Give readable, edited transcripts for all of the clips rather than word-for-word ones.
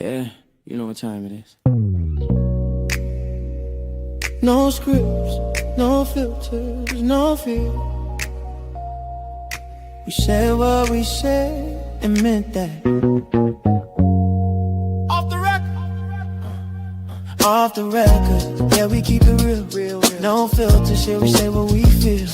Yeah, you know what time it is. No scripts, no filters, no fear. We said what we said and meant that. Off the record. Off the record. Yeah, we keep it real. No filter shit, we say what we feel.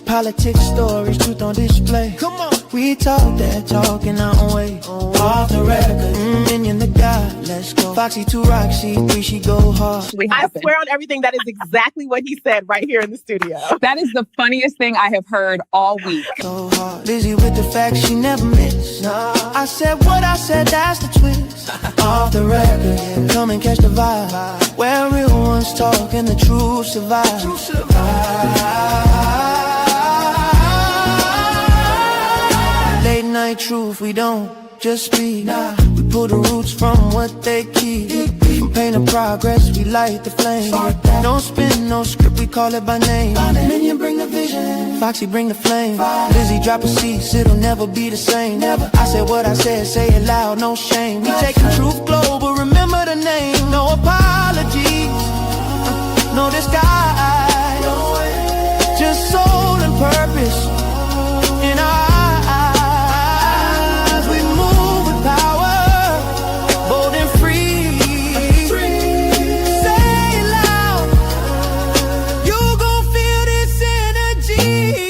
Politics, stories, truth on display. Come on. We talk that talk in our own way. Off the record, minion the God, let's go. Foxy 2, Roxy 3, she go hard. I swear on everything, that is exactly what he said right here in the studio. That is the funniest thing I have heard all week. So hard, Lizzie with the facts she never missed. I said what I said, that's the twist. Off the record, yeah. Come and catch the vibe. Where real ones talk and the truth survive. Late night truth, we don't just speak. We pull the roots from what they keep. From pain to progress, we light the flame. No spin, no script, we call it by name. Minion bring the vision, Foxy bring the flame. Lizzie drop a cease, it'll never be the same. I said what I said, say it loud, no shame. We take the truth global, remember the name. No apologies, no disguise. Just soul and purpose in our eyes. We move with power, bold and free. Say it loud, you gon' feel this energy.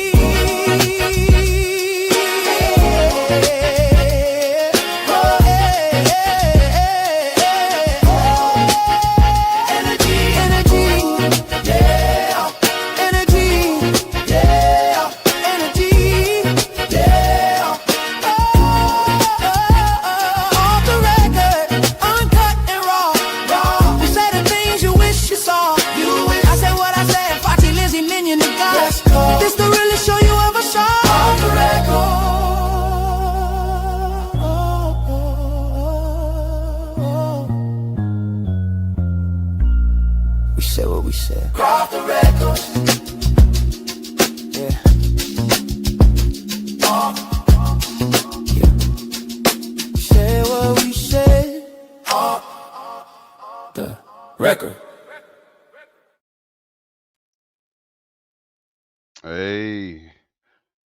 Hey,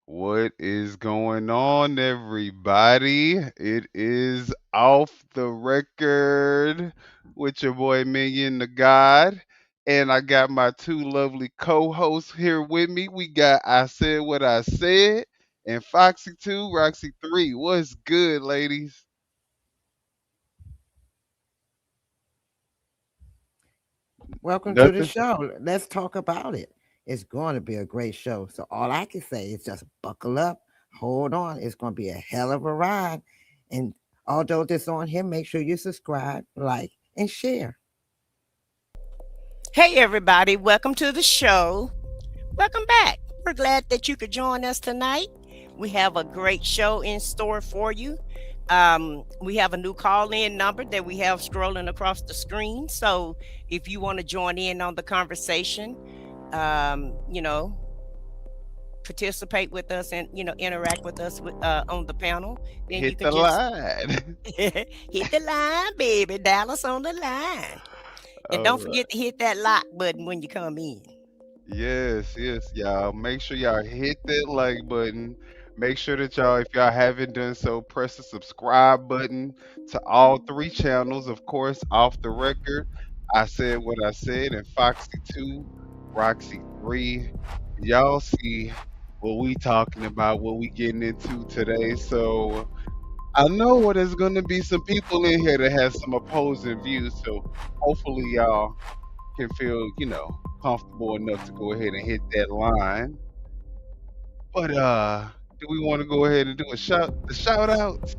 what is going on, everybody? It is Off the Record with your boy Megyn the God, and I got my two lovely co-hosts here with me. We got I Said What I Said and Foxy 2, Roxy 3. What's good, ladies? Welcome to the Nothing. show. Let's talk about it. It's going to be a great show. So all I can say is just buckle up, hold on. It's going to be a hell of a ride. And although this on here, make sure you subscribe, like, and share. Hey, everybody. Welcome to the show. Welcome back. We're glad that you could join us tonight. We have a great show in store for you. We have a new call-in number that we have scrolling across the screen. So if you want to join in on the conversation, participate with us and, interact with us on the panel, then Hit the line. Hit the line, baby. Dallas on the line. And don't forget to hit that like button when you come in. Yes, y'all. Make sure y'all hit that like button. Make sure that y'all, if y'all haven't done so, press the subscribe button to all three channels. Of course, Off the Record, I Said What I Said, and Foxy 2, Roxy 3. Y'all see what we talking about, what we getting into today. So I know there's going to be some people in here that have some opposing views. So hopefully y'all can feel, comfortable enough to go ahead and hit that line. But do we want to go ahead and do the shout outs?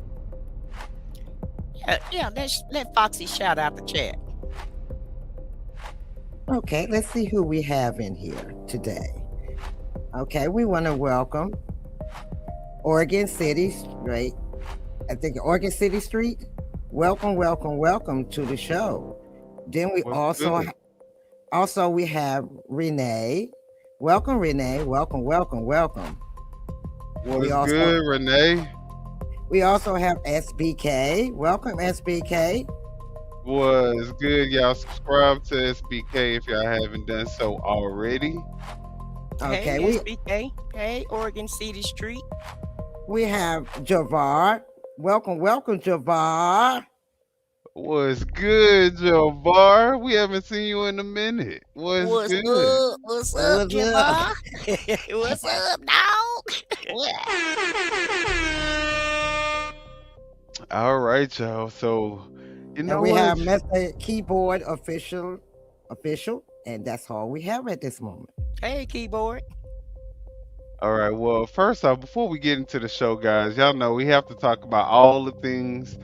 Yeah, let Foxy shout out the chat. Okay, let's see who we have in here today. Okay, we want to welcome Oregon City Street. I think Oregon City Street. Welcome to the show. Then we also we have Renee. Welcome, Renee. Welcome. What's good, Renee? We also have SBK. Welcome, SBK. Was good. Y'all subscribe to SBK if y'all haven't done so already. Okay, Hey, SBK. Hey, Oregon City Street. we have Javar. Welcome, Javar. Was good, Javar? We haven't seen you in a minute. Was What's good? up? What's up, What's up? Jabbar? What's up, dog? All right, y'all. So, you And know we what? have Mr. Keyboard official, and that's all we have at this moment. Hey, keyboard. All right. Well, first off, before we get into the show, guys, y'all know we have to talk about all the things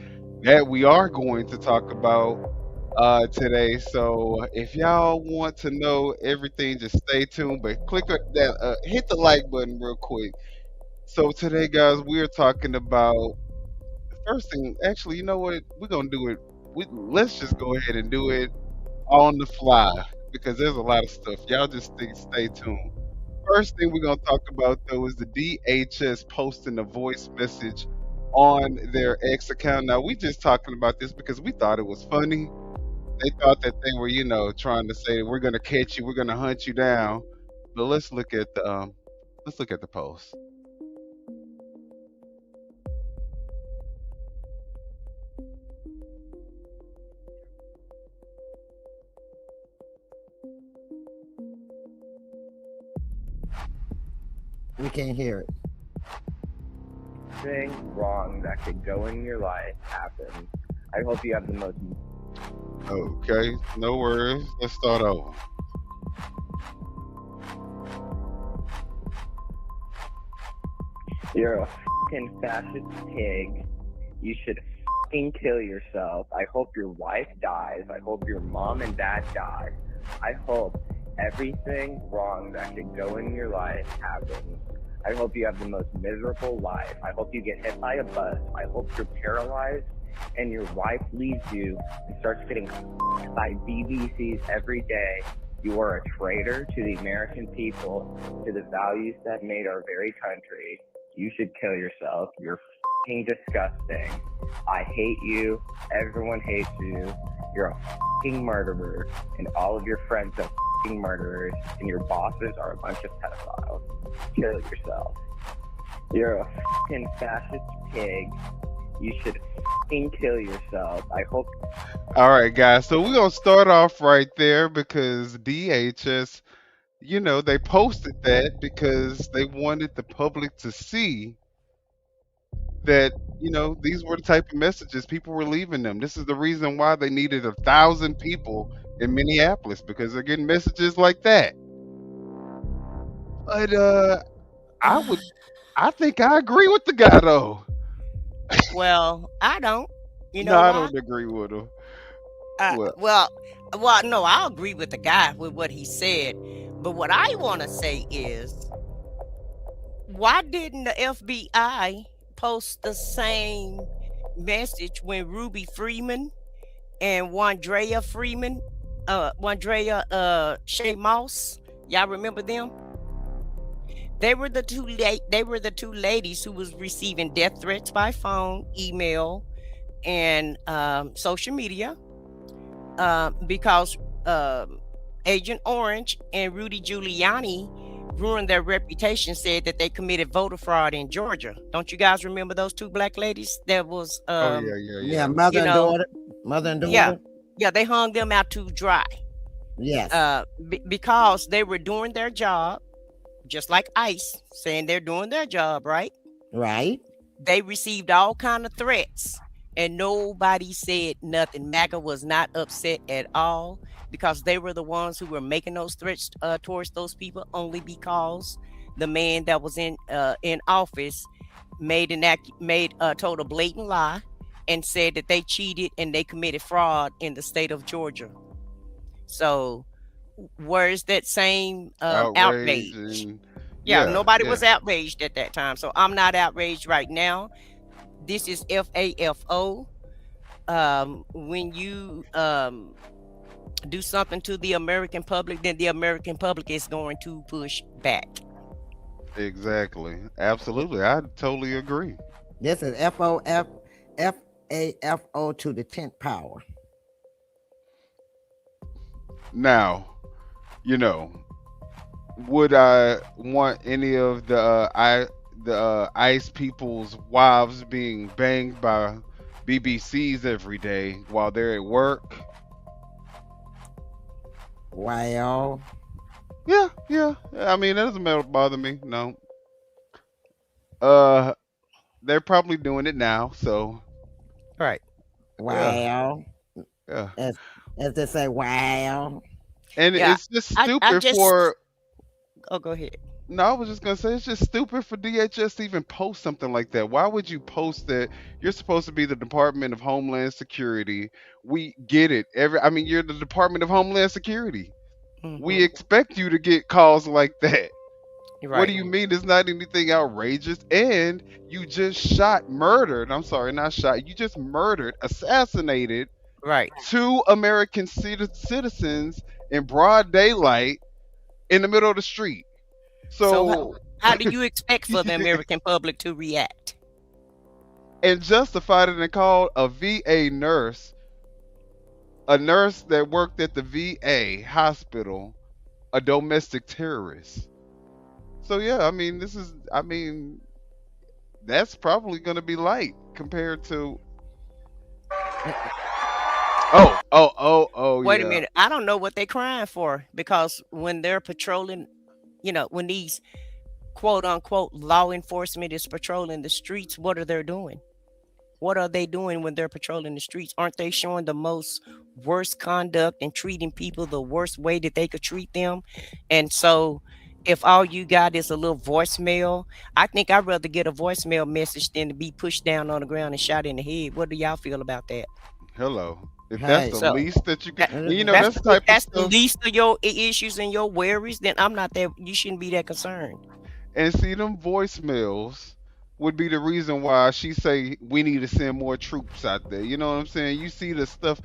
that we are going to talk about today. So, if y'all want to know everything, just stay tuned. But hit the like button real quick. So today, guys, we are talking about first thing. Actually, you know what? We're gonna do it. Let's just go ahead and do it on the fly because there's a lot of stuff. Y'all just stay tuned. First thing we're gonna talk about though is the DHS posting a voice message on their X account. Now we just talking about this because we thought it was funny. They thought that they were, trying to say we're gonna catch you, we're gonna hunt you down. But let's look at the post. We can't hear it. Thing wrong that could go in your life happens. I hope you have the most. Okay, no worries. Let's start over. You're a fucking fascist pig. You should fucking kill yourself. I hope your wife dies. I hope your mom and dad die. I hope everything wrong that could go in your life happens. I hope you have the most miserable life. I hope you get hit by a bus. I hope you're paralyzed and your wife leaves you and starts getting by BBCs every day. You are a traitor to the American people, to the values that made our very country. You should kill yourself. You're fucking disgusting. I hate you. Everyone hates you. You're a fucking murderer, and all of your friends are fucking murderers, and your bosses are a bunch of pedophiles. Kill yourself. You're a fucking fascist pig. You should fucking kill yourself. I hope. All right, guys. So we're gonna start off right there because DHS, they posted that because they wanted the public to see that, these were the type of messages people were leaving them. This is the reason why they needed 1,000 people in Minneapolis because they're getting messages like that. But I think I agree with the guy though. Well, I don't. You know No, I why? don't agree with him. Uh, Well, well, no, I agree with the guy with what he said. But what I want to say is, why didn't the FBI post the same message when Ruby Freeman and Wandrea Shea Moss? Y'all remember them? They were the two ladies who was receiving death threats by phone, email, and social media because Agent Orange and Rudy Giuliani ruined their reputation, said that they committed voter fraud in Georgia. Don't you guys remember those two black ladies that was Yeah, mother you and know, daughter. Mother and daughter. yeah, they hung them out to dry Yes. because they were doing their job, just like ICE saying they're doing their job, right? Right. They received all kind of threats and nobody said nothing. MAGA was not upset at all because they were the ones who were making those threats towards those people, only because the man that was in office told a blatant lie and said that they cheated and they committed fraud in the state of Georgia. So where's that same outrage outrage? and Nobody was outraged at that time. So I'm not outraged right now. This is FAFO. When you do something to the American public, then the American public is going to push back. Exactly. Absolutely. I totally agree. This is FAFO to the 10th power. Now, you know, would I want any of the ICE people's wives being banged by BBCs every day while they're at work? Well, Yeah, yeah. I mean, that doesn't bother me. No. Uh, they're probably doing it now, so Right. yeah, well, yeah. as as they say, well, And Yeah. it's just I stupid just. for. Oh, go ahead. No, I was just gonna say it's just stupid for DHS to even post something like that. Why would you post that? You're supposed to be the Department of Homeland Security. We get it. I mean, you're the Department of Homeland Security. We Hmm. expect you to get calls like that. What do Right. you mean it's not anything outrageous? And you just murdered. I'm sorry, not shot. You just murdered, assassinated Right. two American citizens in broad daylight in the middle of the street. So So, how do you expect for the American public to react? and justified it and called a VA nurse, a nurse that worked at the VA hospital, a domestic terrorist. So yeah, I mean, that's probably going to be light compared to. Oh, Wait a yeah. minute. I don't know what they're crying for because when they're patrolling, when these quote unquote law enforcement is patrolling the streets, what are they doing? What are they doing when they're patrolling the streets? Aren't they showing the most worst conduct and treating people the worst way that they could treat them? And so if all you got is a little voicemail, I think I'd rather get a voicemail message than to be pushed down on the ground and shot in the head. What do y'all feel about that? Hello. If that's hey, the So least that you can, that, and that's that's the if type of that's the stuff. least of your issues and your worries, then I'm not that. You shouldn't be that concerned. And see, them voicemails would be the reason why she say we need to send more troops out there. You know what I'm saying? You see the stuff,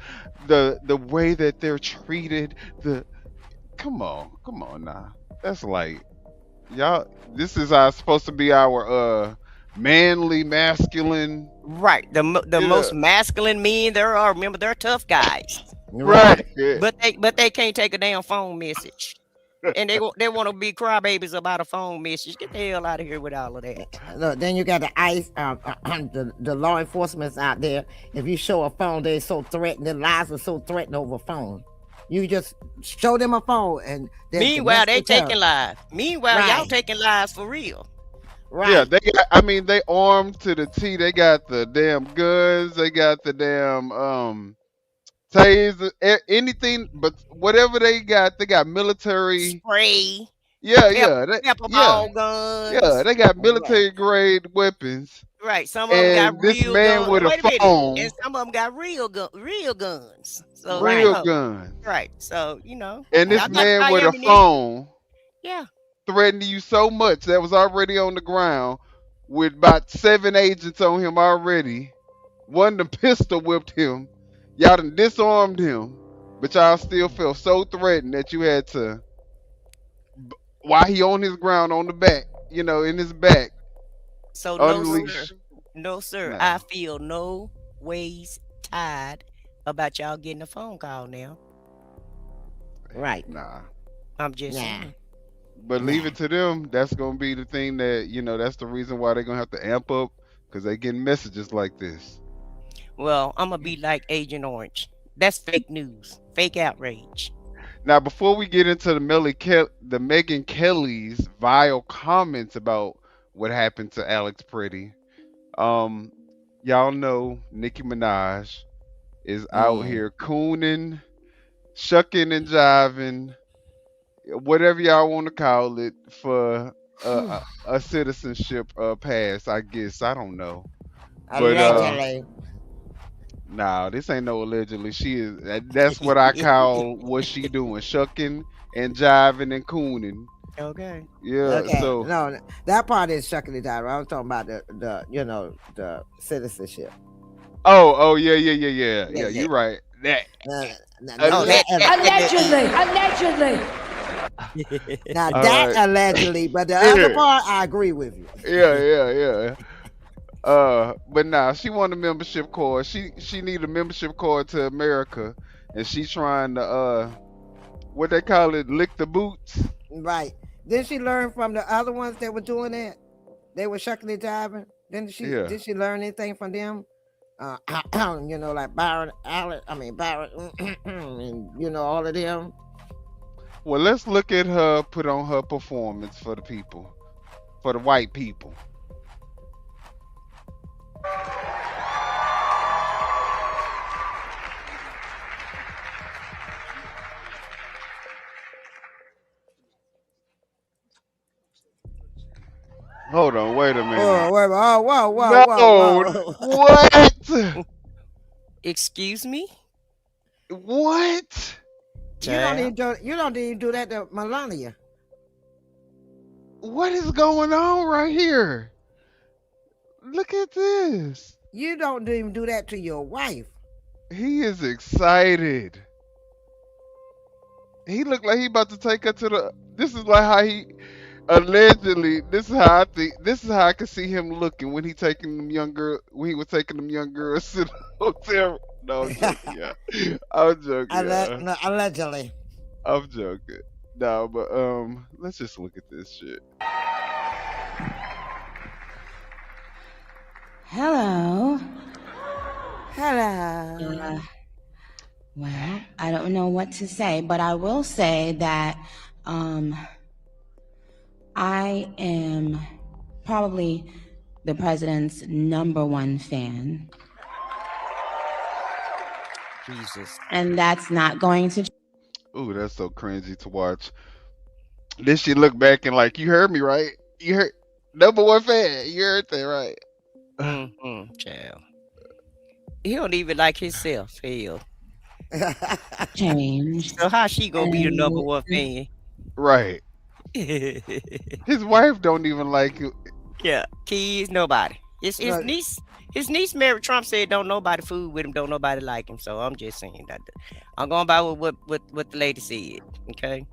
the way that they're treated. Come on now. That's like y'all. This is supposed to be our manly, masculine. Right. The Yeah, most masculine men there are. Remember, they're tough guys, right. right. Yeah. but they can't take a damn phone message, and they want to be crybabies about a phone message. Get the hell out of here with all of that. Look, then you got the ICE, the law enforcement's out there. If you show a phone, they're so threatened. Their lives are so threatened over a phone. You just show them a phone, and they're Meanwhile, they domestic terror. taking lives. Meanwhile, y'all Right, taking lives for real. Yeah, right, they got, I mean, they armed to the T. They got the damn guns. They got the damn taser, anything, but whatever they got military. Spray, Yeah, pep, yeah, pepper yeah, ball yeah. guns. They got right, military grade weapons, Right. Some of them got and this real man guns. with a Wait a minute. And phone, some of them got real guns. So real right. guns, right. So and this y'all got to man buy with a ammunition. phone Yeah. threatened you so much that was already on the ground with about 7 agents on him already. One done pistol whipped him. Y'all done disarmed him, but y'all still felt so threatened that you had to, while he on his ground on the back, in his back, So no, sir. unleash. No, sir. Nah, I feel no ways tired about y'all getting a phone call now. Right. nah. I'm just Nah, saying. But leave nah. it to them. That's gonna be the thing that that's the reason why they're gonna have to amp up because they getting messages like this. Well, I'm gonna be like Agent Orange. That's fake news, fake outrage. Now, before we get into the Megyn Kelly's vile comments about what happened to Alex Pretti, um, y'all know Nicki Minaj is out Mm. here cooning, shucking and jiving, whatever y'all want to call it, for a citizenship pass. I guess I don't know, but Allegedly. nah, this ain't no allegedly. She is. That's what I call what she doing, shucking and jiving and cooning. Okay. Yeah. Okay, So, no, that part is shucking it down. I was talking about the citizenship. oh, yeah. Yeah, yeah. You're right. That. Uh, now, Uh, Oh, that, now all that right. allegedly, but the other Yeah. part, I agree with you. Yeah. But nah, she want a membership card. She need a membership card to America, and she trying to what they call it, lick the boots. Right. Did she learn from the other ones that were doing that? They were shucking and jiving. Yeah. Did she learn anything from them? Like Byron, Byron, and all of them. Well, let's look at her put on her performance for the people, for the white people. Hold on, wait a minute. Oh, wait, No, whoa. what? Excuse me? What? You don't even do that to Melania. What is going on right here? Look at this. You don't even do that to your wife. He is excited. He looked like he about to take her to the. This is like how he allegedly. This is how I think. This is how I can see him looking when he was taking them young girls to the hotel. No, I'm joking. Yeah, I'm joking. Allegedly. I'm joking. No, but let's just look at this shit. Hello. Hello. Well, I don't know what to say, but I will say that I am probably the president's #1 fan. Jesus. And that's not going to. Ooh, that's so cringy to watch. Then she look back and like, you heard me, right? You heard #1 fan. You heard that, right? Child. He don't even like himself. Hell. Change. So how she gonna be the #1 fan? Right. His wife don't even like you. Yeah, kids, nobody. His niece married Trump, said don't nobody fool with him, don't nobody like him. So I'm just saying that I'm going by what the lady said. Okay.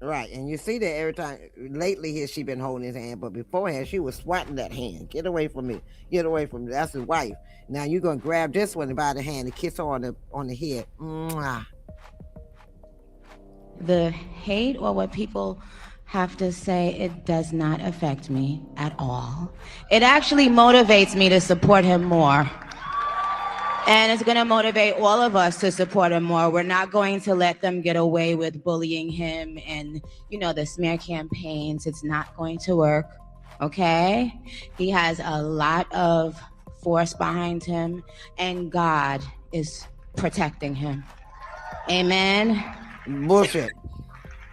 Right, and you see that every time. Lately, here she been holding his hand, but beforehand she was swatting that hand. Get away from me! Get away from me! That's his wife. Now you're gonna grab this one by the hand and kiss her on the head. Mwah. The hate or what people have to say, it does not affect me at all. It actually motivates me to support him more. And it's going to motivate all of us to support him more. We're not going to let them get away with bullying him and, the smear campaigns. It's not going to work, okay? He has a lot of force behind him, and God is protecting him. Amen? Bullshit.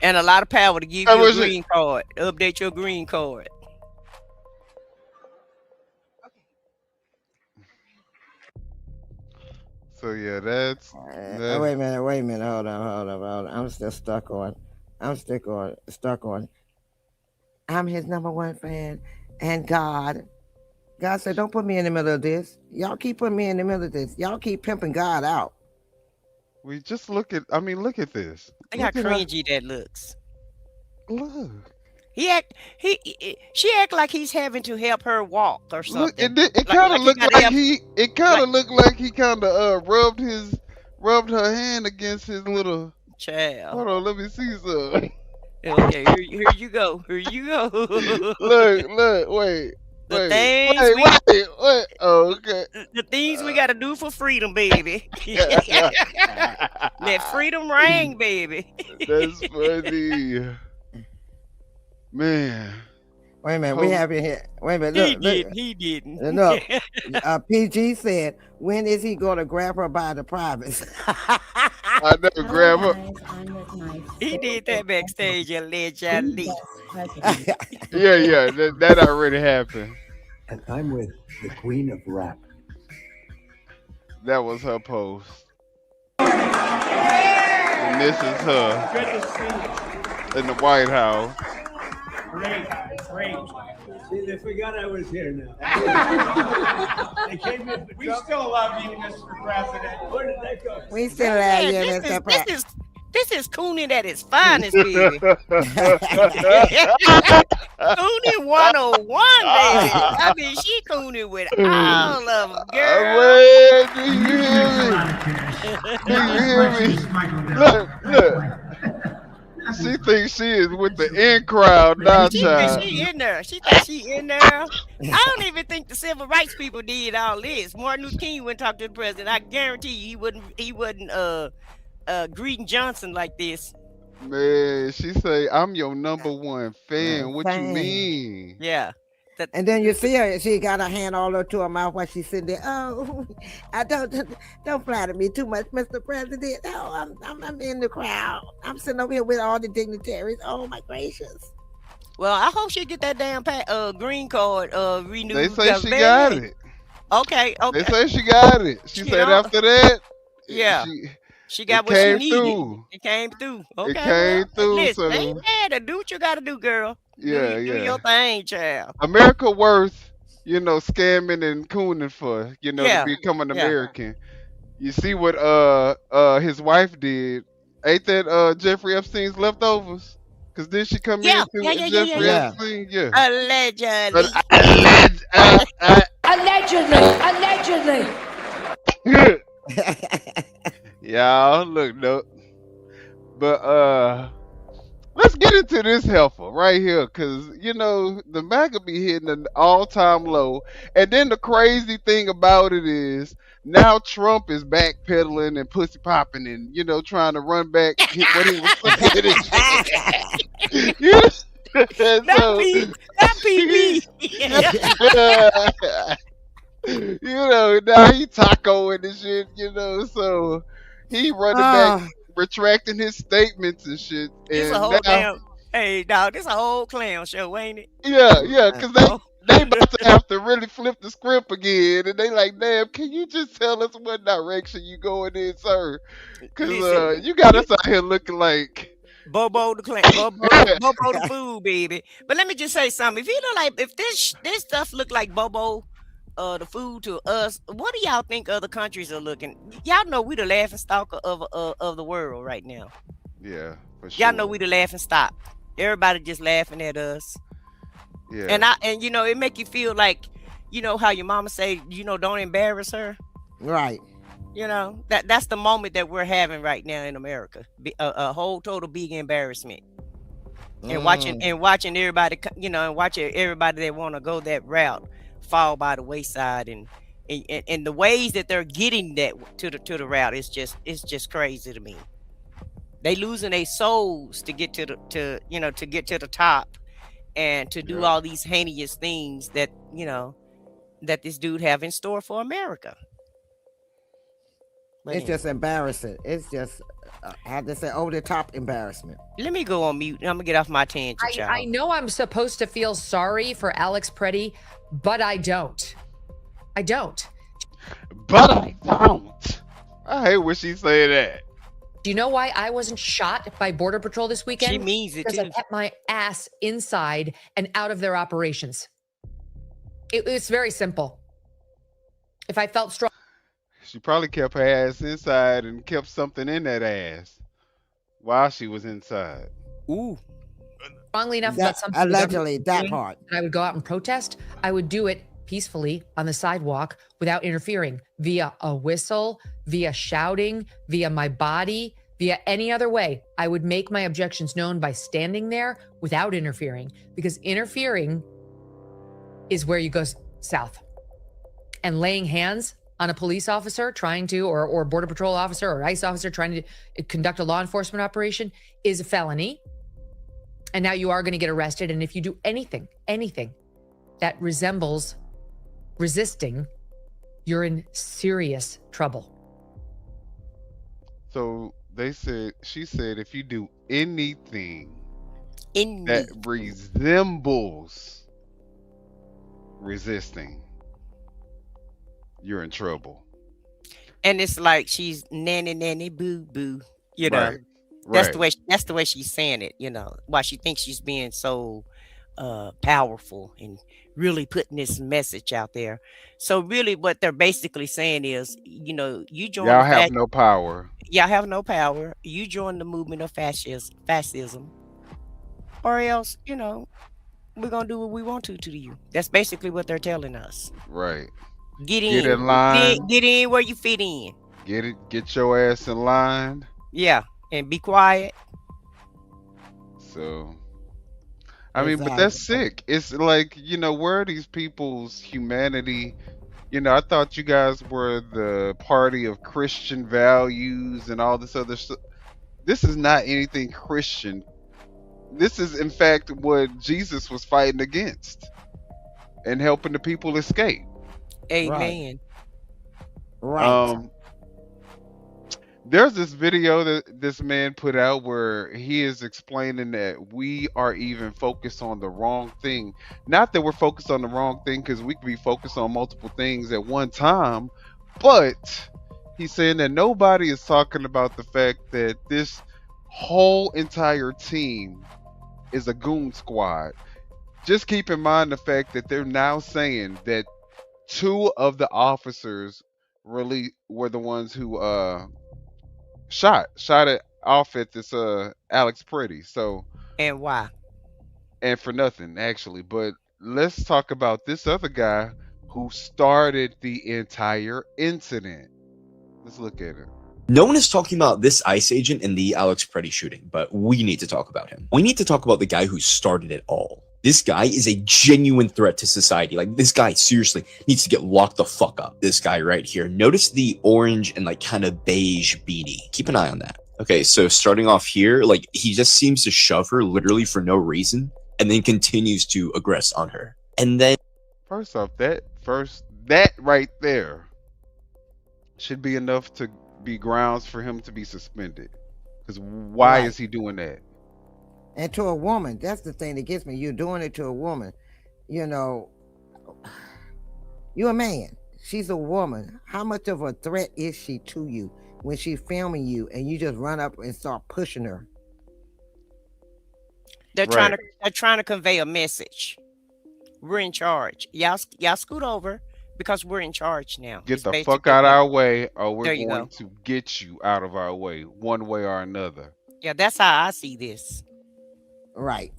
And a lot of power to give you a green card. Update your green card. So yeah, that's wait a minute. Hold on. I'm still stuck on. I'm his #1 fan, and God said, don't put me in the middle of this. Y'all keep putting me in the middle of this. Y'all keep pimping God out. we just look at. I mean, look at this. Look how cringy that looks. Look. She act like he's having to help her walk or something. Look, it kind of looked like he. It kind of looked like he kind of rubbed her hand against his little child. Hold on, let me see some. Okay, here you go. Look, wait. Wait. Oh, okay. The things we gotta do for freedom, baby. Let freedom ring, baby. That's funny. Man. Wait a minute, we have it here. Wait a minute, look. He didn't. No, PG said, when is he going to grab her by the privates? I never grab her. He did that backstage, allegedly. Yeah, that already happened. And I'm with the queen of rap. That was her post. And this is her in the White House. Great. See, they forgot I was here now. They came in. We still love you, Mr. President. Where did that go? We still love you, Mr. President. This is Cooning at its finest, baby. Cooning 101, baby. I mean, she Cooning with all of them, girl. Do you hear me? Look. She thinks she is with the in crowd now, She thinks child. she in there. She thinks she in there. I don't even think the civil rights people did all this. Martin Luther King wouldn't talk to the president. I guarantee you he wouldn't greeting Johnson like this. Man, she say, I'm your number one fan. What you Fan. mean? Yeah. And then you see her, she got her hand all over to her mouth while she's sitting there. Oh, I don't flatter me too much, Mr. President. Oh, I'm in the crowd. I'm sitting over here with all the dignitaries. Oh my gracious. Well, I hope she get that damn green card renewed. They say she got it. Okay. They say she got it. She said after that, yeah. She got what she needed. It came through. Okay. It came through. Listen, So ain't mad. Do what you got to do, girl. Yeah, do your thing, child. America worth, scamming and cooning for, to become an American. You see what his wife did? Ain't that Jeffrey Epstein's leftovers? Cause then she come in through Jeffrey Epstein. Yeah. Allegedly. Allegedly. Y'all look no. But let's get into this heifer right here, because the MAGA be hitting an all-time low. And then the crazy thing about it is now Trump is backpedaling and pussy popping and trying to run back what he was saying. That PB. Now he tacoing and shit. So he running back, retracting his statements and shit. It's a whole hey dog, this a whole clown show, ain't it? Yeah, because they about to have to really flip the script again, and they like, damn, can you just tell us what direction you going in, sir? Because you got us out here looking like Bobo the clown, Bobo the fool, baby. But let me just say something. If you know, like, if this stuff look like Bobo the food to us, what do y'all think other countries are looking? Y'all know we the laughing stock of the world right now. Yeah, for sure. Y'all know we the laughing stock. Everybody just laughing at us. Yeah. And it make you feel like, how your mama say, don't embarrass her. Right. That's the moment that we're having right now in America. A whole total big embarrassment. And watching everybody, and watching everybody that want to go that route fall by the wayside, and the ways that they're getting that to the route is just crazy to me. They losing their souls to get to the top, and to do all these heinous things that that this dude have in store for America. But it's just embarrassing. It's just I have to say over the top embarrassment. Let me go on mute. I'm gonna get off my tangent. I know I'm supposed to feel sorry for Alex Pretti, but I don't. But I don't. I hate when she say that. Do you know why I wasn't shot by Border Patrol this weekend? She means it because too. I kept my ass inside and out of their operations. It's very simple. If I felt strong. She probably kept her ass inside and kept something in that ass while she was inside. Ooh. Strongly enough about something. Allegedly, that part. I would go out and protest. I would do it peacefully on the sidewalk without interfering, via a whistle, via shouting, via my body, via any other way. I would make my objections known by standing there without interfering, because interfering is where you go south. And laying hands on a police officer trying to, or Border Patrol officer or ICE officer trying to conduct a law enforcement operation is a felony. And now you are going to get arrested. And if you do anything that resembles resisting, you're in serious trouble. So she said, if you do anything that resembles resisting, you're in trouble. And it's like she's nanny boo boo, Right. That's the way she's saying it, why she thinks she's being so powerful and really putting this message out there. So really what they're basically saying is, you join. Y'all have no power. Y'all have no power. You join the movement of fascism. Or else, we're gonna do what we want to you. That's basically what they're telling us. Right. Get in line. Get in where you fit in. Get your ass in line. Yeah. And be quiet. So I mean, but that's Exactly. sick. It's like, where are these people's humanity? I thought you guys were the party of Christian values and all this other stuff. This is not anything Christian. This is, in fact, what Jesus was fighting against and helping the people escape. Amen. Right. There's this video that this man put out where he is explaining that we are even focused on the wrong thing. Not that we're focused on the wrong thing, because we could be focused on multiple things at one time, but he's saying that nobody is talking about the fact that this whole entire team is a goon squad. Just keep in mind the fact that they're now saying that 2 of the officers really were the ones who shot it off at this Alex Pretti. So, And why? and for nothing actually. But let's talk about this other guy who started the entire incident. Let's look at it. No one is talking about this ICE agent in the Alex Pretti shooting, but we need to talk about him. We need to talk about the guy who started it all. This guy is a genuine threat to society. Like, this guy seriously needs to get locked the fuck up. This guy right here. Notice the orange and like kind of beige beanie. Keep an eye on that. Okay, so starting off here, like, he just seems to shove her literally for no reason and then continues to aggress on her. And then First off, that right there should be enough to be grounds for him to be suspended. Because why is he doing that? And to a woman, that's the thing that gets me. You're doing it to a woman. You're a man. She's a woman. How much of a threat is she to you when she's filming you and you just run up and start pushing her? They're trying to convey a message. We're in charge. Y'all scoot over because we're in charge now. Get the fuck out of our way, or we're going to get you out of our way, one way or another. Yeah, that's how I see this. Right.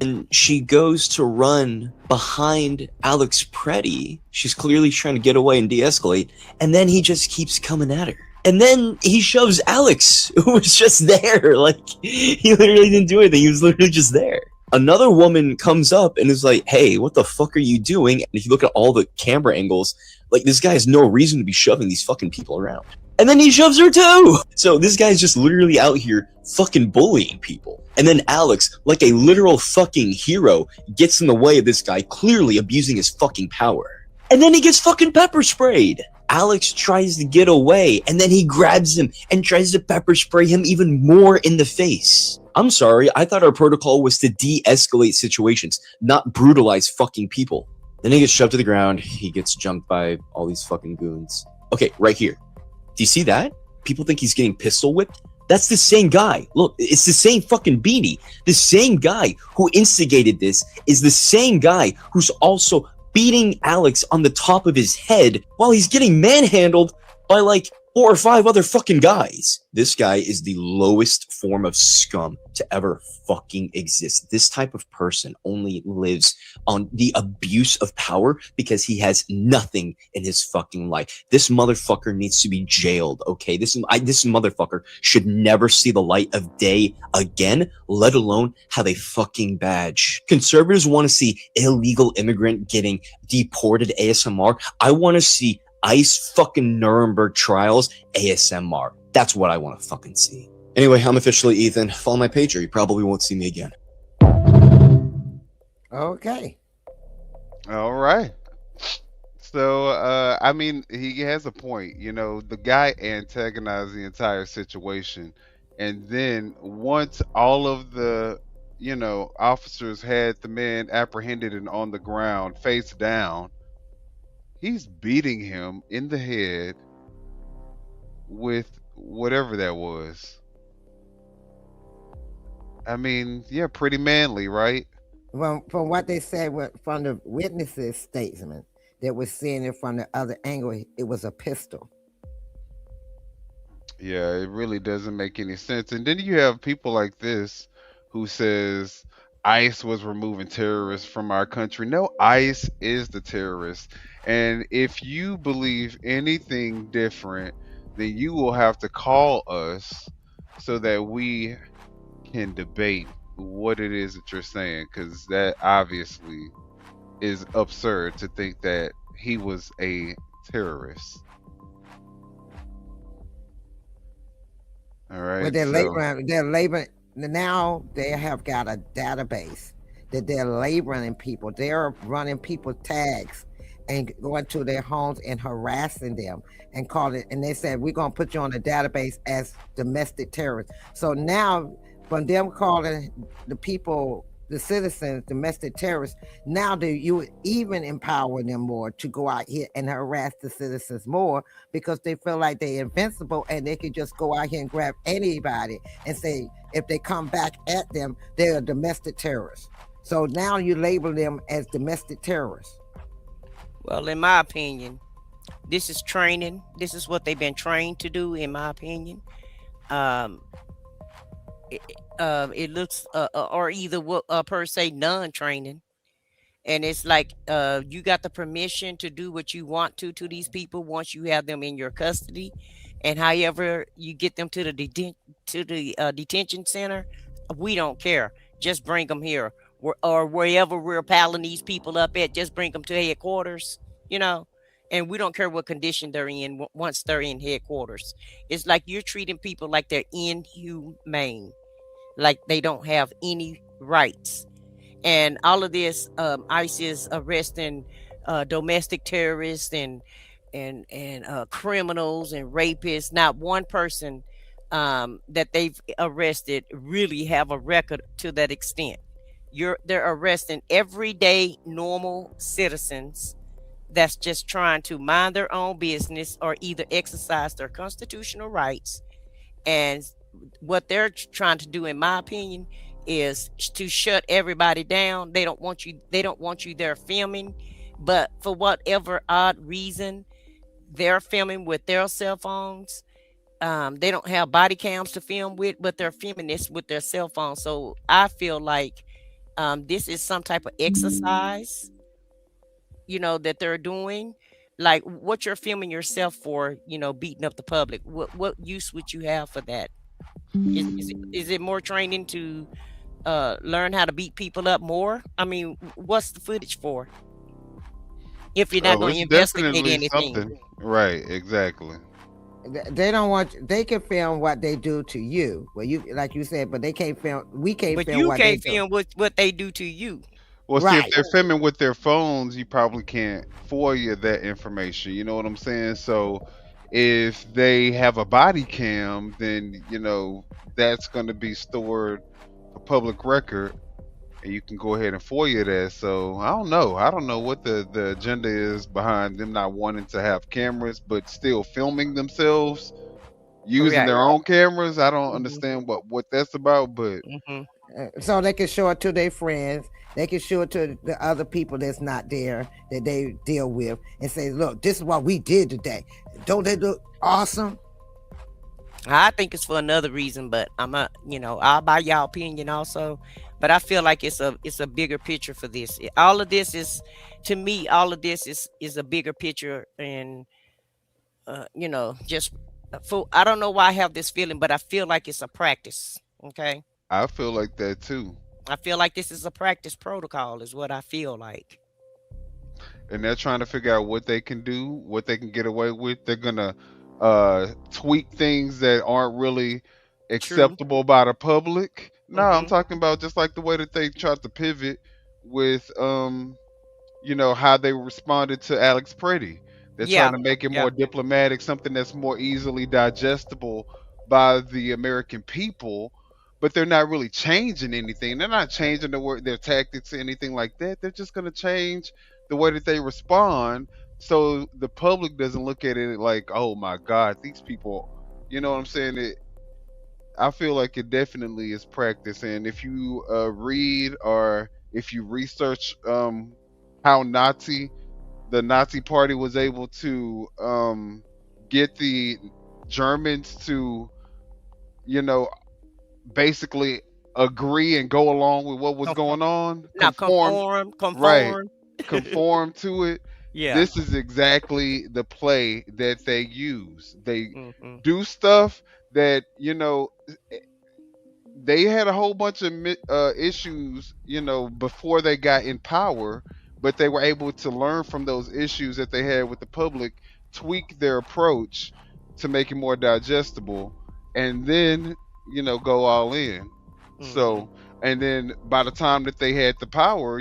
and she goes to run behind Alex Pretti. She's clearly trying to get away and de-escalate, and then he just keeps coming at her. And then he shoves Alex, who was just there. Like, he literally didn't do anything. He was literally just there. Another woman comes up and is like, hey, what the fuck are you doing? And if you look at all the camera angles, like, this guy has no reason to be shoving these fucking people around. And then he shoves her too! So this guy's just literally out here fucking bullying people. And then Alex, like a literal fucking hero, gets in the way of this guy, clearly abusing his fucking power. And then he gets fucking pepper sprayed. Alex tries to get away, and then he grabs him and tries to pepper spray him even more in the face. I'm sorry, I thought our protocol was to de-escalate situations, not brutalize fucking people. Then he gets shoved to the ground, he gets jumped by all these fucking goons. Okay, right here. Do you see that? People think he's getting pistol whipped? That's the same guy. Look, it's the same fucking beanie. The same guy who instigated this is the same guy who's also beating Alex on the top of his head while he's getting manhandled by like 4 or 5 other fucking guys. This guy is the lowest form of scum to ever fucking exist. This type of person only lives on the abuse of power because he has nothing in his fucking life. This motherfucker needs to be jailed, okay? This motherfucker should never see the light of day again, let alone have a fucking badge. Conservatives want to see illegal immigrant getting deported ASMR. I want to see ICE fucking Nuremberg trials ASMR. That's what I want to fucking see. Anyway, I'm officially Ethan. Follow my page or you probably won't see me again. Okay. All right. So, I mean, he has a point. You know, the guy antagonized the entire situation. And then once all of the, officers had the man apprehended and on the ground, face down, he's beating him in the head with whatever that was. I mean, yeah, pretty manly, right? From what they said, from the witnesses' statement that was seeing it from the other angle, it was a pistol. Yeah, it really doesn't make any sense. And then you have people like this who says ICE was removing terrorists from our country. No, ICE is the terrorist. And if you believe anything different, then you will have to call us so that we can debate what it is that you're saying, because that obviously is absurd to think that he was a terrorist. All Well, right, so they're laboring. Now they have got a database that they're labeling people. They're running people tags and going to their homes and harassing them and call it. And they said, we're going to put you on the database as domestic terrorists. So now, from them calling the people, the citizens, domestic terrorists, now you even empower them more to go out here and harass the citizens more because they feel like they're invincible and they can just go out here and grab anybody and say, if they come back at them, they're a domestic terrorist. So now you label them as domestic terrorists. Well, in my opinion, this is training. This is what they've been trained to do, in my opinion. It looks, or either what per se non-training, and it's like you got the permission to do what you want to these people once you have them in your custody, and however you get them to the detention center, we don't care. Just bring them here, or wherever we're piling these people up at. Just bring them to headquarters, and we don't care what condition they're in once they're in headquarters. It's like you're treating people like they're inhumane, like they don't have any rights. And all of this, ICE is arresting domestic terrorists and criminals and rapists. Not one person that they've arrested really have a record to that extent. They're arresting everyday normal citizens that's just trying to mind their own business or either exercise their constitutional rights. And what they're trying to do, in my opinion, is to shut everybody down. They don't want you there filming, but for whatever odd reason, they're filming with their cell phones. They don't have body cams to film with, but they're filming this with their cell phone. So I feel like this is some type of exercise, that they're doing. Like what you're filming yourself for, beating up the public. What use would you have for that? Is it more training to learn how to beat people up more? I mean, what's the footage for if you're not going to it's investigate definitely anything? something. Right, exactly. They don't want. They can film what they do to you. Well, you like you said, but they can't film. We can't But film you what can't they do. film what they do to you. Well, see, if Right. they're filming with their phones, you probably can't FOIA that information. You know what I'm saying? So if they have a body cam, then, that's going to be stored for public record and you can go ahead and FOIA that. So I don't know. I don't know what the agenda is behind them not wanting to have cameras, but still filming themselves using Right. their own cameras. I don't Mhm. understand what that's about, but So they can show it to their friends. They can show it to the other people that's not there that they deal with and say, look, this is what we did today. Don't they look awesome? I think it's for another reason, but I'm not, I'll buy y'all opinion also. But I feel like it's a bigger picture for this. All of this is, to me, is a bigger picture, and just for, I don't know why I have this feeling, but I feel like it's a practice. Okay, I feel like that too. I feel like this is a practice protocol, is what I feel like. And they're trying to figure out what they can do, what they can get away with. They're gonna tweak things that aren't really acceptable by the public. No, I'm talking about just like the way that they tried to pivot with how they responded to Alex Pretti. They're trying to make it more diplomatic, something that's more easily digestible by the American people, but they're not really changing anything. They're not changing their tactics or anything like that. They're just going to change the way that they respond so the public doesn't look at it like, oh my God, these people, you know what I'm saying? I feel like it definitely is practice. And if you read or if you research how the Nazi party was able to get the Germans to, basically agree and go along with what was going on, Conform. right, conform to it. Yeah. This is exactly the play that they use. They do stuff that, they had a whole bunch of issues, before they got in power, but they were able to learn from those issues that they had with the public, tweak their approach to make it more digestible, and then, go all in. So, and then by the time that they had the power,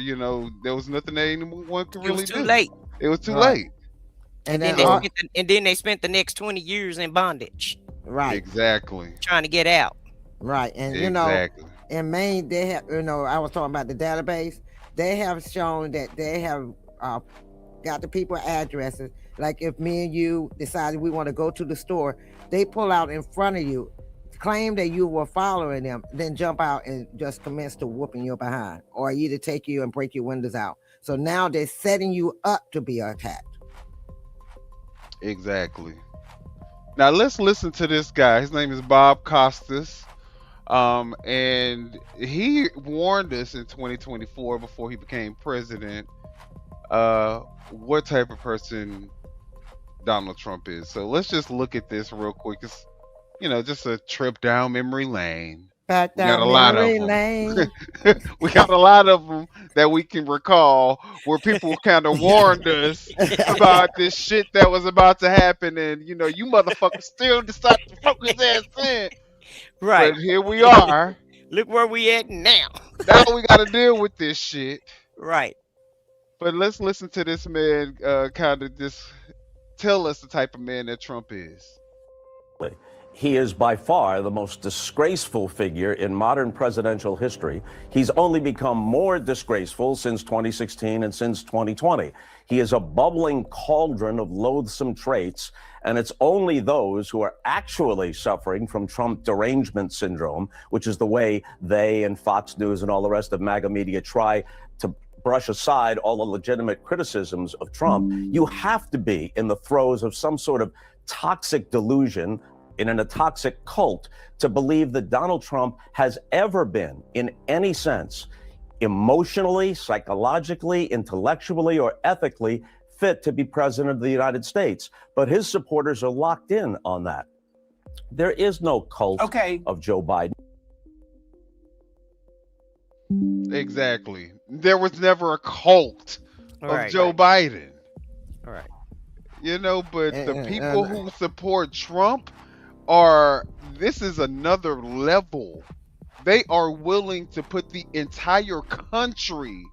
there was nothing anyone could It was really too do. late. It was too Right. late. And then they spent the next 20 years in bondage. Right. Exactly. Trying to get out. Right. And Exactly. in Maine, they have, I was talking about the database. They have shown that they have got the people addresses. Like if me and you decided we want to go to the store, they pull out in front of you, claim that you were following them, then jump out and just commence to whooping you behind, or either take you and break your windows out. So now they're setting you up to be attacked. Exactly. Now let's listen to this guy. His name is Bob Costas. And he warned us in 2024 before he became president, what type of person Donald Trump is. So let's just look at this real quick. It's, just a trip down memory lane. Back We got down a lot of memory them. lane. We got a lot of them that we can recall where people kind of warned us about this shit that was about to happen, and you motherfuckers still decided to focus ass in. Right. But here we are. Look where we at now. Now we got to deal with this shit. Right. But let's listen to this man kind of just tell us the type of man that Trump is. He is by far the most disgraceful figure in modern presidential history. He's only become more disgraceful since 2016 and since 2020. He is a bubbling cauldron of loathsome traits, and it's only those who are actually suffering from Trump derangement syndrome, which is the way they and Fox News and all the rest of MAGA media try to brush aside all the legitimate criticisms of Trump. You have to be in the throes of some sort of toxic delusion, in a toxic cult, to believe that Donald Trump has ever been, in any sense, emotionally, psychologically, intellectually, or ethically fit to be president of the United States. But his supporters are locked in on that. There is no cult of Joe Biden. Exactly. There was never a cult of Joe Biden. All right. But the people who support Trump this is another level. They are willing to put the entire country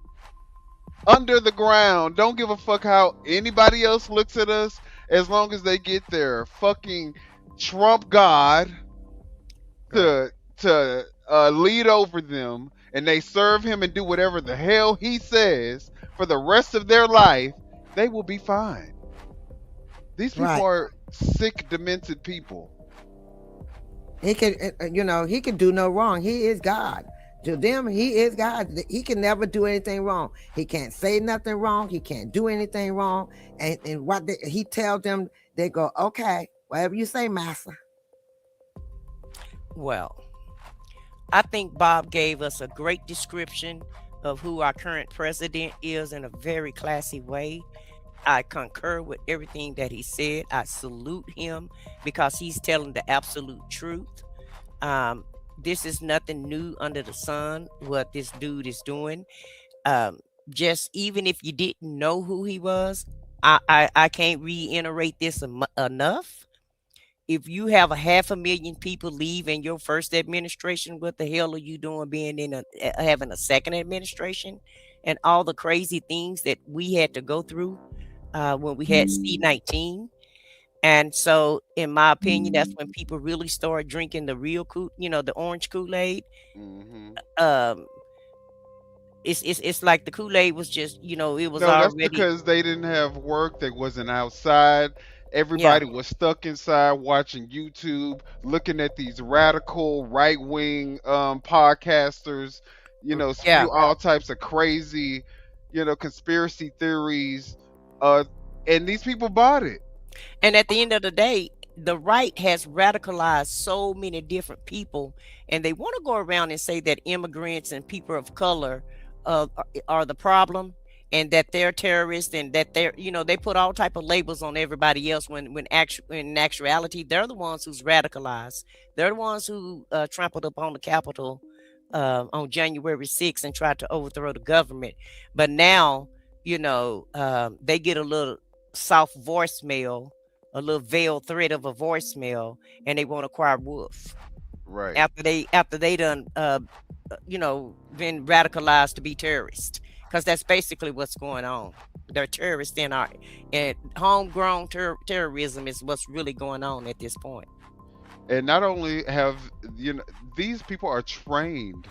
under the ground. Don't give a fuck how anybody else looks at us, as long as they get their fucking Trump God to lead over them, and they serve him and do whatever the hell he says for the rest of their life, they will be fine. These people are sick, demented people. He can, he can do no wrong. He is God. To them, he is God. He can never do anything wrong. He can't say nothing wrong. He can't do anything wrong. And what he tells them, they go, okay, whatever you say, master. Well, I think Bob gave us a great description of who our current president is in a very classy way. I concur with everything that he said. I salute him because he's telling the absolute truth. This is nothing new under the sun, what this dude is doing. Just even if you didn't know who he was, I can't reiterate this enough. If you have 500,000 people leave in your first administration, what the hell are you doing being in having a second administration, and all the crazy things that we had to go through when we had C-19? And so, in my opinion, that's when people really start drinking the real the orange Kool-Aid. It's like the Kool-Aid was just, it was No, that's already, because they didn't have work. They wasn't outside. Everybody was stuck inside watching YouTube, looking at these radical right-wing podcasters, spew all types of crazy, conspiracy theories. And these people bought it. And at the end of the day, the right has radicalized so many different people, and they want to go around and say that immigrants and people of color are the problem. and that they're terrorists, and that they're, they put all type of labels on everybody else, when in actuality they're the ones who's radicalized. They're the ones who trampled up on the Capitol on January 6th and tried to overthrow the government. But now, they get a little soft voicemail, a little veiled threat of a voicemail, and they want to cry wolf. Right. After they done been radicalized to be terrorists, because that's basically what's going on. They're terrorists and homegrown terrorism is what's really going on at this point. And not only have these people are trained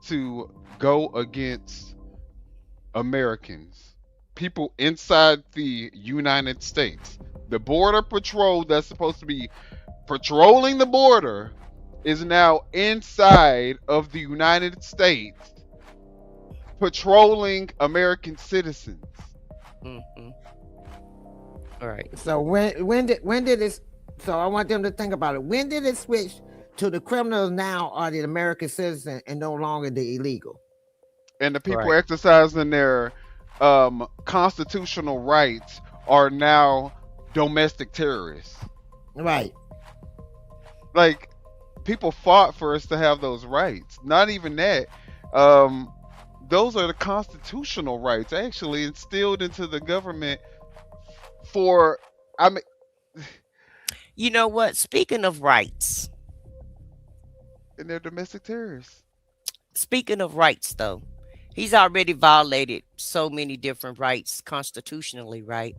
to go against Americans, people inside the United States. The border patrol that's supposed to be patrolling the border is now inside of the United States patrolling American citizens. Mm-hmm. All right. So when did this? So I want them to think about it. When did it switch to the criminals now are the American citizen and no longer the illegal? And the people exercising their constitutional rights are now domestic terrorists. Right. Like, people fought for us to have those rights. Not even that. Those are the constitutional rights actually instilled into the government for, you know what? Speaking of rights. And they're domestic terrorists. Speaking of rights, though, he's already violated so many different rights constitutionally, right?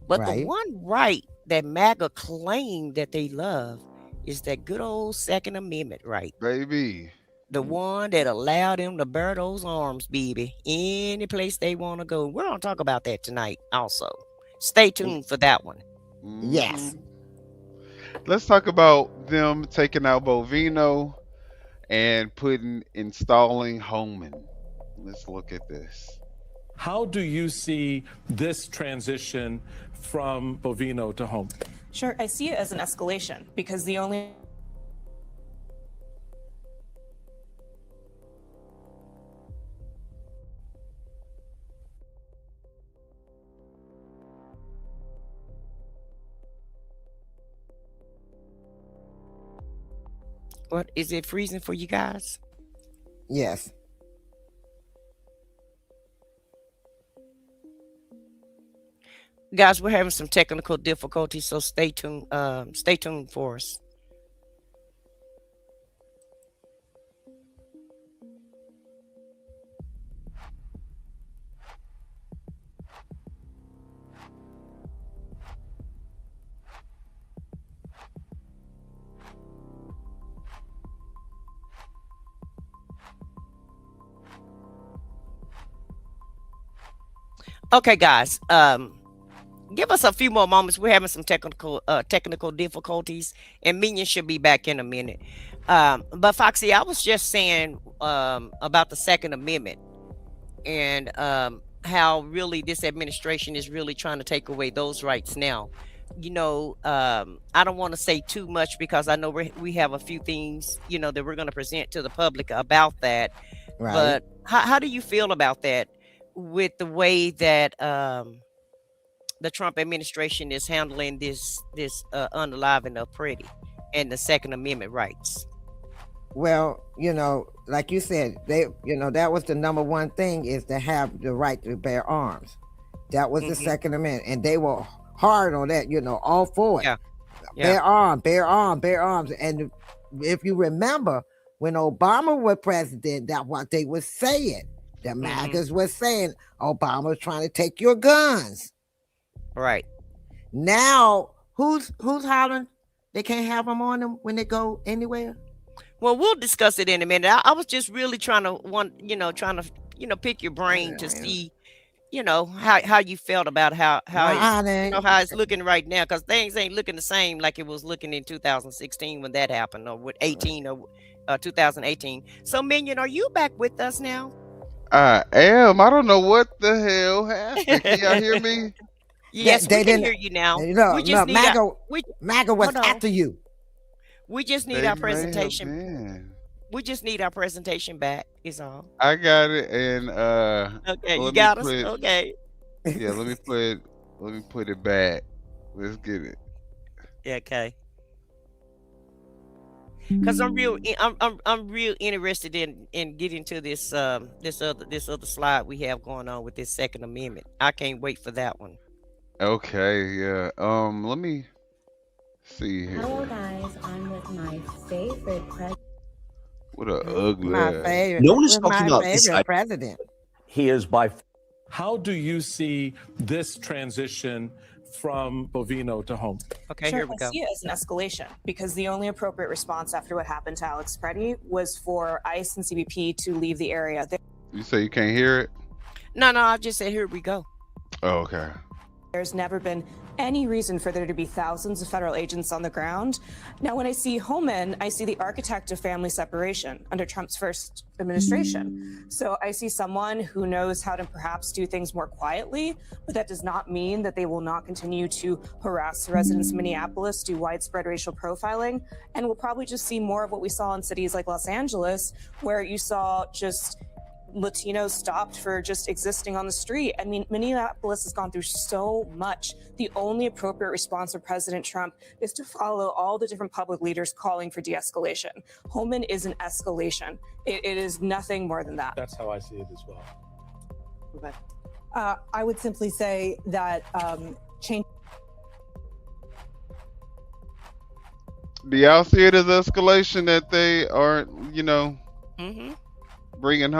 But the one right that MAGA claim that they love is that good old Second Amendment right. Baby. The one that allowed them to bear those arms, baby, any place they want to go. We're going to talk about that tonight also. Stay tuned for that one. Yes. Let's talk about them taking out Bovino and installing Homan. Let's look at this. How do you see this transition from Bovino to Homan? Sure, I see it as an escalation because the only What is it freezing for you guys? Yes. Guys, we're having some technical difficulties, so stay tuned. Stay tuned for us. Okay, guys. Give us a few more moments. We're having some technical difficulties, and Minion should be back in a minute. But Foxy, I was just saying about the Second Amendment and how really this administration is really trying to take away those rights now. I don't want to say too much because I know we have a few things, that we're going to present to the public about that. Right. But how do you feel about that with the way that the Trump administration is handling this unaliving of Pretti and the Second Amendment rights? Well, like you said, that was the number one thing, is to have the right to bear arms. That was the Second Amendment, and they were hard on that, all for it. Yeah. Bear arms. And if you remember, when Obama was president, that's what they were saying. The MAGAs were saying Obama's trying to take your guns. Right. Now, who's hollering they can't have them on them when they go anywhere? Well, we'll discuss it in a minute. I was just really trying to pick your brain to see, how you felt about how it's looking right now, because things ain't looking the same like it was looking in 2016 when that happened, or with 18 or 2018. So, Minion, are you back with us now? I am. I don't know what the hell happened. Can y'all hear me? Yes, we can hear you now. MAGA was after you. We just need our presentation. We just need our presentation back, is all. I got it, and Okay, you let me got us? put Okay. yeah, let me put it back. Let's get it. Yeah, okay. Because I'm real interested in getting to this this other slide we have going on with this Second Amendment. I can't wait for that one. Okay, yeah. Let me see here. Hello guys, I'm with my favorite president. What a ugly My ass. favorite. No one is with talking my about this favorite side. president. He is by How do you see this transition from Bovino to Homan? Okay, Sure, here we I go. see it as an escalation because the only appropriate response after what happened to Alex Pretti was for ICE and CBP to leave the area. You say you can't hear it? No, I just said here we go. Oh, okay. There's never been any reason for there to be thousands of federal agents on the ground. Now, when I see Homan, I see the architect of family separation under Trump's first administration. So I see someone who knows how to perhaps do things more quietly, but that does not mean that they will not continue to harass the residents of Minneapolis, do widespread racial profiling, and we'll probably just see more of what we saw in cities like Los Angeles, where you saw just Latinos stopped for just existing on the street. I mean, Minneapolis has gone through so much. The only appropriate response of President Trump is to follow all the different public leaders calling for de-escalation. Homan is an escalation. It is nothing more than that. That's how I see it as well. I would simply say that change. Do y'all see it as escalation that they aren't, bringing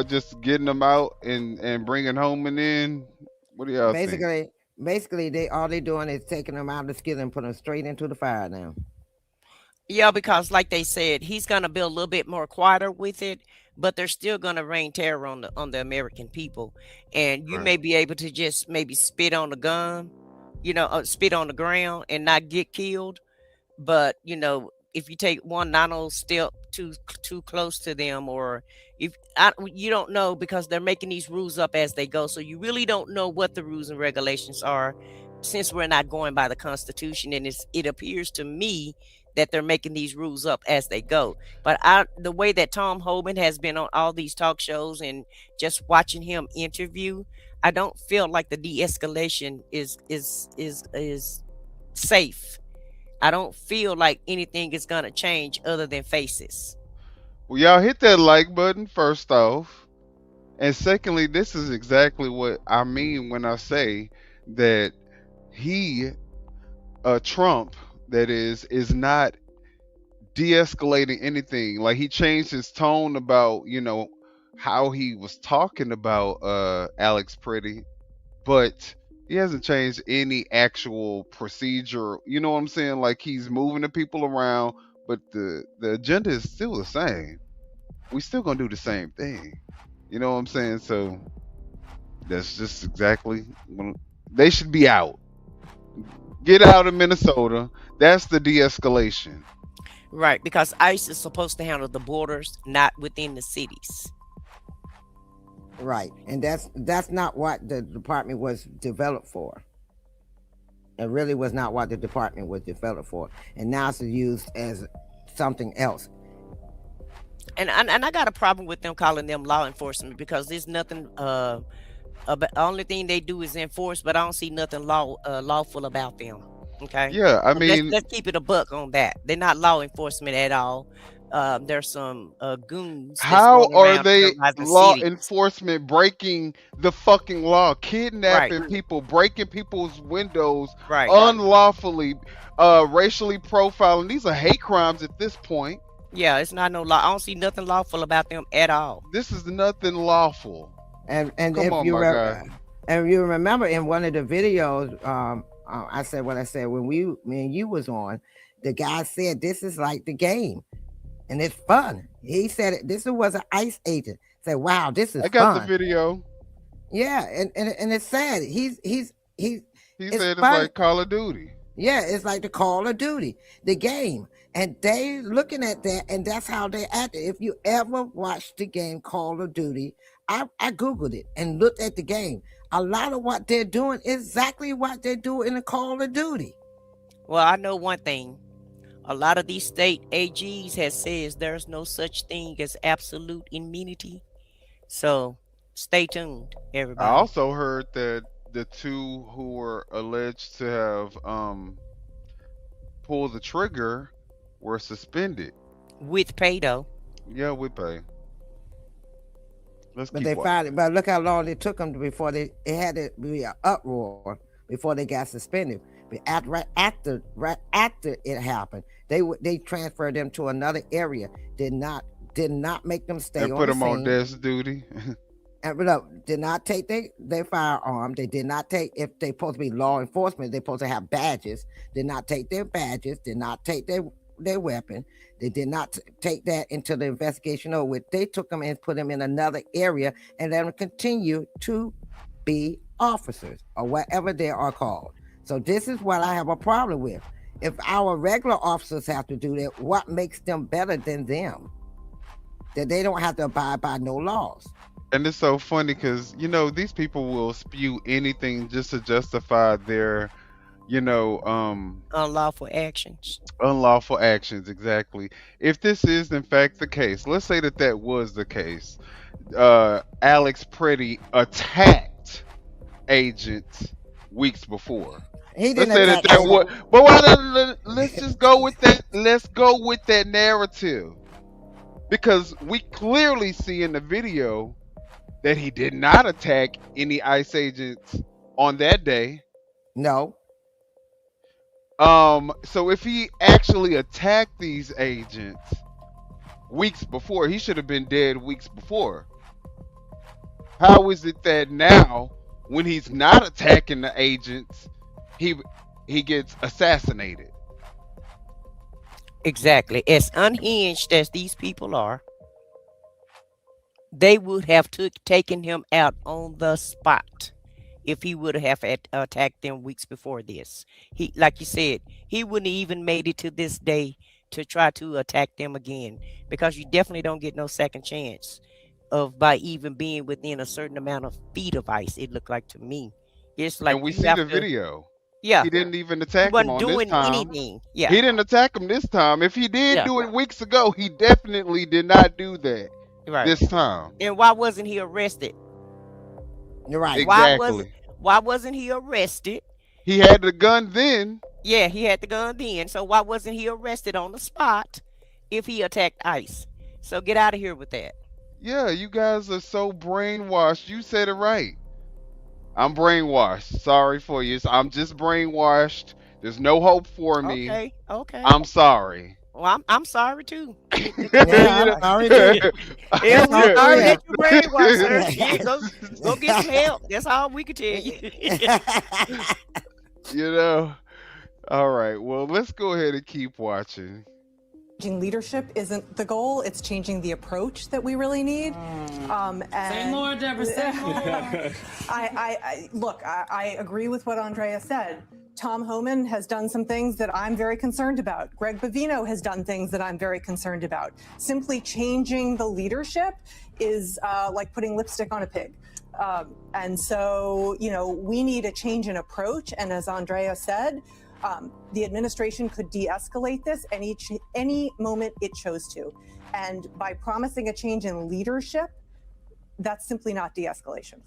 just getting them out and bringing Homan in? What do y'all think? Basically, all they doing is taking them out of the skillet and putting them straight into the fire now. Yeah, because like they said, he's gonna be a little bit more quieter with it, but they're still gonna rain terror on the American people. And you may be able to just maybe spit on the gun, spit on the ground and not get killed. But if you take one nano step too close to them, or you don't know, because they're making these rules up as they go, so you really don't know what the rules and regulations are, since we're not going by the Constitution. And it appears to me that they're making these rules up as they go. But the way that Tom Homan has been on all these talk shows and just watching him interview, I don't feel like the de-escalation is safe. I don't feel like anything is gonna change other than faces. Well, y'all hit that like button first off. And secondly, this is exactly what I mean when I say that Trump, that is not de-escalating anything. Like, he changed his tone about, how he was talking about Alex Pretti, but he hasn't changed any actual procedure. You know what I'm saying? Like, he's moving the people around, but the agenda is still the same. We still gonna do the same thing. You know what I'm saying? So that's just exactly when they should be out. Get out of Minnesota. That's the de-escalation. Right, because ICE is supposed to handle the borders, not within the cities. Right, and that's not what the department was developed for. It really was not what the department was developed for, and now it's used as something else. And I got a problem with them calling them law enforcement, because there's nothing. The only thing they do is enforce, but I don't see nothing lawful about them. Okay. Yeah, I mean, let's keep it a buck on that. They're not law enforcement at all. There's some goons. How are they law cities. enforcement breaking the fucking law, kidnapping people, breaking people's windows, unlawfully, racially profiling? These are hate crimes at this point. Yeah, it's not no law. I don't see nothing lawful about them at all. This is nothing lawful. And Come if on, you my guy. and you remember in one of the videos, I said what I said when me and you was on. The guy said this is like the game, and it's fun. He said it. This was an ICE agent. Said, "Wow, this is." I got fun. the video. Yeah, and it's sad. He said it's like Call of Duty. Yeah, it's like the Call of Duty, the game. And they looking at that, and that's how they acted. If you ever watched the game Call of Duty, I Googled it and looked at the game. A lot of what they're doing is exactly what they do in the Call of Duty. Well, I know one thing. A lot of these state AGs has says there's no such thing as absolute immunity. So stay tuned, I everybody. also heard that the two who were alleged to have pulled the trigger were suspended. With pay though. Yeah, we pay. Let's But keep they watching. finally, but look how long it took them before it had to be an uproar before they got suspended. But right after it happened, they transferred them to another area. Did not make them stay And on put the them on scene. desk duty. And look, did not take their firearm. They did not take, if they supposed to be law enforcement, they supposed to have badges. Did not take their badges. Did not take their weapon. They did not take that into the investigation over with. They took them and put them in another area and let them continue to be officers or whatever they are called. So this is what I have a problem with. If our regular officers have to do that, what makes them better than them? That they don't have to abide by no laws. And it's so funny because, you know, these people will spew anything just to justify their, you know, unlawful actions. Unlawful actions, exactly. If this is in fact the case, let's say that was the case. Alex Pretti attacked agents weeks before. He didn't let's say attack that was, but let's just go with that. Let's go with that narrative. Because we clearly see in the video that he did not attack any ICE agents on that day. No. So if he actually attacked these agents weeks before, he should have been dead weeks before. How is it that now, when he's not attacking the agents, he gets assassinated? Exactly. As unhinged as these people are, they would have taken him out on the spot if he would have attacked them weeks before this. He, like you said, he wouldn't have even made it to this day to try to attack them again, because you definitely don't get no second chance by even being within a certain amount of feet of ice. It looked like to me. It's like, and we see the video. Yeah, he didn't even attack him on this time. Anything. Yeah, he didn't attack him this time. If he did do it weeks ago, he definitely did not do that this time. And why wasn't he arrested? You're right. Exactly. Why wasn't he arrested? He had the gun then. Yeah, he had the gun then. So why wasn't he arrested on the spot if he attacked ICE? So get out of here with that. Yeah, you guys are so brainwashed. You said it right. I'm brainwashed. Sorry for you. I'm just brainwashed. There's no hope for me. Okay. I'm sorry. Well, I'm sorry too. Yeah, I'm sorry too. Yeah, we're sorry that you brainwashed, sir. Yeah, go get some help. That's all we can tell you. You know. All right. Well, let's go ahead and keep watching. Changing leadership isn't the goal. It's changing the approach that we really need. Say more, Deborah. Say more. I agree with what Andrea said. Tom Homan has done some things that I'm very concerned about. Greg Bovino has done things that I'm very concerned about. Simply changing the leadership is like putting lipstick on a pig. And so, you know, we need a change in approach. And as Andrea said, the administration could de-escalate this any moment it chose to. And by promising a change in leadership, that's simply not de-escalation.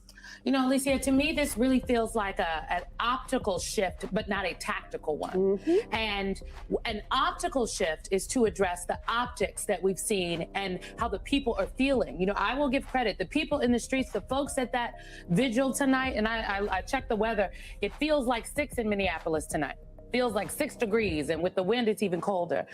You know, Alicia, to me, this really feels like an optical shift, but not a tactical one. Mm-hmm. And an optical shift is to address the optics that we've seen and how the people are feeling. You know, I will give credit. The people in the streets, the folks at that vigil tonight, and I checked the weather, it feels like 6 in Minneapolis tonight. Feels like 6 degrees, and with the wind, it's even colder.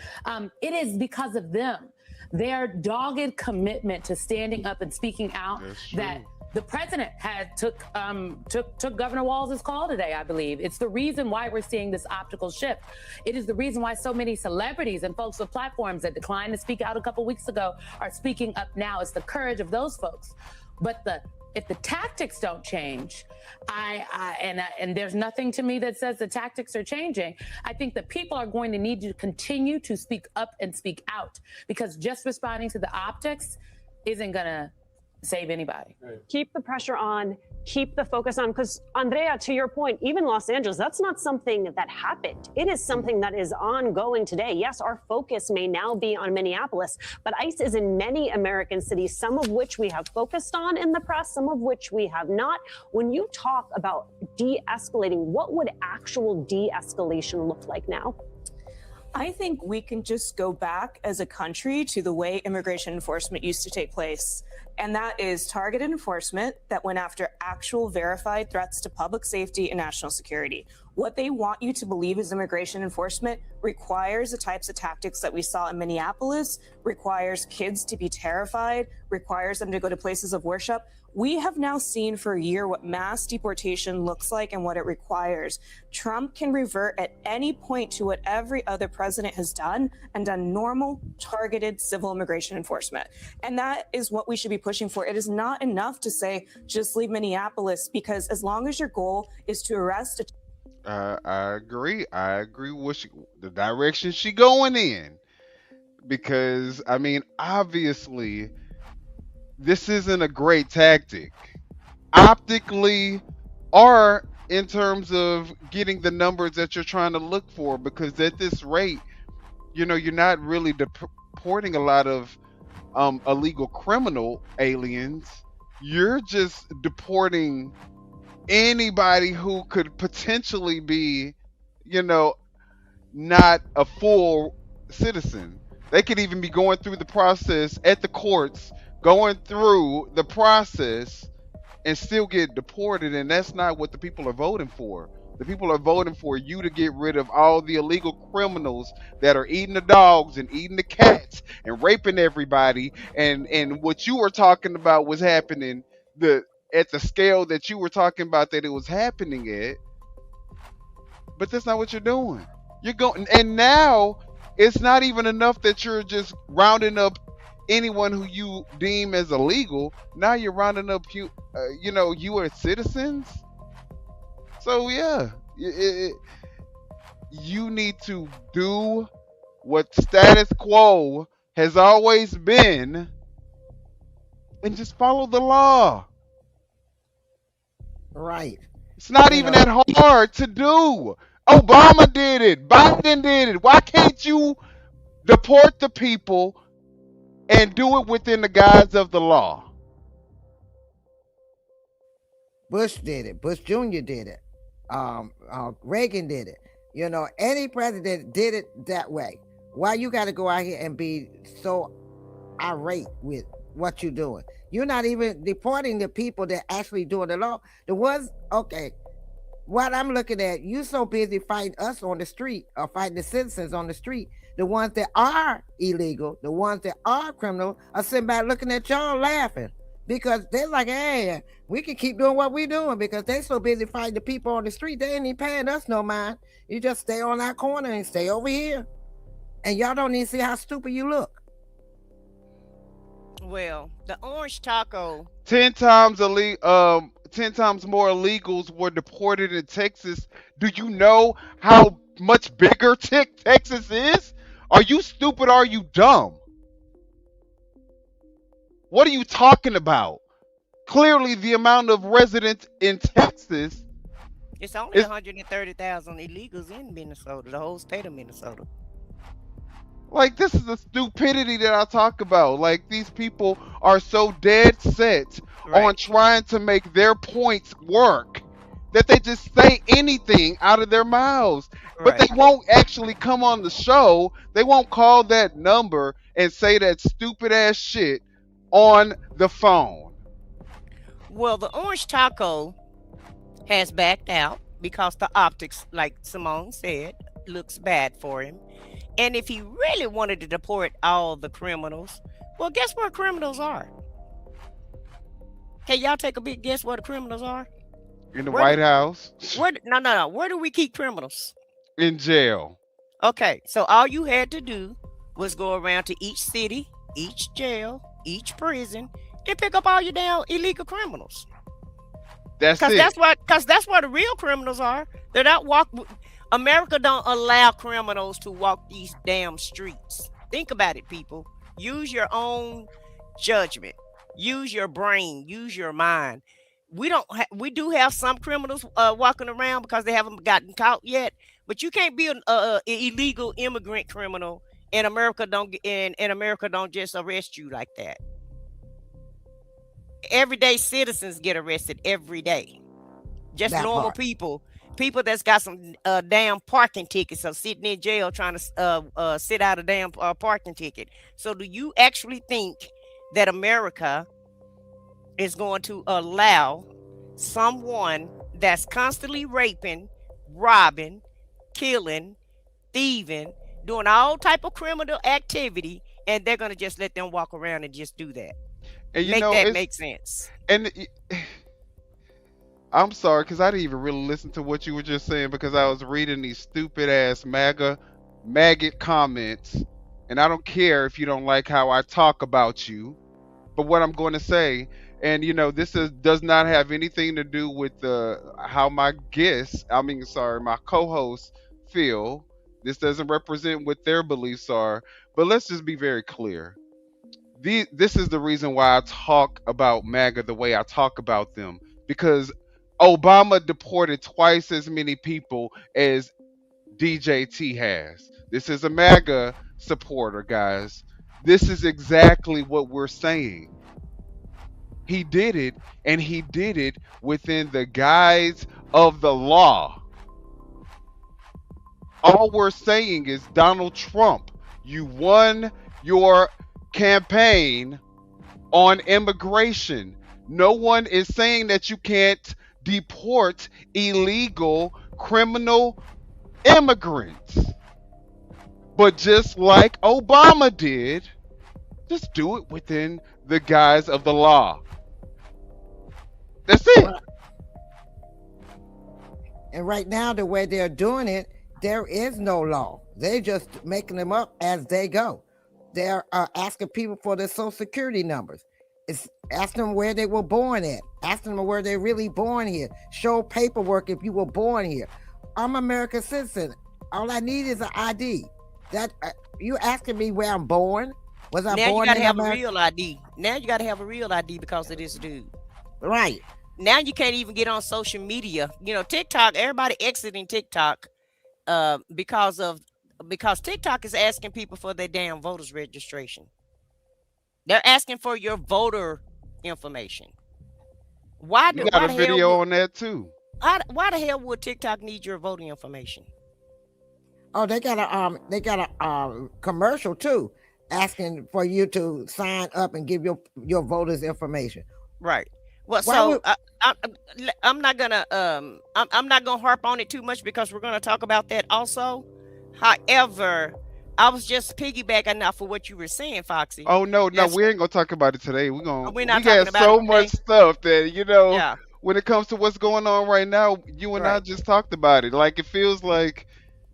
It is because of them. Their dogged commitment to standing up and speaking out that the president took Governor Walz's call today, I believe. It's the reason why we're seeing this optical shift. It is the reason why so many celebrities and folks with platforms that declined to speak out a couple weeks ago are speaking up now. It's the courage of those folks. But if the tactics don't change, and there's nothing to me that says the tactics are changing, I think the people are going to need to continue to speak up and speak out, because just responding to the optics isn't going to save anybody. Keep the pressure on, keep the focus on, because Andrea, to your point, even Los Angeles, that's not something that happened. It is something that is ongoing today. Yes, our focus may now be on Minneapolis, but ICE is in many American cities, some of which we have focused on in the press, some of which we have not. When you talk about de-escalating, what would actual de-escalation look like now? I think we can just go back as a country to the way immigration enforcement used to take place. And that is targeted enforcement that went after actual verified threats to public safety and national security. What they want you to believe is immigration enforcement requires the types of tactics that we saw in Minneapolis, requires kids to be terrified, requires them to go to places of worship. We have now seen for a year what mass deportation looks like and what it requires. Trump can revert at any point to what every other president has done and done normal, targeted civil immigration enforcement. And that is what we should be pushing for. It is not enough to say, just leave Minneapolis, because as long as your goal is to arrest I agree. I agree with the direction she going in, because I mean, obviously, this isn't a great tactic, optically, or in terms of getting the numbers that you're trying to look for. Because at this rate, you're not really deporting a lot of illegal criminal aliens. You're just deporting anybody who could potentially be, not a full citizen. They could even be going through the process at the courts, going through the process, and still get deported. And that's not what the people are voting for. The people are voting for you to get rid of all the illegal criminals that are eating the dogs and eating the cats and raping everybody. And what you were talking about was happening at the scale that you were talking about that it was happening at. But that's not what you're doing. You're going, and now it's not even enough that you're just rounding up anyone who you deem as illegal. Now you're rounding up U.S. citizens. So yeah, you need to do what status quo has always been and just follow the law. Right. It's not even that hard to do. Obama did it. Biden did it. Why can't you deport the people and do it within the guise of the law? Bush did it. Bush Jr. did it. Reagan did it. Any president did it that way. Why you got to go out here and be so irate with what you're doing? You're not even deporting the people that actually doing the law. The ones, okay, what I'm looking at, you so busy fighting us on the street or fighting the citizens on the street. The ones that are illegal, the ones that are criminal, are sitting back looking at y'all laughing. Because they're like, hey, we can keep doing what we're doing because they so busy fighting the people on the street. They ain't even paying us no mind. You just stay on that corner and stay over here. And y'all don't even see how stupid you look. Well, the orange taco. 10 times more illegals were deported in Texas. Do you know how much bigger Texas is? Are you stupid or are you dumb? What are you talking about? Clearly, the amount of residents in Texas. It's only 130,000 illegals in Minnesota, the whole state of Minnesota. Like, this is the stupidity that I talk about. Like, these people are so dead set on trying to make their points work that they just say anything out of their mouths. But they won't actually come on the show. They won't call that number and say that stupid ass shit on the phone. Well, the orange taco has backed out because the optics, like Simone said, looks bad for him. And if he really wanted to deport all the criminals, well, guess where criminals are? Can y'all take a big guess where the criminals are? In the White House. No. Where do we keep criminals? In jail. Okay, so all you had to do was go around to each city, each jail, each prison, and pick up all your damn illegal criminals. That's it. Because that's where the real criminals are. They're not America don't allow criminals to walk these damn streets. Think about it, people. Use your own judgment. Use your brain, use your mind. We do have some criminals walking around because they haven't gotten caught yet, but you can't be an illegal immigrant criminal in America. In America don't just arrest you like that. Everyday citizens get arrested every day. Just That normal part. people that's got some damn parking tickets or sitting in jail trying to sit out a damn parking ticket. So do you actually think that America is going to allow someone that's constantly raping, robbing, killing, thieving, doing all type of criminal activity, and they're going to just let them walk around and just do that? And you Make know, that it's make sense. and I'm sorry because I didn't even really listen to what you were just saying because I was reading these stupid ass maggot comments, and I don't care if you don't like how I talk about you, but what I'm going to say, and you know, does not have anything to do with how my my co-hosts feel. This doesn't represent what their beliefs are, but let's just be very clear. This is the reason why I talk about MAGA the way I talk about them, because Obama deported twice as many people as DJT has. This is a MAGA supporter, guys. This is exactly what we're saying. He did it, and he did it within the guise of the law. All we're saying is, Donald Trump, you won your campaign on immigration. No one is saying that you can't deport illegal criminal immigrants. But just like Obama did, just do it within the guise of the law. That's it. And right now, the way they're doing it, there is no law. They're just making them up as they go. They're asking people for their social security numbers. It's asking them where they were born at. Asking them where they're really born here. Show paperwork if you were born here. I'm an American citizen. All I need is an ID. That you asking me where I'm born? Was I Now born you got to in have America? a real ID. Now you got to have a real ID because of this dude. Right. Now you can't even get on social media. You know, TikTok, everybody exiting TikTok because TikTok is asking people for their damn voters registration. They're asking for your voter information. Why You got a video on that too. Why the hell would TikTok need your voting information? Oh, they got a commercial too, asking for you to sign up and give your voters information. Right. Well, Why so would- I'm not gonna I'm not gonna harp on it too much because we're gonna talk about that also. However, I was just piggybacking off of what you were saying, Foxy. Oh no, we ain't gonna talk about it today. We not got talking about so it today. much stuff that Yeah. when it comes to what's going on right now, you and I just talked about it. Like it feels like,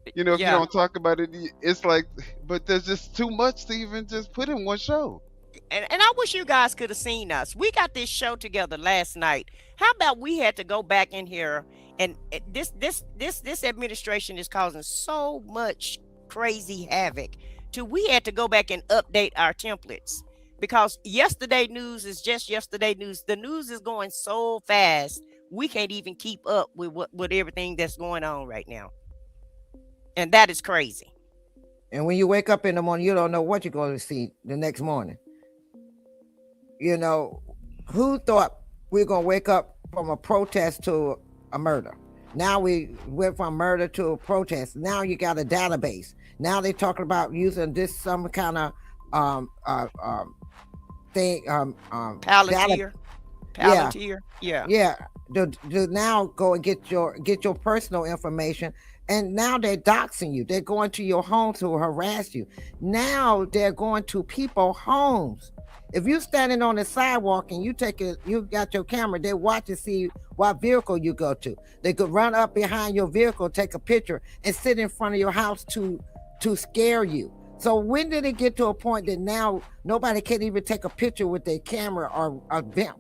if you don't talk about it, it's like, but there's just too much to even just put in one show. And I wish you guys could have seen us. We got this show together last night. How about we had to go back in here, and this administration is causing so much crazy havoc we had to go back and update our templates because yesterday news is just yesterday news. The news is going so fast we can't even keep up with everything that's going on right now, and that is crazy. And when you wake up in the morning, you don't know what you're going to see the next morning. You know, who thought we were going to wake up from a protest to a murder? Now we went from murder to a protest. Now you got a database. Now they're talking about using this some kind of thing. Palantir. Yeah. To now go and get your personal information. And now they're doxing you. They're going to your home to harass you. Now they're going to people's homes. If you're standing on the sidewalk and you got your camera, they watch to see what vehicle you go to. They could run up behind your vehicle, take a picture, and sit in front of your house to scare you. So when did it get to a point that now nobody can even take a picture with their camera or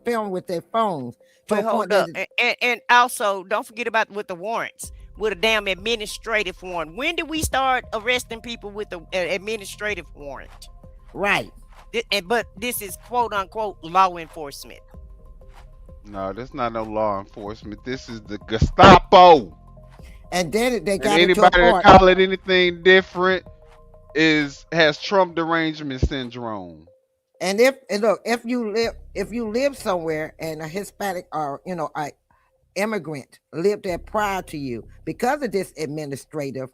film with their phones? But hold up, and also don't forget about with the warrants, with a damn administrative warrant. When did we start arresting people with the administrative warrant? Right. But this is quote unquote law enforcement. No, that's not no law enforcement. This is the Gestapo. And then they got And into a anybody that point. call it anything different has Trump derangement syndrome. And if you live somewhere and a Hispanic or a immigrant lived there prior to you, because of this administrative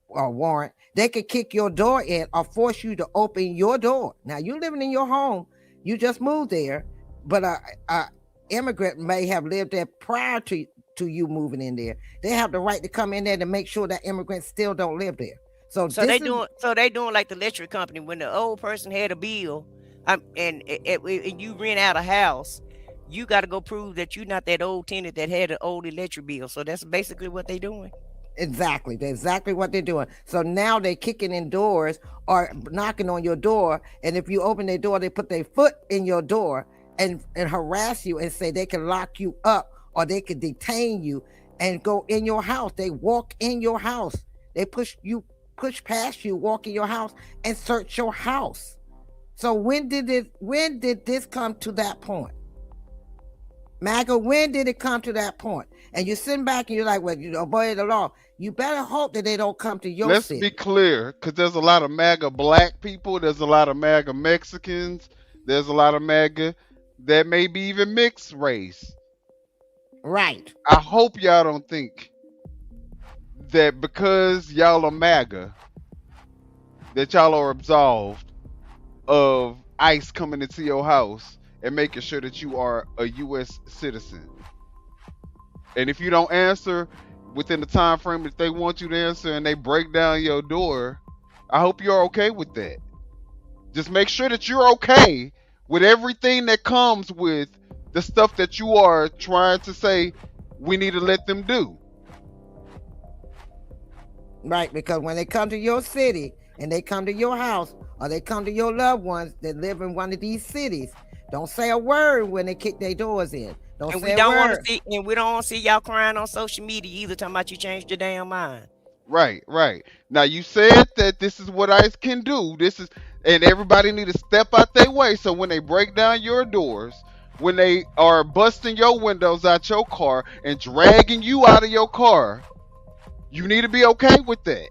warrant, they could kick your door in or force you to open your door. Now you living in your home, you just moved there, but a immigrant may have lived there prior to you moving in there. They have the right to come in there to make sure that immigrants still don't live there. So they doing like the electric company when the old person had a bill, and you rent out a house, you got to go prove that you're not that old tenant that had an old electric bill. So that's basically what they're doing. Exactly. That's exactly what they're doing. So now they're kicking in doors or knocking on your door. And if you open their door, they put their foot in your door and harass you and say they can lock you up or they can detain you and go in your house. They walk in your house. They push past you, walk in your house and search your house. So when did this come to that point? MAGA, when did it come to that point? And you're sitting back and you're like, well, you obey the law. You better hope that they don't come to your city. Let's be clear, because there's a lot of MAGA black people. There's a lot of MAGA Mexicans. There's a lot of MAGA that may be even mixed race. Right. I hope y'all don't think that because y'all are MAGA, that y'all are absolved of ICE coming into your house and making sure that you are a U.S. citizen. And if you don't answer within the time frame that they want you to answer and they break down your door, I hope you're okay with that. Just make sure that you're okay with everything that comes with the stuff that you are trying to say we need to let them do. Right, because when they come to your city and they come to your house or they come to your loved ones that live in one of these cities, don't say a word when they kick their doors in. And we don't want to see y'all crying on social media either, talking about you changed your damn mind. Right. Now you said that this is what ICE can do. And everybody need to step out their way. So when they break down your doors, when they are busting your windows out your car and dragging you out of your car, you need to be okay with that.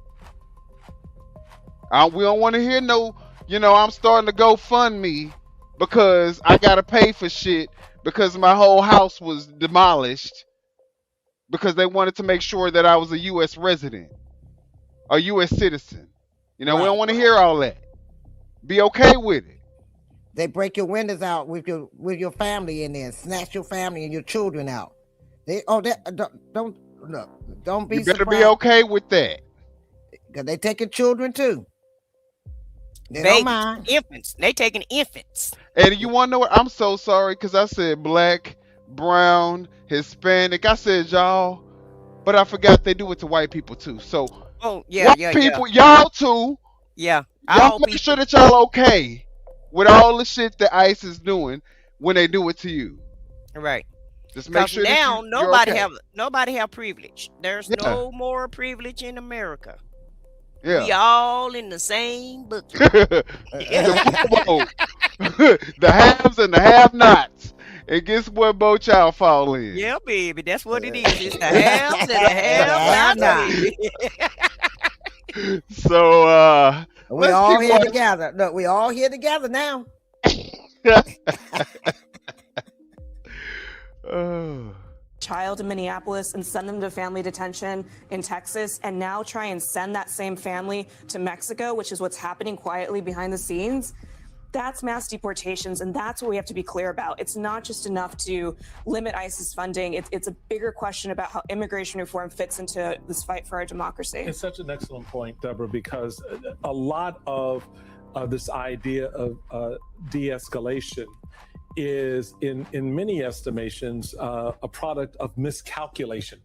We don't want to hear I'm starting to GoFundMe because I gotta pay for shit because my whole house was demolished because they wanted to make sure that I was a U.S. resident, a U.S. citizen. We don't want to hear all that. Be okay with it. They break your windows out with your family in there, snatch your family and your children out. Don't be. You better surprised. be okay with that. Because they taking children too. They Babies, don't mind. infants. They taking infants. And you want to know what? I'm so sorry because I said black, brown, Hispanic. I said y'all, but I forgot they do it to white people too. So white people, y'all too. Yeah. Y'all make sure that y'all okay with all the shit that ICE is doing when they do it to you. Right. Just make sure now that nobody have privilege. There's no more privilege in America. Yeah. We all in the same bucket. The haves and the have-nots. And guess what boat y'all fall in? Yeah, baby. That's what it is. It's the haves and the have-nots. So we all here together. Look, we all here together now. Child in Minneapolis and send them to family detention in Texas, and now try and send that same family to Mexico, which is what's happening quietly behind the scenes. That's mass deportations, and that's what we have to be clear about. It's not just enough to limit ISIS funding. It's a bigger question about how immigration reform fits into this fight for our democracy. It's such an excellent point, Deborah, because a lot of this idea of de-escalation is, in many estimations, a product of miscalculation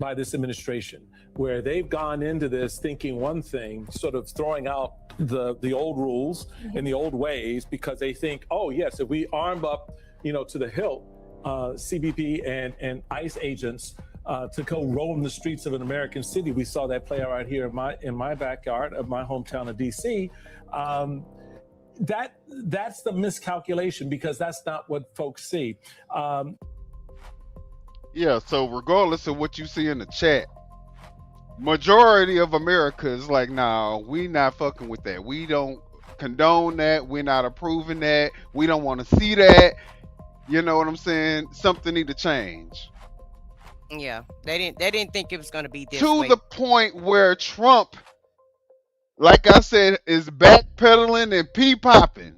by this administration, where they've gone into this thinking one thing, sort of throwing out the old rules and the old ways, because they think, oh yes, if we arm up, to the hilt, CBP and ICE agents to go roam the streets of an American city. We saw that play out right here in my backyard of my hometown of DC. that's the miscalculation, because that's not what folks see. Yeah, so regardless of what you see in the chat, majority of America is like, nah, we not fucking with that. We don't condone that. We're not approving that. We don't want to see that. You know what I'm saying? Something need to change. Yeah, they didn't think it was going to be this To way. the point where Trump, like I said, is backpedaling and pee-popping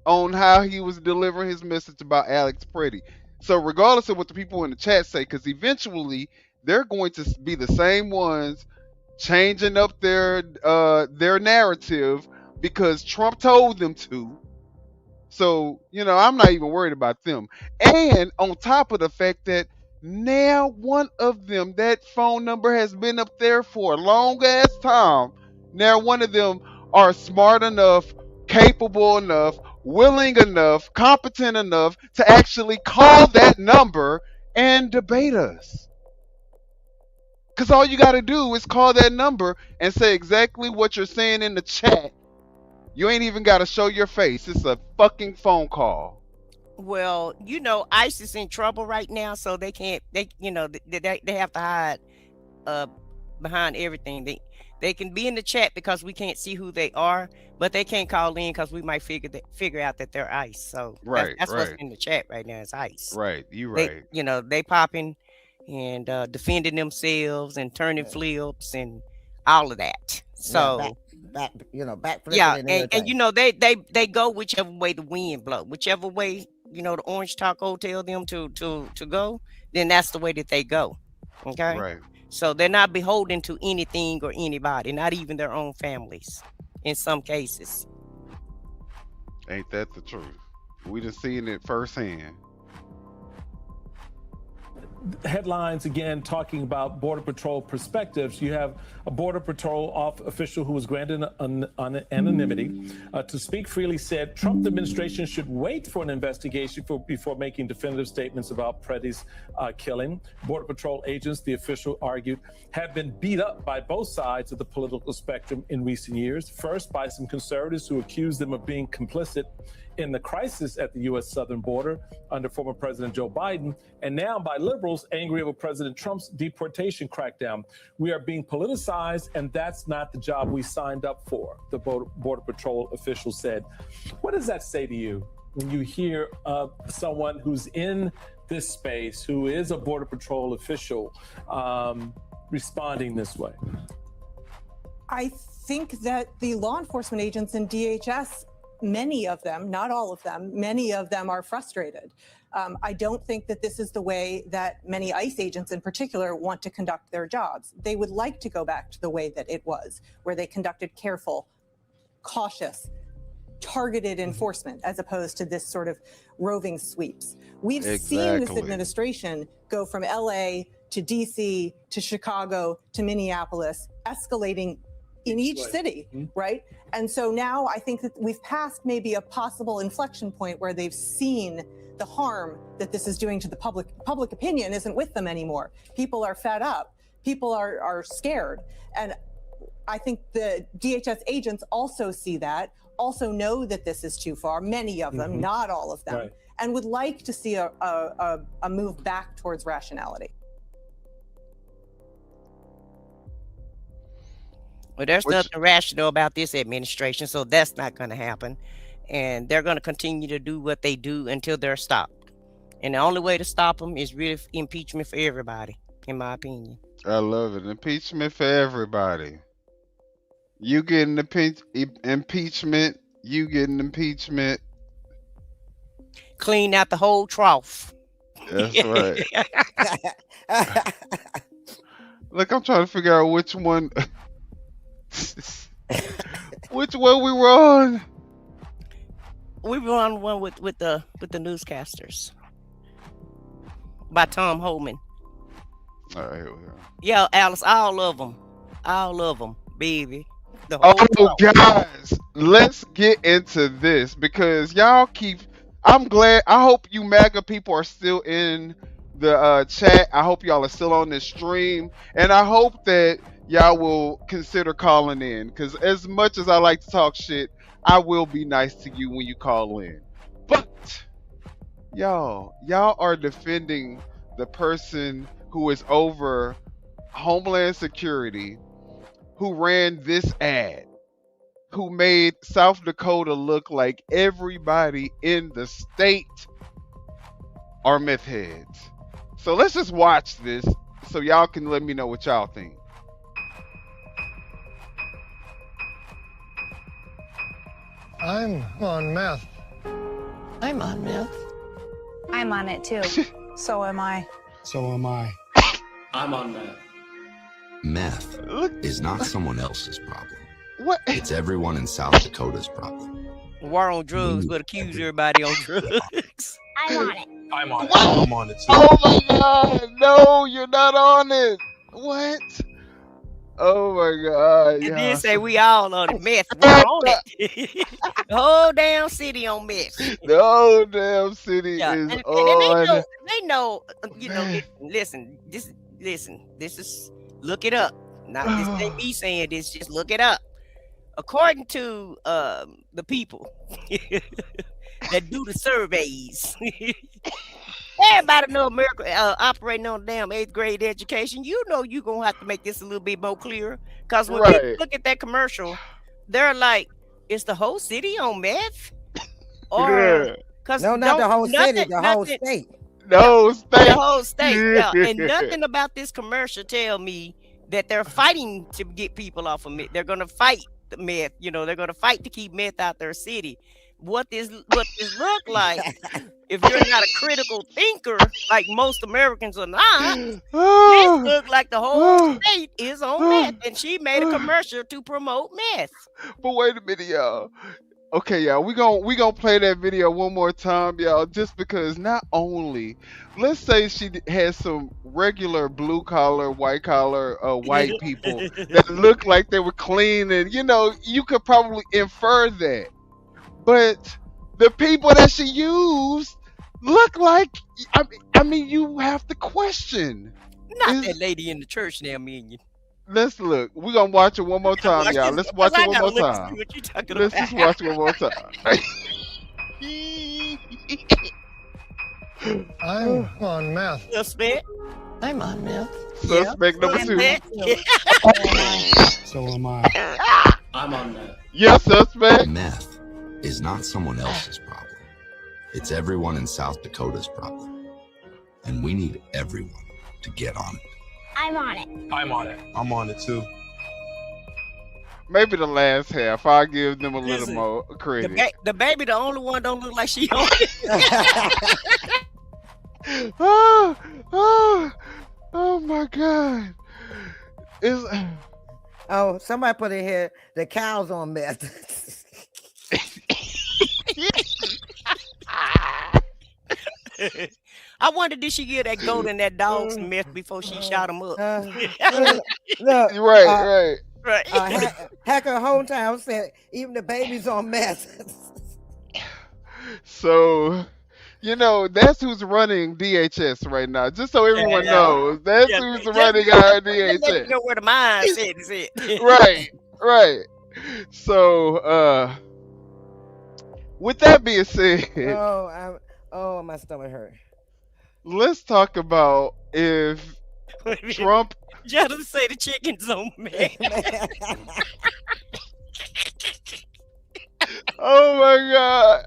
on how he was delivering his message about Alex Pretti. So regardless of what the people in the chat say, because eventually they're going to be the same ones changing up their narrative because Trump told them to. So, you know, I'm not even worried about them. And on top of the fact that now one of them, that phone number has been up there for a long ass time. Now one of them are smart enough, capable enough, willing enough, competent enough to actually call that number and debate us. Because all you got to do is call that number and say exactly what you're saying in the chat. You ain't even got to show your face. It's a fucking phone call. Well, you know, ICE is in trouble right now, so they can't. They have to hide behind everything. They can be in the chat because we can't see who they are, but they can't call in because we might figure out that they're ICE. So that's what's in the chat right now. It's ICE. Right, you right. They popping and defending themselves and turning flips and all of that. So back yeah, and they go whichever way the wind blow, whichever way the orange taco tell them to go, then that's the way that they go. Okay, right. So they're not beholden to anything or anybody, not even their own families in some cases. Ain't that the truth? We done seen it firsthand. Headlines again talking about Border Patrol perspectives. You have a Border Patrol official who was granted anonymity to speak freely said Trump administration should wait for an investigation before making definitive statements about Pretti's killing. Border Patrol agents, the official argued, have been beat up by both sides of the political spectrum in recent years. First, by some conservatives who accused them of being complicit in the crisis at the U.S. southern border under former President Joe Biden, and now by liberals angry over President Trump's deportation crackdown. We are being politicized, and that's not the job we signed up for, the Border Patrol official said. What does that say to you when you hear someone who's in this space, who is a Border Patrol official, responding this way? I think that the law enforcement agents in DHS, many of them, not all of them, many of them are frustrated. I don't think that this is the way that many ICE agents in particular want to conduct their jobs. They would like to go back to the way that it was, where they conducted careful, cautious, targeted enforcement as opposed to this sort of roving sweeps. We've seen this administration go from LA to DC to Chicago to Minneapolis, escalating in each city, right? And so now I think that we've passed maybe a possible inflection point where they've seen the harm that this is doing to the public. Public opinion isn't with them anymore. People are fed up. People are scared. And I think the DHS agents also see that, also know that this is too far, many of them, not all of them, and would like to see a move back towards rationality. Well, there's nothing rational about this administration, so that's not going to happen. And they're going to continue to do what they do until they're stopped. And the only way to stop them is really impeachment for everybody, in my opinion. I love it. Impeachment for everybody. You getting impeachment, you getting impeachment. Clean out the whole trough. That's right. Look, I'm trying to figure out which one... which one we were on. We were on one with the newscasters by Tom Homan. All right, here we go. Yeah, Alice, all of them, baby. Guys, let's get into this because y'all keep. I'm glad. I hope you MAGA people are still in the chat. I hope y'all are still on this stream, and I hope that y'all will consider calling in, because as much as I like to talk shit, I will be nice to you when you call in. But y'all are defending the person who is over Homeland Security, who ran this ad, who made South Dakota look like everybody in the state are meth heads. So let's just watch this so y'all can let me know what y'all think. I'm on meth. I'm on meth. I'm on it too. So am I. So am I. I'm on that. Meth is not someone else's problem. What? It's everyone in South Dakota's problem. War on drugs, but accuse everybody on drugs. I'm on it. I'm on it. What? I'm on it too. Oh my God! No, you're not on it. What? Oh my God! And Yeah. then say we all on it. Meth, we're on it. The whole damn city on meth. The whole damn city Yeah, is and on. they know, you know. Listen, this is look it up. Not this ain't me saying this. Just look it up. According to the people that do the surveys, everybody know America operating on damn 8th grade education. You know you're gonna have to make this a little bit more clear. Because when people look at that commercial, they're like, is the whole city on meth? Or No, not the whole city, the whole state. The whole state. Yeah. And nothing about this commercial tell me that they're fighting to get people off of meth. They're gonna fight the meth. You know, they're gonna fight to keep meth out their city. What this look like, if you're not a critical thinker like most Americans are not, this look like the whole state is on meth, and she made a commercial to promote meth. But wait a minute, y'all. Okay, y'all, we gonna play that video one more time, y'all, just because not only, let's say she has some regular blue collar, white collar, white people that look like they were clean, and you could probably infer that. But the people that she used look like, I mean, you have to question. Not that lady in the church now, Minion. Let's look. We're going to watch it one more time, y'all. Let's watch it one more time. Let's just watch it one more time. I'm on meth. Suspect. I'm on meth. Suspect number 2. So am I. I'm on that. Yes, suspect. Meth is not someone else's problem. It's everyone in South Dakota's problem. And we need everyone to get on it. I'm on it. I'm on it. I'm on it too. Maybe the last half. I'll give them a little more credit. The baby, the only one don't look like she on it. Oh my God. Oh, somebody put in here, the cows on meth. I wonder, did she give that goat and that dog some meth before she shot him up? Look, right. Hacker Hometown said even the baby's on meth. So, that's who's running DHS right now. Just so everyone knows, that's who's running our DHS. Let you know where the mindset is at. Right. So, with that being said, my stomach hurt. Let's talk about if Trump. Just say the chicken's on meth. Oh my God.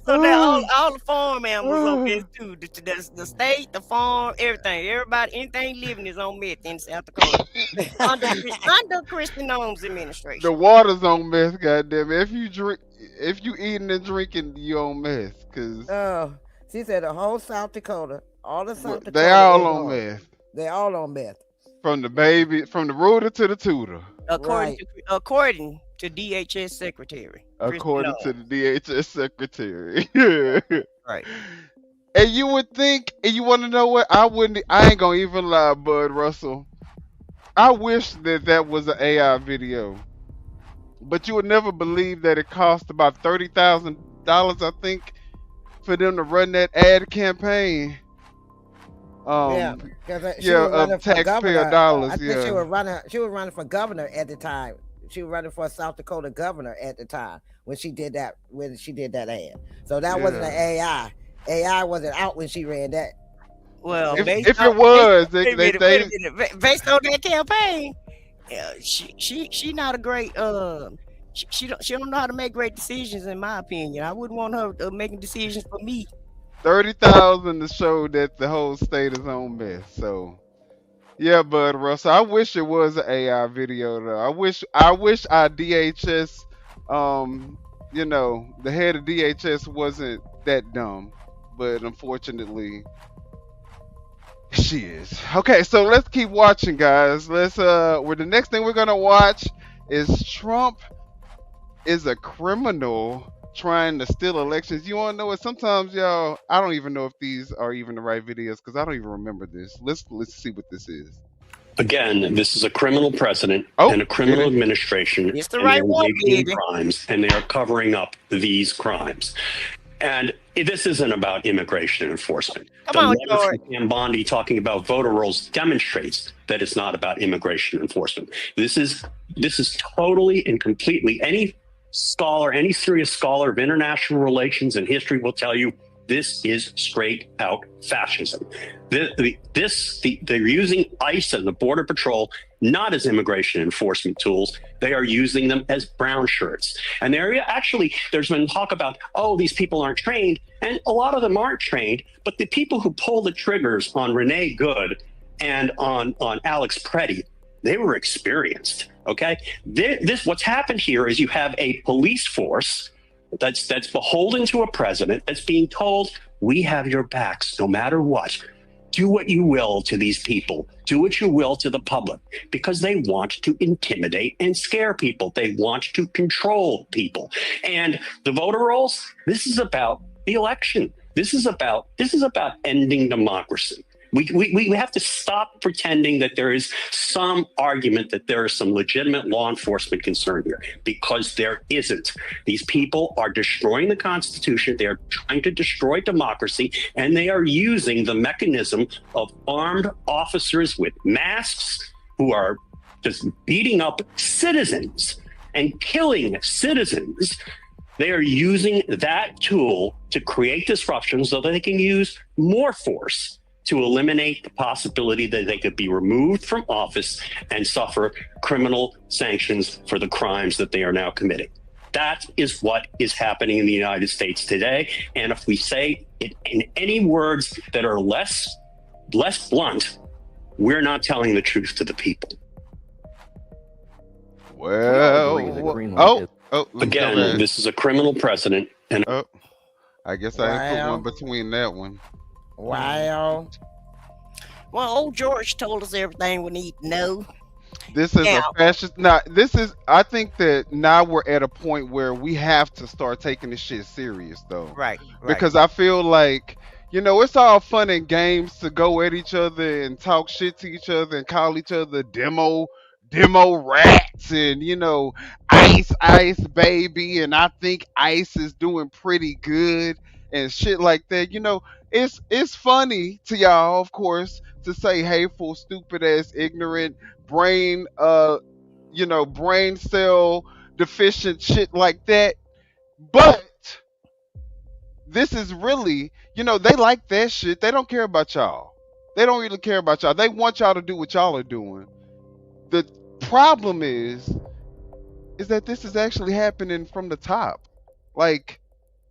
So now all the farm animals on meth too. The state, the farm, everything. Everybody, anything living is on meth in South Dakota. under Kristi Noem's administration. The water's on meth, goddamn it. If you eating and drinking, you on meth. She said the whole South Dakota, all the South Dakota. They all on meth. They all on meth. From the rooter to the tutor. According to DHS secretary. According to the DHS secretary. Right. And you would think, and you want to know what? I ain't gonna even lie, Bud Russell. I wish that was an AI video. But you would never believe that it cost about $30,000, I think, for them to run that ad campaign. Of taxpayer dollars. I think she was running for governor at the time. She was running for South Dakota governor at the time when she did that ad. So that wasn't an AI. AI wasn't out when she ran that. Well, if it was, they based on that campaign, she not a great she don't know how to make great decisions, in my opinion. I wouldn't want her making decisions for me. 30,000 to show that the whole state is on meth. So yeah, but Russell, I wish it was an AI video though. I wish our DHS, you know, the head of DHS wasn't that dumb, but unfortunately, she is. Okay, so let's keep watching, guys. Let's the next thing we're gonna watch is Trump is a criminal trying to steal elections. You want to know what? Sometimes, y'all, I don't even know if these are even the right videos because I don't even remember this. Let's see what this is. Again, this is a criminal president and a criminal administration. It's the right one, baby. Crimes, and they are covering up these crimes. And this isn't about immigration enforcement. Come on, George. And Bondi talking about voter rolls demonstrates that it's not about immigration enforcement. This is totally and completely, any scholar, any serious scholar of international relations and history will tell you this is straight out fascism. They're using ICE and the Border Patrol not as immigration enforcement tools. They are using them as brown shirts. And there's been talk about, these people aren't trained. And a lot of them aren't trained. But the people who pull the triggers on Renee Good and on Alex Pretti, they were experienced. Okay, what's happened here is you have a police force that's beholden to a president that's being told, we have your backs no matter what. Do what you will to these people. Do what you will to the public, because they want to intimidate and scare people. They want to control people. And the voter rolls, this is about the election. This is about ending democracy. We have to stop pretending that there is some argument that there is some legitimate law enforcement concern here, because there isn't. These people are destroying the Constitution. They are trying to destroy democracy, and they are using the mechanism of armed officers with masks who are just beating up citizens and killing citizens. They are using that tool to create disruption so that they can use more force to eliminate the possibility that they could be removed from office and suffer criminal sanctions for the crimes that they are now committing. That is what is happening in the United States today. And if we say it in any words that are less blunt, we're not telling the truth to the people. Well, again, this is a criminal precedent. And I guess I put one between that one. Wow. Well, old George told us everything we need to know. This is a fascist. I think that now we're at a point where we have to start taking this shit serious, though. Right. Because I feel like, it's all fun and games to go at each other and talk shit to each other and call each other demo rats and, ice baby. And I think ICE is doing pretty good and shit like that. It's funny to y'all, of course, to say hateful, stupid ass, ignorant, brain cell deficient shit like that. But this is really, they like that shit. They don't care about y'all. They don't really care about y'all. They want y'all to do what y'all are doing. The problem is that this is actually happening from the top. Like,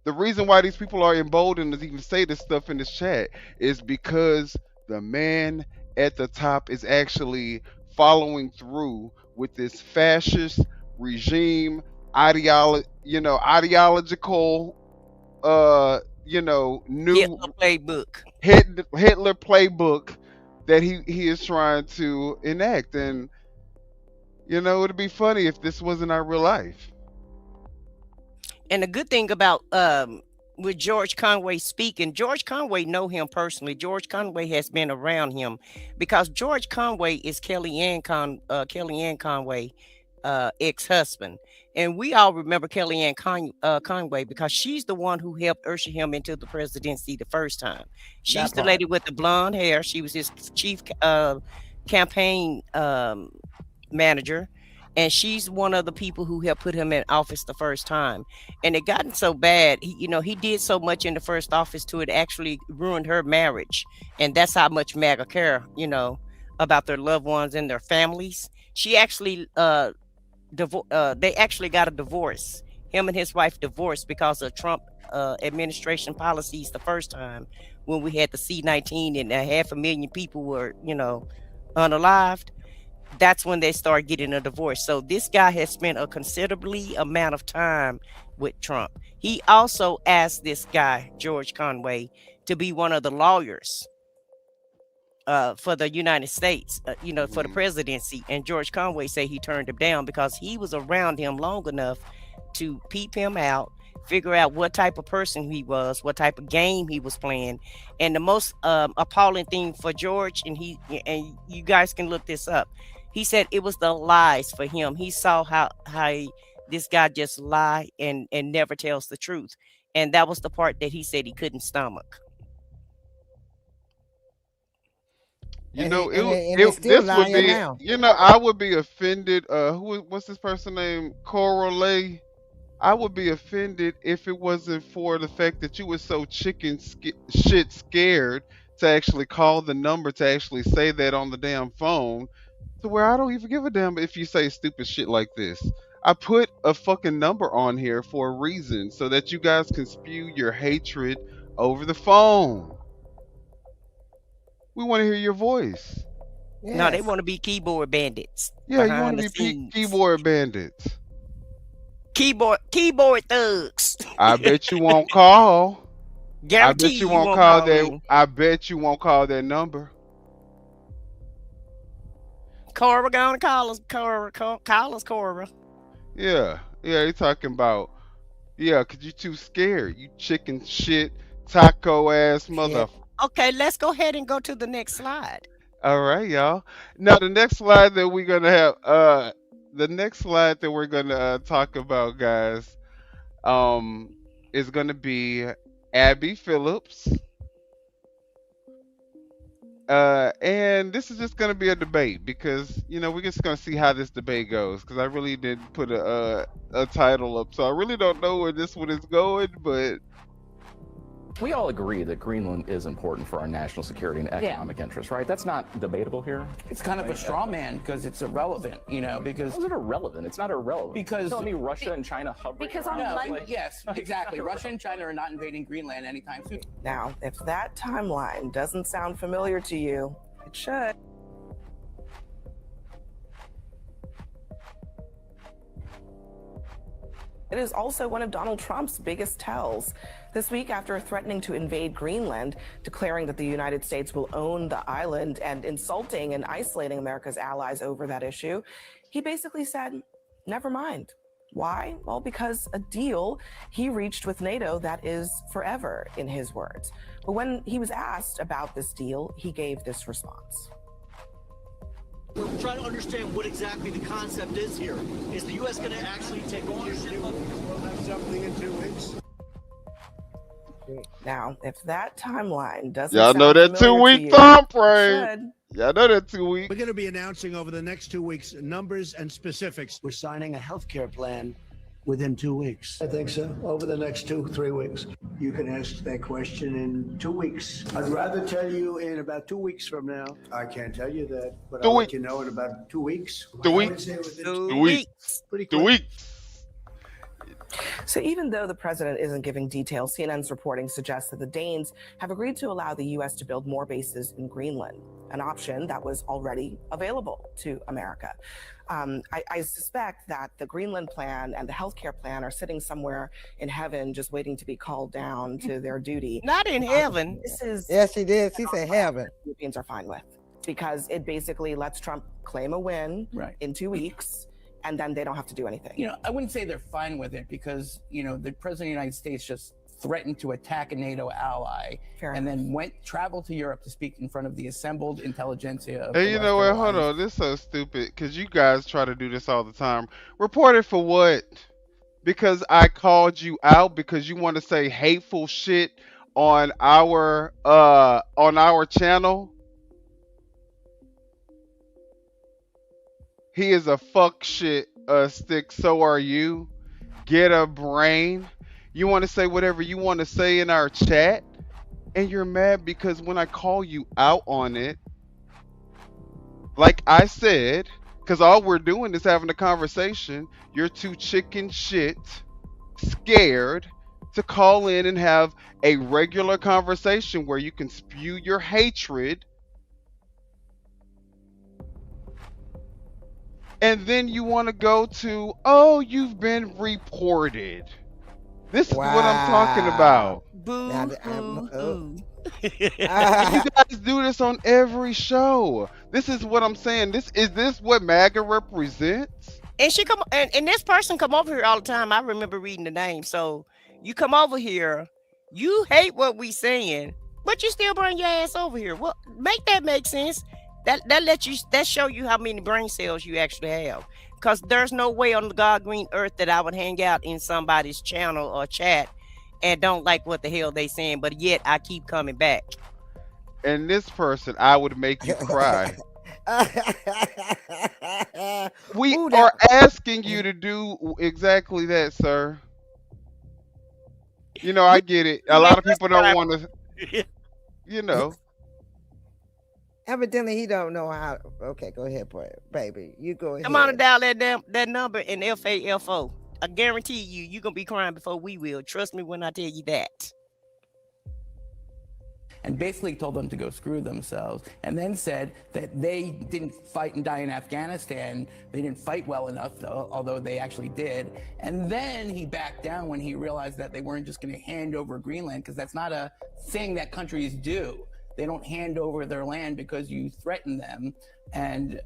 the reason why these people are emboldened to even say this stuff in this chat is because the man at the top is actually following through with this fascist regime ideological, new Hitler playbook that he is trying to enact. And it'd be funny if this wasn't our real life. And the good thing about with George Conway speaking, George Conway know him personally. George Conway has been around him because George Conway is Kellyanne Conway ex-husband. And we all remember Kellyanne Conway because she's the one who helped usher him into the presidency the first time. She's the lady with the blonde hair. She was his chief campaign manager. and she's one of the people who helped put him in office the first time. And it gotten so bad, he did so much in the first office to it actually ruined her marriage. And that's how much MAGA care, about their loved ones and their families. She actually they actually got a divorce. Him and his wife divorced because of Trump administration policies the first time, when we had the C-19 and 500,000 people were, unalived. That's when they start getting a divorce. So this guy has spent a considerably amount of time with Trump. He also asked this guy, George Conway, to be one of the lawyers for the United States, for the presidency. And George Conway said he turned him down because he was around him long enough to peep him out, figure out what type of person he was, what type of game he was playing. And the most appalling thing for George, and you guys can look this up, he said it was the lies for him. He saw how this guy just lie and never tells the truth. And that was the part that he said he couldn't stomach. You know, it's still this would lying be, now. I would be offended. What's this person named? Correlay. I would be offended if it wasn't for the fact that you were so shit scared to actually call the number, to actually say that on the damn phone, to where I don't even give a damn if you say stupid shit like this. I put a fucking number on here for a reason, so that you guys can spew your hatred over the phone. We want to hear your voice. Yes. No, they want to be keyboard bandits. Yeah, you want to be keyboard bandits. Keyboard thugs. I bet you won't call. Guarantee I bet you won't call that. Me. I bet you won't call that number. Cora gonna call us. Call us, Cora. Yeah, they talking about. Yeah, cause you too scared. You chicken shit, taco ass mother. Okay, let's go ahead and go to the next slide. All right, y'all. Now the next slide that we're gonna have, talk about, guys, is gonna be Abby Phillips. And this is just gonna be a debate, because we're just gonna see how this debate goes, because I really didn't put a title up, so I really don't know where this one is going, but we all agree that Greenland is important for our national security and economic interests, right? That's not debatable here. It's kind of a straw man because it's irrelevant, because... How is it irrelevant? It's not irrelevant. Because... You're telling me Russia and China hover Because on Monday... Yes, exactly. Russia and China are not invading Greenland anytime soon. Now, if that timeline doesn't sound familiar to you, it should. It is also one of Donald Trump's biggest tells. This week, after threatening to invade Greenland, declaring that the United States will own the island, and insulting and isolating America's allies over that issue, he basically said, never mind. Why? Well, because a deal he reached with NATO that is forever, in his words. But when he was asked about this deal, he gave this response. We're trying to understand what exactly the concept is here. Is the U.S. going to actually take ownership of it? We'll have something in 2 weeks. Now, if that timeline doesn't y'all know that 2-week time frame. Y'all know that 2 weeks. We're going to be announcing over the next 2 weeks numbers and specifics. We're signing a healthcare plan within 2 weeks. I think so. Over the next 2-3 weeks. You can ask that question in 2 weeks. I'd rather tell you in about 2 weeks from now. I can't tell you that, but I'll let you know in about 2 weeks. 2 weeks. 2 weeks. Pretty 2 weeks. So even though the president isn't giving details, CNN's reporting suggests that the Danes have agreed to allow the U.S. to build more bases in Greenland, an option that was already available to America. I suspect that the Greenland plan and the healthcare plan are sitting somewhere in heaven, just waiting to be called down to their duty. Not in heaven. This is yes, she did. She said heaven. Europeans are fine with, because it basically lets Trump claim a win in 2 weeks, and then they don't have to do anything. I wouldn't say they're fine with it, because the president of the United States just threatened to attack a NATO ally, and then traveled to Europe to speak in front of the assembled intelligentsia of Hey, you know what? Hold on. This is so stupid, because you guys try to do this all the time. Reported for what? Because I called you out because you want to say hateful shit on our channel? He is a fuck shit stick. So are you. Get a brain. You want to say whatever you want to say in our chat, and you're mad because when I call you out on it, like I said, because all we're doing is having a conversation, you're too chicken shit scared to call in and have a regular conversation where you can spew your hatred. And then you want to go to, oh, you've been reported. This is what I'm talking about. Boo, You guys do this on every show. This is what I'm saying. Is this what MAGA represents? And she come and this person come over here all the time. I remember reading the name. So you come over here, you hate what we saying, but you still bring your ass over here. Well, make that make sense. That show you how many brain cells you actually have. Because there's no way on the God green earth that I would hang out in somebody's channel or chat and don't like what the hell they saying, but yet I keep coming back. And this person, I would make you cry. We are asking you to do exactly that, sir. You know, I get it. A lot of people don't want to, you know. Evidently, he don't know how. Okay, go ahead, boy, baby. You go ahead. Come on and dial that number in FAFO. I guarantee you're going to be crying before we will. Trust me when I tell you that. And basically told them to go screw themselves, and then said that they didn't fight and die in Afghanistan. They didn't fight well enough, although they actually did. And then he backed down when he realized that they weren't just going to hand over Greenland, because that's not a thing that countries do. They don't hand over their land because you threaten them. And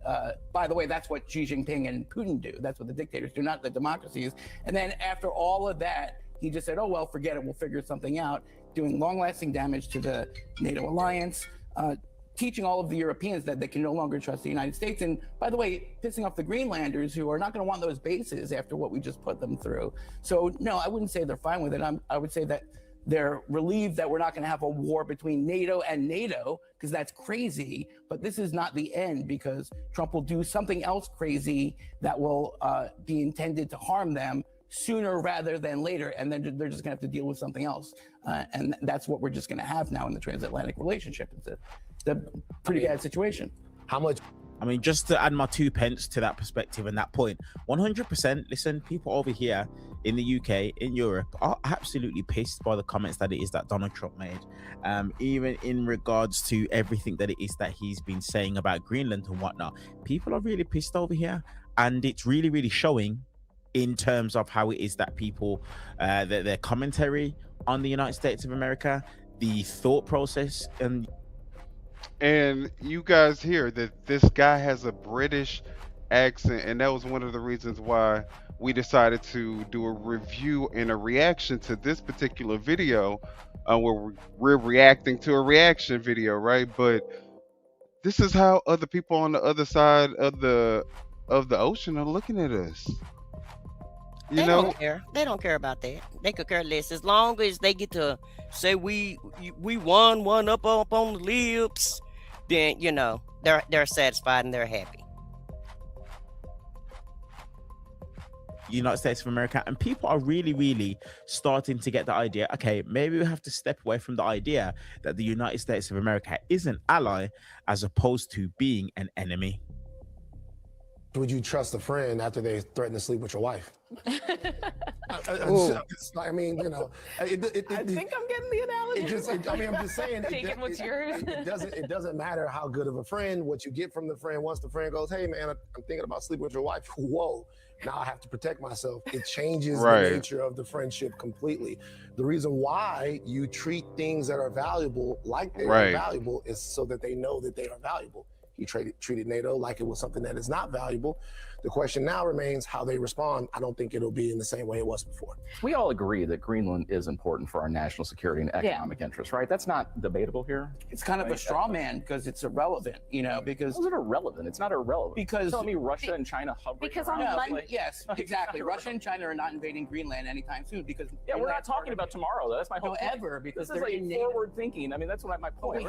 by the way, that's what Xi Jinping and Putin do. That's what the dictators do, not the democracies. And then after all of that, he just said, oh, well, forget it. We'll figure something out, doing long-lasting damage to the NATO alliance, teaching all of the Europeans that they can no longer trust the United States. And by the way, pissing off the Greenlanders, who are not going to want those bases after what we just put them through. So no, I wouldn't say they're fine with it. I would say that they're relieved that we're not going to have a war between NATO and NATO, because that's crazy. But this is not the end, because Trump will do something else crazy that will be intended to harm them sooner rather than later. And then they're just going to have to deal with something else. And that's what we're just going to have now in the transatlantic relationship. It's a pretty bad situation. How much? I mean, just to add my 2 pence to that perspective and that point, 100%, listen, people over here in the UK, in Europe, are absolutely pissed by the comments that it is that Donald Trump made. Even in regards to everything that it is that he's been saying about Greenland and whatnot. People are really pissed over here, and it's really, really showing in terms of how it is that people, their commentary on the United States of America, the thought process, and you guys hear that this guy has a British accent, and that was one of the reasons why we decided to do a review and a reaction to this particular video, where we're reacting to a reaction video, right? But this is how other people on the other side of the ocean are looking at us. They don't care. They don't care about that. They could care less as long as they get to say we won one up on the lips. Then they're satisfied and they're happy. United States of America, and people are really, really starting to get the idea, okay, maybe we have to step away from the idea that the United States of America is an ally as opposed to being an enemy. Would you trust a friend after they threaten to sleep with your wife? I mean, you know, I think I'm getting the analogy. I'm just saying. Take it what's yours. It doesn't matter how good of a friend, what you get from the friend. Once the friend goes, hey man, I'm thinking about sleeping with your wife. Whoa, now I have to protect myself. It changes the nature of the friendship completely. The reason why you treat things that are valuable like they are valuable is so that they know that they are valuable. He treated NATO like it was something that is not valuable. The question now remains how they respond. I don't think it'll be in the same way it was before. We all agree that Greenland is important for our national security and economic interests, right? That's not debatable here. It's kind of a straw man because it's irrelevant, because... How's it irrelevant? It's not irrelevant. Because... You're telling me Russia and China hovering around? Yes, exactly. Russia and China are not invading Greenland anytime soon because... Yeah, we're not talking about tomorrow, though. That's my whole point. Because this is like forward thinking. I mean, that's my point.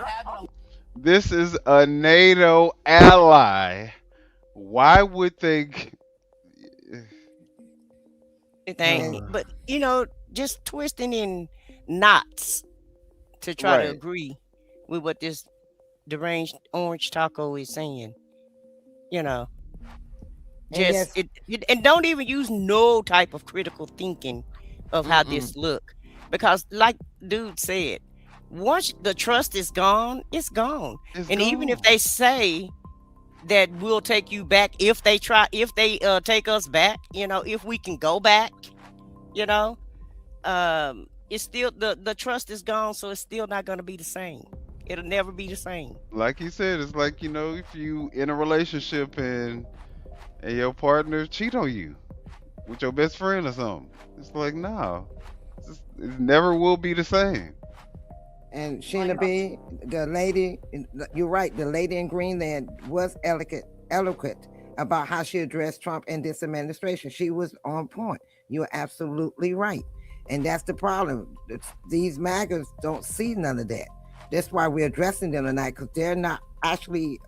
This is a NATO ally Why would they? But just twisting in knots to try to Right. agree with what this deranged orange taco is saying. You know, And just and don't even use no type of critical thinking of how this look, because like dude said, once the trust is gone, it's gone. And even if they say that we'll take you back, if they take us back, if we can go back, you know, it's still the trust is gone, so it's still not going to be the same. It'll never be the same. Like he said, it's like, if you in a relationship and your partner cheat on you with your best friend or something. It's like, no, it never will be the same. And Sheena B, the lady, you're right, the lady in Greenland was eloquent about how she addressed Trump and this administration. She was on point. You're absolutely right. And that's the problem. These MAGAs don't see none of that. That's why we're addressing them tonight, because they're not actually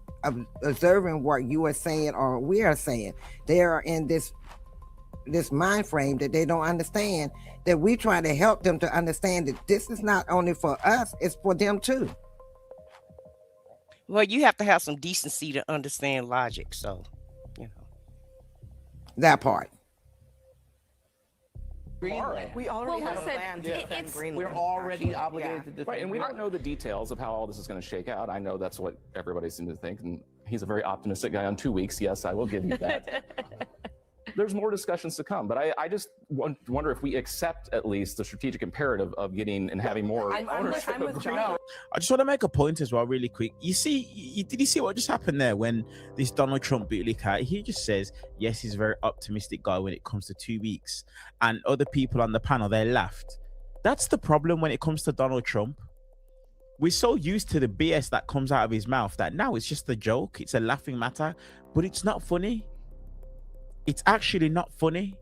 observing what you are saying or we are saying. They are in this mind frame that they don't understand, that we try to help them to understand that this is not only for us, it's for them too. Well, you have to have some decency to understand logic, so that part. We already have a plan to defend Greenland. We're already obligated to defend. Right, and we don't know the details of how all this is going to shake out. I know that's what everybody seems to think, and he's a very optimistic guy on 2 weeks. Yes, I will give you that. There's more discussions to come, but I just wonder if we accept at least the strategic imperative of getting and having more ownership of Greenland. I just want to make a point as well, really quick. Did you see what just happened there when this Donald Trump bootlicker, he just says, yes, he's a very optimistic guy when it comes to 2 weeks. And other people on the panel, they laughed. That's the problem when it comes to Donald Trump. We're so used to the BS that comes out of his mouth that now it's just a joke. It's a laughing matter, but it's not funny. It's actually not funny.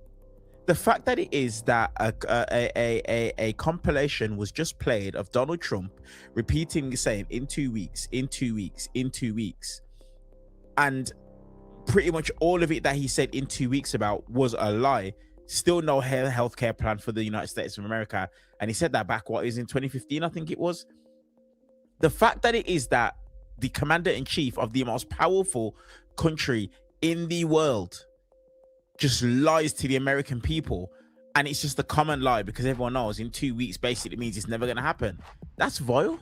The fact that it is that a compilation was just played of Donald Trump repeating saying in 2 weeks, in 2 weeks, in 2 weeks, and pretty much all of it that he said in 2 weeks about was a lie. Still no healthcare plan for the United States of America, and he said that back what is in 2015, I think it was. The fact that it is that the commander-in-chief of the most powerful country in the world just lies to the American people, and it's just a common lie because everyone knows in 2 weeks basically means it's never going to happen. That's vile,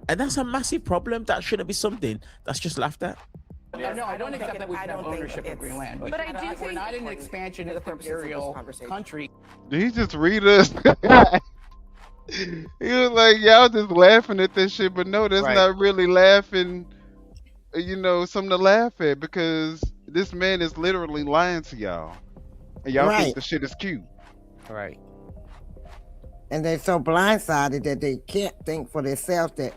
and that's a massive problem. That shouldn't be something that's just laughed at. No, I don't accept that we should have ownership of Greenland. But I do think we're not an expansion of the imperial country. Did he just read us? He was like, y'all just laughing at this shit, but no, that's not really laughing. Something to laugh at, because this man is literally lying to y'all, and y'all think the shit is cute. Right. And they're so blindsided that they can't think for themselves, that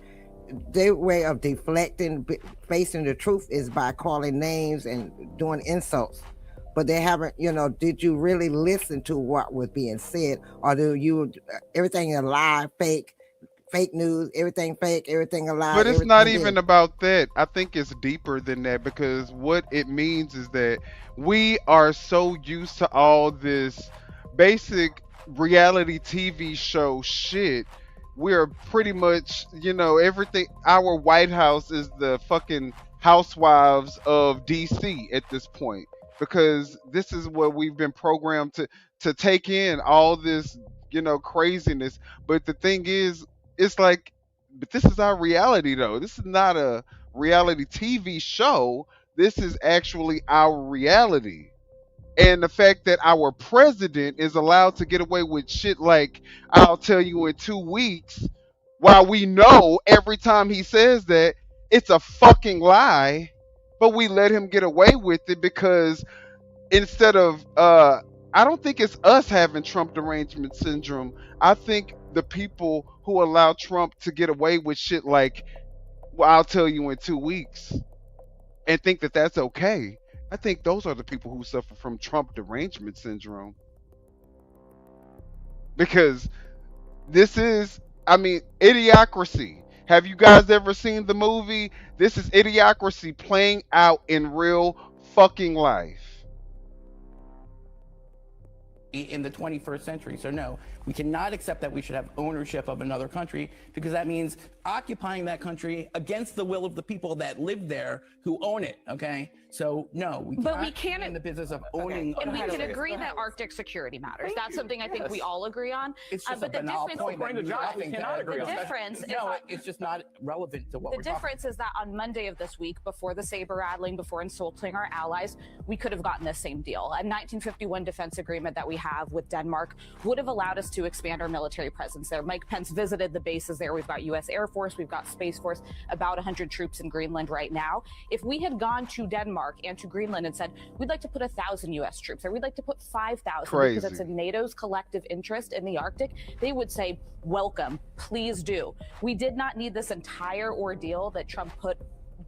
their way of deflecting, facing the truth is by calling names and doing insults. But they haven't, did you really listen to what was being said? Or do you, everything a lie, fake news, everything fake, everything a lie? But it's not even about that. I think it's deeper than that, because what it means is that we are so used to all this basic reality TV show shit. We're pretty much, everything. Our White House is the fucking housewives of DC at this point, because this is what we've been programmed to take in, all this, craziness. But the thing is, it's like, but this is our reality though. This is not a reality TV show. This is actually our reality. And the fact that our president is allowed to get away with shit like, I'll tell you in 2 weeks, while we know every time he says that, it's a fucking lie, but we let him get away with it because instead of, I don't think it's us having Trump derangement syndrome. I think the people who allow Trump to get away with shit like, well, I'll tell you in 2 weeks, and think that that's okay. I think those are the people who suffer from Trump derangement syndrome. Because this is, Idiocracy. Have you guys ever seen the movie? This is Idiocracy playing out in real fucking life. In the 21st century. So no, we cannot accept that we should have ownership of another country, because that means occupying that country against the will of the people that live there who own it. Okay, so no, we But we cannot can't be in the business of owning. And we another can country. agree that Arctic security matters. That's something I think we all agree on. It's just a but the banal difference, point that nothing to agree the on. difference is No, that, it's just not relevant to what the we're talking difference is that on Monday of this week, before the saber rattling, before insulting our allies, we could have gotten the same deal. A 1951 defense agreement that we have with Denmark would have allowed us to expand our military presence there. Mike Pence visited the bases there. We've got U.S. Air Force, we've got Space Force, about 100 troops in Greenland right now. If we had gone to Denmark and to Greenland and said, we'd like to put 1,000 U.S. troops, or we'd like to put 5,000 because it's in NATO's collective interest in the Arctic, they would say, welcome, please do. We did not need this entire ordeal that Trump put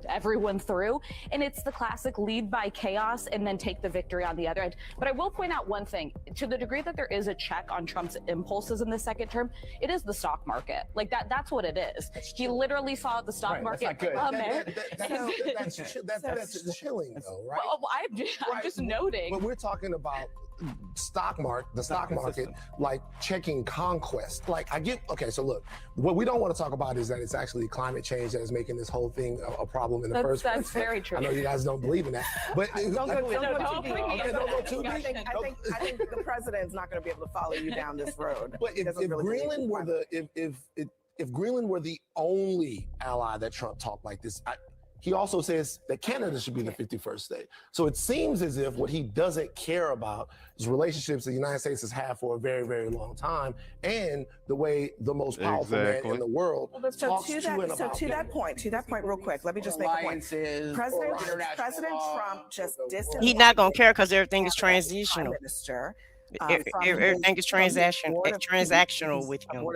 everyone through, and it's the classic lead by chaos and then take the victory on the other end. But I will point out one thing: to the degree that there is a check on Trump's impulses in the second term, it is the stock market. Like that's what it is. He literally saw the stock market plummet. That's chilling, though, right? Well, I'm just noting. But we're talking about the stock market, like checking conquest. Like I get, okay, so look, what we don't want to talk about is that it's actually climate change that is making this whole thing a problem in the first place. That's very true. I know you guys don't believe in that, but Don't go too deep. I think the president's not going to be able to follow you down this road. But if Greenland were if Greenland were the only ally that Trump talked like this, he also says that Canada should be the 51st state. So it seems as if what he doesn't care about is relationships the United States has had for a very, very long time, and the way the most powerful man in the world talks to and about that point, real quick, let me just make a point. President Trump just distanced. He's not gonna care because everything is transitional. Minister, everything is transactional with him.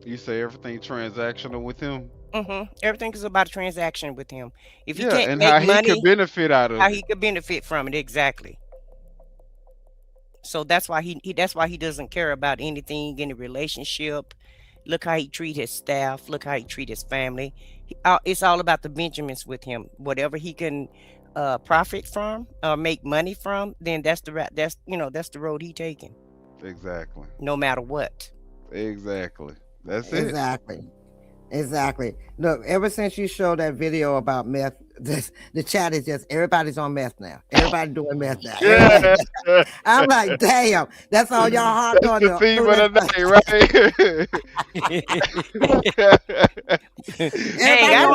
You say everything transactional with him? Everything is about a transaction with him. If he Yeah, can't and make how he money, could benefit out of how it. he could benefit from it, exactly. So that's why he doesn't care about anything in the relationship. Look how he treat his staff. Look how he treat his family. It's all about the Benjamins with him. Whatever he can profit from or make money from, then that's the road he taking. Exactly. No matter what. Exactly. That's it. Exactly. Look, ever since you showed that video about meth, the chat is just everybody's on meth now. Everybody doing meth now. Yeah. I'm like, damn, that's all y'all hard on. It's the theme of the day, right? Hey, I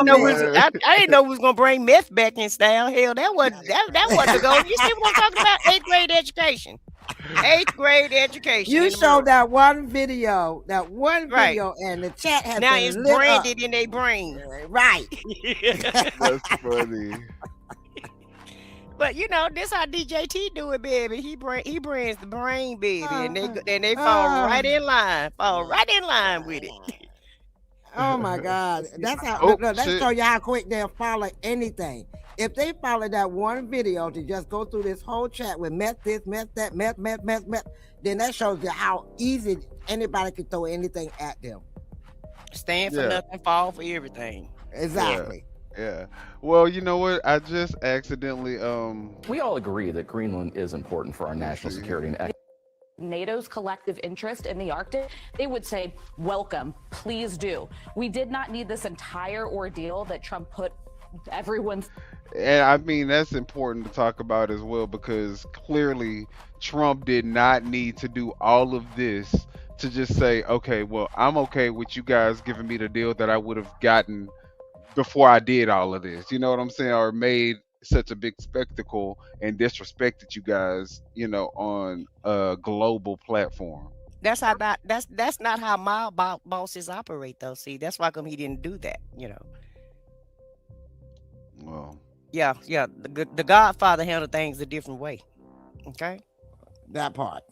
didn't know we was gonna bring meth back in style. Hell, that wasn't the goal. You see what I'm talking about? 8th grade education. 8th grade education. You showed that one video, and the chat has now been it's lit branded up. in their brain. Right. That's funny. But this how DJT do it, baby. He brings the brain, baby, and they fall right in line. Fall right in line with it. Oh my God. That's how that's shit. show you how quick they'll follow anything. If they follow that one video to just go through this whole chat with meth this, meth that, meth, then that shows you how easy anybody can throw anything at them. Stand for nothing, fall for everything. Exactly. Yeah. Well, you know what? I just accidentally We all agree that Greenland is important for our national security and NATO's collective interest in the Arctic, they would say, welcome, please do. We did not need this entire ordeal that Trump put everyone. And I mean, that's important to talk about as well, because clearly Trump did not need to do all of this to just say, okay, well, I'm okay with you guys giving me the deal that I would have gotten before I did all of this. You know what I'm saying? Or made such a big spectacle and disrespected you guys, on a global platform. That's not how my bosses operate, though. See, that's why come he didn't do that. Well. Yeah. The Godfather handled things a different way. Okay, that part.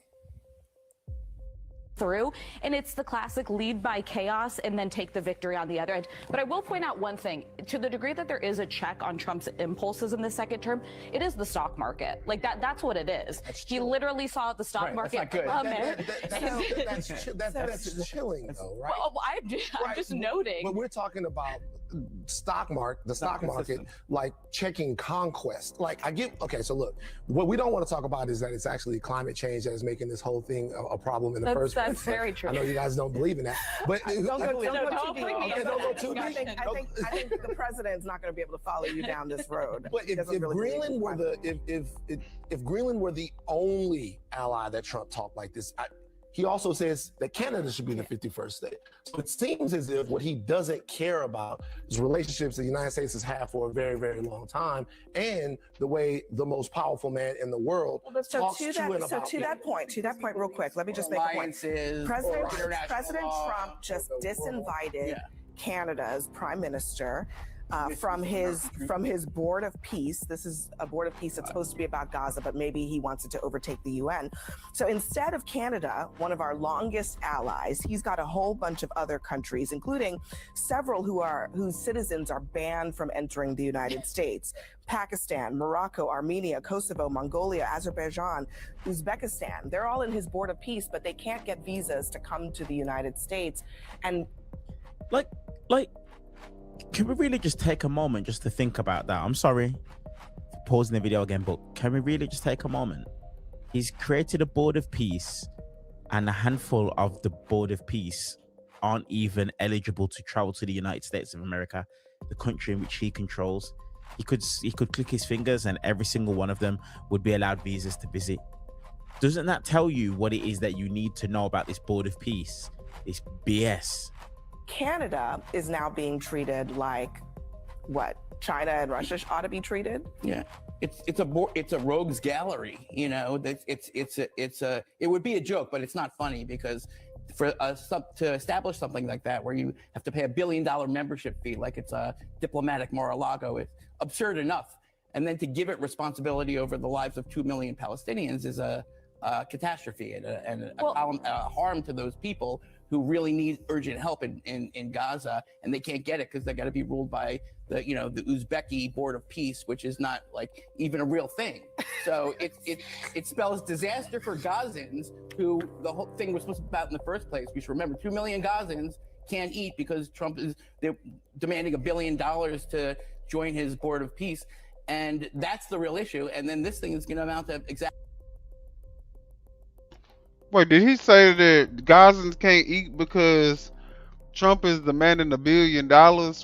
Through, and it's the classic lead by chaos and then take the victory on the other end. But I will point out one thing: to the degree that there is a check on Trump's impulses in the second term, it is the stock market. Like that's what it is. He literally saw the stock market plummet. That's chilling, though, right? Well, I'm just noting. But we're talking about the stock market, like checking conquest. Like okay, so look, what we don't want to talk about is that it's actually climate change that is making this whole thing a problem in the first place. That's very true. I know you guys don't believe in that, but Don't go too deep. I think the president's not going to be able to follow you down this road. But if Greenland were if Greenland were the only ally that Trump talked like this, he also says that Canada should be the 51st state. So it seems as if what he doesn't care about is relationships the United States has had for a very, very long time, and the way the most powerful man in the world talks to that point, real quick, let me just make a point. President Trump just disinvited Canada's prime minister from his board of peace. This is a board of peace that's supposed to be about Gaza, but maybe he wants it to overtake the UN. So instead of Canada, one of our longest allies, he's got a whole bunch of other countries, including several whose citizens are banned from entering the United States. Pakistan, Morocco, Armenia, Kosovo, Mongolia, Azerbaijan, Uzbekistan. They're all in his board of peace, but they can't get visas to come to the United States. And can we really just take a moment just to think about that? I'm sorry for pausing the video again, but can we really just take a moment? He's created a board of peace, and a handful of the board of peace aren't even eligible to travel to the United States of America, the country in which he controls. He could click his fingers and every single one of them would be allowed visas to visit. Doesn't that tell you what it is that you need to know about this board of peace? It's BS. Canada is now being treated like what China and Russia ought to be treated. Yeah, it's a rogues gallery. You know, it would be a joke, but it's not funny because for to establish something like that, where you have to pay $1 billion membership fee, like it's a diplomatic Mar-a-Lago, it's absurd enough. And then to give it responsibility over the lives of 2 million Palestinians is a catastrophe and a harm to those people who really need urgent help in Gaza, and they can't get it because they got to be ruled by the Uzbeki Board of Peace, which is not like even a real thing. So it spells disaster for Gazans, who the whole thing was supposed to be about in the first place. We should remember 2 million Gazans can't eat because they're demanding $1 billion to join his Board of Peace, and that's the real issue. And then this thing is going to amount to exactly. Wait, did he say that Gazans can't eat because Trump is demanding $1 billion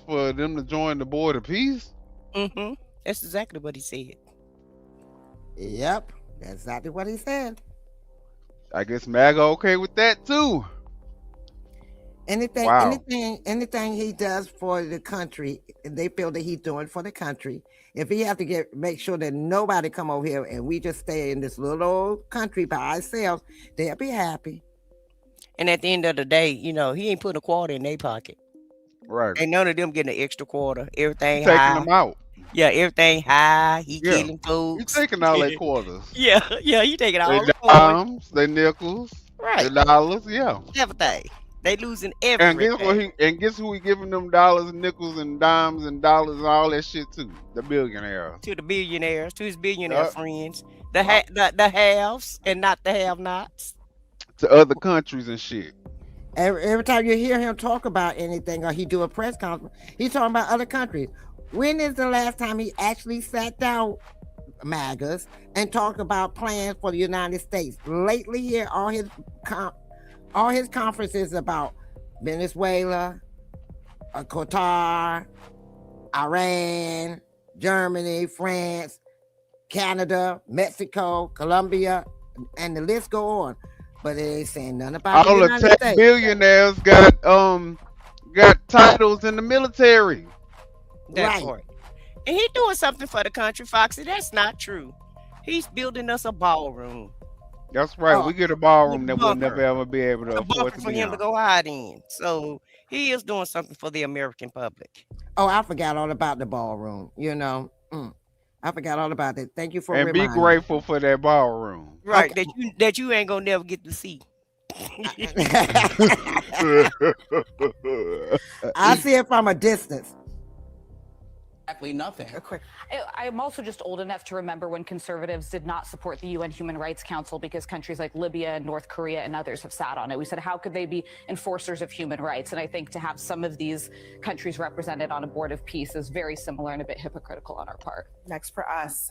for them to join the Board of Peace? Mm-hmm. That's exactly what he said. Yep, that's exactly what he said. I guess MAGA okay with that too. Anything he does for the country, they feel that he's doing for the country. If he have to make sure that nobody come over here and we just stay in this little old country by ourselves, they'll be happy. And at the end of the day, he ain't putting a quarter in their pocket. Right. Ain't none of them getting an extra quarter. Everything He's high. taking them out. Yeah, everything high. He killing folks. He's taking all their quarters. Yeah, he taking all their the dimes, their nickels, right, their dollars, everything. They losing everything. And guess who he giving them dollars, nickels, and dimes, and dollars, and all that shit to? The billionaires. To the billionaires, to his billionaire friends. The haves and not the have-nots. To other countries and shit. Every time you hear him talk about anything or he do a press conference, he's talking about other countries. When is the last time he actually sat down, MAGAs, and talked about plans for the United States? Lately here, all his conferences about Venezuela, Qatar, Iran, Germany, France, Canada, Mexico, Colombia, and the list go on. But they ain't saying nothing about all the tech billionaires got titles in the military. That's right. And he doing something for the country, Foxy. That's not true. He's building us a ballroom. That's right. We get a ballroom that we'll never ever be able to afford for him to go hide in. So he is doing something for the American public. Oh, I forgot all about the ballroom. I forgot all about it. Thank you for reminding me. And be grateful for that ballroom. Right, okay. that you ain't gonna never get to see. I see it from a distance. exactly nothing. I'm also just old enough to remember when conservatives did not support the UN Human Rights Council because countries like Libya and North Korea and others have sat on it. We said, how could they be enforcers of human rights? And I think to have some of these countries represented on a board of peace is very similar and a bit hypocritical on our part. Next for us.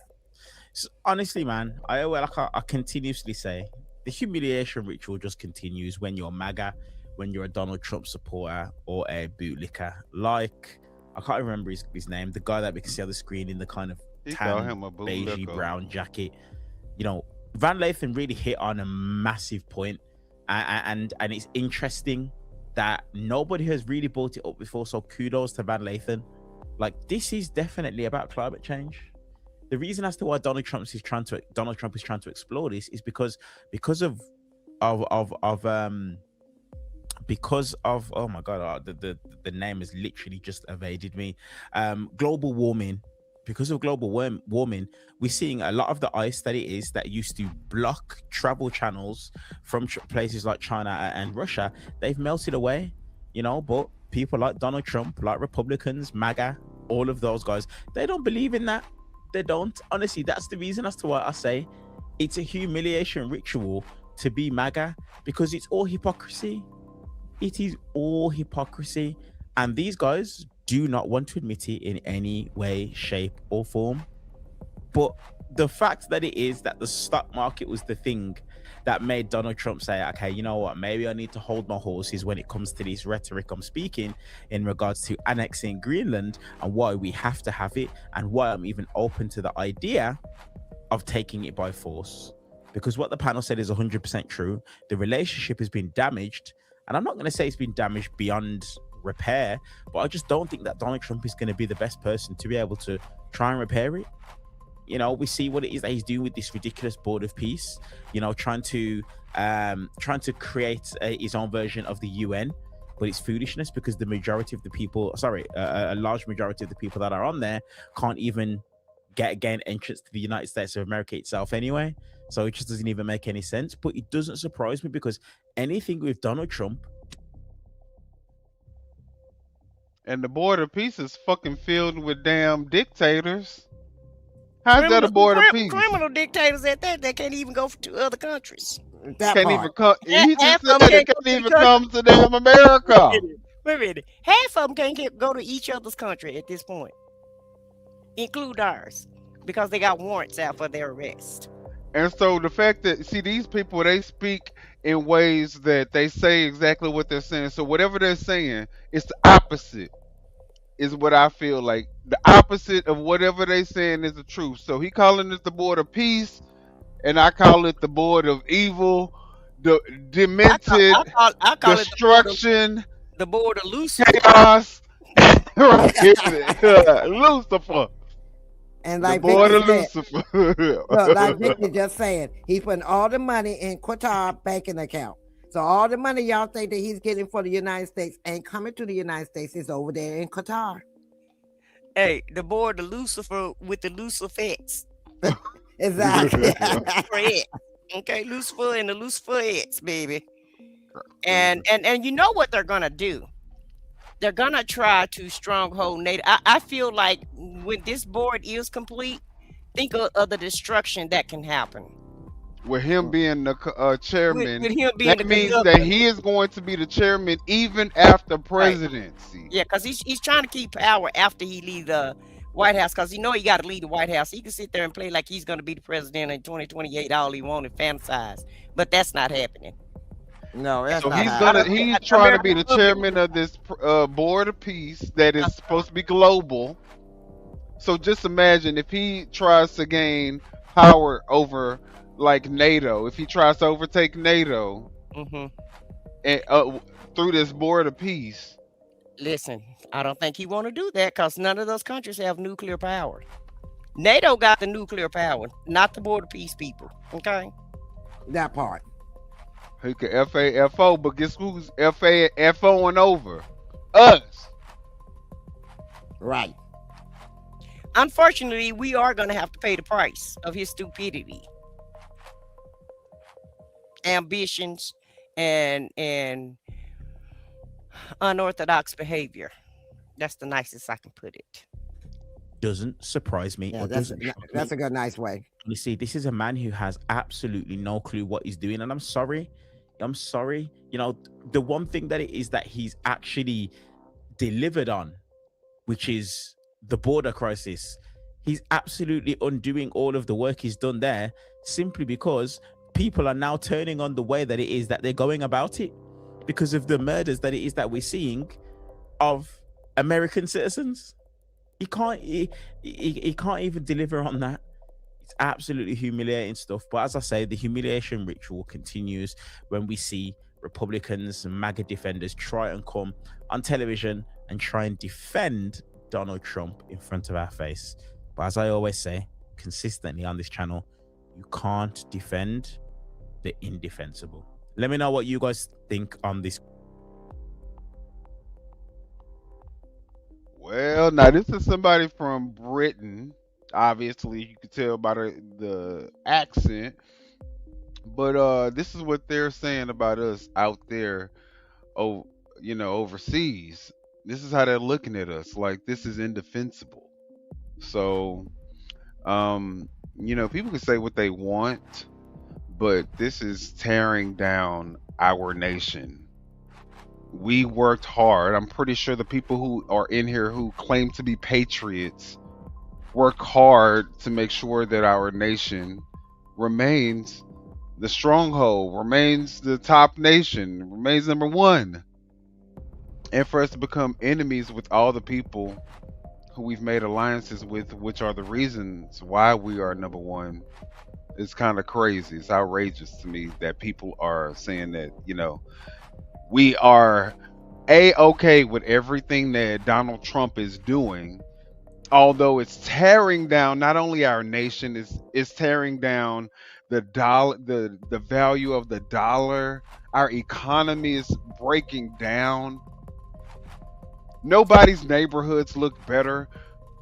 So honestly, man, I continuously say the humiliation ritual just continues when you're MAGA, when you're a Donald Trump supporter or a bootlicker. Like, I can't remember his name, the guy that we can see on the screen in the kind of tan, beigey brown jacket. You know, Van Lathan really hit on a massive point, and it's interesting that nobody has really brought it up before. So kudos to Van Lathan. Like, this is definitely about climate change. The reason as to why Donald Trump is trying to explore this is because of oh my god, the name has literally just evaded me. Global warming. Because of global warming, we're seeing a lot of the ice that used to block travel channels from places like China and Russia. They've melted away, you know. But people like Donald Trump, like Republicans, MAGA, all of those guys, they don't believe in that. They don't. Honestly, that's the reason as to why I say it's a humiliation ritual to be MAGA, because it's all hypocrisy. It is all hypocrisy, and these guys do not want to admit it in any way, shape, or form. But the fact that it is that the stock market was the thing that made Donald Trump say, okay, you know what, maybe I need to hold my horses when it comes to this rhetoric I'm speaking in regards to annexing Greenland and why we have to have it, and why I'm even open to the idea of taking it by force. Because what the panel said is 100% true. The relationship has been damaged, and I'm not going to say it's been damaged beyond repair, but I just don't think that Donald Trump is going to be the best person to be able to try and repair it. You know, we see what it is that he's doing with this ridiculous board of peace, you know, trying to create his own version of the UN, but it's foolishness because the majority of the people, a large majority of the people that are on there can't even gain entrance to the United States of America itself anyway. So it just doesn't even make any sense. But it doesn't surprise me, because anything with Donald Trump, and the board of peace is fucking filled with damn dictators. How's that a board of peace? Criminal dictators at that, they can't even go to other countries. Can't even come. He just said they can't even come to damn America. Wait a minute. Half of them can't go to each other's country at this point, include ours, because they got warrants out for their arrest. And so the fact that, see, these people, they speak in ways that they say exactly what they're saying. So whatever they're saying, it's the opposite, is what I feel like. The opposite of whatever they saying is the truth. So he calling it the board of peace, and I call it the board of evil, the demented, I call destruction, the board of Lucifer. Chaos. Lucifer. And like the board Vicky of said, Lucifer. look, like Vicky just saying, he's putting all the money in Qatar banking account. So all the money y'all think that he's getting for the United States ain't coming to the United States. It's over there in Qatar. Hey, the board of Lucifer with the Lucifettes. Exactly. Okay, Lucifer and the Luciferettes, baby. And you know what they're gonna do? They're gonna try to stronghold NATO. I feel like when this board is complete, think of the destruction that can happen. With him being the chairman, with him being that means that he is going to be the chairman even after presidency. Right. Yeah, because he's trying to keep power after he leaves the White House, because he got to leave the White House. He can sit there and play like he's going to be the president in 2028 all he want and fantasize, but that's not happening. No, that's so not he's trying to be the chairman of this board of peace that is supposed to be global. So just imagine if he tries to gain power over like NATO, if he tries to overtake NATO and through this board of peace. Listen, I don't think he want to do that, because none of those countries have nuclear power. NATO got the nuclear power, not the board of peace people. Okay, that part. He could FAFO, but guess who's FAFOing over? Us. Right. Unfortunately, we are going to have to pay the price of his stupidity, ambitions, and unorthodox behavior. That's the nicest I can put it. doesn't surprise me. Yeah, or that's doesn't shock that's me. a good, nice way. You see, this is a man who has absolutely no clue what he's doing, and I'm sorry. You know, the one thing that it is that he's actually delivered on, which is the border crisis, he's absolutely undoing all of the work he's done there, simply because people are now turning on the way that it is that they're going about it, because of the murders that it is that we're seeing of American citizens. He can't even deliver on that. It's absolutely humiliating stuff. But as I say, the humiliation ritual continues when we see Republicans and MAGA defenders try and come on television and try and defend Donald Trump in front of our face. But as I always say consistently on this channel, you can't defend the indefensible. Let me know what you guys think on this. Well, now this is somebody from Britain. Obviously, you can tell by the accent. But this is what they're saying about us out there, overseas. This is how they're looking at us, like this is indefensible. So, people can say what they want, but this is tearing down our nation. We worked hard. I'm pretty sure the people who are in here who claim to be patriots work hard to make sure that our nation remains the stronghold, remains the top nation, remains number one. And for us to become enemies with all the people who we've made alliances with, which are the reasons why we are number one, it's kind of crazy. It's outrageous to me that people are saying that, we are A-okay with everything that Donald Trump is doing, although it's tearing down not only our nation, it's tearing down the dollar, the value of the dollar. Our economy is breaking down. Nobody's neighborhoods look better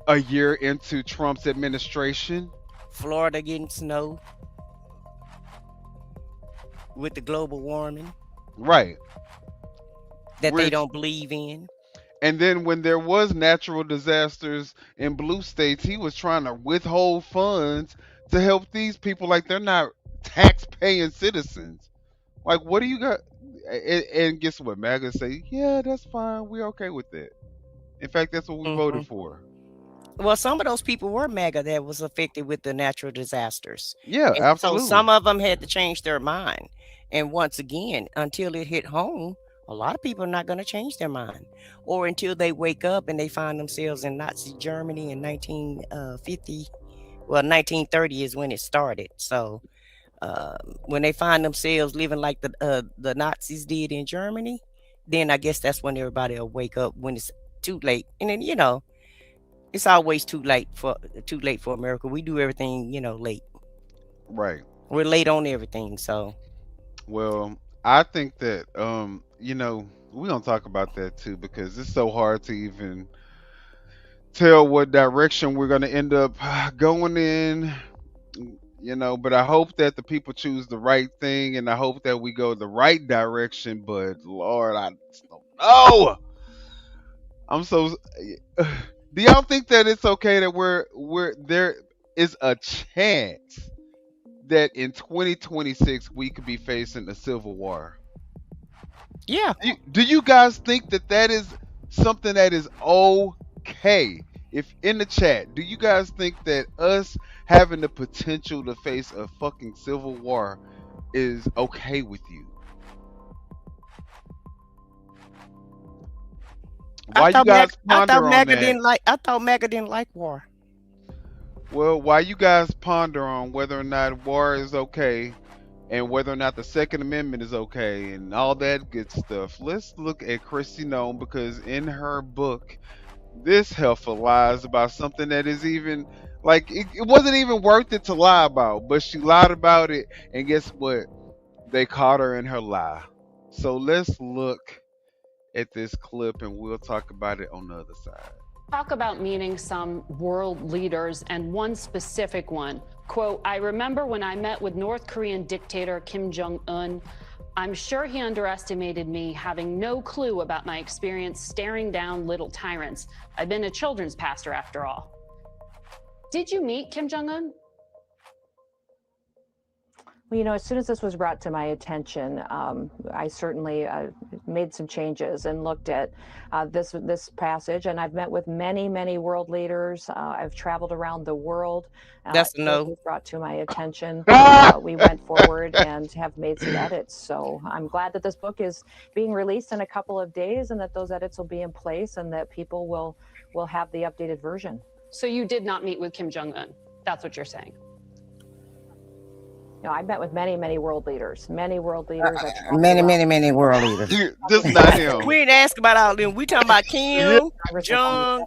a year into Trump's administration. Florida getting snow with the global warming. Right. That they don't believe in. And then when there was natural disasters in blue states, he was trying to withhold funds to help these people like they're not tax-paying citizens. Like, what do you got? And guess what? MAGA say, yeah, that's fine. We're okay with that. In fact, that's what we voted for. Well, some of those people were MAGA that was affected with the natural disasters. Yeah, and absolutely. So some of them had to change their mind. And once again, until it hit home, a lot of people are not going to change their mind, or until they wake up and they find themselves in Nazi Germany in 1950. Well, 1930 is when it started. So when they find themselves living like the Nazis did in Germany, then I guess that's when everybody will wake up, when it's too late. And then, it's always too late for America. We do everything, late. Right. We're late on everything. So, well, I think that we're gonna talk about that too, because it's so hard to even tell what direction we're gonna end up going in. But I hope that the people choose the right thing, and I hope that we go the right direction. But Lord, I just don't know. I'm so. Do y'all think that it's okay that we're there is a chance that in 2026 we could be facing a civil war? Yeah. Do you guys think that is something that is okay? If in the chat, do you guys think that us having the potential to face a fucking civil war is okay with you? Why you guys ponder on that? I thought MAGA didn't like war. Well, why you guys ponder on whether or not war is okay and whether or not the Second Amendment is okay and all that good stuff, let's look at Kristi Noem, because in her book, this heifer lies about something that is even, like, it wasn't even worth it to lie about, but she lied about it, and guess what? They caught her in her lie. So let's look at this clip and we'll talk about it on the other side. Talk about meeting some world leaders, and one specific one. Quote, I remember when I met with North Korean dictator Kim Jong-un, I'm sure he underestimated me, having no clue about my experience staring down little tyrants. I've been a children's pastor after all. Did you meet Kim Jong-un? Well, as soon as this was brought to my attention, I certainly made some changes and looked at this passage. And I've met with many, many world leaders. I've traveled around the world. That's a no. It was brought to my attention. We went forward and have made some edits. So I'm glad that this book is being released in a couple of days, and that those edits will be in place, and that people will have the updated version. So you did not meet with Kim Jong-un. That's what you're saying. I met with many, many world leaders. Many world leaders. Many world leaders. This is not him. We ain't asked about all of them. We talking about Kim, Jong.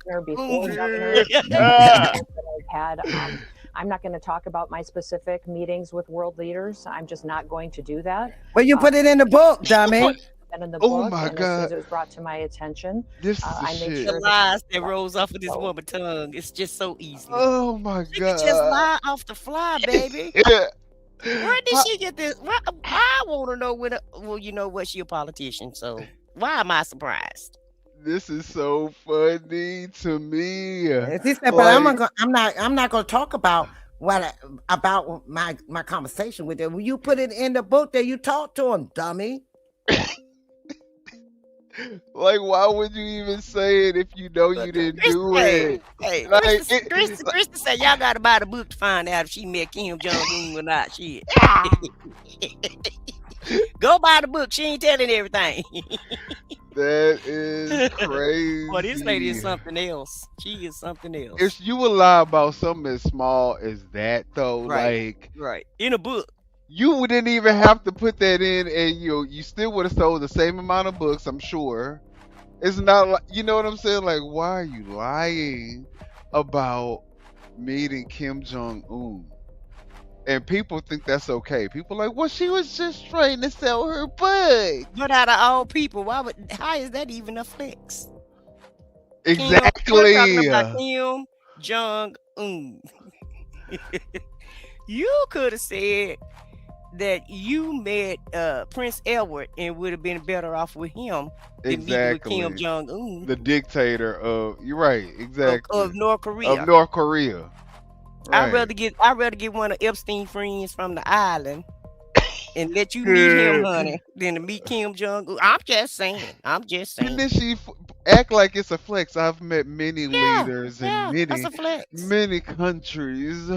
I'm not going to talk about my specific meetings with world leaders. I'm just not going to do that. Well, you put it in the book, dummy. In the Oh book, my and God. as soon as it was brought to my attention, This is I made shit. sure The that lies that rolls off of this woman's tongue. It's just so easy. Oh my She God. could just lie off the fly, baby. Yeah. Where did she get this? I want to know when. Well, you know what? She a politician, so why am I surprised? This is so funny to me. He said, but I'm not going to talk about about my conversation with them. Will you put it in the book that you talked to him, dummy? Like, why would you even say it if you know you didn't do it? Hey, Like, Kristi said y'all got to buy the book to find out if she met Kim Jong-un or not. Shit. Go buy the book. She ain't telling everything. That is crazy. Well, this lady is something else. She is something else. If you would lie about something as small as that, though, Right. In a book. You wouldn't even have to put that in, and you still would have sold the same amount of books, I'm sure. It's not like, you know what I'm saying? Like, why are you lying about meeting Kim Jong-un? And people think that's okay. People are like, well, she was just trying to sell her book. But out of all people, how is that even a flex? Exactly. We're talking about Kim Jong-un. You could have said that you met Prince Edward and would have been better off with him than meeting with Kim Jong-un. The dictator of, you're right, exactly. Of North Korea. Of North Korea. Right. I'd rather get one of Epstein friends from the island and let you meet him, honey, than to meet Kim Jong-un. I'm just saying. And then she act like it's a flex. I've met many leaders in many countries.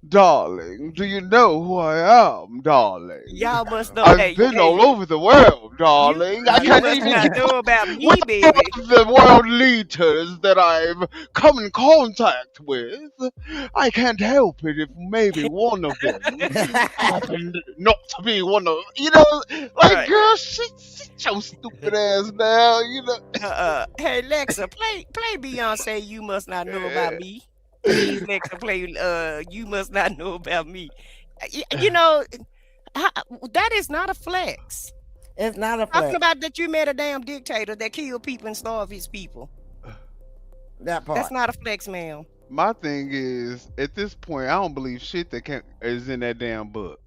Darling, do you know who I am, darling? Y'all must know. I've been all over the world, darling. I can't even know about me, baby. The world leaders that I've come in contact with. I can't help it if maybe one of them happened not to be one of, girl, shut your stupid ass down, Hey, Lexa, play Beyonce, You Must Not Know About Me. Please, Lexa, play You Must Not Know About Me. That is not a flex. It's not a flex. Talking about that you met a damn dictator that killed people and starved his people. That part. That's not a flex, ma'am. My thing is, at this point, I don't believe shit that is in that damn book.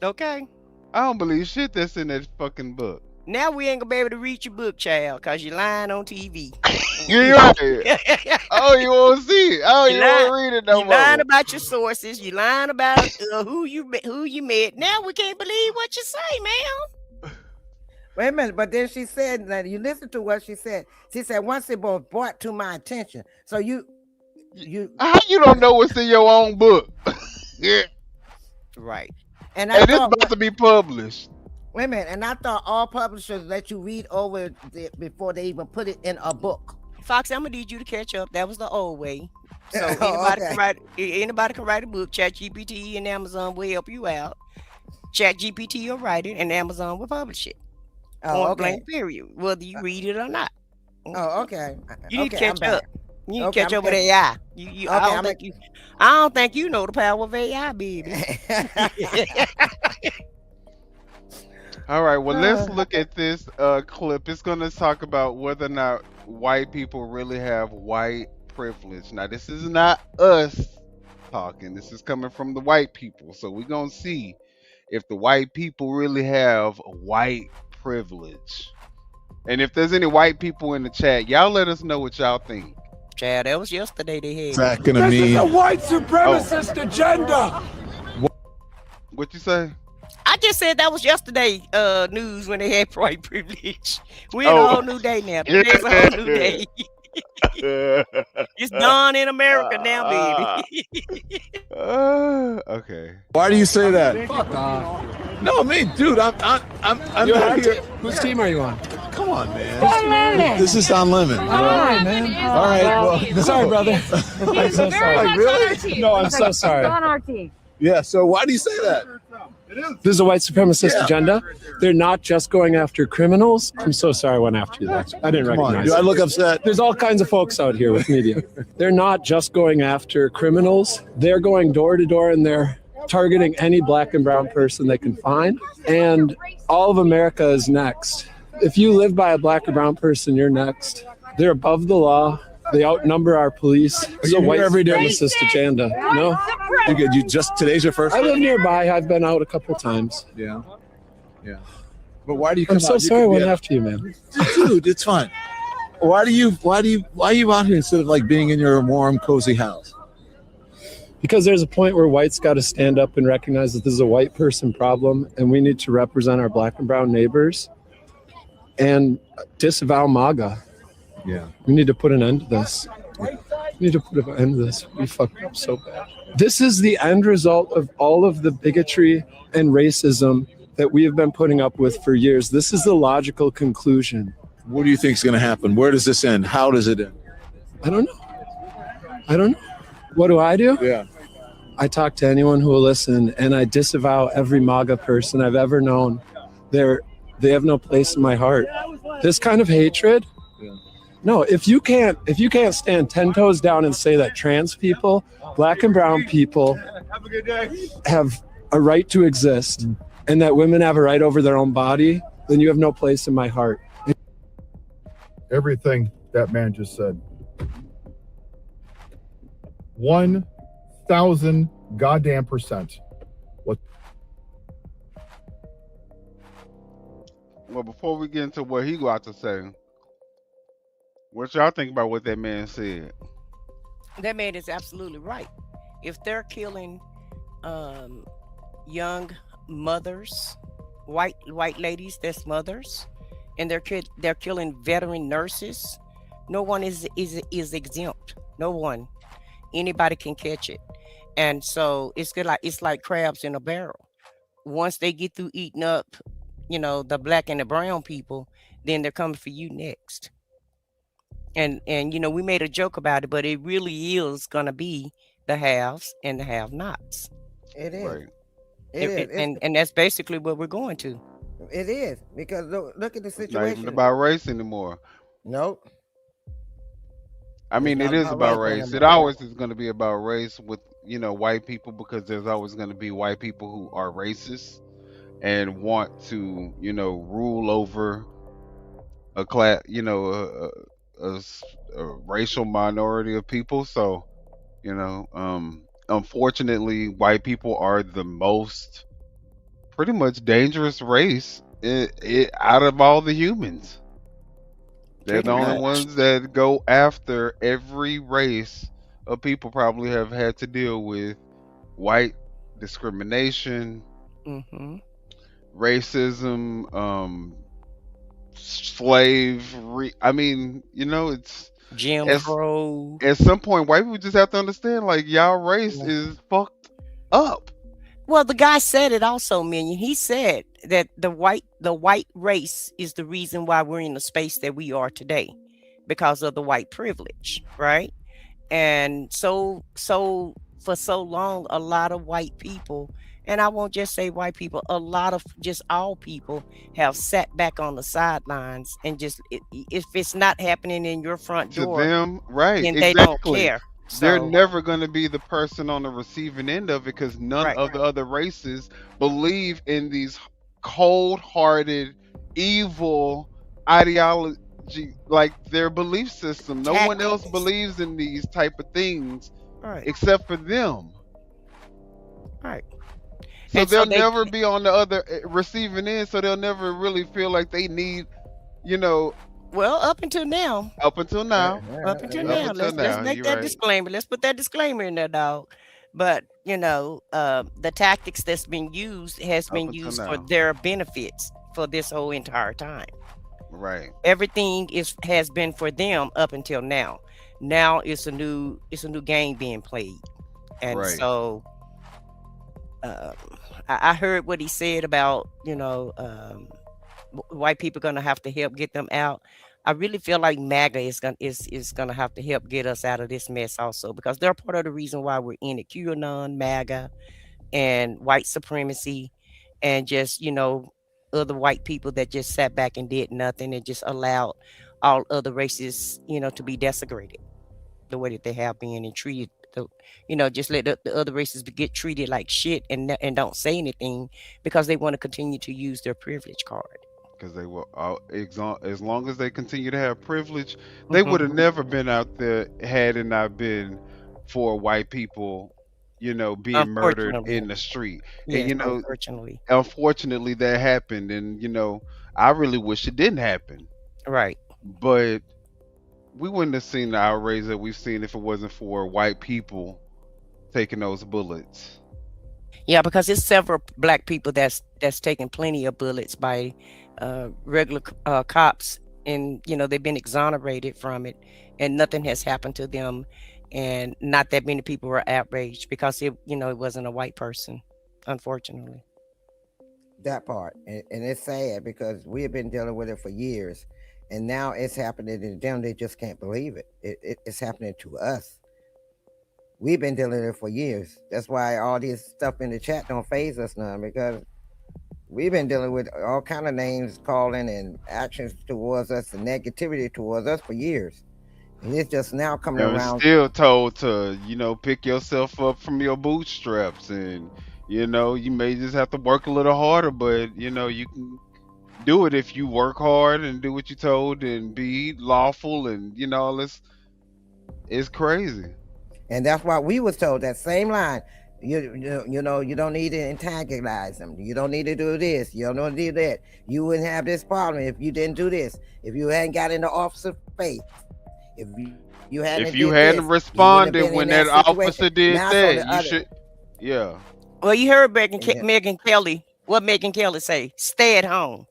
Okay. I don't believe shit that's in that fucking book. Now we ain't gonna be able to read your book, child, because you're lying on TV. You're right. Oh, you won't see it. Oh, you won't read it no more. You're lying about your sources. You're lying about who you met. Now we can't believe what you say, ma'am. Wait a minute, but then she said that you listen to what she said. She said once it was brought to my attention. So you how you don't know what's in your own book? Yeah. Right. And it's about to be published. Wait a minute, and I thought all publishers let you read over it before they even put it in a book. Fox, I'm gonna need you to catch up. That was the old way. So anybody can write a book. ChatGPT and Amazon will help you out. ChatGPT will write it, and Amazon will publish it. Blank period, whether you read it or not. Oh, okay. You need to catch up. You need to catch up with AI. I don't think you know the power of AI, baby. All right, well, let's look at this clip. It's going to talk about whether or not white people really have white privilege. Now, this is not us talking. This is coming from the white people. So we're going to see if the white people really have white privilege. And if there's any white people in the chat, y'all let us know what y'all think. Chad, that was yesterday they had. Back in a This is a meme. white supremacist agenda. What you say? I just said that was yesterday news when they had white privilege. We in a whole new day now. There's a whole new day. It's done in America now, baby. Okay. Why do you say that? Fuck off. No, me, dude. I'm You're not on here. Whose team are you on? Come on, man. This is Don Lemon. All right, man. All right. Well, sorry, brother. I'm so sorry. Like, really? No, I'm so sorry. On our team. Yeah. So why do you say that? This is a white supremacist agenda. They're not just going after criminals. I'm so sorry I went after you there. I didn't Come on. recognize Do I you. look upset? There's all kinds of folks out here with media. They're not just going after criminals. They're going door to door and they're targeting any black and brown person they can find. And all of America is next. If you live by a black or brown person, you're next. They're above the law. They outnumber our police. It's a you white here every day? supremacist agenda. No, You just today's your first. I live nearby. I've been out a couple times. Yeah. Yeah. But why do you come I'm so out? You sorry I could be went a- after you, man. Dude, it's fine. Why are you out here instead of like being in your warm, cozy house? Because there's a point where whites got to stand up and recognize that this is a white person problem, and we need to represent our black and brown neighbors and disavow MAGA. Yeah. We need to put an end to this. We need to put an end to this. We fucked up so bad. This is the end result of all of the bigotry and racism that we have been putting up with for years. This is the logical conclusion. What do you think is going to happen? Where does this end? How does it end? I don't know. What do? Yeah. I talk to anyone who will listen, and I disavow every MAGA person I've ever known. They have no place in my heart. This kind of hatred. Yeah. No, if you can't stand 10 toes down and say that trans people, black and brown people have a right to exist and that women have a right over their own body, then you have no place in my heart. Everything that man just said. 1,000 goddamn %. What? Well, before we get into what he got to say, what y'all think about what that man said? That man is absolutely right. If they're killing young mothers, white ladies, that's mothers, and they're killing veteran nurses, no one is exempt. No one. Anybody can catch it. And so it's like crabs in a barrel. Once they get through eating up, the black and the brown people, then they're coming for you next. And we made a joke about it, but it really is gonna be the haves and the have-nots. It is. Right. It is. And that's basically what we're going to. It is, because look at the It's not situation. even about race anymore. Nope. I mean, It's it not is about about race race. It anymore. always is going to be about race with, white people, because there's always going to be white people who are racist and want to, rule over a class, a racial minority of people. So, unfortunately, white people are the most pretty much dangerous race out of all the humans. They're the only ones that go after every race of people probably have had to deal with white discrimination, racism, slavery. I mean, it's Jim Crow. At some point, white people just have to understand, like, y'all race is fucked up. Well, the guy said it also, Minion. He said that the white race is the reason why we're in the space that we are today, because of the white privilege, right? And so for so long, a lot of white people, and I won't just say white people, a lot of just all people have sat back on the sidelines and just, if it's not happening in your front To door, them, right? then they don't care. They're So- never going to be the person on the receiving end of it, because none of the other races believe in these cold-hearted, evil ideology, like their belief system. No one else believes in these type of things except for them. Right. So And they'll so they- never be on the other receiving end, so they'll never really feel like they need, Well, up until now. Up until now. Up until Up now. until Let's now. make You're that right. disclaimer. Let's put that disclaimer in there, dog. But the tactics that's been used has Up been until used for now. their benefits for this whole entire time. Right. Everything has been for them up until now. Now it's a new game being played. And Right. so I heard what he said about, white people gonna have to help get them out. I really feel like MAGA is gonna have to help get us out of this mess also, because they're part of the reason why we're in it. QAnon, MAGA, and white supremacy, and just other white people that just sat back and did nothing and just allowed all other races to be desecrated the way that they have been and treated. Just let the other races get treated like shit and don't say anything because they want to continue to use their privilege card. Because they were as long as they continue to have privilege, they would have never been out there had it not been for white people, being murdered in the street. Yes, And unfortunately that happened, and I really wish it didn't happen. Right. But we wouldn't have seen the outrage that we've seen if it wasn't for white people taking those bullets. Yeah, because it's several black people that's taken plenty of bullets by regular cops, and they've been exonerated from it, and nothing has happened to them, and not that many people were outraged because it wasn't a white person, unfortunately. That part, and it's sad because we have been dealing with it for years, and now it's happening to them. They just can't believe it. It's happening to us. We've been dealing with it for years. That's why all this stuff in the chat don't faze us now, because we've been dealing with all kind of names calling and actions towards us and negativity towards us for years. And it's just now coming around. Still told to, pick yourself up from your bootstraps, and you may just have to work a little harder, but you can do it if you work hard and do what you're told and be lawful, and it's crazy. And that's why we was told that same line. You don't need to antagonize them. You don't need to do this. You don't need to do that. You wouldn't have this problem if you didn't do this. If you hadn't got in the officer's face. If you hadn't responded when that officer did that, you should. Yeah. Well, you heard Megyn Kelly. What Megyn Kelly say? Stay at home.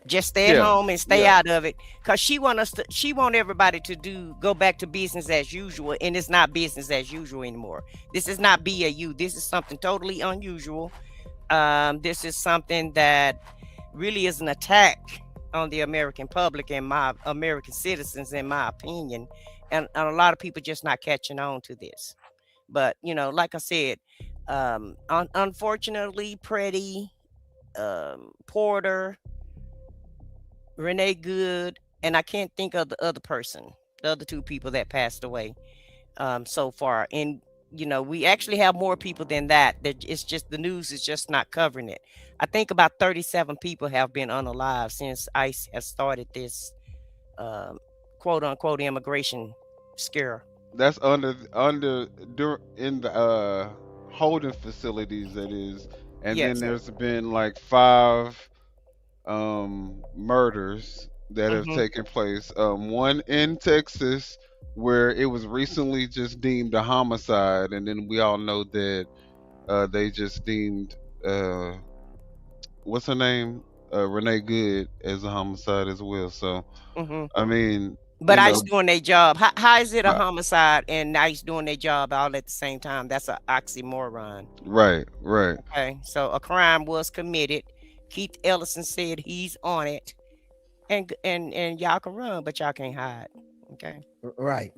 Just stay at home and stay out of it, because she want everybody to go back to business as usual, and it's not business as usual anymore. This is not BAU. This is something totally unusual. This is something that really is an attack on the American public and my American citizens, in my opinion, and a lot of people just not catching on to this. But like I said, unfortunately, Pretti, Porter, Renee Good, and I can't think of the other two people that passed away so far. And we actually have more people than that. It's just the news is just not covering it. I think about 37 people have been unalive since ICE has started this quote unquote immigration scare. That's in the holding facilities, that is. And then there's been like 5 murders that have taken place. One in Texas, where it was recently just deemed a homicide, and then we all know that they just deemed what's her name, Renee Good, as a homicide as well. So I mean, but ICE doing their job. How is it a homicide and ICE doing their job all at the same time? That's an oxymoron. Right. Okay, so a crime was committed. Keith Ellison said he's on it, and y'all can run, but y'all can't hide. Okay. Right.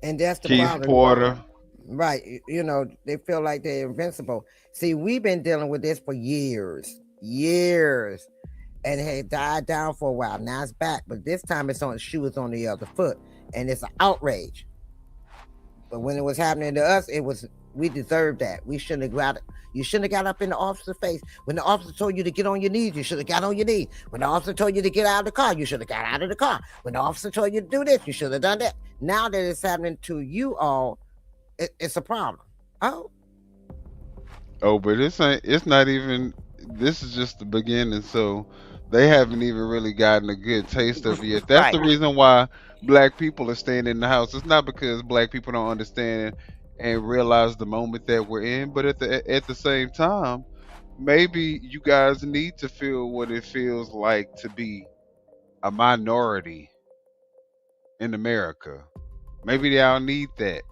And that's the Keith problem. Porter. Right. They feel like they're invincible. See, we've been dealing with this for years, and it had died down for a while. Now it's back, but this time it's on the shoe is on the other foot, and it's an outrage. But when it was happening to us, we deserved that. We shouldn't have got it. You shouldn't have got up in the officer's face. When the officer told you to get on your knees, you should have got on your knees. When the officer told you to get out of the car, you should have got out of the car. When the officer told you to do this, you should have done that. Now that it's happening to you all, it's a problem. Oh, but it's not even. This is just the beginning. So They haven't even really gotten a good taste of it yet. That's the reason why black people are staying in the house. It's not because black people don't understand and realize the moment that we're in, but at the same time, maybe you guys need to feel what it feels like to be a minority in America. Maybe y'all need that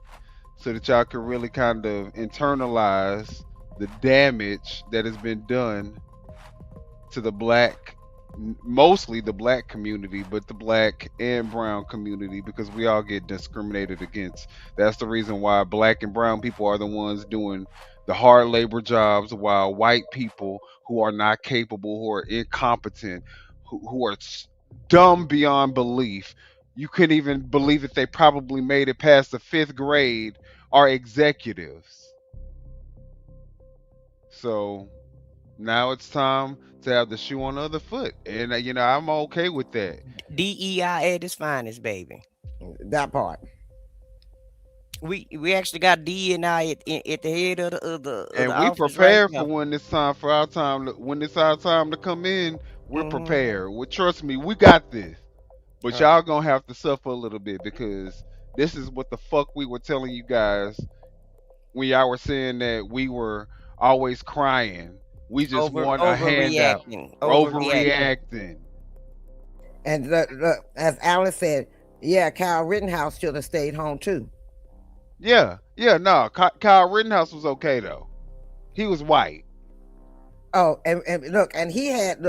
so that y'all can really kind of internalize the damage that has been done to the black, mostly the black community, but the black and brown community, because we all get discriminated against. That's the reason why black and brown people are the ones doing the hard labor jobs, while white people who are not capable, who are incompetent, who are dumb beyond belief, you couldn't even believe that they probably made it past the 5th grade, are executives. So now it's time to have the shoe on the other foot, and I'm okay with that. DEI at its finest, baby. That part. We actually got DEI at the head of the and the we office prepared right for now. when it's time for our time. When it's our time to come in, we're prepared. Well, trust me, we got this. But y'all gonna have to suffer a little bit, because this is what the fuck we were telling you guys when y'all were saying that we were always crying. We just want a handout. Overreacting. And look, as Alex said, yeah, Kyle Rittenhouse should have stayed home too. Yeah, no, Kyle Rittenhouse was okay though. He was white. Oh, and look, and he had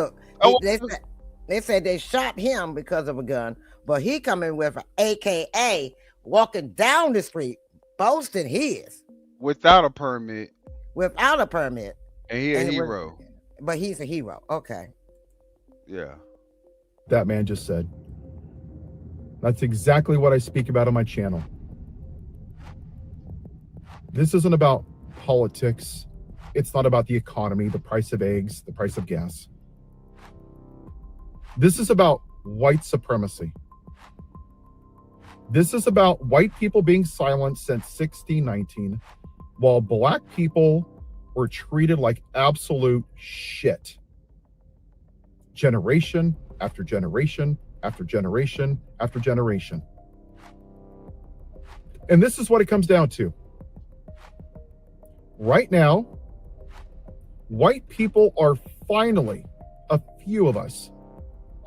they said they shot him because of a gun, but he coming with an AKA walking down the street, boasting his without a permit. And he a hero. But he's a hero. Okay. Yeah. That man just said. That's exactly what I speak about on my channel. This isn't about politics. It's not about the economy, the price of eggs, the price of gas. This is about white supremacy. This is about white people being silenced since 1619, while black people were treated like absolute shit. Generation after generation after generation after generation. And this is what it comes down to. Right now, white people are finally, a few of us,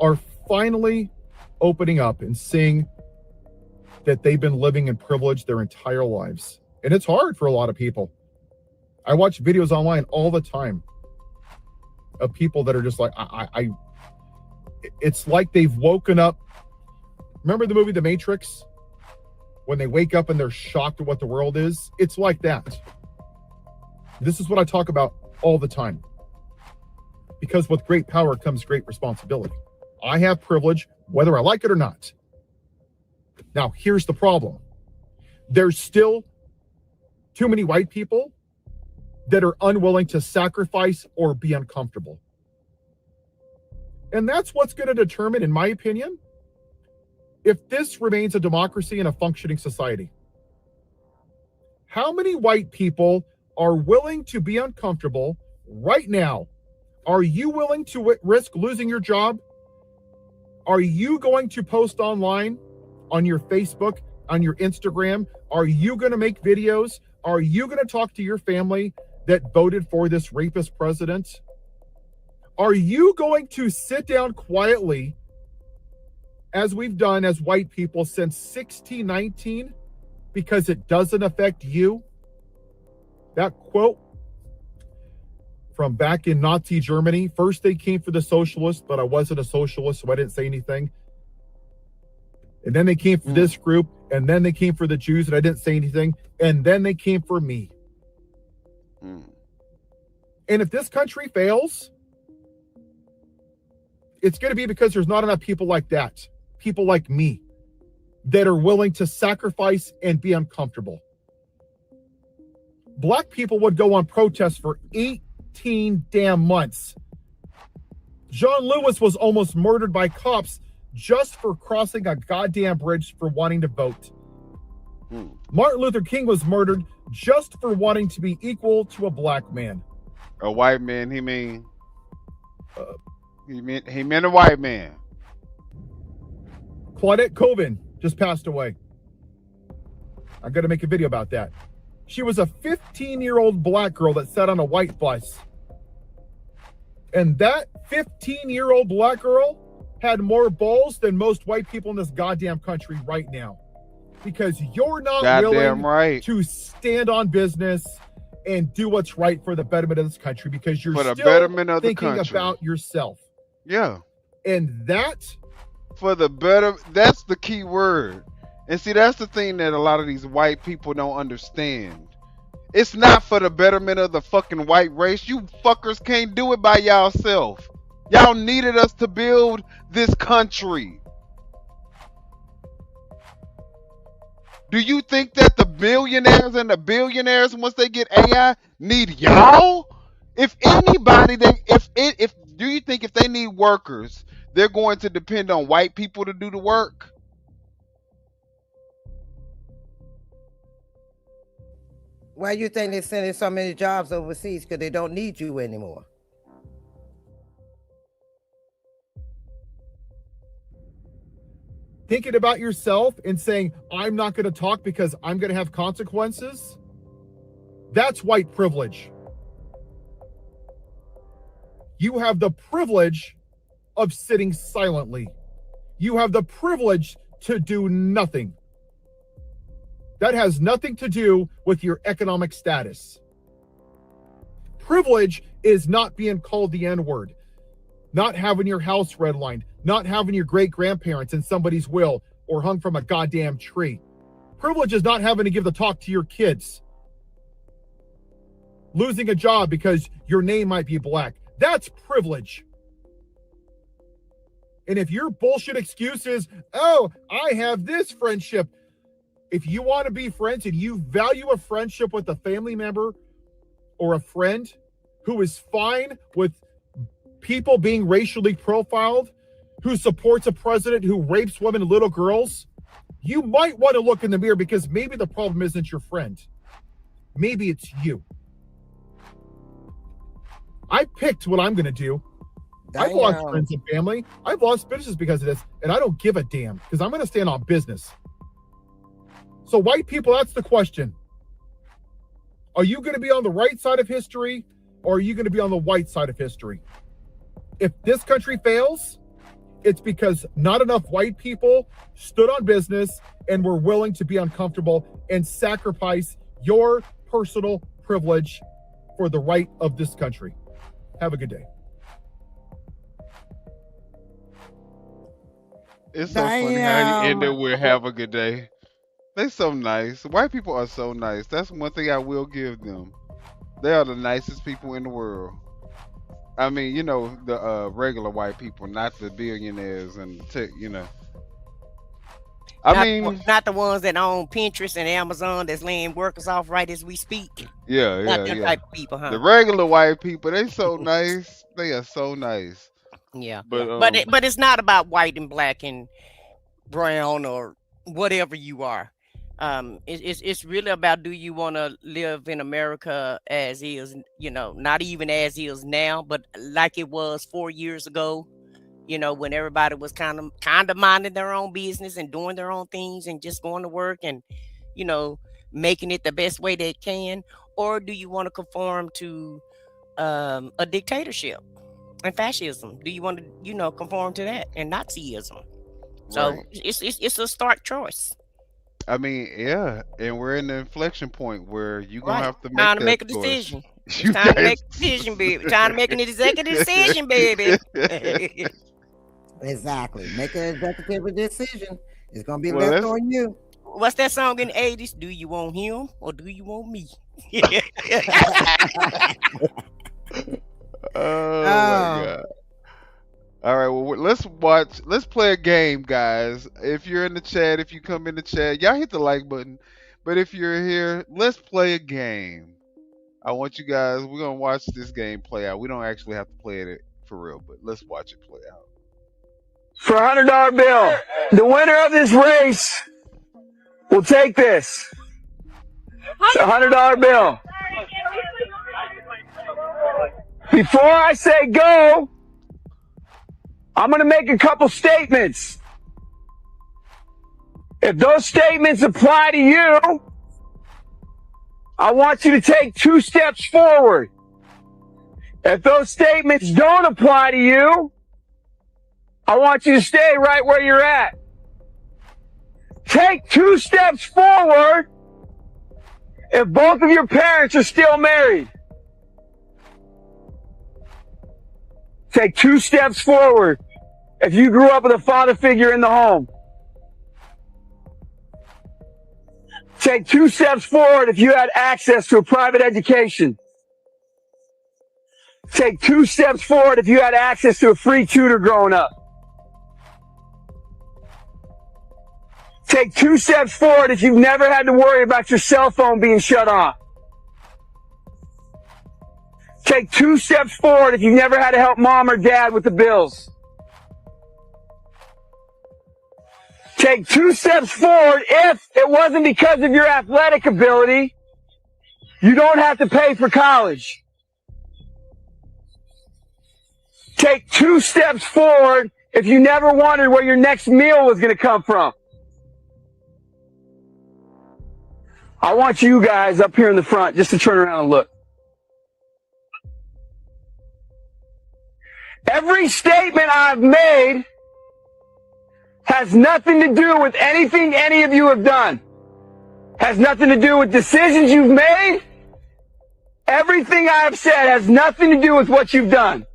are finally opening up and seeing that they've been living in privilege their entire lives. And it's hard for a lot of people. I watch videos online all the time of people that are just like, it's like they've woken up. Remember the movie The Matrix? When they wake up and they're shocked at what the world is? It's like that. This is what I talk about all the time. Because with great power comes great responsibility. I have privilege, whether I like it or not. Now, here's the problem. There's still too many white people that are unwilling to sacrifice or be uncomfortable. And that's what's going to determine, in my opinion, if this remains a democracy and a functioning society. How many white people are willing to be uncomfortable right now? Are you willing to risk losing your job? Are you going to post online, on your Facebook, on your Instagram? Are you going to make videos? Are you going to talk to your family that voted for this rapist president? Are you going to sit down quietly, as we've done as white people since 1619, because it doesn't affect you? That quote from back in Nazi Germany, first they came for the socialists, but I wasn't a socialist, so I didn't say anything. And then they came for this group, and then they came for the Jews, and I didn't say anything. And then they came for me. And if this country fails, it's going to be because there's not enough people like that, people like me, that are willing to sacrifice and be uncomfortable. Black people would go on protests for 18 damn months. John Lewis was almost murdered by cops just for crossing a goddamn bridge for wanting to vote. Martin Luther King was murdered just for wanting to be equal to a black man. A white man, he mean? He meant a white man. Claudette Colvin just passed away. I'm going to make a video about that. She was a 15-year-old black girl that sat on a white bus. And that 15-year-old black girl had more balls than most white people in this goddamn country right now. Because you're not willing to stand on business and do what's right for the betterment of this country, because you're still thinking about yourself. Yeah. And that for the better, that's the key word. And see, that's the thing that a lot of these white people don't understand. It's not for the betterment of the fucking white race. You fuckers can't do it by yourself. Y'all needed us to build this country. Do you think that the billionaires and the billionaires, once they get AI, need y'all? If anybody, do you think if they need workers, they're going to depend on white people to do the work? Why you think they're sending so many jobs overseas? Because they don't need you anymore. Thinking about yourself and saying, I'm not going to talk because I'm going to have consequences, that's white privilege. You have the privilege of sitting silently. You have the privilege to do nothing. That has nothing to do with your economic status. Privilege is not being called the N-word, not having your house redlined, not having your great-grandparents in somebody's will or hung from a goddamn tree. Privilege is not having to give the talk to your kids. Losing a job because your name might be black. That's privilege. And if your bullshit excuse is, oh, I have this friendship. If you want to be friends and you value a friendship with a family member or a friend who is fine with people being racially profiled, who supports a president who rapes women and little girls, you might want to look in the mirror, because maybe the problem isn't your friend. Maybe it's you. I picked what I'm going to do. I've lost friends and family. I've lost business because of this, and I don't give a damn, because I'm going to stand on business. So white people, that's the question. Are you going to be on the right side of history, or are you going to be on the white side of history? If this country fails, it's because not enough white people stood on business and were willing to be uncomfortable and sacrifice your personal privilege for the right of this country. Have a good day. It's so funny how you end it with have a good day. They're so nice. White people are so nice. That's one thing I will give them. They are the nicest people in the world. I mean, you know, the regular white people, not the billionaires and not the ones that own Pinterest and Amazon that's laying workers off right as we speak. Yeah, not that type of people, huh? The regular white people, they so nice. They are so nice. Yeah, but it's not about white and black and brown or whatever you are. It's really about, do you want to live in America as is, not even as is now, but like it was 4 years ago, when everybody was kind of minding their own business and doing their own things and just going to work and, making it the best way they can? Or do you want to conform to a dictatorship and fascism? Do you want to, conform to that and Nazism? So right. It's a stark choice. I mean, yeah, and we're in the inflection point where you're going to have to make time to make a decision. It's time to make a decision, baby. Time to make an executive decision, baby. Exactly. Make an executive decision. It's going to be left on you. What's that song in the 80s? Do you want him or do you want me? Oh, my God. All right, well, let's play a game, guys. If you're in the chat, if you come in the chat, y'all hit the like button. But if you're here, let's play a game. I want you guys, we're going to watch this game play out. We don't actually have to play it for real, but let's watch it play out. For a $100 bill, the winner of this race will take this. It's a $100 bill. Before I say go, I'm going to make a couple statements. If those statements apply to you, I want you to take 2 steps forward. If those statements don't apply to you, I want you to stay right where you're at. Take 2 steps forward if both of your parents are still married. Take 2 steps forward if you grew up with a father figure in the home. Take 2 steps forward if you had access to a private education. Take 2 steps forward if you had access to a free tutor growing up. Take 2 steps forward if you've never had to worry about your cell phone being shut off. Take 2 steps forward if you've never had to help mom or dad with the bills. Take 2 steps forward if it wasn't because of your athletic ability, you don't have to pay for college. Take 2 steps forward if you never wondered where your next meal was going to come from. I want you guys up here in the front just to turn around and look. Every statement I've made has nothing to do with anything any of you have done. Has nothing to do with decisions you've made. Everything I have said has nothing to do with what you've done.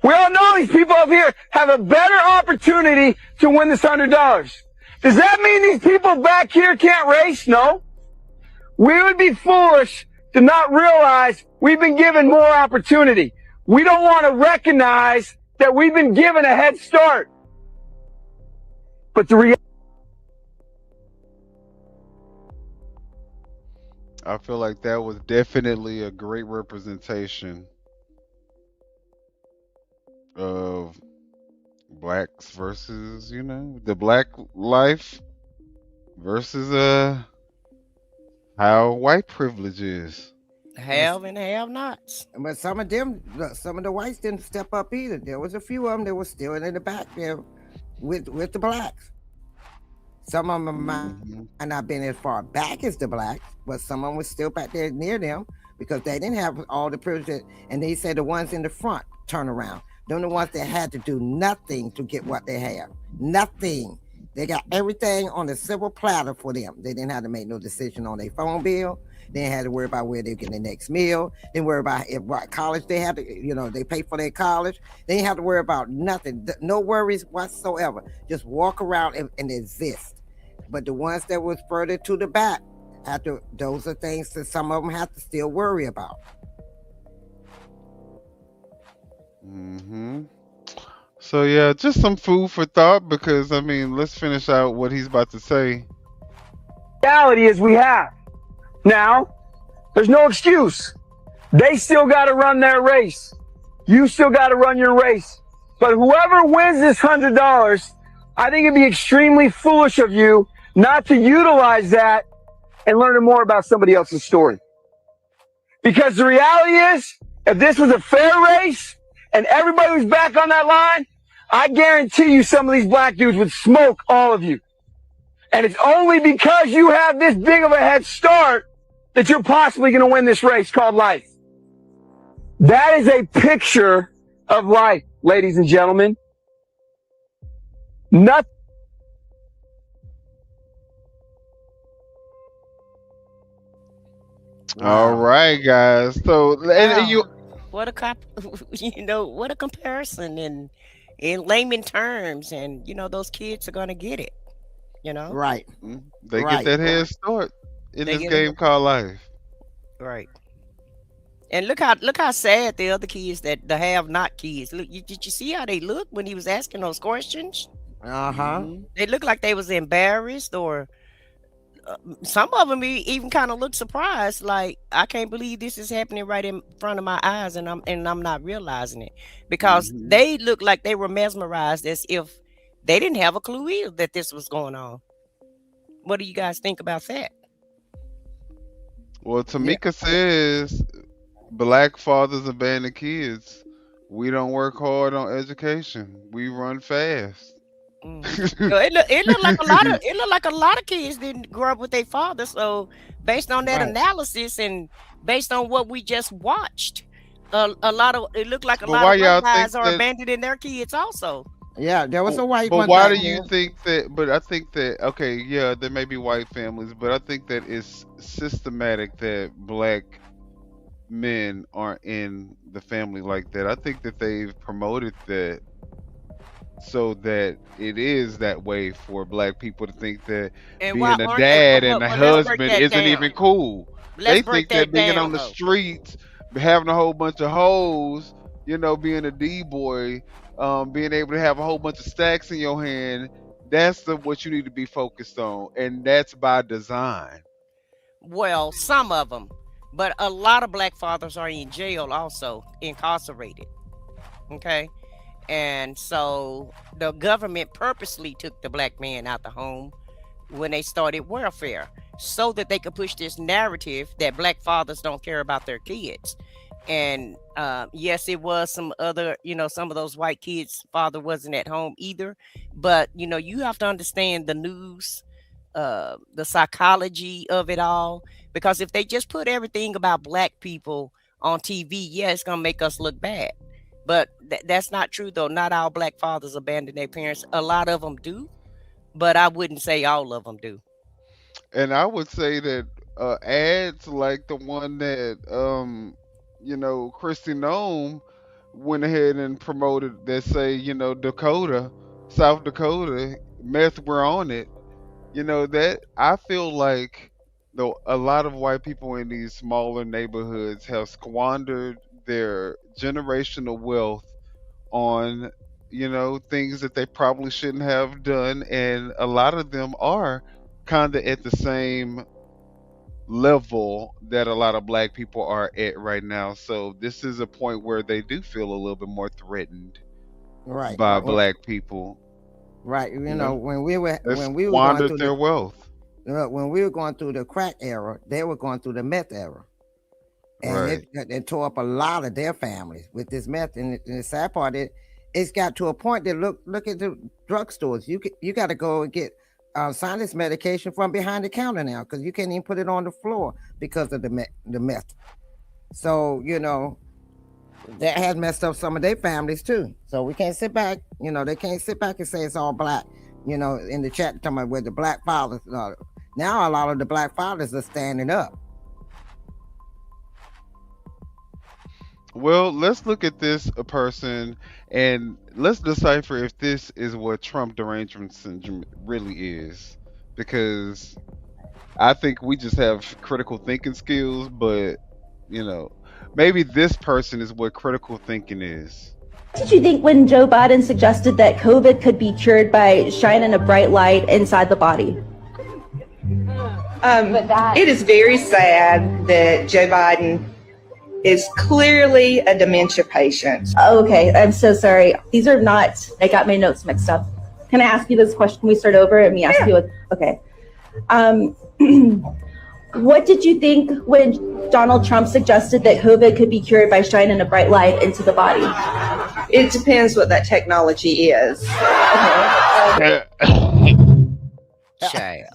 We all know these people up here have a better opportunity to win this $100. Does that mean these people back here can't race? No. We would be foolish to not realize we've been given more opportunity. We don't want to recognize that we've been given a head start. But the reality, I feel like that was definitely a great representation of blacks versus, the black life versus how white privilege is. Have and have nots. But some of the whites didn't step up either. There was a few of them that were still in the back there with the blacks. Some of them might not been as far back as the blacks, but some of them was still back there near them because they didn't have all the privilege. And they said the ones in the front turn around. They're the ones that had to do nothing to get what they have. Nothing. They got everything on a silver platter for them. They didn't have to make no decision on their phone bill. They didn't have to worry about where they get their next meal. They didn't worry about what college they had to, they pay for their college. They didn't have to worry about nothing. No worries whatsoever. Just walk around and exist. But the ones that was further to the back, those are things that some of them have to still worry about. So yeah, just some food for thought because let's finish out what he's about to say. reality is we have. Now, there's no excuse. They still got to run their race. You still got to run your race. But whoever wins this $100, I think it'd be extremely foolish of you not to utilize that and learn more about somebody else's story. Because the reality is, if this was a fair race and everybody was back on that line, I guarantee you some of these black dudes would smoke all of you. And it's only because you have this big of a head start that you're possibly going to win this race called life. That is a picture of life, ladies and gentlemen. Nothing. All right, guys. So, and you. What what a comparison in layman terms, and those kids are gonna get it. Right. They get that head start in this game called life. Right. And look how sad the other kids, that the have-not kids. Look, did you see how they look when he was asking those questions? They look like they was embarrassed, or some of them even kind of look surprised, like, I can't believe this is happening right in front of my eyes, and I'm not realizing it, because they look like they were mesmerized, as if they didn't have a clue either that this was going on. What do you guys think about that? Well, Tamika says black fathers abandon kids. We don't work hard on education. We run fast. So it looked like a lot of kids didn't grow up with their father. So based on that analysis and based on what we just watched, a lot of it looked like a lot of black guys are abandoning their kids also. Yeah, there was a white But one. why do you think that? But I think that okay, yeah, there may be white families, but I think that it's systematic that black men aren't in the family like that. I think that they've promoted that so that it is that way for black people to think that being a dad and a husband isn't even cool. They think that being on the streets, having a whole bunch of hoes, you know, being a D-boy, being able to have a whole bunch of stacks in your hand, that's what you need to be focused on, and that's by design. Well, some of them, but a lot of black fathers are in jail also, incarcerated. Okay. And so the government purposely took the black man out the home when they started welfare so that they could push this narrative that black fathers don't care about their kids. And yes, it was some other, you know, some of those white kids' father wasn't at home either. But, you know, you have to understand the news, the psychology of it all, because if they just put everything about black people on TV, yeah, it's going to make us look bad. But that's not true, though. Not all black fathers abandon their parents. A lot of them do, but I wouldn't say all of them do. And I would say that ads like the one that, you know, Kristi Noem went ahead and promoted that say, you know, Dakota, South Dakota, meth, we're on it. You know, that I feel like though a lot of white people in these smaller neighborhoods have squandered their generational wealth on, you know, things that they probably shouldn't have done, and a lot of them are kind of at the same level that a lot of black people are at right now. So this is a point where they do feel a little bit more threatened by black people. Right. You know, when we were squandered going through their wealth. When we were going through the crack era, they were going through the meth era. And it tore up a lot of their families with this meth. And the sad part is, it's got to a point that look at the drugstores. You got to go and get sinus medication from behind the counter now, because you can't even put it on the floor because of the meth. So, you know, that has messed up some of their families too. So we can't sit back. You know, they can't sit back and say it's all black. You know, in the chat talking about where the black fathers are. Now a lot of the black fathers are standing up. Well, let's look at this person and let's decipher if this is what Trump derangement syndrome really is. Because I think we just have critical thinking skills, but, you know, maybe this person is what critical thinking is. What did you think when Joe Biden suggested that COVID could be cured by shining a bright light inside the body? It is very sad that Joe Biden is clearly a dementia patient. Okay, I'm so sorry. These are not, I got my notes mixed up. Can I ask you this question? Can we start over and me ask you what, okay. What did you think when Donald Trump suggested that COVID could be cured by shining a bright light into the body? It depends what that technology is. Child.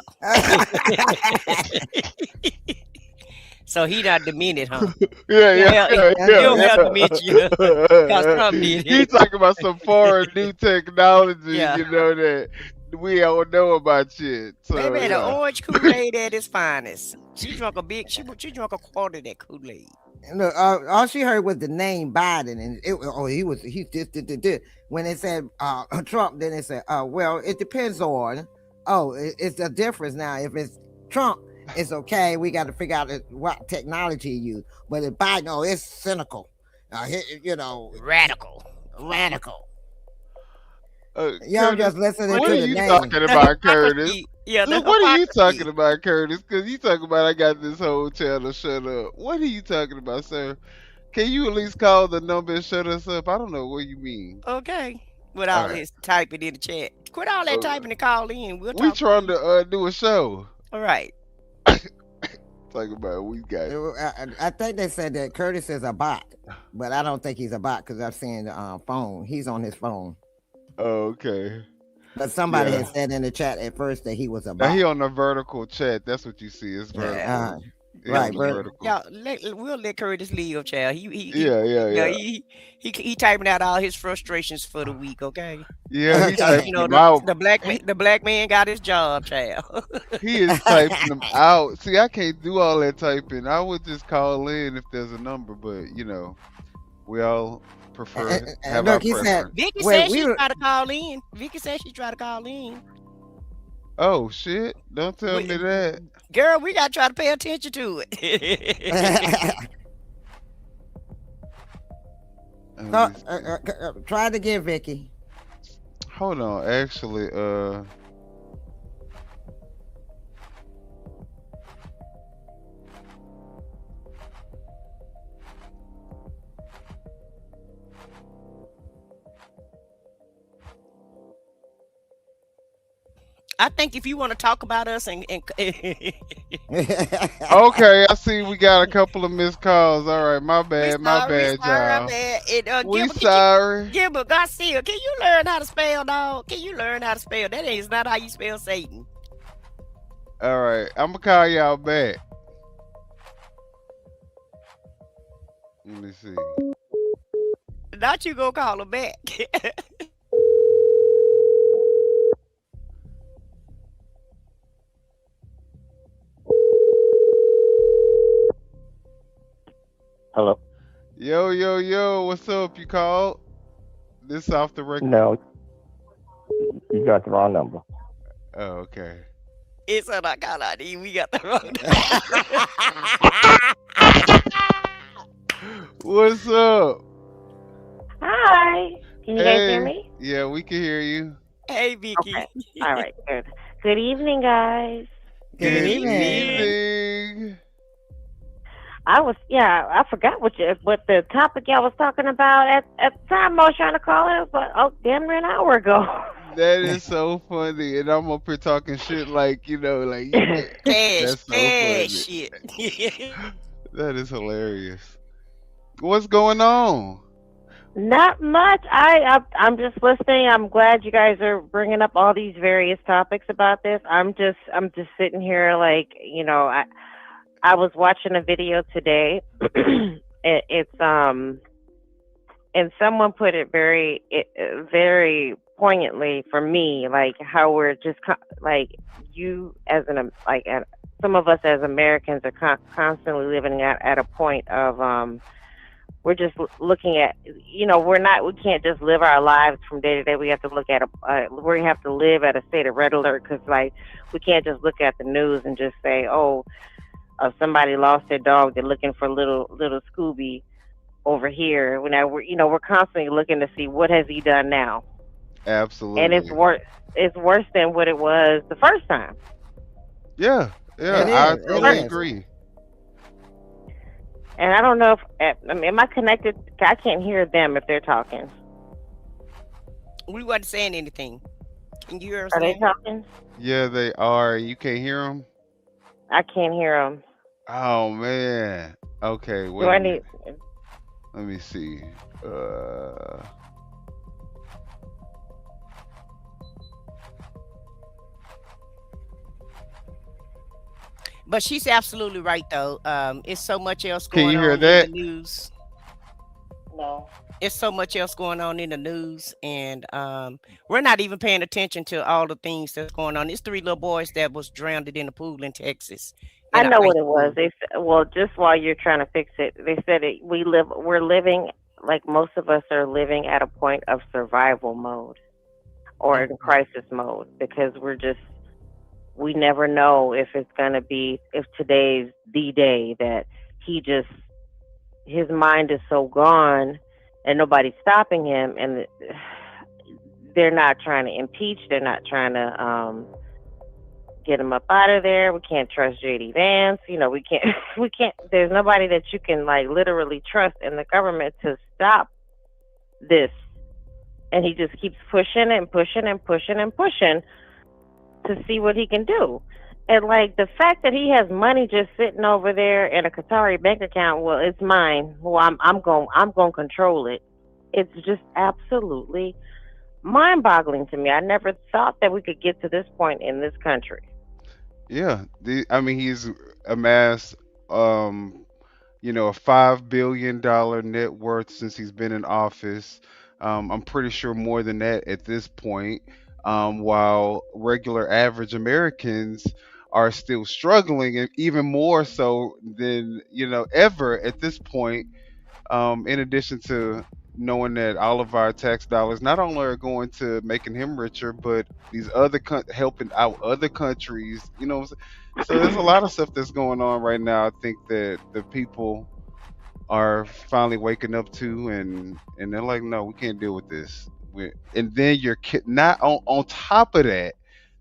So he not demented, huh? Yeah. He don't have dementia. Because Trump did it. He's talking about some foreign new technology, you know, that we don't know about yet. So, they made an orange Kool-Aid at its finest. She drank a quarter of that Kool-Aid. Look, all she heard was the name Biden, and he did. When they said Trump, then they said, well, it depends on. It's a difference now. If it's Trump, it's okay. We got to figure out what technology you use. But if Biden, it's cynical. You know, radical. Y'all just listening what to are the you name. talking about, Curtis? Yeah, what are you talking about, Curtis? Because you talking about I got this whole channel shut up. What are you talking about, sir? Can you at least call the number and shut us up? I don't know what you mean. Okay. With all this typing in the chat. Quit all that typing and call in. We trying to do a show. All right. Talk about we got. I think they said that Curtis is a bot, but I don't think he's a bot because I've seen the phone. He's on his phone. Oh, okay. But somebody had said in the chat at first that he was a Now bot. he on the vertical chat. That's what you see. It's vertical. He right, on the vertical. Y'all, we'll let Curtis leave, child. Yeah. He typing out all his frustrations for the week, okay? Yeah, he Because, typing them out. the black man got his job, child. He is typing them out. See, I can't do all that typing. I would just call in if there's a number, but we all prefer have our preference. Vicky said she tried to call in. Vicky said she tried to call in. Oh shit! Don't tell me that. Girl, we gotta try to pay attention to it. Try it again, Vicky. Hold on, actually, I think if you want to talk about us and okay, I see we got a couple of missed calls. All right, my bad, y'all. We sorry. Gilbert Garcia, can you learn how to spell, dog? Can you learn how to spell? That is not how you spell Satan. All right, I'm gonna call y'all back. Let me see. Not you gonna call him back. Hello. Yo, what's up? You called? This off the record? No, you got the wrong number. Oh, okay. It's on our call ID. We got the wrong number. What's up? Hi. Can you guys hear me? Yeah, we can hear you. Hey, Vicky. Okay. All right, good. Good evening, guys. Good evening. I forgot what the topic y'all was talking about at the time I was trying to call it, but damn near an hour ago. That is so funny, and I'm up here talking shit like that's so funny. Shit. That is hilarious. What's going on? Not much. I'm just listening. I'm glad you guys are bringing up all these various topics about this. I'm just sitting here like, I was watching a video today. It's and someone put it very poignantly for me, like how we're just like you as some of us as Americans are constantly living at a point of we're just looking at we can't just live our lives from day to day. We have to look at we have to live at a state of red alert because we can't just look at the news and just say somebody lost their dog. They're looking for little Scooby over here. We're constantly looking to see what has he done now. Absolutely. And it's worse than what it was the first time. Yeah, I totally agree. And I don't know am I connected? I can't hear them if they're talking. We wasn't saying anything. Can you hear us? Are they talking? Yeah, they are. You can't hear them? I can't hear them. Oh man. Okay. Let me see. But she's absolutely right, though. It's so much else going on. Can you hear in that? the news. No. It's so much else going on in the news, and we're not even paying attention to all the things that's going on. It's 3 little boys that was drowned in the pool in Texas. I know what it was. They said, just while you're trying to fix it, they said we're living like most of us are living at a point of survival mode or in crisis mode because we never know if today's the day that his mind is so gone and nobody's stopping him, and they're not trying to impeach. They're not trying to get him up out of there. We can't trust JD Vance. We can't. There's nobody that you can literally trust in the government to stop this. And he just keeps pushing and pushing and pushing and pushing to see what he can do. And like the fact that he has money just sitting over there in a Qatari bank account, well, it's mine. Well, I'm going to control it. It's just absolutely mind-boggling to me. I never thought that we could get to this point in this country. Yeah, I mean, he's amassed, a $5 billion net worth since he's been in office. I'm pretty sure more than that at this point. While regular average Americans are still struggling, and even more so than ever at this point. In addition to knowing that all of our tax dollars not only are going to making him richer, but these other helping out other countries. So there's a lot of stuff that's going on right now. I think that the people are finally waking up to, and they're like, no, we can't deal with this. And then you're not on top of that,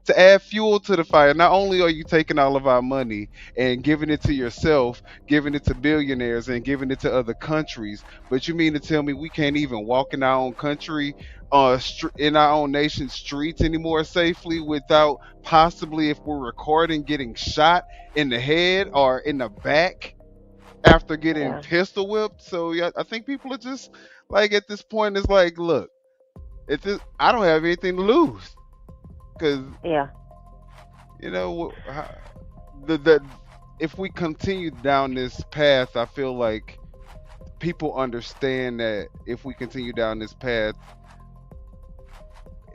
to add fuel to the fire. Not only are you taking all of our money and giving it to yourself, giving it to billionaires and giving it to other countries, but you mean to tell me we can't even walk in our own country, in our own nation's streets anymore safely without possibly, if we're recording, getting shot in the head or in the back after getting pistol whipped? So yeah, I think people are just like, at this point, it's like, look, I don't have anything to lose. Because if we continue down this path, I feel like people understand that if we continue down this path,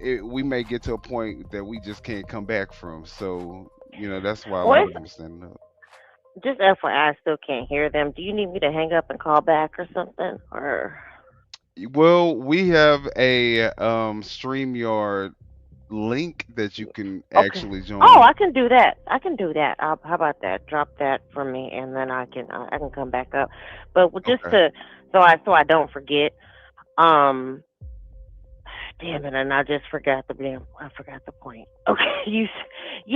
we may get to a point that we just can't come back from. So that's why a lot of them stand up. Just FYI, I still can't hear them. Do you need me to hang up and call back or something? Or well, we have a StreamYard link that you can actually join. Oh, I can do that. How about that? Drop that for me, and then I can come back up. But just so I don't forget. Damn it! And I just forgot the point. Okay,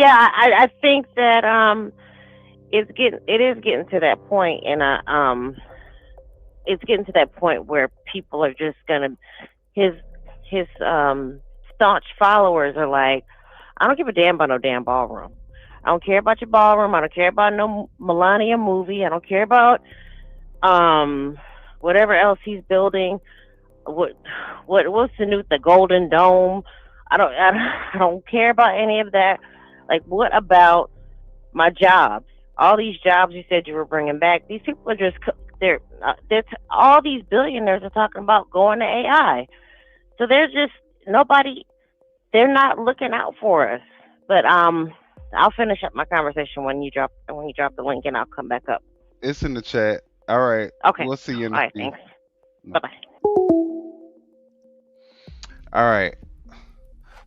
I think that it is getting to that point, and it's getting to that point where people are just gonna his staunch followers are like, I don't give a damn about no damn ballroom. I don't care about your ballroom. I don't care about no Melania movie. I don't care about whatever else he's building. What's the Golden Dome? I don't care about any of that. Like, what about my jobs? All these jobs you said you were bringing back. These people are just all these billionaires are talking about going to AI. So they're just they're not looking out for us. But I'll finish up my conversation when you drop the link, and I'll come back up. It's in the chat. All right. Okay. We'll see you in All the right, thanks. Bye-bye. All right.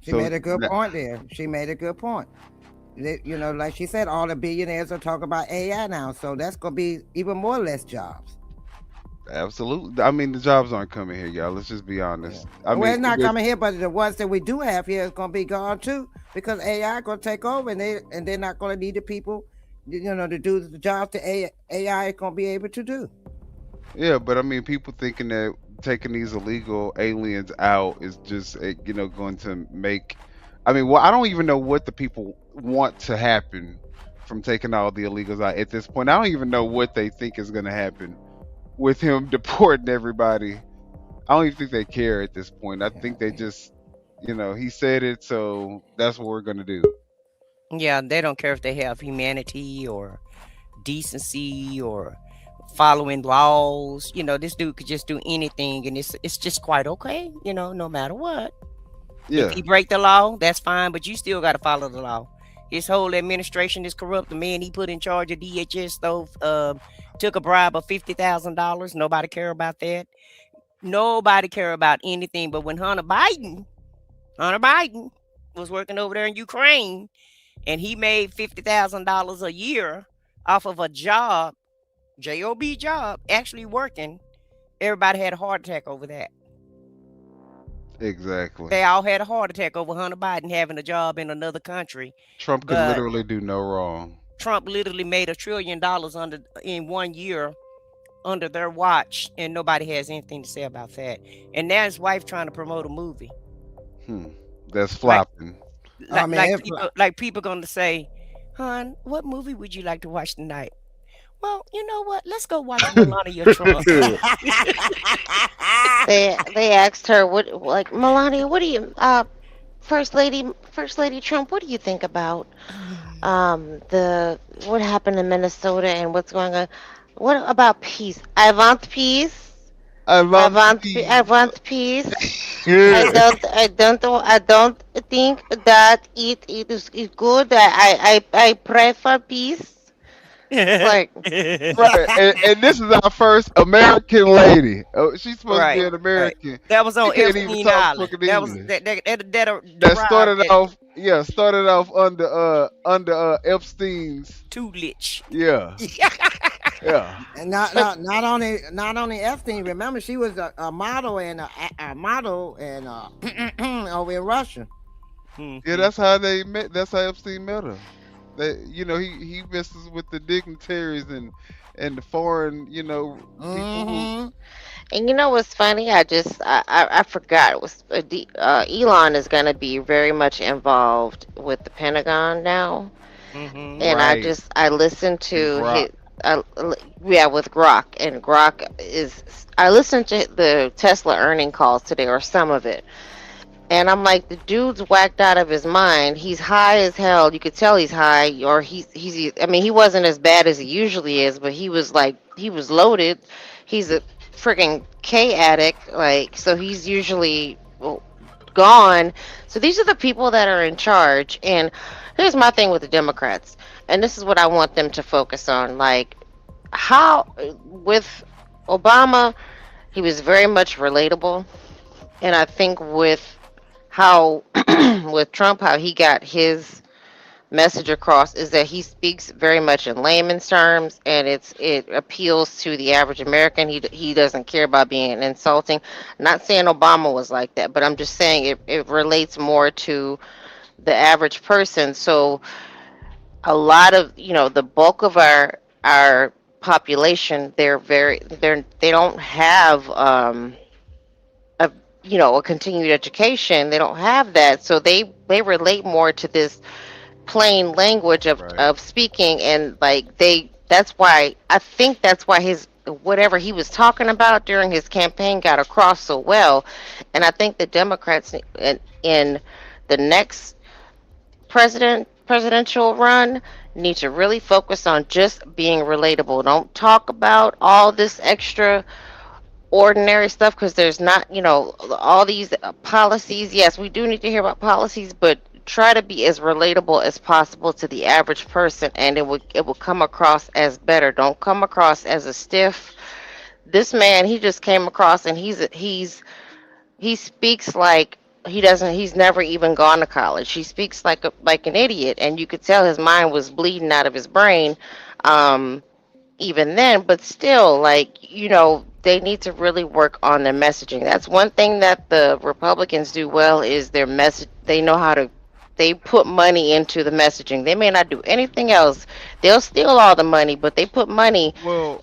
She made a good point there. Like she said, all the billionaires are talking about AI now, so that's going to be even more less jobs. Absolutely. I mean, the jobs aren't coming here, y'all. Let's just be honest. It's not coming here, but the ones that we do have here is going to be gone too, because AI is going to take over, and they're not going to need the people, to do the jobs that AI is going to be able to do. Yeah, but I mean, people thinking that taking these illegal aliens out is just, going to make. I mean, well, I don't even know what the people want to happen from taking all the illegals out at this point. I don't even know what they think is going to happen with him deporting everybody. I don't even think they care at this point. I think they just, he said it, so that's what we're going to do. Yeah, they don't care if they have humanity or decency or following laws. This dude could just do anything, and it's just quite okay, no matter what. Yeah. If he break the law, that's fine, but you still got to follow the law. His whole administration is corrupt. The man he put in charge of DHS took a bribe of $50,000. Nobody care about that. Nobody care about anything. But when Hunter Biden was working over there in Ukraine, and he made $50,000 a year off of a job, job actually working, everybody had a heart attack over that. Exactly. They all had a heart attack over Hunter Biden having a job in another country. Trump could literally do no wrong. Trump literally made $1 trillion in 1 year under their watch, and nobody has anything to say about that. And now his wife trying to promote a movie. That's flopping. People going to say, Hon, what movie would you like to watch tonight? Well, you know what? Let's go watch Melania Trump. They asked her what, like, Melania, what do you First Lady Trump, what do you think about the what happened in Minnesota and what's going on? What about peace? I want peace. I want peace. I don't think that it is good. I pray for peace. Like, Right, and this is our first American lady. Oh, she's supposed to be an American. That was on She can't even Epstein talk Island. fucking That was English. that Started off under Epstein's tutelage. Yeah. Yeah. And not only Epstein. Remember, she was a model and over in Russia. Yeah, that's how they met. That's how Epstein met her. He messes with the dignitaries and the foreign, people who. And you know what's funny? I forgot. It was Elon is going to be very much involved with the Pentagon now, and Right. I listened to Grok. with Grok, and Grok is. I listened to the Tesla earning calls today, or some of it. And I'm like, the dude's whacked out of his mind. He's high as hell. You could tell he's high, or I mean, he wasn't as bad as he usually is, but he was loaded. He's a freaking K addict, so he's usually gone. So these are the people that are in charge. And here's my thing with the Democrats, and this is what I want them to focus on. Like, how with Obama, he was very much relatable, and I think with how with Trump, how he got his message across is that he speaks very much in layman's terms, and it appeals to the average American. He doesn't care about being insulting. Not saying Obama was like that, but I'm just saying it relates more to the average person. So a lot of the bulk of our population, they don't have a continued education. They don't have that, so they relate more to this plain language of speaking, and that's why I think that's why his whatever he was talking about during his campaign got across so well. And I think the Democrats in the next presidential run need to really focus on just being relatable. Don't talk about all this extra ordinary stuff, because there's not all these policies. Yes, we do need to hear about policies, but try to be as relatable as possible to the average person, and it will come across as better. Don't come across as a stiff. This man, he just came across, and he speaks like he's never even gone to college. He speaks like an idiot, and you could tell his mind was bleeding out of his brain even then. But still, they need to really work on their messaging. That's one thing that the Republicans do well, is their message. They put money into the messaging. They may not do anything else. They'll steal all the money, but they put money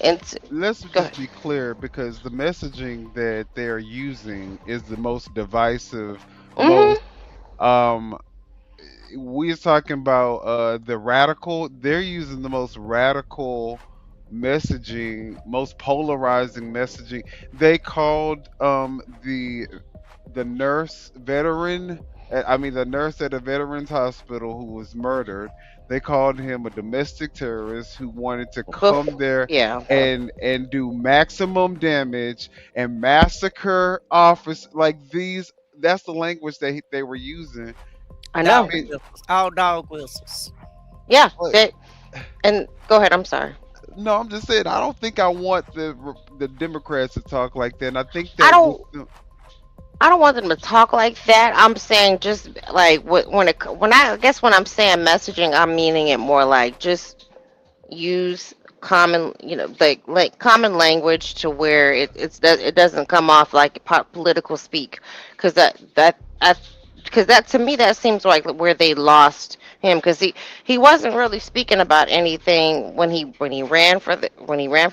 into. Let's just be clear, because the messaging that they're using is the most divisive. Most, we're talking about the radical. They're using the most radical messaging, most polarizing messaging. They called the nurse veteran. The nurse at a veterans hospital who was murdered. They called him a domestic terrorist who wanted to come there and do maximum damage and massacre office like these. That's the language that they were using. I know. All dog whistles. Yeah. And go ahead. I'm sorry. No, I'm just saying. I don't think I want the Democrats to talk like that. And I think that I don't want them to talk like that. I'm saying just like when I'm saying messaging, I'm meaning it more like just use common, like common language, to where it doesn't come off like political speak, because that to me, that seems like where they lost him, because he wasn't really speaking about anything when he ran for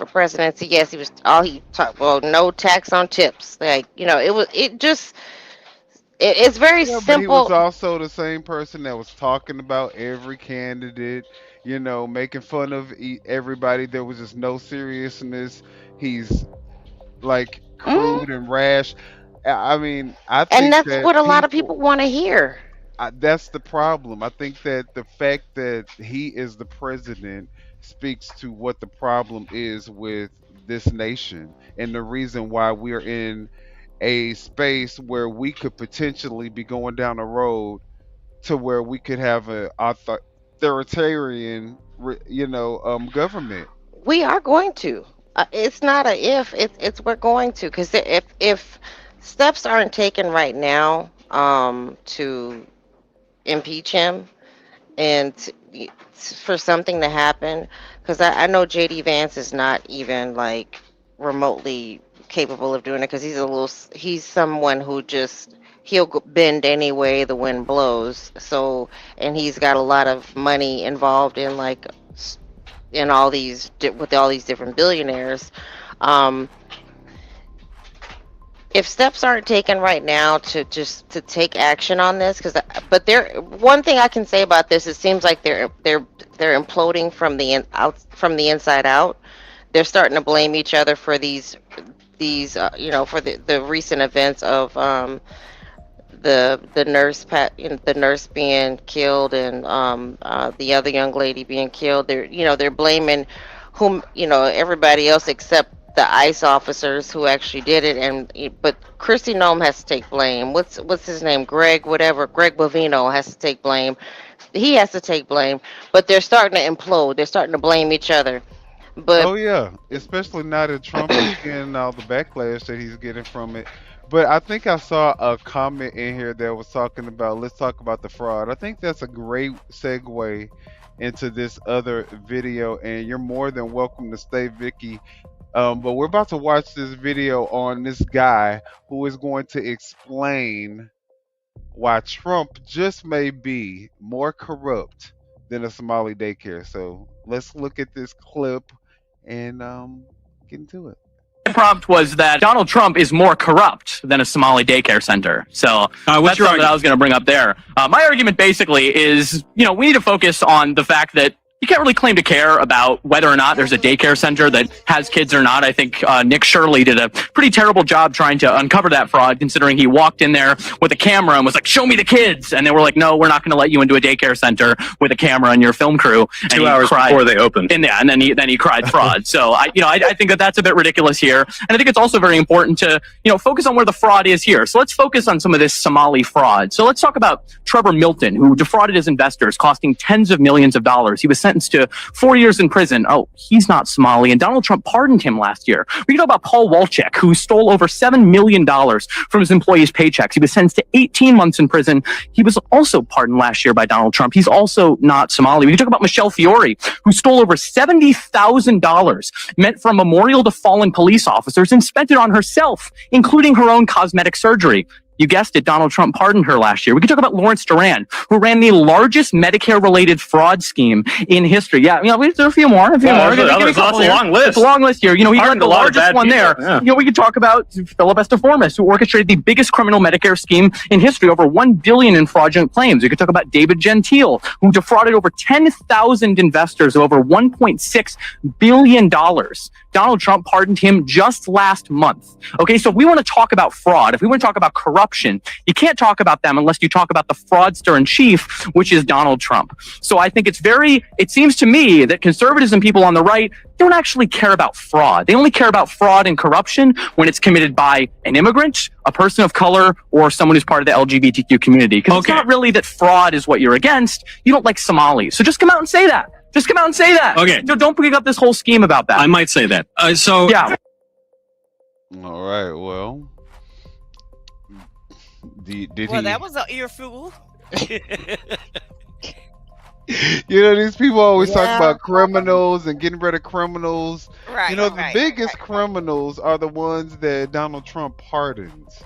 presidency. Yes, he was he talked, well, no tax on tips, it It's very Yeah, but he was simple. also the same person that was talking about every candidate, making fun of everybody. There was just no seriousness. He's like Mhm. crude and rash. I mean, I And think that's that what a lot of people, people want to hear. that's the problem. I think that the fact that he is the president speaks to what the problem is with this nation and the reason why we're in a space where we could potentially be going down a road to where we could have a authoritarian, government. We are going to. It's not a if. It's we're going to, because if steps aren't taken right now to impeach him and for something to happen, because I know JD Vance is not even like remotely capable of doing it, because he's someone who just he'll bend any way the wind blows. So, and he's got a lot of money involved in like in all these with all these different billionaires. Um, if steps aren't taken right now to take action on this, but one thing I can say about this, it seems like they're imploding from the inside out. They're starting to blame each other for these for the recent events of the nurse being killed, and the other young lady being killed. They're blaming everybody else except the ICE officers who actually did it. But Kristi Noem has to take blame. What's his name? Greg Bovino has to take blame. He has to take blame. But they're starting to implode. They're starting to blame each other. But Oh yeah, especially now that Trump is getting all the backlash that he's getting from it. But I think I saw a comment in here that was talking about, let's talk about the fraud. I think that's a great segue into this other video, and you're more than welcome to stay, Vicky. But we're about to watch this video on this guy who is going to explain why Trump just may be more corrupt than a Somali daycare. So let's look at this clip and get into it. My prompt was that Donald Trump is more corrupt than a Somali daycare center. So that's something that I was going to bring up there. My argument basically is, we need to focus on the fact that you can't really claim to care about whether or not there's a daycare center that has kids or not. I think Nick Shirley did a pretty terrible job trying to uncover that fraud, considering he walked in there with a camera and was like, show me the kids. And they were like, no, we're not going to let you into a daycare center with a camera and your film crew. And 2 hours before they opened. And then he cried fraud. So I think that that's a bit ridiculous here. And I think it's also very important to, focus on where the fraud is here. So let's focus on some of this Somali fraud. So let's talk about Trevor Milton, who defrauded his investors, costing tens of millions of dollars. He was sentenced to 4 years in prison. Oh, he's not Somali, and Donald Trump pardoned him last year. We can talk about Paul Walchek, who stole over $7 million from his employees' paychecks. He was sentenced to 18 months in prison. He was also pardoned last year by Donald Trump. He's also not Somali. We can talk about Michelle Fiore, who stole over $70,000 meant for a memorial to fallen police officers and spent it on herself, including her own cosmetic surgery. You guessed it, Donald Trump pardoned her last year. We can talk about Lawrence Duran, who ran the largest Medicare-related fraud scheme in history. Yeah, there's a few more. It's a long list. It's a long list here. He led the largest one there. Yeah. We could talk about Philip Esteformis, who orchestrated the biggest criminal Medicare scheme in history, over $1 billion in fraudulent claims. We could talk about David Gentile, who defrauded over 10,000 investors of over $1.6 billion. Donald Trump pardoned him just last month. Okay, so if we want to talk about fraud, if we want to talk about corruption, you can't talk about them unless you talk about the fraudster in chief, which is Donald Trump. So I think it seems to me that conservatives and people on the right don't actually care about fraud. They only care about fraud and corruption when it's committed by an immigrant, a person of color, or someone who's part of the LGBTQ community. Because it's not really that fraud is what you're against. You don't like Somalis. So just come out and say that. Just come out and say that. Okay. Don't pick up this whole scheme about that. I might say that. Yeah. All right. Well, that was an earful. These people always talk about criminals and getting rid of criminals. Right. The biggest criminals are the ones that Donald Trump pardons.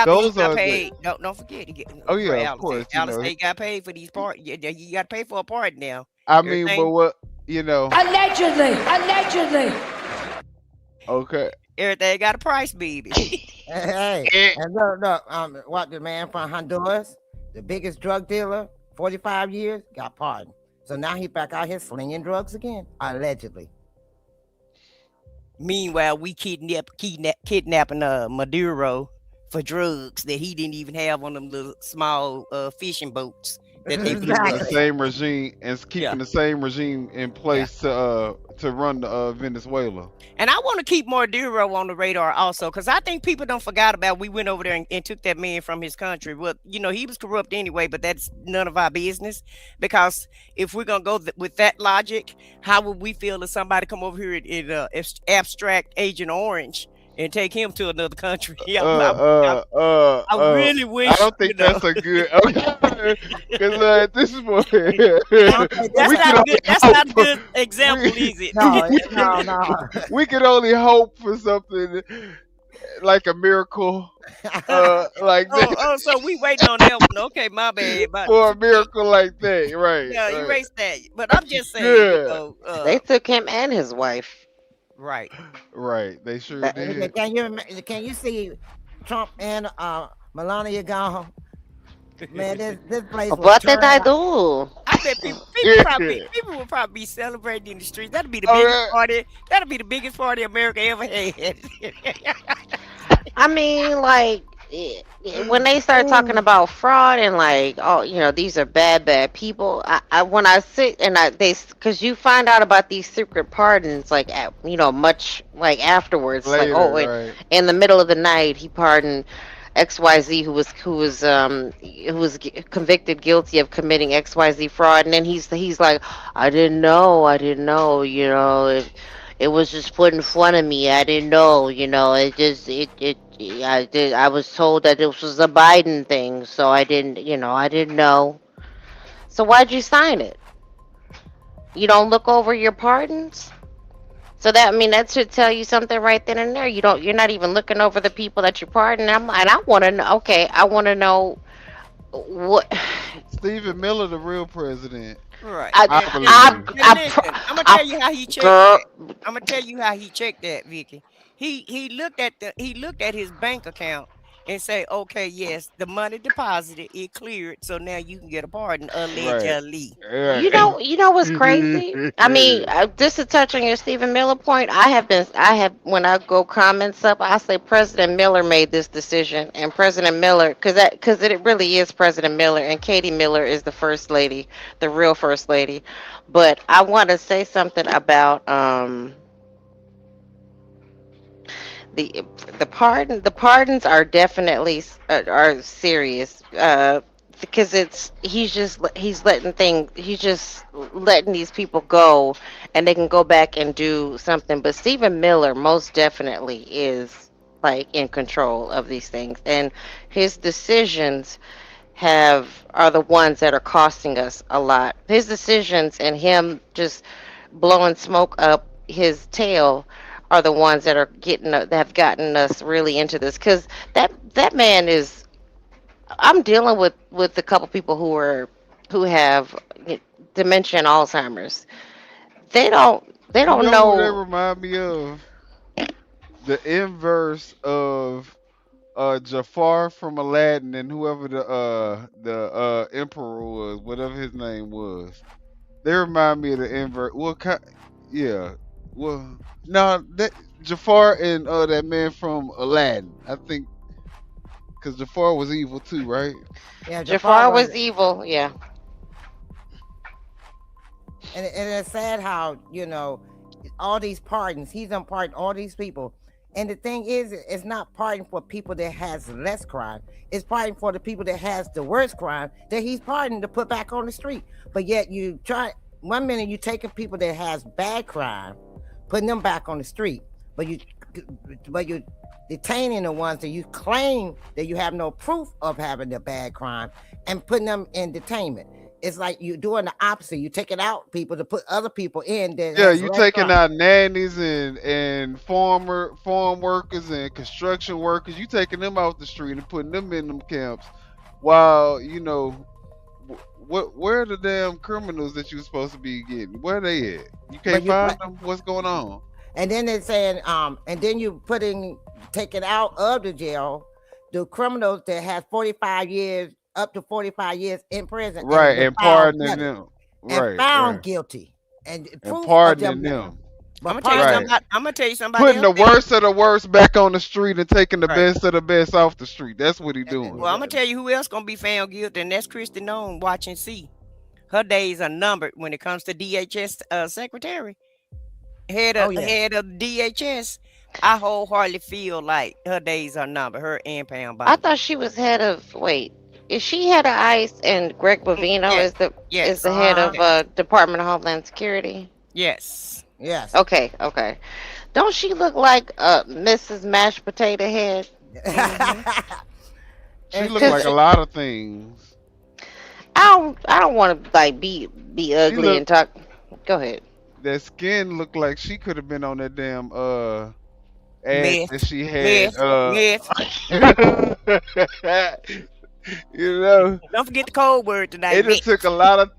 Those are paid. Don't forget. Of course. Alice, they got paid for these parts. You got to pay for a pardon now. I mean, but what Allegedly. Okay. Everything got a price, baby. Hey, and look, what the man from Honduras, the biggest drug dealer, 45 years, got pardoned. So now he back out here slinging drugs again, allegedly. Meanwhile, we kidnapping Maduro for drugs that he didn't even have on them little small fishing boats. That they keeping the same regime and keeping the same regime in place to run Venezuela. And I want to keep Maduro on the radar also, because I think people don't forgot about we went over there and took that man from his country. Well, you know, he was corrupt anyway, but that's none of our business. Because if we're gonna go with that logic, how would we feel if somebody come over here and abstract Agent Orange and take him to another country? I really wish. I don't think that's a good. Because this is what. That's not a good example, is it? No. We can only hope for something like a miracle, like that. Oh, so we waiting on that one. Okay, my bad. For a miracle like that, right? Yeah, right. Erase that. But I'm just saying. They took him and his wife. Right. They sure did. Can you see Trump and Melania gone? Man, this place. What did I do? I bet people will probably be celebrating in the streets. That'll be the biggest party. That'll be the biggest party America ever had. I mean, like, when they start talking about fraud and like, oh, you know, these are bad people. When I sit and because you find out about these secret pardons, like, much like afterwards, later, like, in the middle of the night, he pardoned XYZ who was convicted guilty of committing XYZ fraud, and then he's like, I didn't know, you know, it was just put in front of me, I didn't know, you know, I was told that this was a Biden thing, so I didn't know. So why'd you sign it? You don't look over your pardons? So that should tell you something right then and there. You're not even looking over the people that you pardon. And I want to know. Okay, I want to know what. Stephen Miller, the real president. Right. I'm gonna tell you how he checked that. I'm gonna tell you how he checked that, Vicky. He looked at his bank account and say, okay, yes, the money deposited, it cleared, so now you can get a pardon, allegedly. Right. You know what's crazy? I mean, just to touch on your Stephen Miller point, I have when I go comments up, I say President Miller made this decision, and President Miller, because it really is President Miller, and Katie Miller is the first lady, the real first lady. But I want to say something about the pardons are definitely are serious, because he's just letting these people go, and they can go back and do something. But Stephen Miller most definitely is like in control of these things, and his decisions are the ones that are costing us a lot. His decisions and him just blowing smoke up his tail are the ones that have gotten us really into this, because that man is. I'm dealing with a couple people who have dementia and Alzheimer's. They don't know. What they remind me of? The inverse of Jafar from Aladdin and whoever the emperor was, whatever his name was. They remind me of the inverse. Well, no, that Jafar and that man from Aladdin, I think, because Jafar was evil too, right? Yeah, Jafar was evil, yeah. And it's sad how, all these pardons, he's unpardoned all these people. And the thing is, it's not pardon for people that has less crime. It's pardon for the people that has the worst crime that he's pardoned to put back on the street. But yet one minute you taking people that has bad crime, putting them back on the street, but you detaining the ones that you claim that you have no proof of having the bad crime and putting them in detainment. It's like you're doing the opposite. You're taking out people to put other people in. You're taking out nannies and farm workers and construction workers. You taking them off the street and putting them in them camps, while where are the damn criminals that you're supposed to be getting? Where are they at? You can't find them. What's going on? And then they're saying, and then you taking out of the jail the criminals that have 45 years, up to 45 years in prison. Right, And and pardoning them. and Right, found right. guilty. And proof of Pardoning them. them. I'm But gonna tell you somebody Putting else. the worst of the worst back on the street and taking the best of the best off the street. That's what he doing. Well, I'm gonna tell you who else gonna be found guilty, and that's Kristi Noem. Watch and see. Her days are numbered when it comes to DHS secretary, head of DHS. I wholeheartedly feel like her days are numbered. Her and Pam Bondi. I thought she was head of. Wait, is she head of ICE and Greg Bovino is the head of Department of Homeland Security? Yes. Yes. Okay. Don't she look like Mrs. Mashed Potato Head? She look like a lot of things. I don't want to like be ugly and talk. Go ahead. That skin looked like she could have been on that damn Meth. that she had. Meth. You know. Don't forget the code word tonight. It took a lot of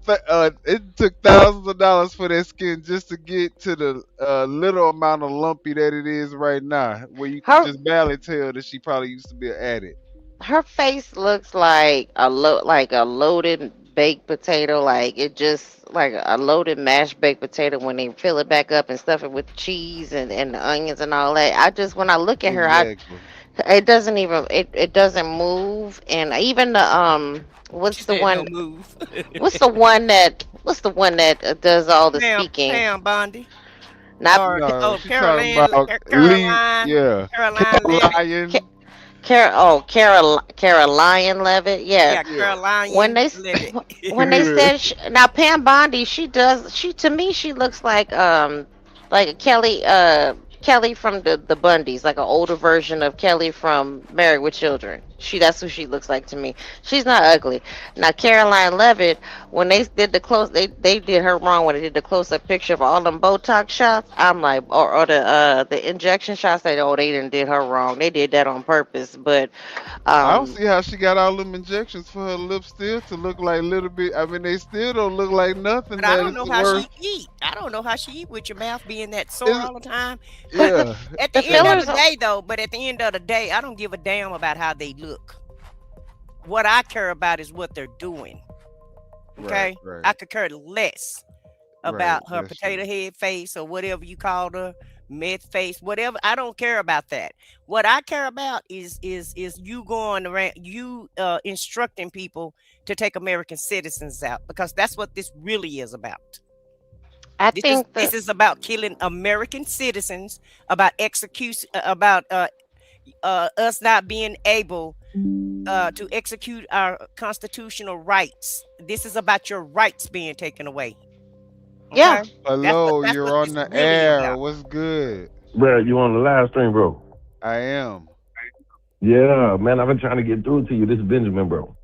it took thousands of dollars for that skin just to get to the little amount of lumpy that it is right now, where you can just barely tell that she probably used to be an addict. Her face looks like a loaded baked potato, like it just like a loaded mashed baked potato when they fill it back up and stuff it with cheese and the onions and all that. When I look at her, it doesn't even it doesn't move. And even the what's the one that does all the speaking? Pam Bondi. Not Caroline Levitt, yeah. Caroline. When they said now Pam Bondi, to me she looks like a Kelly from the Bundys, like an older version of Kelly from Married with Children. That's who she looks like to me. She's not ugly. Now Caroline Levitt, when they did they did her wrong when they did the close up picture of all them Botox shots. I'm like, or the injection shots. They did her wrong. They did that on purpose. But I don't see how she got all them injections for her lips still to look like a little bit. I mean, they still don't look like nothing. But I don't know how she eat. I don't know how she eat with your mouth being that sore all the time. Yeah. At the end of the day, though, I don't give a damn about how they look. What I care about is what they're doing. Okay? Right. I could care less about her potato head face or whatever you called her, meth face, whatever. I don't care about that. What I care about is you going around, instructing people to take American citizens out, because that's what this really is about. This is about killing American citizens, about execution, about us not being able to execute our constitutional rights. This is about your rights being taken away. Okay? Yeah. Hello, you're on the air. What's good? Bro, you on the live stream, bro? I am. Yeah, man, I've been trying to get through to you. This is Benjamin, bro.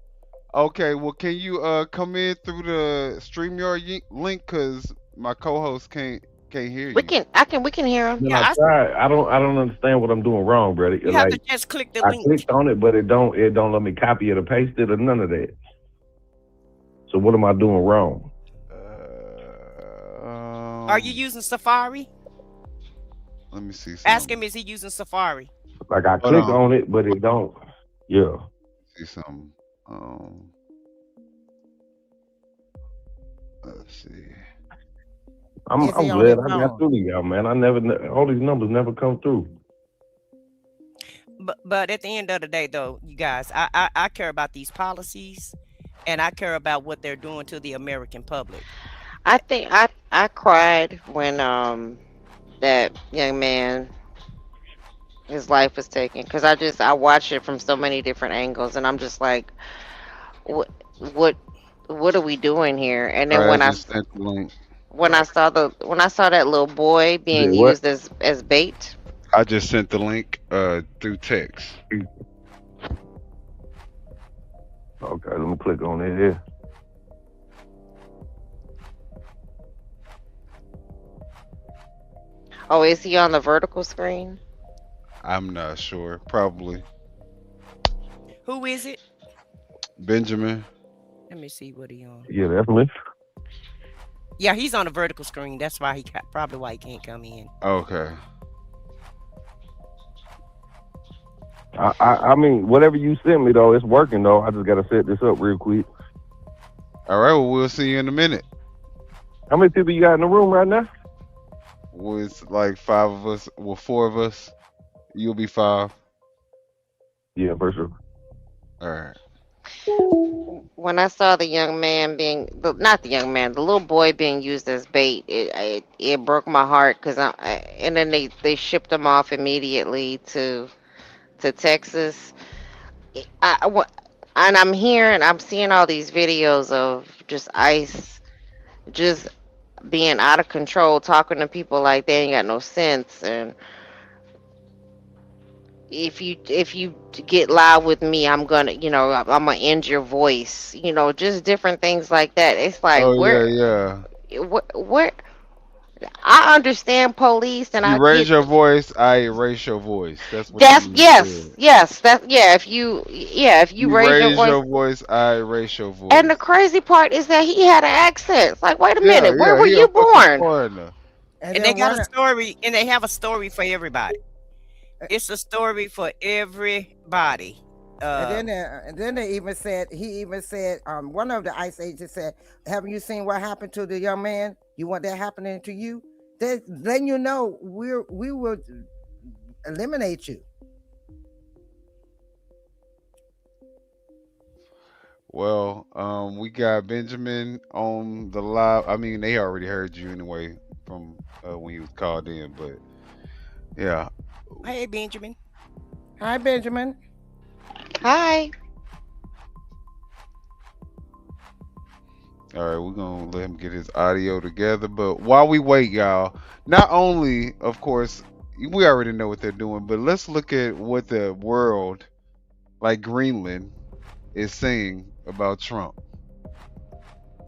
Okay, well, can you come in through the StreamYard link, because my co-host can't hear you. We can hear him. I tried. I don't understand what I'm doing wrong, brother. You have to just click the link. I clicked on it, but it don't let me copy it or paste it or none of that. So what am I doing wrong? Are you using Safari? Let me see. Ask him, is he using Safari? Like I click on it, but it don't. Yeah. See something. Let's see. I'm glad I got through to y'all, man. All these numbers never come through. But at the end of the day, though, you guys, I care about these policies, and I care about what they're doing to the American public. I think I cried when that young man, his life was taken, because I watched it from so many different angles, and I'm just like, what are we doing here? And then when I saw that little boy being used as bait. I just sent the link through text. Okay, let me click on it here. Oh, is he on the vertical screen? I'm not sure. Probably. Who is it? Benjamin. Let me see what he on. Yeah, that's me. Yeah, he's on a vertical screen. That's why probably why he can't come in. Okay. I mean, whatever you sent me though, it's working though. I just gotta set this up real quick. All right. Well, we'll see you in a minute. How many people you got in the room right now? Well, it's like 5 of us. Well, 4 of us. You'll be 5. Yeah, for sure. All right. When I saw the young man not the young man, the little boy being used as bait, it broke my heart because and then they shipped him off immediately to Texas. And I'm seeing all these videos of just ICE just being out of control, talking to people like they ain't got no sense. And if you get loud with me, I'm gonna end your voice. Just different things like that. It's like yeah. Where I understand police and You I raise get your voice, I erase your voice. That's what that's you yes if you raise your voice, I erase your voice. and the crazy part is that he had an accent. It's like, wait a minute, where were he you a fucking born? foreigner. And they got a story, and they have a story for everybody. It's a story for everybody. And then he even said, one of the ICE agents said, haven't you seen what happened to the young man? You want that happening to you? Then we will eliminate you. Well, we got Benjamin on the live. I mean, they already heard you anyway from when you was called in, but yeah. Hey, Benjamin. Hi, Benjamin. Hi. All right, we're gonna let him get his audio together. But while we wait, y'all, not only, of course, we already know what they're doing, but let's look at what the world, like Greenland, is saying about Trump.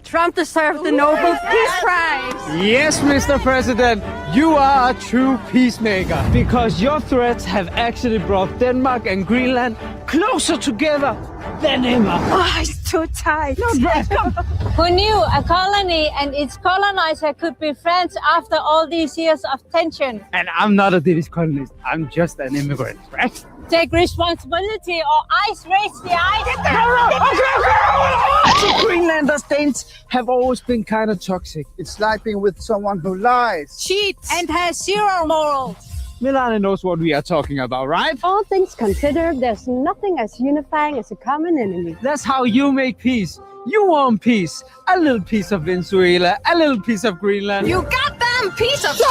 Trump deserves the Nobel Peace Prize. Yes, Mr. President, you are a true peacemaker because your threats have actually brought Denmark and Greenland closer together than ever. Oh, it's too tight. No, Brad, come. Who knew a colony and its colonizer could be friends after all these years of tension? And I'm not a Danish colonist. I'm just an immigrant, right? Take responsibility or ice raise the ice. Get the hell out! Greenlanders, Danes have always been kind of toxic. It's like being with someone who lies, cheats, and has zero morals. Milana knows what we are talking about, right? All things considered, there's nothing as unifying as a common enemy. That's how you make peace. You want peace. A little piece of Venezuela, a little piece of Greenland. You goddamn piece of shit!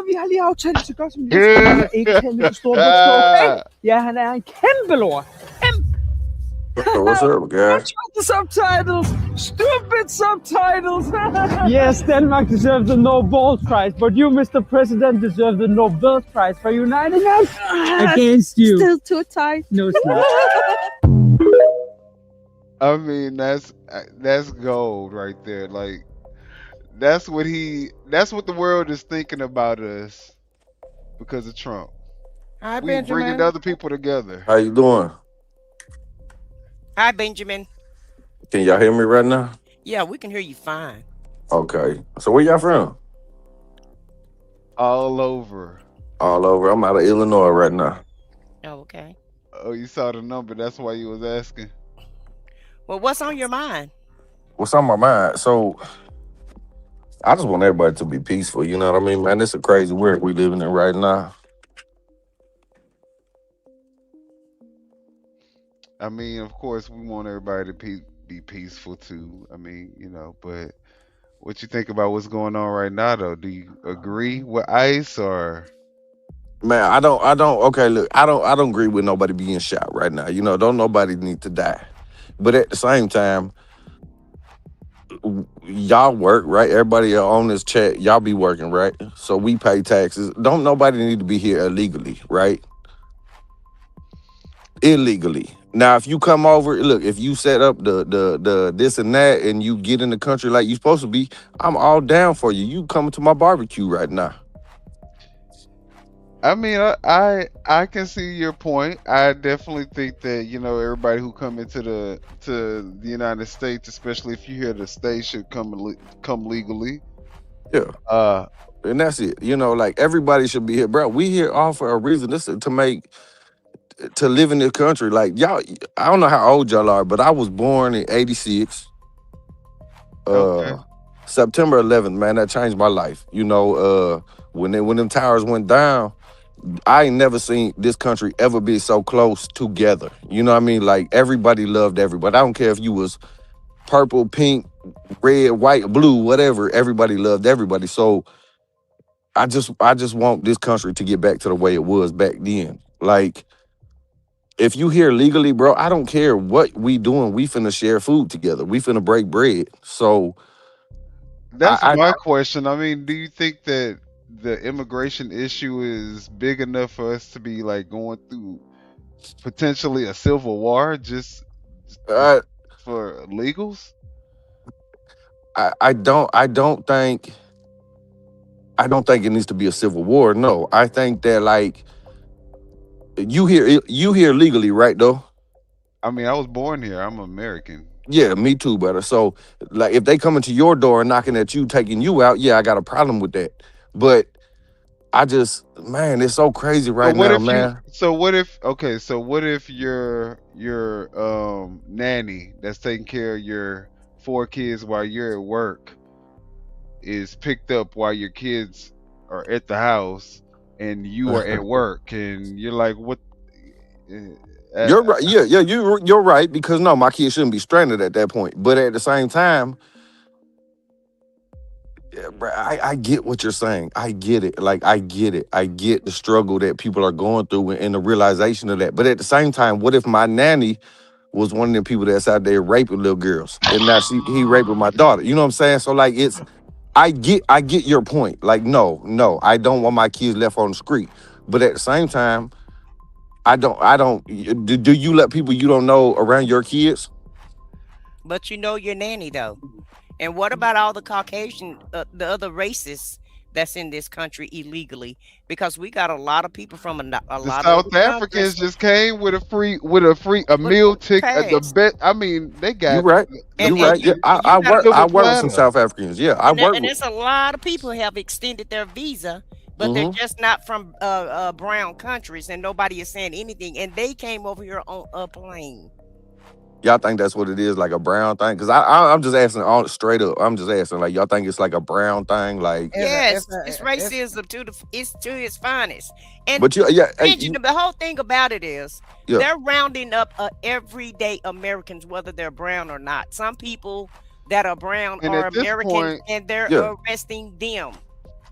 Vi har lige aftalt så godt som det ikke kan med store bogstaver. Ja, han er en kæmpe lort. What's up, guys? The subtitles! Stupid subtitles! Yes, Denmark deserves the Nobel Prize, but you, Mr. President, deserve the Nobel Prize for uniting us against you. Still too tight. No, it's not. I mean, that's gold right there. Like, that's what the world is thinking about us because of Trump. Hi, We Benjamin. bringing other people together. How you doing? Hi, Benjamin. Can y'all hear me right now? Yeah, we can hear you fine. Okay. So where y'all from? All over. All over. I'm out of Illinois right now. Oh, okay. Oh, you saw the number. That's why you was asking. Well, what's on your mind? What's on my mind? So I just want everybody to be peaceful. You know what I mean, man? It's a crazy world we living in right now. I mean, of course, we want everybody to be peaceful too. I mean, but what you think about what's going on right now, though? Do you agree with ICE or? Man, I don't. Okay, look, I don't agree with nobody being shot right now. Don't nobody need to die. But at the same time, y'all work, right? Everybody on this chat, y'all be working, right? So we pay taxes. Don't nobody need to be here illegally, right? Illegally. Now, if you come over, look, if you set up the this and that and you get in the country like you supposed to be, I'm all down for you. You coming to my barbecue right now. I mean, I can see your point. I definitely think that everybody who come into the United States, especially if you're here to stay, should come legally. Yeah. And that's it. You know, like everybody should be here, bro. We here all for a reason. This is to live in this country. Like y'all, I don't know how old y'all are, but I was born in '86. Okay. September 11th, man, that changed my life. You know, when them towers went down, I ain't never seen this country ever be so close together. You know what I mean? Like everybody loved everybody. I don't care if you was purple, pink, red, white, blue, whatever. Everybody loved everybody. So I just want this country to get back to the way it was back then. Like, if you here legally, bro, I don't care what we doing. We finna share food together. We finna break bread. So That's I my question. I mean, do you think that the immigration issue is big enough for us to be like going through potentially a civil war just for legals? I don't think it needs to be a civil war. No, I think that like you here legally, right? Though. I mean, I was born here. I'm American. Yeah, me too, brother. So like, if they coming to your door and knocking at you, taking you out, yeah, I got a problem with that. But I just, man, it's so crazy right now, man. So what if your nanny that's taking care of your 4 kids while you're at work is picked up while your kids are at the house and you are at work and you're like, what? You're right. Yeah, you're right, because no, my kids shouldn't be stranded at that point. But at the same time, yeah, bro, I get what you're saying. I get it. Like, I get it. I get the struggle that people are going through and the realization of that. But at the same time, what if my nanny was one of them people that's out there raping little girls and now he raping my daughter? You know what I'm saying? So like, I get your point. Like, no, I don't want my kids left on the street. But at the same time, I don't. Do you let people you don't know around your kids? But you know your nanny though. And what about all the Caucasian, the other races that's in this country illegally? Because we got a lot of people from a lot of South Africans just came with a meal ticket. I mean, they got. You right. You right. Yeah, I work with some South Africans. Yeah, I work. And there's a lot of people who have extended their visa, but they're just not from brown countries, and nobody is saying anything. And they came over here on a plane. Y'all think that's what it is, like a brown thing? Because I'm just asking all straight up. I'm just asking, like, y'all think it's like a brown thing, like? Yes, it's racism to its finest. And but the whole thing about it is they're rounding up everyday Americans, whether they're brown or not. Some people that are brown are Americans, and they're arresting them.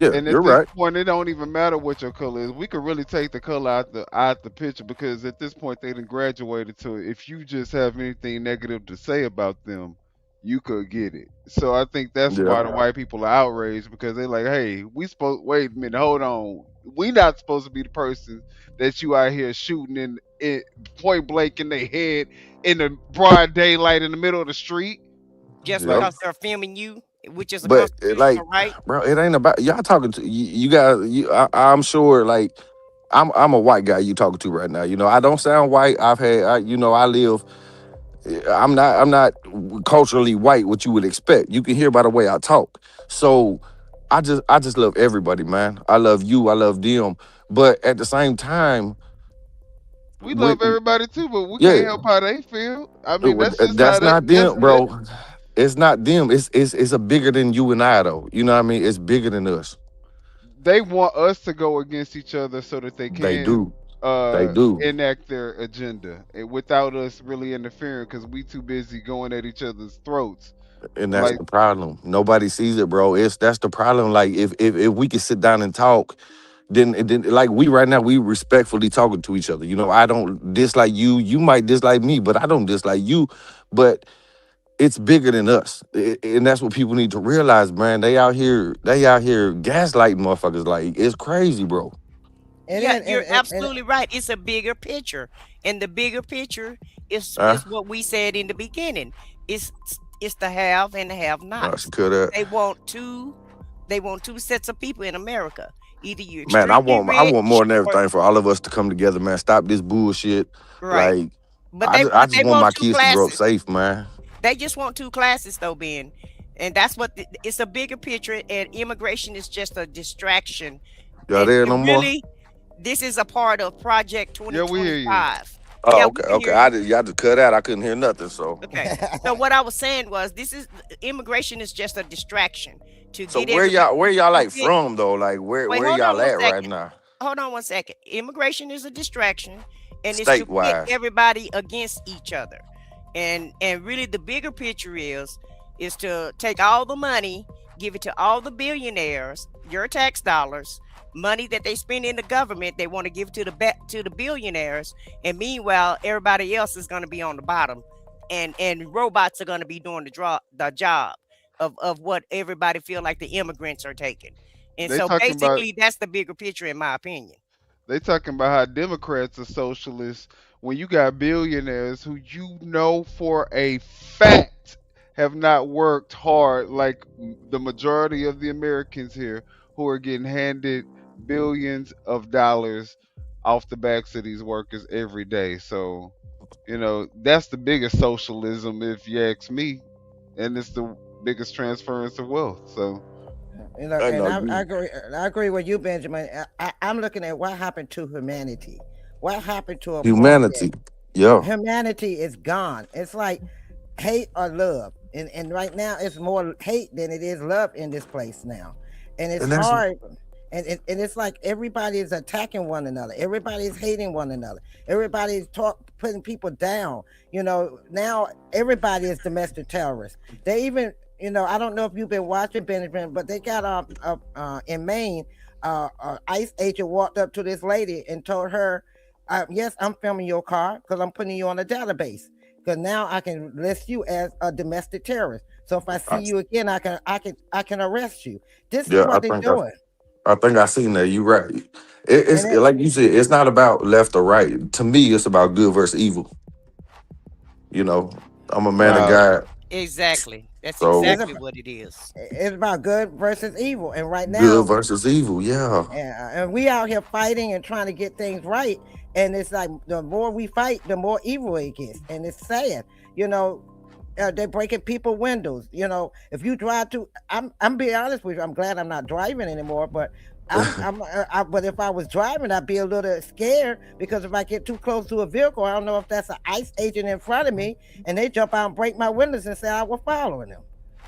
Yeah, and at this point, it don't even matter what your color is. We could really take the color out the picture, because at this point they done graduated to it. If you just have anything negative to say about them, you could get it. So I think that's why the white people are outraged, because they're like, hey, wait a minute, hold on. We not supposed to be the person that you out here shooting in point blank in their head in the broad daylight in the middle of the street. Just because they're filming you. Which is right, bro. It ain't about y'all talking to you guys. I'm sure, like, I'm a white guy you talking to right now. You know, I don't sound white. I live. I'm not culturally white, what you would expect. You can hear by the way I talk. So I just love everybody, man. I love you. I love them. But at the same time, we love everybody too. But we can't help how they feel. I mean, that's not them, bro. It's not them. It's a bigger than you and I, though. You know what I mean? It's bigger than us. They want us to go against each other so that they can. They do. Enact their agenda without us really interfering, because we too busy going at each other's throats. And that's the problem. Nobody sees it, bro. That's the problem. Like, if we could sit down and talk, then like we right now, we respectfully talking to each other. You know, I don't dislike you. You might dislike me, but I don't dislike you. But it's bigger than us, and that's what people need to realize, man. They out here gaslighting motherfuckers. Like, it's crazy, bro. You're absolutely right. It's a bigger picture, and the bigger picture is what we said in the beginning. It's the have and the have-nots. They want two sets of people in America. Either you, man. I want more than everything for all of us to come together, man. Stop this bullshit. Right. Like, I just want my kids to grow up safe, man. They just want 2 classes, though, Ben. And that's what it's a bigger picture, and immigration is just a distraction. Y'all And there no more? really, this is a part of Project Yeah, we hear you. 2025. Oh, Yeah, we okay, can okay. hear you. Y'all just cut out. I couldn't hear nothing. So, Okay. So what I was saying was, immigration is just a distraction to so get where everybody. y'all like from though? Like Wait, where hold on y'all one at right second. now? Hold on one second. Immigration is a distraction, and it's to State get wise. everybody against each other. And really, the bigger picture is to take all the money, give it to all the billionaires, your tax dollars, money that they spend in the government. They want to give to the billionaires, and meanwhile, everybody else is going to be on the bottom, and robots are going to be doing the job of what everybody feel like the immigrants are taking. And They so talking about basically, that's the bigger picture, in my opinion. they talking about how Democrats are socialists when you got billionaires who you know for a fact have not worked hard like the majority of the Americans here who are getting handed billions of dollars off the backs of these workers every day. So, that's the biggest socialism if you ask me, and it's the biggest transference of wealth. So, And I know I you. agree. I agree with you, Benjamin. I'm looking at what happened to humanity. What happened to a point Humanity. Yeah. that humanity is gone? It's like hate or love, and right now it's more hate than it is love in this place now, and it's And that's hard. And it's like everybody is attacking one another. Everybody is hating one another. Everybody is putting people down. Now everybody is domestic terrorists. They even, I don't know if you've been watching, Benjamin, but they got in Maine, ICE agent walked up to this lady and told her, yes, I'm filming your car because I'm putting you on a database. Because now I can list you as a domestic terrorist. So if I see you again, I can arrest you. This is Yeah, what they're doing. I think I seen that. You right. It's like you said. It's not about left or right. To me, it's about good versus evil. I'm a man of wow. God. Exactly. That's So exactly what it is. It's about good versus evil. And right now, good versus evil. Yeah. and we out here fighting and trying to get things right. And it's like the more we fight, the more evil it gets. And it's sad. They're breaking people windows. If you drive I'm being honest with you. I'm glad I'm not driving anymore, but but if I was driving, I'd be a little scared because if I get too close to a vehicle, I don't know if that's an ICE agent in front of me and they jump out and break my windows and say I was following them.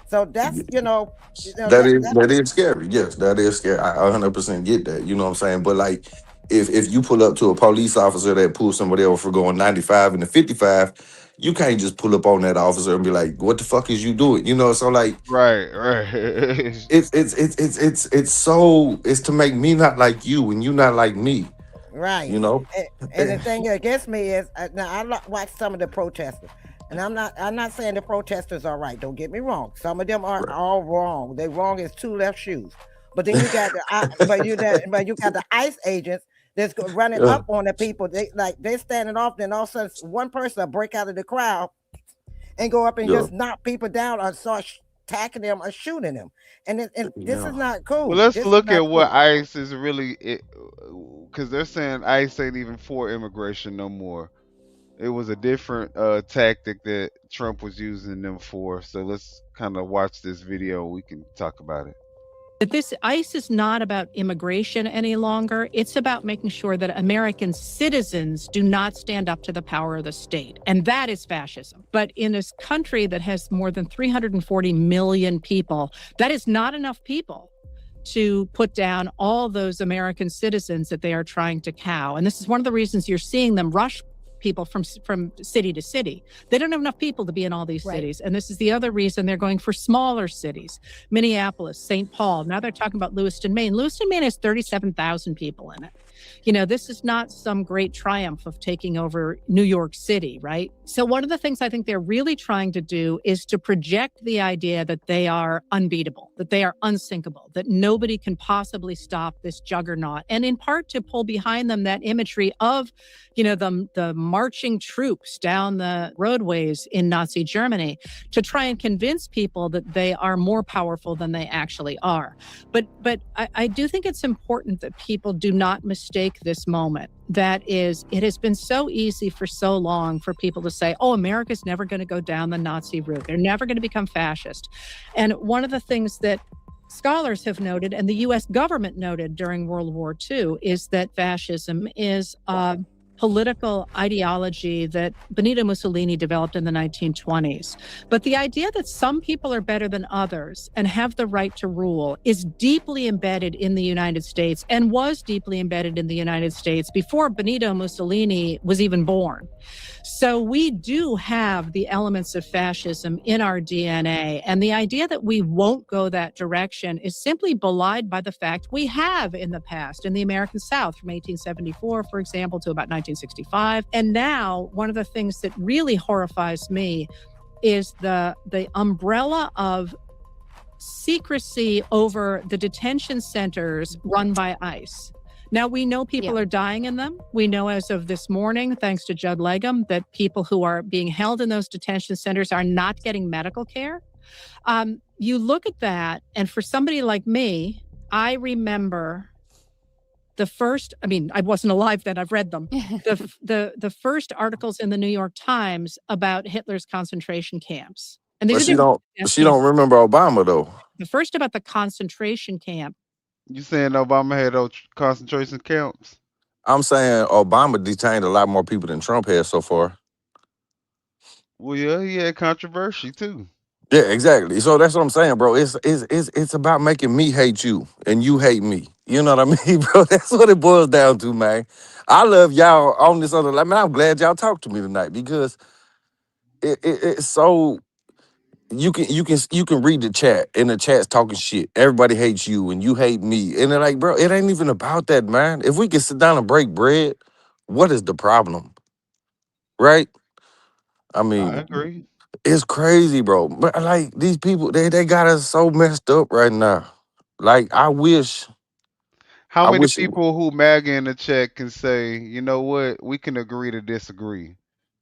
So that's, That is scary. Yes, that is scary. I 100% get that. You know what I'm saying? But like, if you pull up to a police officer that pulls somebody over for going 95 and 55, you can't just pull up on that officer and be like, "What the fuck is you doing?" So like, Right. it's to make me not like you and you not like me. right. And the thing against me is now I watch some of the protesters. And I'm not saying the protesters are right. Don't get me wrong. Some of them are all wrong. They wrong as two left shoes. But then you got but you got the ICE agents that's running up on the people. They're standing off. Then all of a sudden, one person will break out of the crowd and go up and just knock people down or start attacking them or shooting them. And this is not cool. Well, let's This look is not at what cool. ICE is really, because they're saying ICE ain't even for immigration no more. It was a different tactic that Trump was using them for. So let's kind of watch this video. We can talk about it. But this ICE is not about immigration any longer. It's about making sure that American citizens do not stand up to the power of the state. And that is fascism. But in a country that has more than 340 million people, that is not enough people to put down all those American citizens that they are trying to cow. And this is one of the reasons you're seeing them rush people from city to city. They don't have enough people to be in all these cities. And this is the other reason they're going for smaller cities. Minneapolis, St. Paul. Now they're talking about Lewiston, Maine. Lewiston, Maine has 37,000 people in it. This is not some great triumph of taking over New York City, right? So one of the things I think they're really trying to do is to project the idea that they are unbeatable, that they are unsinkable, that nobody can possibly stop this juggernaut. And in part to pull behind them that imagery of, the marching troops down the roadways in Nazi Germany to try and convince people that they are more powerful than they actually are. But I do think it's important that people do not mistake mistake this moment. That is, it has been so easy for so long for people to say, oh, America's never going to go down the Nazi route. They're never going to become fascist. And one of the things that scholars have noted, and the U.S. government noted during World War II, is that fascism is a political ideology that Benito Mussolini developed in the 1920s. But the idea that some people are better than others and have the right to rule is deeply embedded in the United States, and was deeply embedded in the United States before Benito Mussolini was even born. So we do have the elements of fascism in our DNA. And the idea that we won't go that direction is simply belied by the fact we have in the past in the American South from 1874, for example, to about 1965. And now one of the things that really horrifies me is the umbrella of secrecy over the detention centers run by ICE. Now, we know people are dying in them. We know as of this morning, thanks to Judd Legum, that people who are being held in those detention centers are not getting medical care. You look at that, and for somebody like me, I remember the first, I mean, I wasn't alive then, I've read them, the first articles in the New York Times about Hitler's concentration camps. And But she don't remember Obama though. The first about the concentration camp. You saying Obama had those concentration camps? I'm saying Obama detained a lot more people than Trump has so far. Well, yeah, he had controversy too. Yeah, exactly. So that's what I'm saying, bro. It's about making me hate you and you hate me. You know what I mean, bro? That's what it boils down to, man. I love y'all on this other line. Man, I'm glad y'all talked to me tonight because it's so you can read the chat and the chat's talking shit. Everybody hates you and you hate me. And they're like, bro, it ain't even about that, man. If we can sit down and break bread, what is the problem? Right? I mean, I agree. it's crazy, bro. But like these people, they got us so messed up right now. Like I wish How many it, people who MAGA in the chat can say, you know what, we can agree to disagree,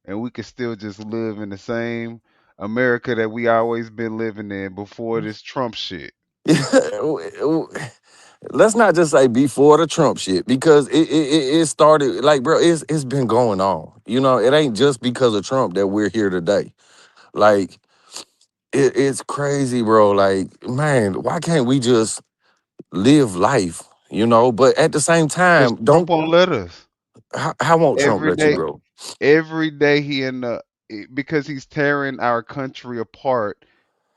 and we can still just live in the same America that we always been living in before this Trump shit? let's not just say before the Trump shit because it started like, bro, it's been going on. You know, it ain't just because of Trump that we're here today. Like it's crazy, bro. Like, man, why can't we just live life? You know, but at the same Because time, Trump don't won't let us. how won't Trump Every let you day, go? every day he in the because he's tearing our country apart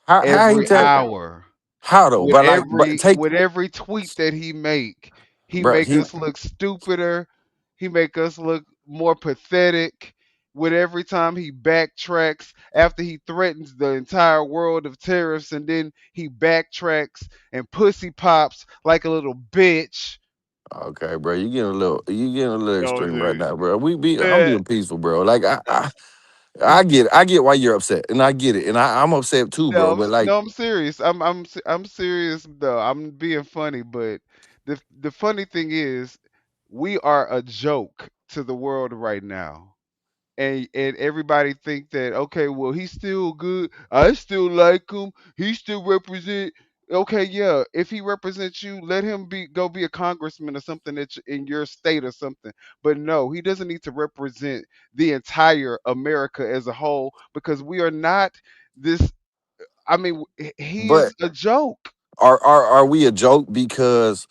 How he every tell hour. how though? But take With every tweet that he bro, make us look stupider. He make us look more pathetic. With every time he backtracks after he threatens the entire world of tariffs, and then he backtracks and pussy pops like a little bitch. okay, bro, you getting a little No, extreme right serious. now, bro. I'm Yeah. being peaceful, bro. Like I get why you're upset, and I get it, and I'm upset too, bro. But like, No, I'm serious. I'm serious though. I'm being funny, but the funny thing is, we are a joke to the world right now, and everybody think that okay, well he's still good. I still like him. He still represent. Okay, yeah. If he represents you, let him go be a congressman or something in your state or something. But no, he doesn't need to represent the entire America as a whole because we are not this. I mean, he but is a joke. are we a joke because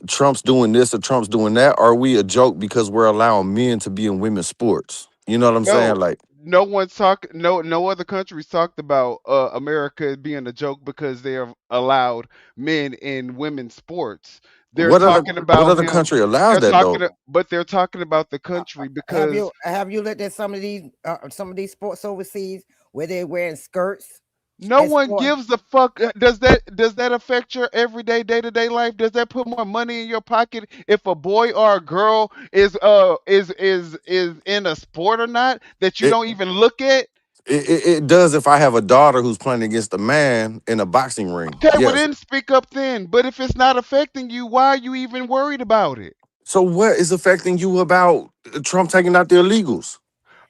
Trump's doing this or Trump's doing that? Or are we a joke because we're allowing men to be in women's sports? You know what I'm saying? No, Like, no one's talk. No other countries talked about America being a joke because they have allowed men in women's sports. They're talking what about other him. country allows that though? But they're talking about the country because Have you looked at some of these sports overseas where they're wearing skirts? no one gives a fuck. Does that affect your everyday day-to-day life? Does that put more money in your pocket if a boy or a girl is in a sport or not that you It, don't even look at? it does if I have a daughter who's playing against a man in a boxing ring. Okay, well Yes. then speak up then. But if it's not affecting you, why are you even worried about it? So what is affecting you about Trump taking out the illegals?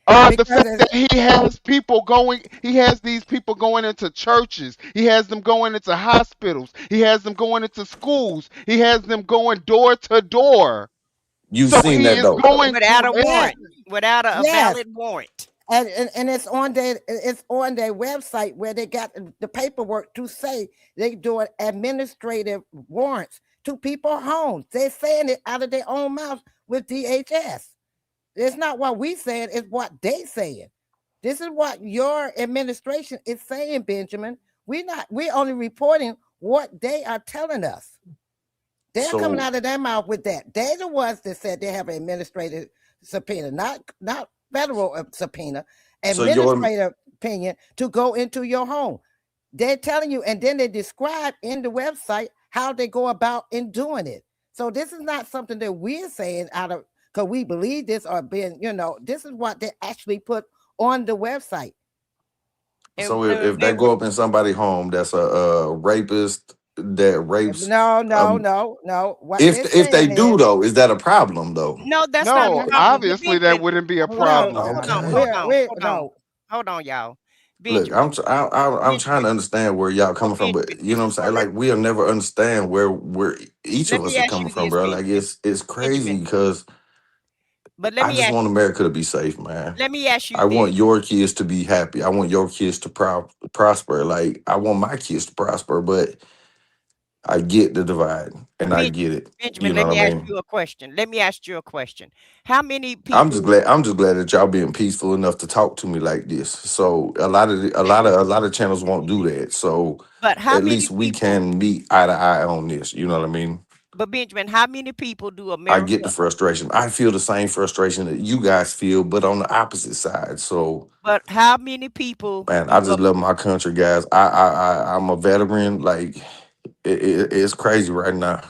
The fact that he has these people going into churches, he has them going into hospitals, he has them going into schools, he has them going door to door. You've So seen he that is though. going without a to warrant, without a Yes. valid warrant. And it's on their website where they got the paperwork to say they doing administrative warrants to people homes. They're saying it out of their own mouth with DHS. It's not what we saying, it's what they saying. This is what your administration is saying, Benjamin. We're only reporting what they are telling us. They're coming out of their mouth with that. They're the ones that said they have an administrative subpoena, not federal subpoena, administrative opinion to go into your home. They're telling you, and then they describe in the website how they go about in doing it. So this is not something that we're saying out of because we believe this or being, this is what they actually put on the website. So if they go up in somebody's home, that's a rapist that rapes. No. What if they do though, is that a problem though? No, that's not a No, problem. obviously that wouldn't be a problem. Hold on, y'all. Look, I'm trying to understand where y'all coming from, but you know what I'm saying? Like we'll never understand where each of us are coming from, bro. Like it's crazy because I just want America to be safe, man. Let me ask you I want your kids to be happy. I want your kids to prosper. Like I want my kids to prosper, but I get the divide and I get it. Benjamin, You know let me what I ask mean? you a question. Let me ask you a question. How many people? I'm just glad that y'all being peaceful enough to talk to me like this. So a lot of channels won't do that. So But how at many least we can meet eye to eye on this. You know what I mean? But Benjamin, how many people do I America? get the frustration. I feel the same frustration that you guys feel, but on the opposite side. So But how many people? man, I just love my country, guys. I'm a veteran. Like it's crazy right now.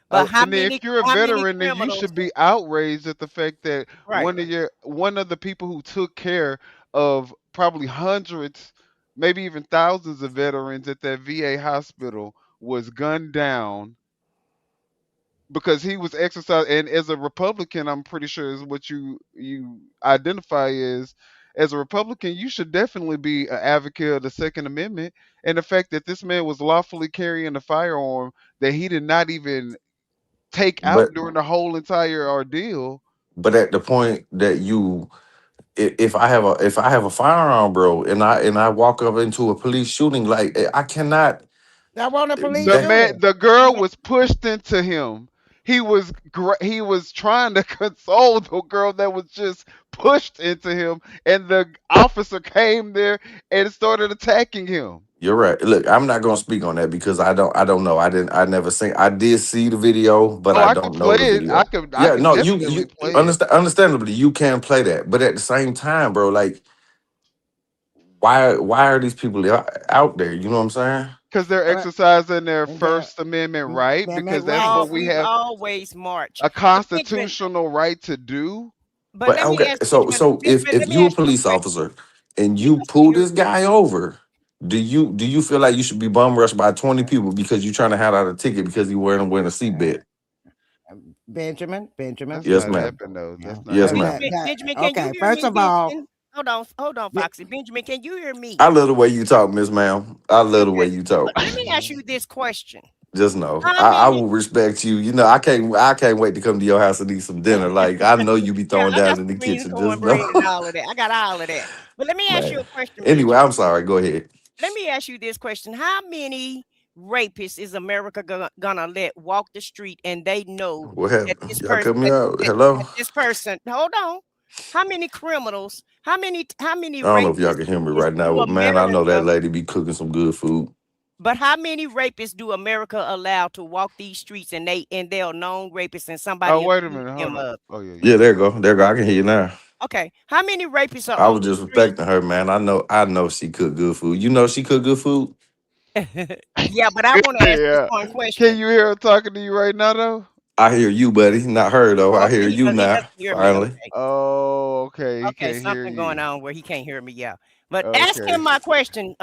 But how And many? if you're a How many veteran, then you criminals? should be outraged at the fact that Right. one of the people who took care of probably hundreds, maybe even thousands of veterans at that VA hospital was gunned down because he was exercising. And as a Republican, I'm pretty sure is what you identify as a Republican. You should definitely be an advocate of the Second Amendment and the fact that this man was lawfully carrying a firearm that he did not even take out But during the whole entire ordeal. but at the point that if I have a firearm, bro, and I walk up into a police shooting, like I cannot. That wasn't a police The girl was pushed into him. He was trying to console the girl that was just pushed into him, and the officer came there and started attacking him. You're right. Look, I'm not gonna speak on that because I don't know. I did see the video, but Oh, I I could don't know play the it. I video. could Yeah, no, definitely you play it. understandably you can play that, but at the same time, bro, like why are these people out there? You know what I'm saying? Because they're exercising their First Amendment right, because that's what we We have always march. a But Benjamin, constitutional right to do. but But let me okay, ask so Benjamin. if Benjamin, let me you're a ask you a police question. officer and you pull this guy over, do you feel like you should be bum rushed by 20 people because you're trying to hand out a ticket because he wearing a seatbelt? Benjamin. That's Yes, not ma'am. happening though. That's not Yes, happening. ma'am. Benjamin, can you Okay, hear first me, of all, Benjamin? Hold on, Foxy. Benjamin, can you hear me? I love the way you talk, Miss Ma'am. I love the way Okay. you talk. Let me ask you this question. Just know, How I many? will respect you. You know, I can't wait to come to your house and eat some dinner. Like I know you be Yeah, throwing I got down in some the greens, kitchen. Just know, cornbread, and all of that. I got all of that. But let me ask you man. a question, Anyway, Benjamin. I'm sorry. Go ahead. Let me ask you this question. How many rapists is America gonna let walk the street and they know What happened? that this Y'all person cut me out. Hello. hold on. How many criminals, how many I don't know if y'all rapists can hear me is right now, do but man, I know that America, lady be cooking some good food. but how many rapists do America allow to walk these streets and they are known rapists and somebody Oh, wait a accused minute. them Hold on. of? Oh yeah, Yeah, yeah. there you go. There you go. I can hear you now. Okay. How many rapists are I on was the just street? respecting her, man. I know she cook good food. You know she cook good food. Yeah, but I want to ask this Yeah. one Can question. you hear her talking to you right now though? I hear you, buddy. Not her though. Oh, I okay, hear you he now. doesn't hear me. Finally. Okay. Oh, okay. He Okay, can't hear something going you. on where he can't hear me. Yeah, but ask Okay. him my question,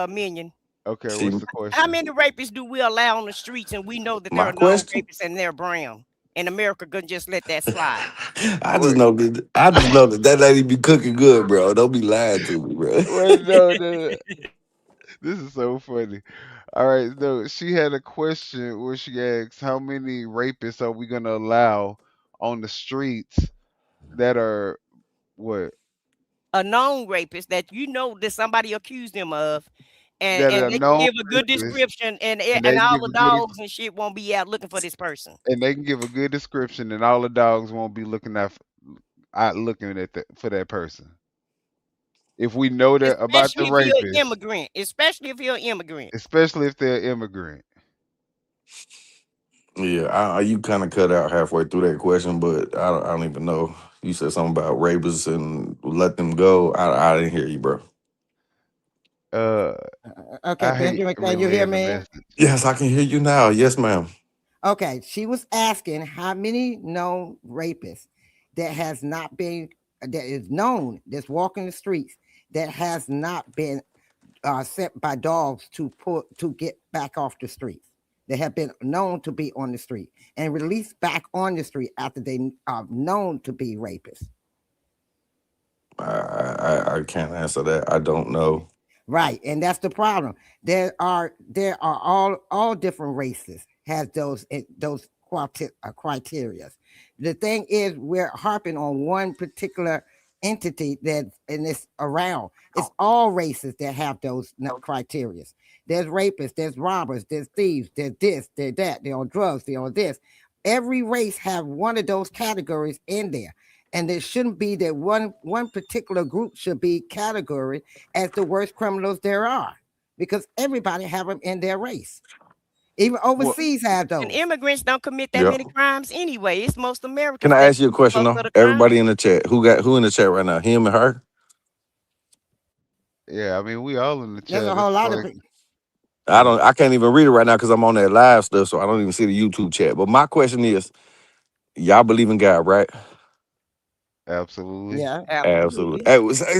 Minion. Okay. She What's the How question? many rapists do we allow on the streets, and we know that there my are known question. rapists and they're brown, and America couldn't just let that slide? Wait. I just know that lady be cooking good, bro. Don't be lying to me, bro. Wait. No. No. This is so funny. All right. No. She had a question where she asked, "How many rapists are we gonna allow on the streets that are what A known rapist that that somebody accused him of, and that are they can known give a good rapists, description, and and they can all give the a good dogs and shit won't be out looking for this person. and they can give a good description, and all the dogs won't be looking at for that person. If we know that about the Especially if you're an rapist, immigrant. Especially if you're an immigrant. especially if they're immigrant. Yeah, you kind of cut out halfway through that question, but I don't even know. You said something about rapists and let them go. I didn't hear you, bro. Okay, I hate Benjamin, can you hear relaying the me? message. Yes, I can hear you now. Yes, ma'am. Okay, she was asking how many known rapists that has not been that is known that's walking the streets that has not been sent by dogs to get back off the streets. They have been known to be on the street and released back on the street after they are known to be rapists. I can't answer that. I don't know. Right, and that's the problem. There are all different races has those criteria. The thing is, we're harping on one particular entity that and it's around. It's all races that have those criteria. There's rapists, there's robbers, there's thieves, there's this, there's that, they're on drugs, they're on this. Every race have one of those categories in there. And there shouldn't be that one particular group should be category as the worst criminals there are, because everybody have them in their race. Even overseas have those. And immigrants don't commit that many crimes anyway. It's most Americans. Can I ask you a question though? Everybody in the chat, who in the chat right now? Him and her? Yeah, I mean we all in the chat. There's a whole lot of people. I can't even read it right now because I'm on that live stuff, so I don't even see the YouTube chat. But my question is, y'all believe in God, right? Absolutely. Yeah, absolutely.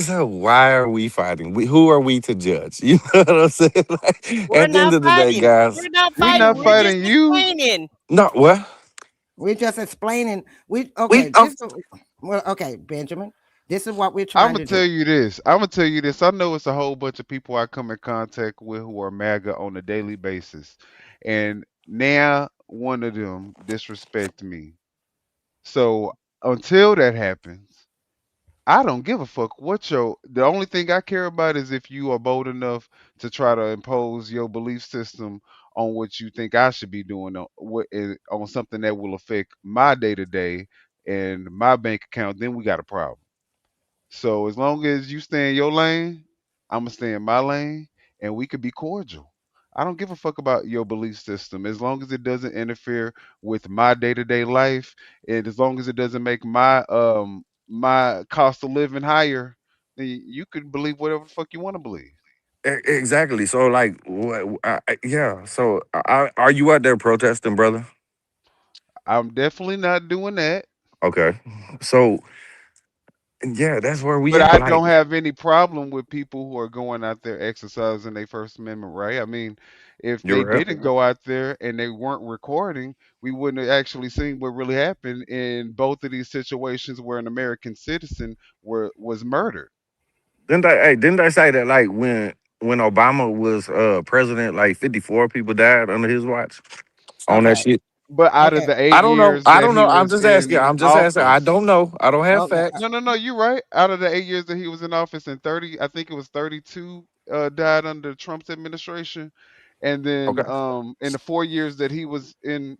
So why are we fighting? Who are we to judge? You know what I'm saying? Like, at the end of the day, guys, We're not We're fighting. not We're fighting just you. explaining. No, what? We're just explaining. Okay, Benjamin. This is what we're I'm trying gonna to tell do. you this. I'm gonna tell you this. I know it's a whole bunch of people I come in contact with who are MAGA on a daily basis, and now one of them disrespect me. So until that happens, I don't give a fuck what the only thing I care about is if you are bold enough to try to impose your belief system on what you think I should be doing on something that will affect my day to day and my bank account, then we got a problem. So as long as you stay in your lane, I'm gonna stay in my lane, and we could be cordial. I don't give a fuck about your belief system as long as it doesn't interfere with my day to day life, and as long as it doesn't make my cost of living higher. Then you can believe whatever the fuck you want to believe. Exactly. So, like, yeah. So, are you out there protesting, brother? I'm definitely not doing that. Okay. So, yeah, that's where we But at. I Like, don't have any problem with people who are going out there exercising their First Amendment right. I mean, if they you're right. didn't go out there and they weren't recording, we wouldn't have actually seen what really happened in both of these situations where an American citizen was murdered. Didn't they say that like when Obama was president, like 54 people died under his watch on that Okay. shit? But out of Okay. the 8 I don't know. years I that don't he know. I'm was just asking. in I'm just asking. I office, don't know. I don't have Okay. facts. no, you're right. Out of the 8 years that he was in office, and 30, I think it was 32, died under Trump's administration, and then Okay. in the 4 years that he was in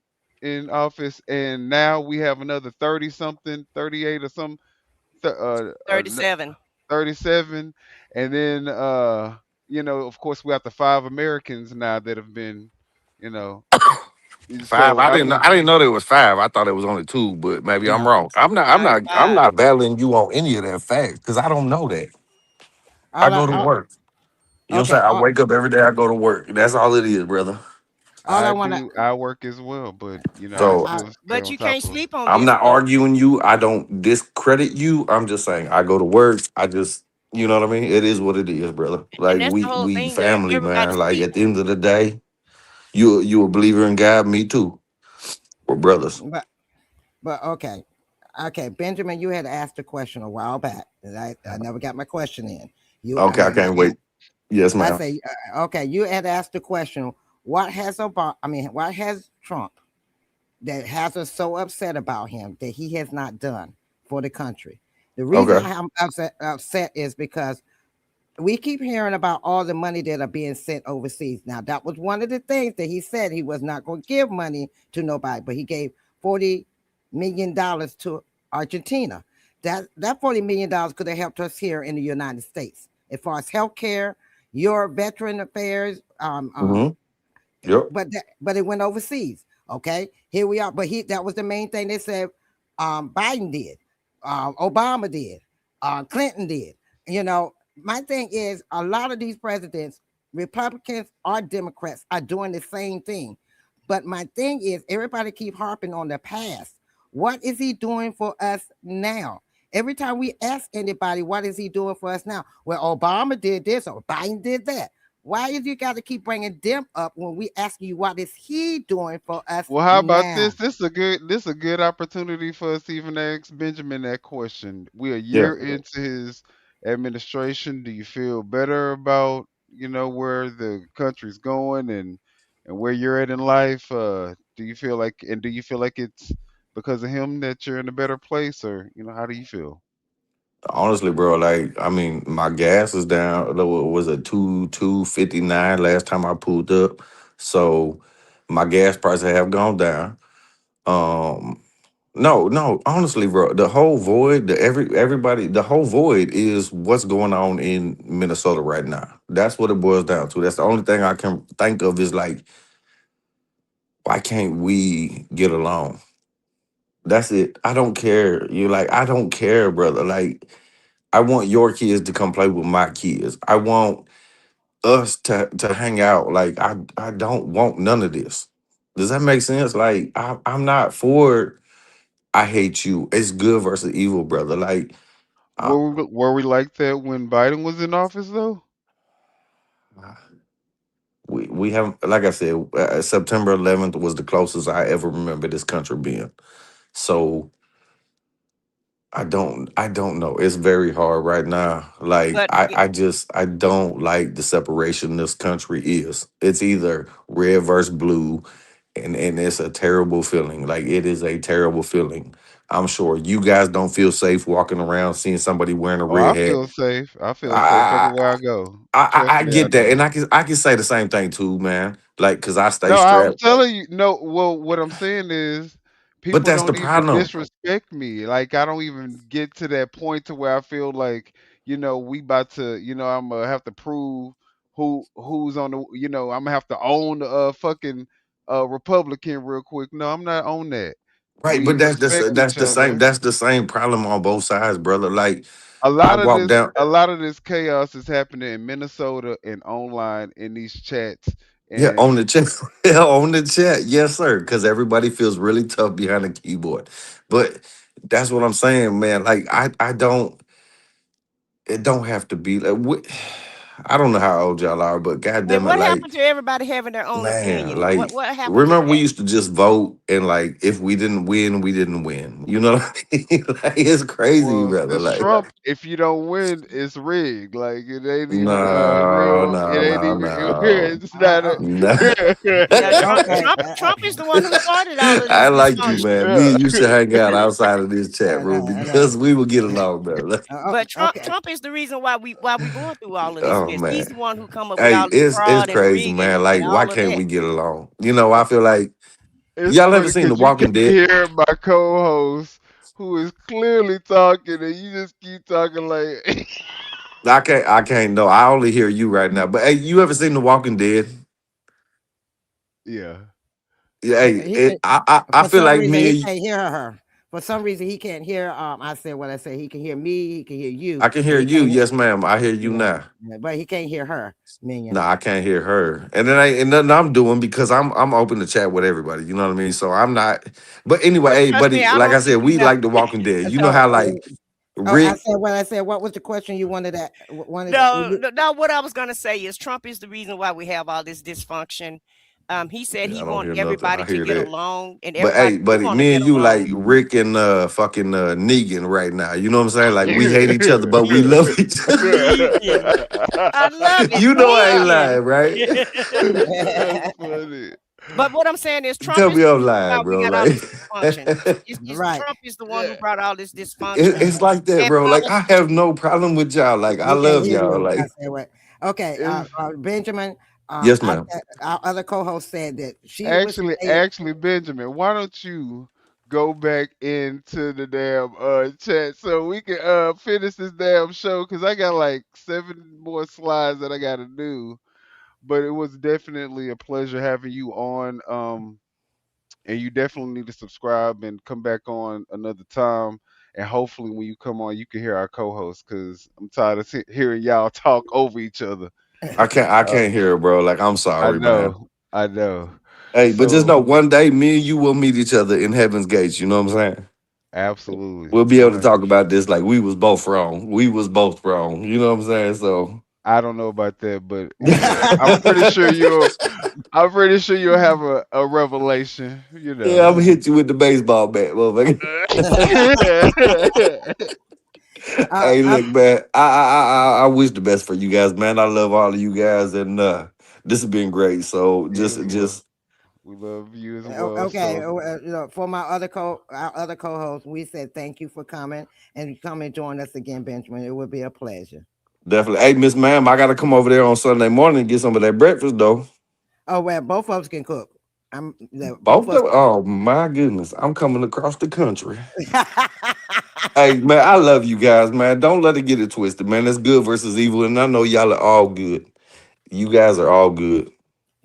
office, and now we have another 30 something, 38 or some, 37. 37, and then of course we have the 5 Americans now that have been, you know, Five. so I I didn't know. mean, I didn't know there was five. I thought it was only two, but maybe I'm No. wrong. I'm not. I'm No, it's not. I'm 5. not battling you on any of that facts because I don't know that. I All go to I, work. You know what I'm okay. saying? I wake up every day. I go to work. That's all it is, brother. All I I want to. do I work as well, but I So still stay But on you top can't of. sleep on I'm this not stuff. arguing you. I don't discredit you. I'm just saying I go to work. I just, you know what I mean? It is what it is, brother. And Like that's the whole we thing that family, everybody man. Like sleep. at the end of the day, you a believer in God, me too. We're brothers. But okay, Benjamin, you had asked a question a while back, and I never got my question in. Okay, I can't wait. Yes, I ma'am. say, okay, you had asked the question. What has Obama? I mean, what has Trump that has us so upset about him that he has not done for the country. The reason Okay. I'm upset is because we keep hearing about all the money that are being sent overseas. Now, that was one of the things that he said he was not going to give money to nobody, but he gave $40 million to Argentina. That $40 million could have helped us here in the United States as far as healthcare, your veteran affairs. Yep. But it went overseas. Okay, here we are. But that was the main thing they said. Biden did, Obama did, Clinton did. You know, my thing is a lot of these presidents, Republicans or Democrats, are doing the same thing. But my thing is everybody keep harping on the past. What is he doing for us now? Every time we ask anybody, what is he doing for us now? Well, Obama did this or Biden did that. Why is you got to keep bringing them up when we ask you what is he doing for us Well, how about now? this? This is a good opportunity for us to even ask Benjamin that question. We're a Yeah. year into his administration. Do you feel better about, where the country's going and where you're at in life? Do you feel like it's because of him that you're in a better place, or how do you feel? Honestly, bro, like I mean, my gas is down. Was it 2.59 last time I pulled up? So my gas prices have gone down. No, honestly, bro, the whole void, the whole void is what's going on in Minnesota right now. That's what it boils down to. That's the only thing I can think of is like, why can't we get along? That's it. I don't care. I don't care, brother. Like, I want your kids to come play with my kids. I want us to hang out. Like, I don't want none of this. Does that make sense? Like, I'm not for I hate you. It's good versus evil, brother. Like, Were we like that when Biden was in office though? we have, like I said, September 11th was the closest I ever remember this country being. So I don't know. It's very hard right now. Like But I don't like the separation this country is. It's either red versus blue, and it's a terrible feeling. Like it is a terrible feeling. I'm sure you guys don't feel safe walking around seeing somebody wearing a Oh, red I hat. feel safe. I feel safe I everywhere I go. I Trust me, I get that, do. and I can say the same thing too, man. Like, cause I stay No, I'm strapped. telling you. No, well, what I'm saying is, But people that's the don't even problem, disrespect me. Like, I don't even get to that point to where I feel like, we about to, I'm gonna have to prove who's on the, I'm gonna have to own the fucking Republican real quick. No, I'm not on that. right? We But respect that's each the same. other. That's the same problem on both sides, brother. Like, A I lot of walk this, down. a lot of this chaos is happening in Minnesota and online in these chats, Yeah, on and the chat. Yeah, on the chat. Yes, sir. Because everybody feels really tough behind the keyboard. But that's what I'm saying, man. Like, I don't. It don't have to be like. I don't know how old y'all are, but and goddamn it, what like. happened to everybody having their own Man, opinion? What like, what happened to remember we that? used to just vote and like if we didn't win, we didn't win. You know what I mean? Like, it's crazy, well, brother. since Like, Trump, if you don't win, it's rigged. Like it ain't even no, real. It no, ain't no, even. no, It's not no. Yeah, Trump Okay. Trump Trump is the one who started all of I this like you, dysfunction. man. Me and you should hang out outside of this chat room because we will get along better. But Trump Okay. Trump is the reason why we going through all of this Oh mess. He's man. the one who come up with Hey, all this it's fraud and crazy, rigging man. Like, and why all of can't that. we get along? You know, I feel like It's y'all ever funny seen The because you can Walking Dead? hear my co-host who is clearly talking, and you just keep talking like. I can't know. I only hear you right now. But hey, you ever seen The Walking Dead? Yeah. Yeah, hey, He, I for feel some like reason he me and can't hear her. For some reason he can't hear. I said what I said. He can hear me. He can hear you, I can but hear he you. can't. Yes, ma'am. I hear you Yeah, now. but he can't hear her. No, Minion. I can't hear her. And it ain't nothing I'm doing because I'm open to chat with everybody. You know what I mean? So I'm not. But anyway, But hey, trust me, buddy, I like don't I need said, to do we like The nothing. Walking Dead. You know So, how like I Rick. said what I said. What was the question you wanted? No, what I was gonna say is Trump is the reason why we have all this dysfunction. He said Yeah, he I don't want hear nothing. everybody I to hear get that. along, and But hey, everybody do buddy, want to me get and you like along. Rick and fucking Negan right now. You know what I'm saying? Like we hate each other, but we love each other. Negan. I love it, You know I ain't Negan. lying, right? That's funny. But what I'm saying is Trump Tell is me the I'm reason why lying, we bro. got all Like this dysfunction. Right. Trump is the one who brought all this dysfunction. it's like that, And bro. Like I have no problem with y'all. Like I We can't love hear y'all. you. I Like said what? Okay, Benjamin. yes, ma'am. Our other co-host said that she was saying, Actually, Benjamin, why don't you go back into the damn chat so we can finish this damn show? Cause I got like 7 more slides that I gotta do. But it was definitely a pleasure having you on. And you definitely need to subscribe and come back on another time. And hopefully, when you come on, you can hear our co-host because I'm tired of hearing y'all talk over each other. I can't hear it, bro. Like I'm I sorry, man. know. Hey, but just So know one day me and you will meet each other in heaven's gates. You know what I'm saying? absolutely, We'll be able to 100. talk about this like we was both wrong. We was both wrong. You know what I'm saying? So I don't know about that, but I'm pretty sure you'll have a revelation. yeah, I'm gonna hit you with the baseball bat, motherfucker. Hey, look, man. I wish the best for you guys, man. I love all of you guys, and this has been great. So Me as well. just We love you as well. okay, So for our other co-host, we said thank you for coming and come and join us again, Benjamin. It would be a pleasure. definitely. Hey, Miss Ma'am, I gotta come over there on Sunday morning and get some of that breakfast, though. Oh well, both of us can cook. Both Both of us. of oh my goodness, I'm coming across the country. Hey man, I love you guys, man. Don't let it get it twisted, man. That's good versus evil, and I know y'all are all good. You guys are all good.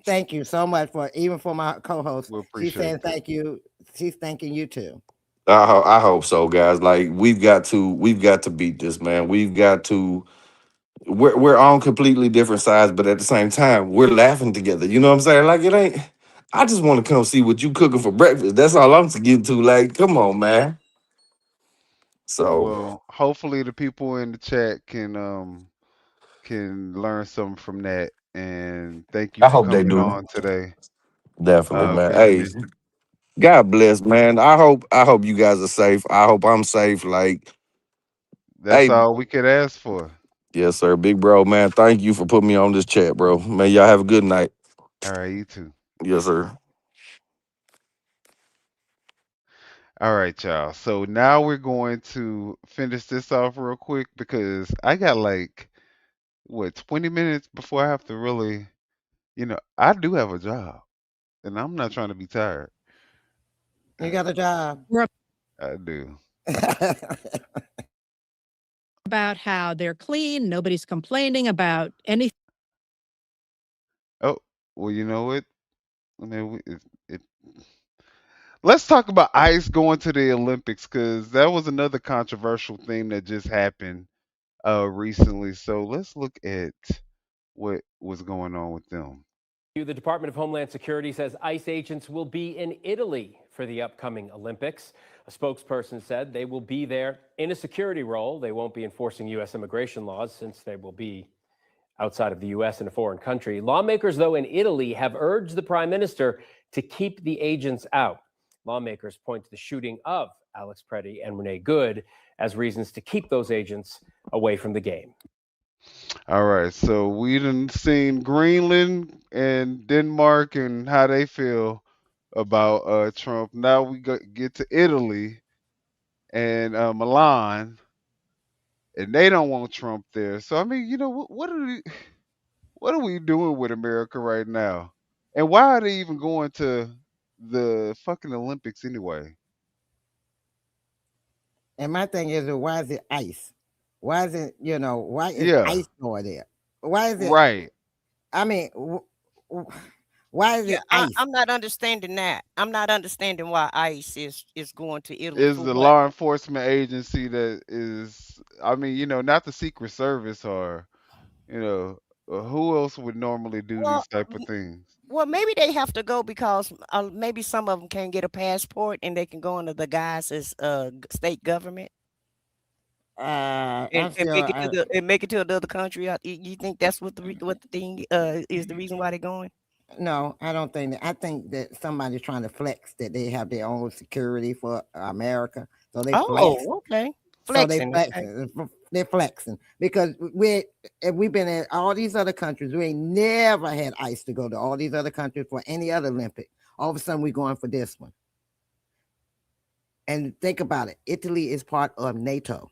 Thank you so much for my co-host. we She's appreciate saying that. thank you. She's thanking you too. I hope so, guys. Like we've got to beat this, man. We've got to. We're on completely different sides, but at the same time, we're laughing together. You know what I'm saying? Like it ain't. I just want to come see what you cooking for breakfast. That's all I'm getting to. Like, come on, man. So Well, hopefully the people in the chat can learn something from that. And thank you I for hope they coming do. on today, Definitely, man. Hey, Benjamin. God bless, man. I hope you guys are safe. I hope I'm safe. Like, That's hey, all we could ask for. yes, sir. Big bro, man. Thank you for putting me on this chat, bro. Man, y'all have a good night. All right, you too. Yes, sir. All right, y'all. So now we're going to finish this off real quick because I got like what 20 minutes before I have to really, I do have a job and I'm not trying to be tired. You got a job. I do. About how they're clean. Nobody's complaining about anything. Oh, well, you know what? I mean, let's talk about ice going to the Olympics because that was another controversial thing that just happened recently. So let's look at what was going on with them. The Department of Homeland Security says ICE agents will be in Italy for the upcoming Olympics. A spokesperson said they will be there in a security role. They won't be enforcing U.S. immigration laws since they will be outside of the U.S. in a foreign country. Lawmakers, though, in Italy have urged the prime minister to keep the agents out. Lawmakers point to the shooting of Alex Pretti and Renee Good as reasons to keep those agents away from the game. All right, so we done seen Greenland and Denmark and how they feel about Trump. Now we get to Italy and Milan, and they don't want Trump there. So I mean, what are we doing with America right now? And why are they even going to the fucking Olympics anyway? And my thing is, why is it ice? Why is it, why is Yeah, ice going there? Why is it, right. I mean, why is Yeah, it ice? I'm not understanding that. I'm not understanding why ICE is going to Italy Is for the what? law enforcement agency that is, I mean, not the Secret Service or, who else would normally do Well, these type of things? well, maybe they have to go because maybe some of them can't get a passport and they can go under the guise as state government I'm and make still, it to another country. You think that's what what the thing is the reason why they're going? no, I don't think that. I think that somebody's trying to flex that they have their own security for America. So they flex. Oh, okay, So they flexing. Okay. flexing. They're flexing because we've been in all these other countries. We ain't never had ICE to go to all these other countries for any other Olympic. All of a sudden, we're going for this one. And think about it. Italy is part of NATO.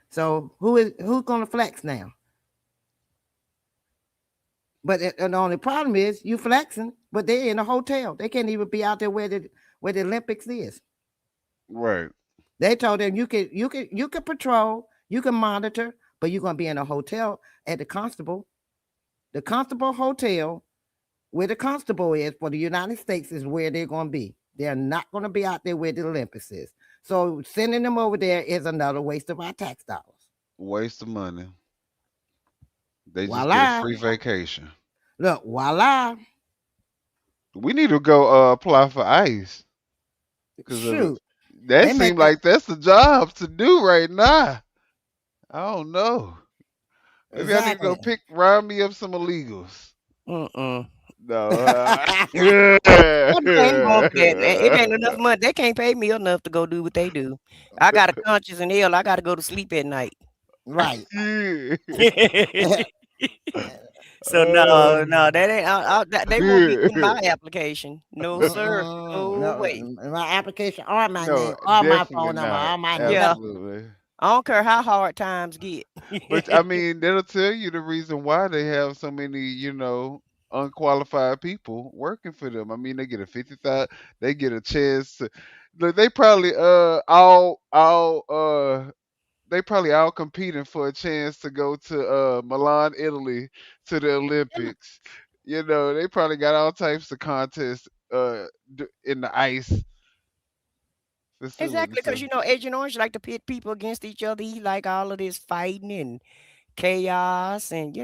So who's going to flex now? But the only problem is you flexing, but they're in a hotel. They can't even be out there where the Olympics is. Right. They told them you could patrol, you can monitor, but you're going to be in a hotel at the Constable Hotel, where the Constable is for the United States is where they're going to be. They're not going to be out there where the Olympics is. So sending them over there is another waste of our tax dollars. Waste of money. They just Voila. get a free vacation. Look, voila. We need to go apply for ICE. Shoot. That seems like that's the job to do right now. I don't know. Maybe I need to go round me up some illegals. Mm-mm. No. It ain't enough money. They can't pay me enough to go do what they do. I got a conscience in hell. I got to go to sleep at night. Right. So no, that ain't. They won't be in my application. No, sir. No way. My application or my name or my phone number or my name. Absolutely. I don't care how hard times get. But I mean, that'll tell you the reason why they have so many, unqualified people working for them. I mean, they get a 50,000. They get a chance to. Look, they probably they probably all competing for a chance to go to Milan, Italy, to the Olympics. They probably got all types of contests in the ICE facility. Exactly, because Agent Orange like to pit people against each other. He like all of this fighting and chaos, and he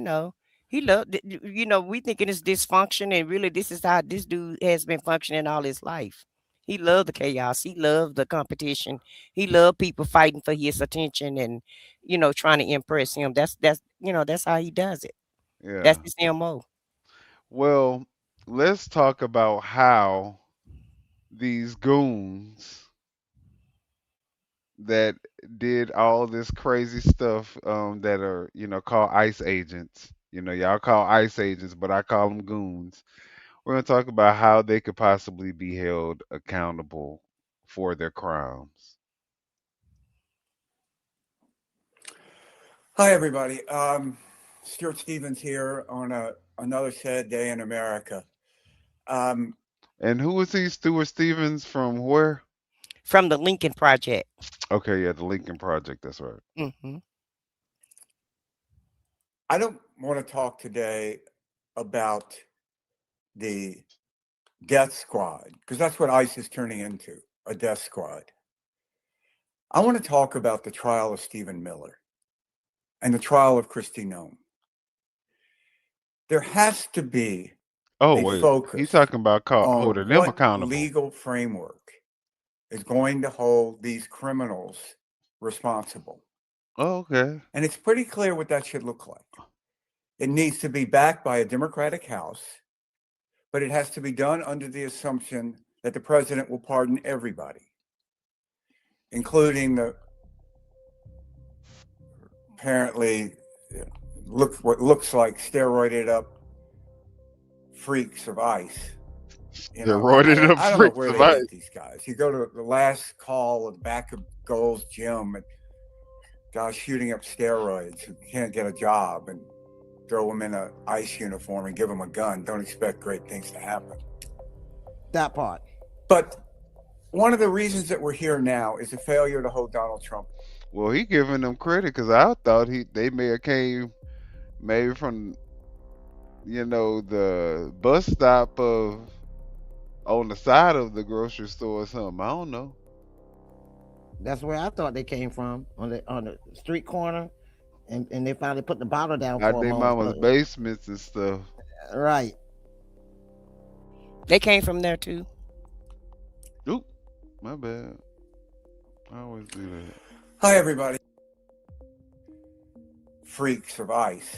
loved. We thinking it's dysfunction, and really this is how this dude has been functioning all his life. He loved the chaos. He loved the competition. He loved people fighting for his attention and, trying to impress him. That's how he does it. Yeah. That's his MO. Well, let's talk about how these goons that did all this crazy stuff that are, called ICE agents. Y'all call ICE agents, but I call them goons. We're going to talk about how they could possibly be held accountable for their crimes. Hi, everybody. Stuart Stevens here on another sad day in America. And who is he, Stuart Stevens, from where? From the Lincoln Project. Okay, yeah, the Lincoln Project, that's right. Mm-hmm. I don't want to talk today about the death squad, because that's what ICE is turning into, a death squad. I want to talk about the trial of Stephen Miller and the trial of Kristi Noem. There has to be focus. He's talking about holding them accountable. Legal framework is going to hold these criminals responsible. Oh, okay. And it's pretty clear what that should look like. It needs to be backed by a Democratic House, but it has to be done under the assumption that the president will pardon everybody, including the apparently what looks like steroided up freaks of ICE. I don't know where they get these guys. You go to the last call at the back of Gold's Gym, and guys shooting up steroids who can't get a job, and throw them in an ICE uniform and give them a gun. Don't expect great things to happen. That part. But one of the reasons that we're here now is a failure to hold Donald Trump. Well, he giving them credit because I thought they may have came maybe from, the bus stop on the side of the grocery store or something. I don't know. That's where I thought they came from, on the street corner. And they finally put the bottle down I for think mama's basements and stuff. Right. They came from there too. Oop, my bad. I always do that. Hi, everybody. Freaks of ICE.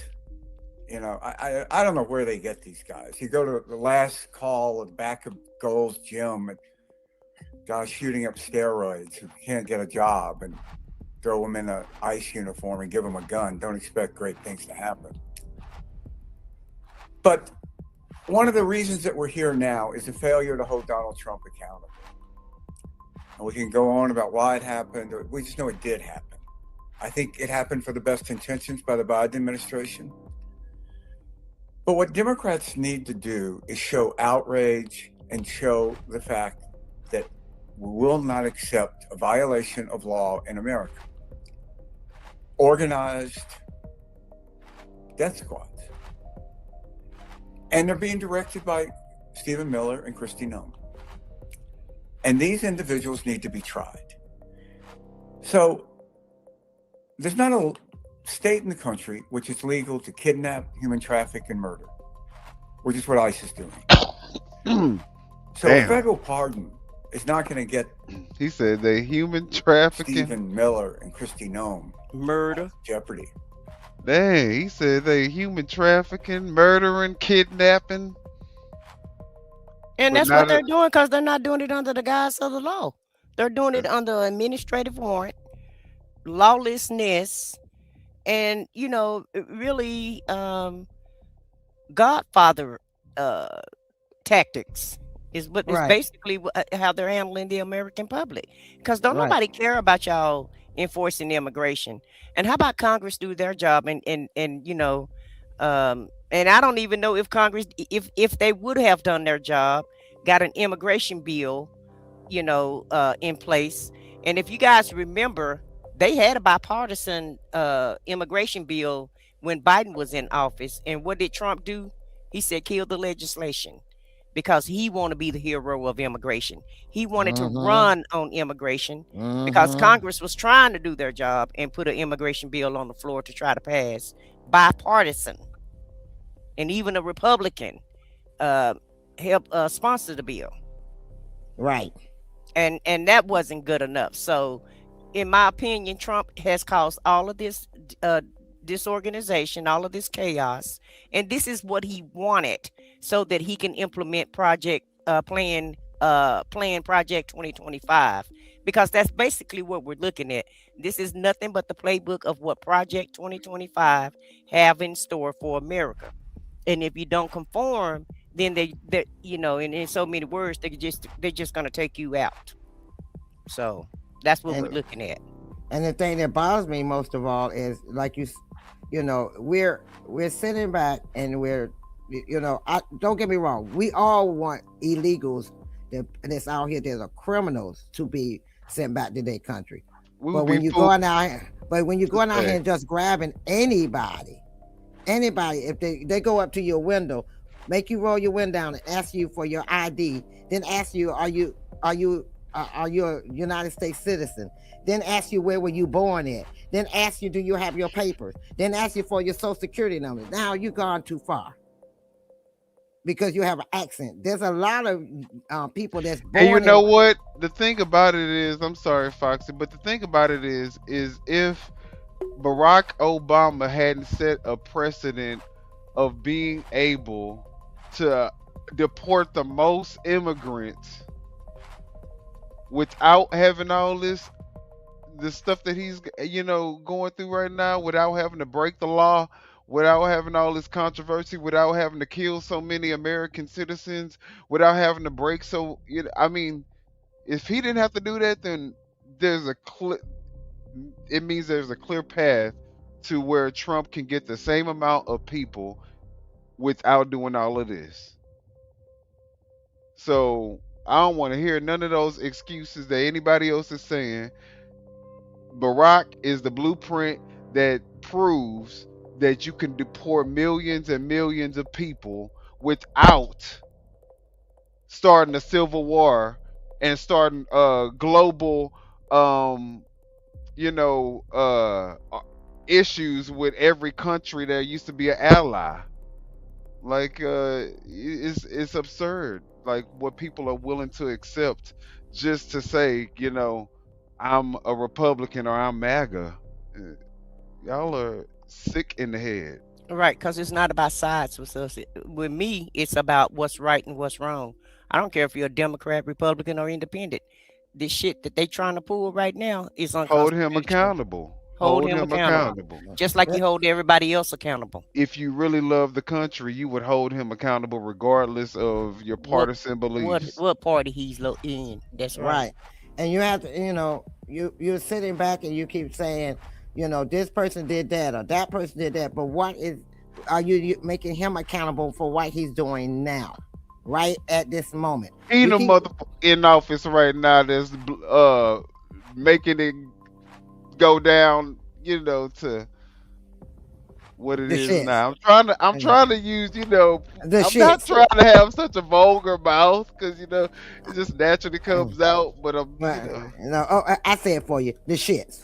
I don't know where they get these guys. You go to the last call at the back of Gold's Gym, and guys shooting up steroids who can't get a job, and throw them in an ICE uniform and give them a gun. Don't expect great things to happen. But one of the reasons that we're here now is the failure to hold Donald Trump accountable. And we can go on about why it happened, or we just know it did happen. I think it happened for the best intentions by the Biden administration. But what Democrats need to do is show outrage and show the fact that we will not accept a violation of law in America. Organized death squads. And they're being directed by Stephen Miller and Kristi Noem. And these individuals need to be tried. So there's not a state in the country which is legal to kidnap, human traffic, and murder, which is what ICE is doing. So a federal pardon is not going to get. He said they human trafficking. Stephen Miller and Kristi Noem. Murder. Jeopardy. Dang, he said they human trafficking, murdering, kidnapping. And that's what they're doing because they're not doing it under the guise of the law. They're doing it under administrative warrant, lawlessness, and, you know, really Godfather tactics is what is basically how they're handling the American public. Because don't nobody care about y'all enforcing immigration. And how about Congress do their job and you know, and I don't even know if Congress, if they would have done their job, got an immigration bill, you know, in place. And if you guys remember, they had a bipartisan immigration bill when Biden was in office. And what did Trump do? He said, kill the legislation, because he wanted to be the hero of immigration. He wanted to run on immigration because Congress was trying to do their job and put an immigration bill on the floor to try to pass, bipartisan. And even a Republican helped sponsor the bill. Right. And that wasn't good enough. So in my opinion, Trump has caused all of this disorganization, all of this chaos. And this is what he wanted so that he can implement Plan Project 2025, because that's basically what we're looking at. This is nothing but the playbook of what Project 2025 have in store for America. And if you don't conform, then they you know, and in so many words, they're just going to take you out. So that's what we're looking at. And the thing that bothers me most of all is, like you know, we're sitting back and we're, you know, don't get me wrong, we all want illegals that's out here, that are criminals, to be sent back to their country. But when you go out here and just grabbing anybody, if they go up to your window, make you roll your window down and ask you for your ID, then ask you, are you a United States citizen? Then ask you, where were you born at? Then ask you, do you have your papers? Then ask you for your social security number. Now you've gone too far because you have an accent. There's a lot of people that's born. And you know what? The thing about it is, I'm sorry, Foxy, but the thing about it is if Barack Obama hadn't set a precedent of being able to deport the most immigrants without having all the stuff that he's, you know, going through right now, without having to break the law, without having all this controversy, without having to kill so many American citizens, without having to break I mean, if he didn't have to do that, then it means there's a clear path to where Trump can get the same amount of people without doing all of this. So I don't want to hear none of those excuses that anybody else is saying. Barack is the blueprint that proves that you can deport millions and millions of people without starting a civil war and starting global issues with every country that used to be an ally. Like it's absurd, like what people are willing to accept just to say, you know, I'm a Republican or I'm MAGA. Y'all are sick in the head. Right, because it's not about sides with us. With me, it's about what's right and what's wrong. I don't care if you're a Democrat, Republican, or Independent. This shit that they trying to pull right now is unconstitutional. Hold him accountable. Hold him accountable. Just like you hold everybody else accountable. If you really love the country, you would hold him accountable regardless of your partisan beliefs. What party he's in. That's right. And you have to, you're sitting back and you keep saying, this person did that or that person did that. But are you making him accountable for what he's doing now, right at this moment? Ain't a motherfucker in office right now that's making it go down, to what it is now. I'm trying to use, I'm not trying to have such a vulgar mouth because it just naturally comes out. But I'm, I say it for you, the shits.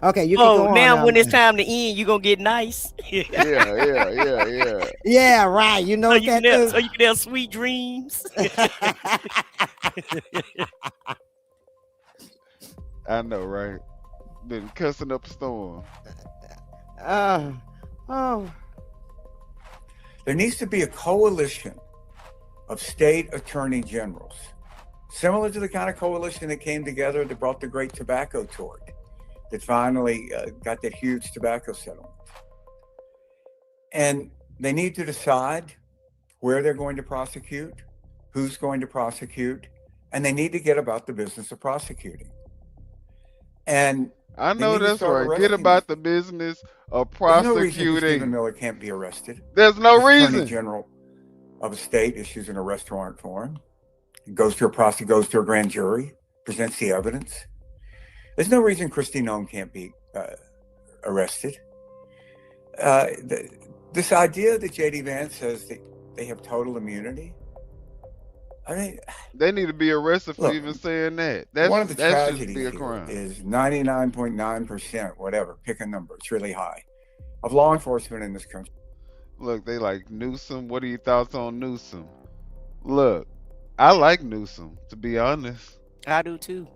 Okay, you can go on now when it's time to end, you're gonna get nice. Yeah. Yeah, right. You know so you can have sweet dreams. I know, right? Been cussing up a storm. There needs to be a coalition of state attorney generals, similar to the kind of coalition that came together that brought the great tobacco tort, that finally got that huge tobacco settlement. And they need to decide where they're going to prosecute, who's going to prosecute, and they need to get about the business of prosecuting. And I know that's right. Get about the business of prosecuting. There's no reason Stephen Miller can't be arrested. There's no reason. Attorney General of a state issues an arrest warrant for him. It goes to a grand jury, presents the evidence. There's no reason Kristi Noem can't be arrested. This idea that J.D. Vance says that they have total immunity, I mean, they need to be arrested for even saying that. That's one of the tragedies should be a crime. Is 99.9%, whatever, pick a number, it's really high, of law enforcement in this country. Look, they like Newsom. What are your thoughts on Newsom? Look, I like Newsom, to be honest. I do too.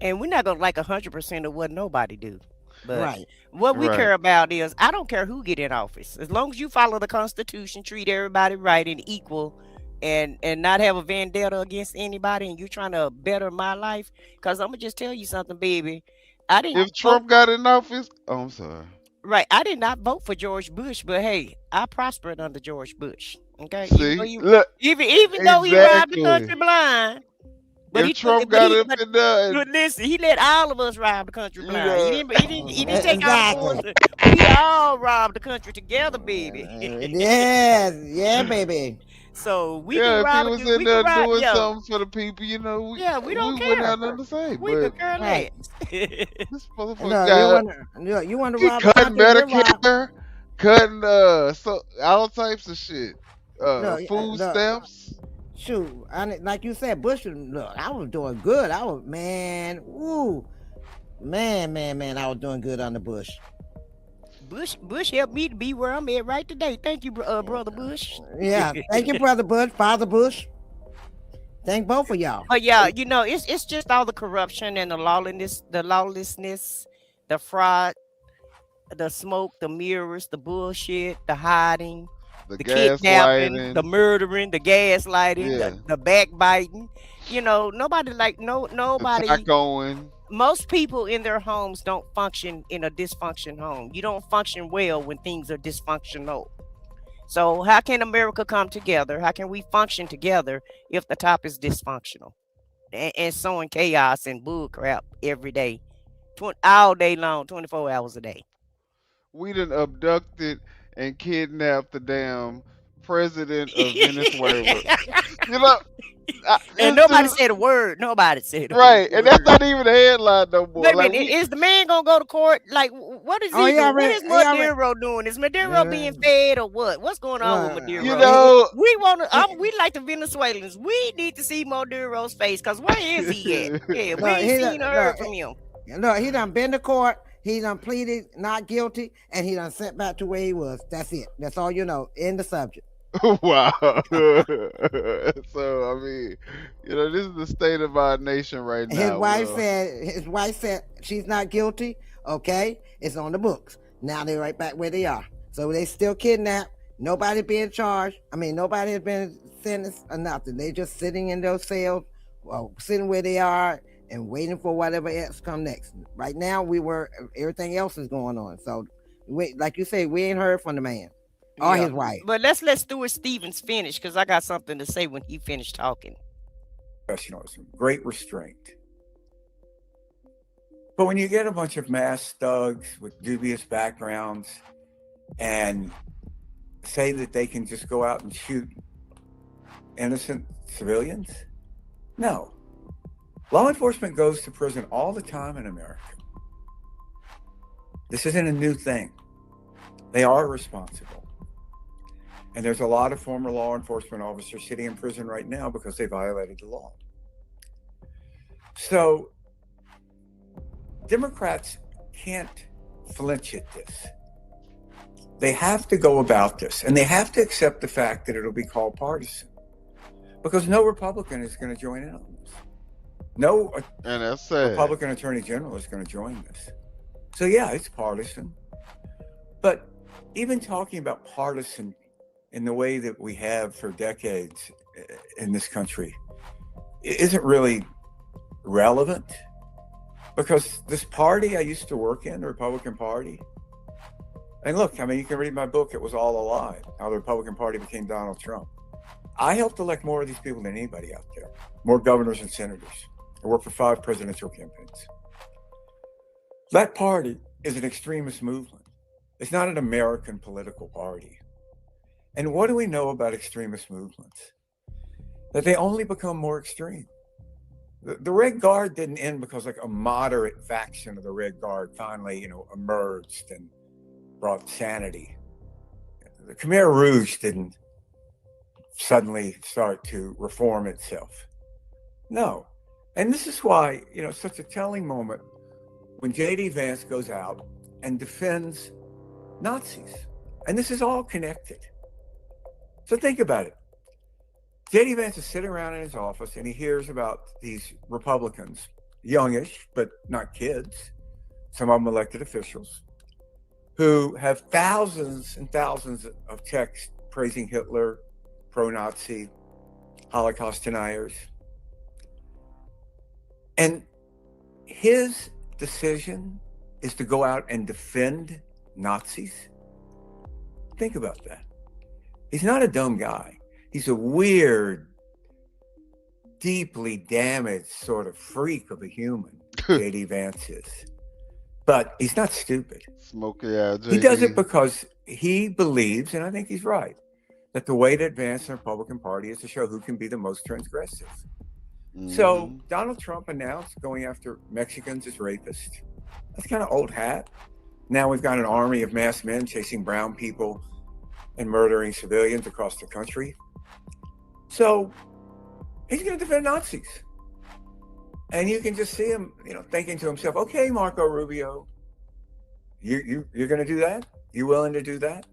And we're not gonna like 100% of what nobody do. But what we care about is, I don't care who get in office, as long as you follow the Constitution, treat everybody right and equal, and not have a vendetta against anybody, and you're trying to better my life. Because I'm gonna just tell you something, baby. If Trump got in office, I'm sorry. Right, I did not vote for George Bush, but hey, I prospered under George Bush. Okay, see, even though he robbed the country blind. But Trump got up in there. But listen, he let all of us rob the country blind. He didn't take out the we all robbed the country together, baby. Yeah, baby. So we if can he was in there doing something for the people, we don't care. Wouldn't have nothing to say. We could care less. This motherfucker you want to rob cutting Medicare, cutting all types of shit. Food stamps. Shoot, like you said, Bush. Look, I was doing good. I was man, I was doing good on the Bush. Bush helped me to be where I'm at right today. Thank you, brother Bush. Yeah, thank you, brother Bush, Father Bush. Thank both of y'all. But yeah, it's just all the corruption and the lawlessness, the fraud, the smoke, the mirrors, the bullshit, the hiding. The kidnapping, the murdering, the gaslighting, the backbiting. Nobody. Most people in their homes don't function in a dysfunction home. You don't function well when things are dysfunctional. So how can America come together? How can we function together if the top is dysfunctional and sowing chaos and bull crap every day, all day long, 24 hours a day? We done abducted and kidnapped the damn president of Venezuela. And nobody said a word. Nobody said a word. And that's not even a headline no more. Is the man gonna go to court? Like, what is he doing? What is Maduro doing? Is Maduro being fed or what? What's going on with Maduro? We like the Venezuelans. We need to see Maduro's face, because where is he at? Yeah, we ain't seen or heard from him. No, he done been to court. He done pleaded not guilty, and he done sent back to where he was. That's it. That's all you know. End the subject. Wow. So, I mean, this is the state of our nation right now. His wife said she's not guilty. Okay, it's on the books. Now they're right back where they are. So they still kidnapped. Nobody being charged. I mean, nobody has been sentenced or nothing. They just sitting in those cells, sitting where they are, and waiting for whatever else come next. Right now, everything else is going on. So, like you say, we ain't heard from the man or his wife. But let's let Stuart Stevens finish, because I got something to say when he finished talking. Professionalism, great restraint. But when you get a bunch of mass thugs with dubious backgrounds and say that they can just go out and shoot innocent civilians, no. Law enforcement goes to prison all the time in America. This isn't a new thing. They are responsible. And there's a lot of former law enforcement officers sitting in prison right now because they violated the law. So Democrats can't flinch at this. They have to go about this, and they have to accept the fact that it'll be called partisan, because no Republican is going to join in on this. No Republican Attorney General is going to join this. So yeah, it's partisan. But even talking about partisan in the way that we have for decades in this country isn't really relevant, because this party I used to work in, the Republican Party, and look, I mean, you can read my book, It Was All a Lie, How the Republican Party Became Donald Trump. I helped elect more of these people than anybody out there, more governors and senators. I worked for 5 presidential campaigns. That party is an extremist movement. It's not an American political party. And what do we know about extremist movements? That they only become more extreme. The Red Guard didn't end because like a moderate faction of the Red Guard finally, emerged and brought sanity. The Khmer Rouge didn't suddenly start to reform itself. No. And this is why, such a telling moment when J.D. Vance goes out and defends Nazis. And this is all connected. So think about it. J.D. Vance is sitting around in his office and he hears about these Republicans, youngish, but not kids, some of them elected officials, who have thousands and thousands of texts praising Hitler, pro-Nazi, Holocaust deniers. And his decision is to go out and defend Nazis. Think about that. He's not a dumb guy. He's a weird, deeply damaged sort of freak of a human, J.D. Vance is. But he's not stupid. Smoky eye, He does it because he believes, and I think he's right, that the way to advance the Republican Party is to show who can be the most transgressive. So Donald Trump announced going after Mexicans as rapists. That's kind of old hat. Now we've got an army of masked men chasing brown people and murdering civilians across the country. So he's going to defend Nazis. And you can just see him, thinking to himself, okay, Marco Rubio, you're going to do that? You willing to do that?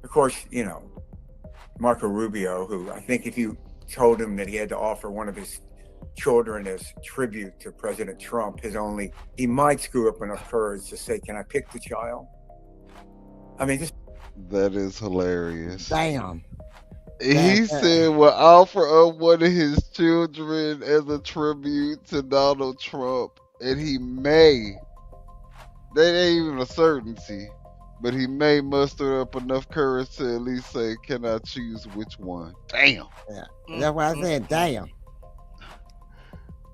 Of course, Marco Rubio, who I think if you told him that he had to offer one of his children as tribute to President Trump, he might screw up enough courage to say, can I pick the child? I mean, that is hilarious. Damn. He said, "Will offer up one of his children as a tribute to Donald Trump, and he may." That ain't even a certainty, but he may muster up enough courage to at least say, "Can I choose which one?" Damn. Yeah, that's why I said, damn.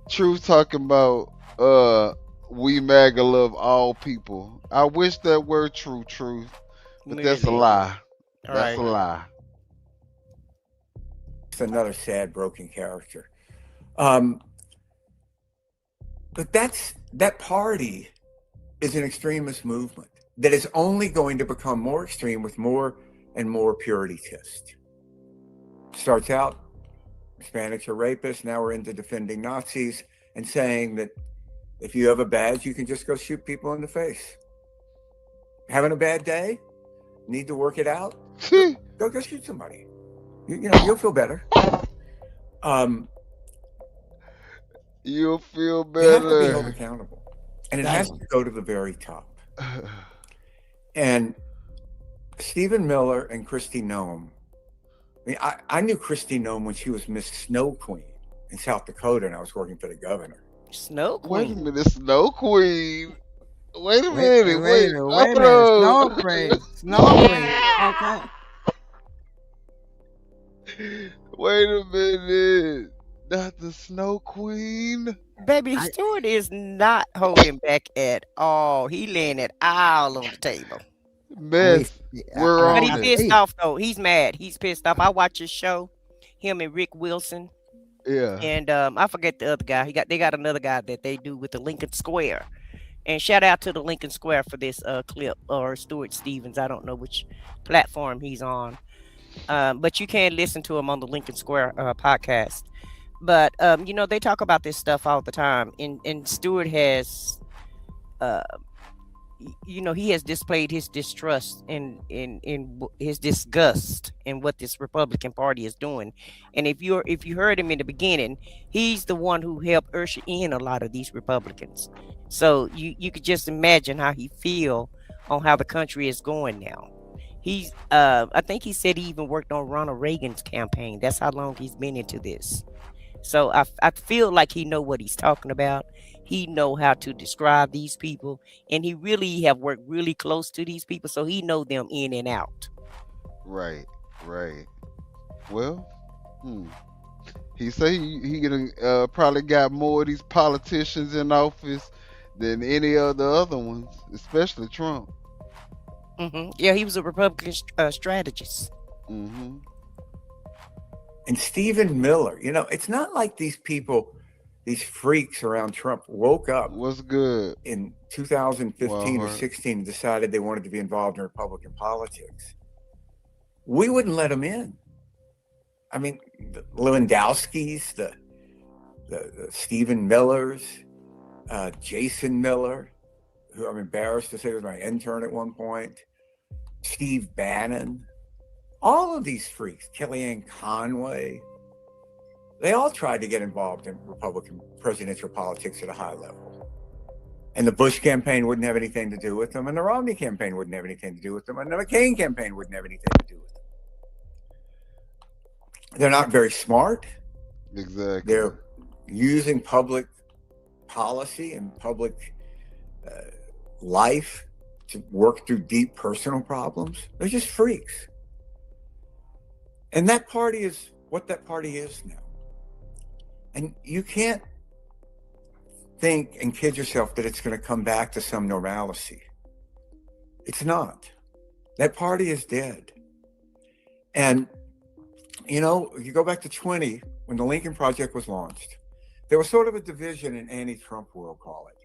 Truth talking about, we MAGA love all people. I wish that were true, Truth, but that's a lie. That's a lie. Another sad, broken character. But that party is an extremist movement that is only going to become more extreme with more and more purity tests. Starts out, Hispanics are rapists. Now we're into defending Nazis and saying that if you have a badge, you can just go shoot people in the face. Having a bad day? Need to work it out? Go shoot somebody. You'll feel better. You'll feel better. You have to be held accountable. And it has to go to the very top. And Stephen Miller and Kristi Noem. I knew Kristi Noem when she was Miss Snow Queen in South Dakota, and I was working for the governor. Snow Wait a Queen. minute, Snow Queen. Wait a Wait minute, a hold minute. Snow on. Queen. Snow Queen. Okay. Wait a minute. Not the Snow Queen. Baby, Stewart is not holding back at all. He laying it all on the table. Meth. We're But on he's it. pissed off though. He's mad. He's pissed off. I watch his show, him and Rick Wilson. Yeah. And I forget the other guy. They got another guy that they do with the Lincoln Square. And shout out to the Lincoln Square for this clip, or Stuart Stevens. I don't know which platform he's on. But you can listen to him on the Lincoln Square podcast. But you know, they talk about this stuff all the time. And Stuart has you know, he has displayed his distrust in his disgust in what this Republican Party is doing. And if you heard him in the beginning, he's the one who helped usher in a lot of these Republicans. So you could just imagine how he feel on how the country is going now. He's I think he said he even worked on Ronald Reagan's campaign. That's how long he's been into this. So I feel like he know what he's talking about. He know how to describe these people, and he really have worked really close to these people, so he know them in and out. Right. Well, he say he gonna probably got more of these politicians in office than any of the other ones, especially Trump. Yeah, he was a Republican strategist. And Stephen Miller, you know, it's not like these people, these freaks around Trump woke up. What's good? In 2015 or Wow. 16 and decided they wanted to be involved in Republican politics. We wouldn't let them in. I mean, the Lewandowski's, the Stephen Millers, Jason Miller, who I'm embarrassed to say was my intern at one point, Steve Bannon, all of these freaks, Kellyanne Conway, they all tried to get involved in Republican presidential politics at a high level. And the Bush campaign wouldn't have anything to do with them, and the Romney campaign wouldn't have anything to do with them, and the McCain campaign wouldn't have anything to do with them. They're not very smart. Exactly. They're using public policy and public life to work through deep personal problems. They're just freaks. And that party is what that party is now. And you can't think and kid yourself that it's going to come back to some normalcy. It's not. That party is dead. And, you know, you go back to 20, when the Lincoln Project was launched, there was sort of a division in anti-Trump, we'll call it.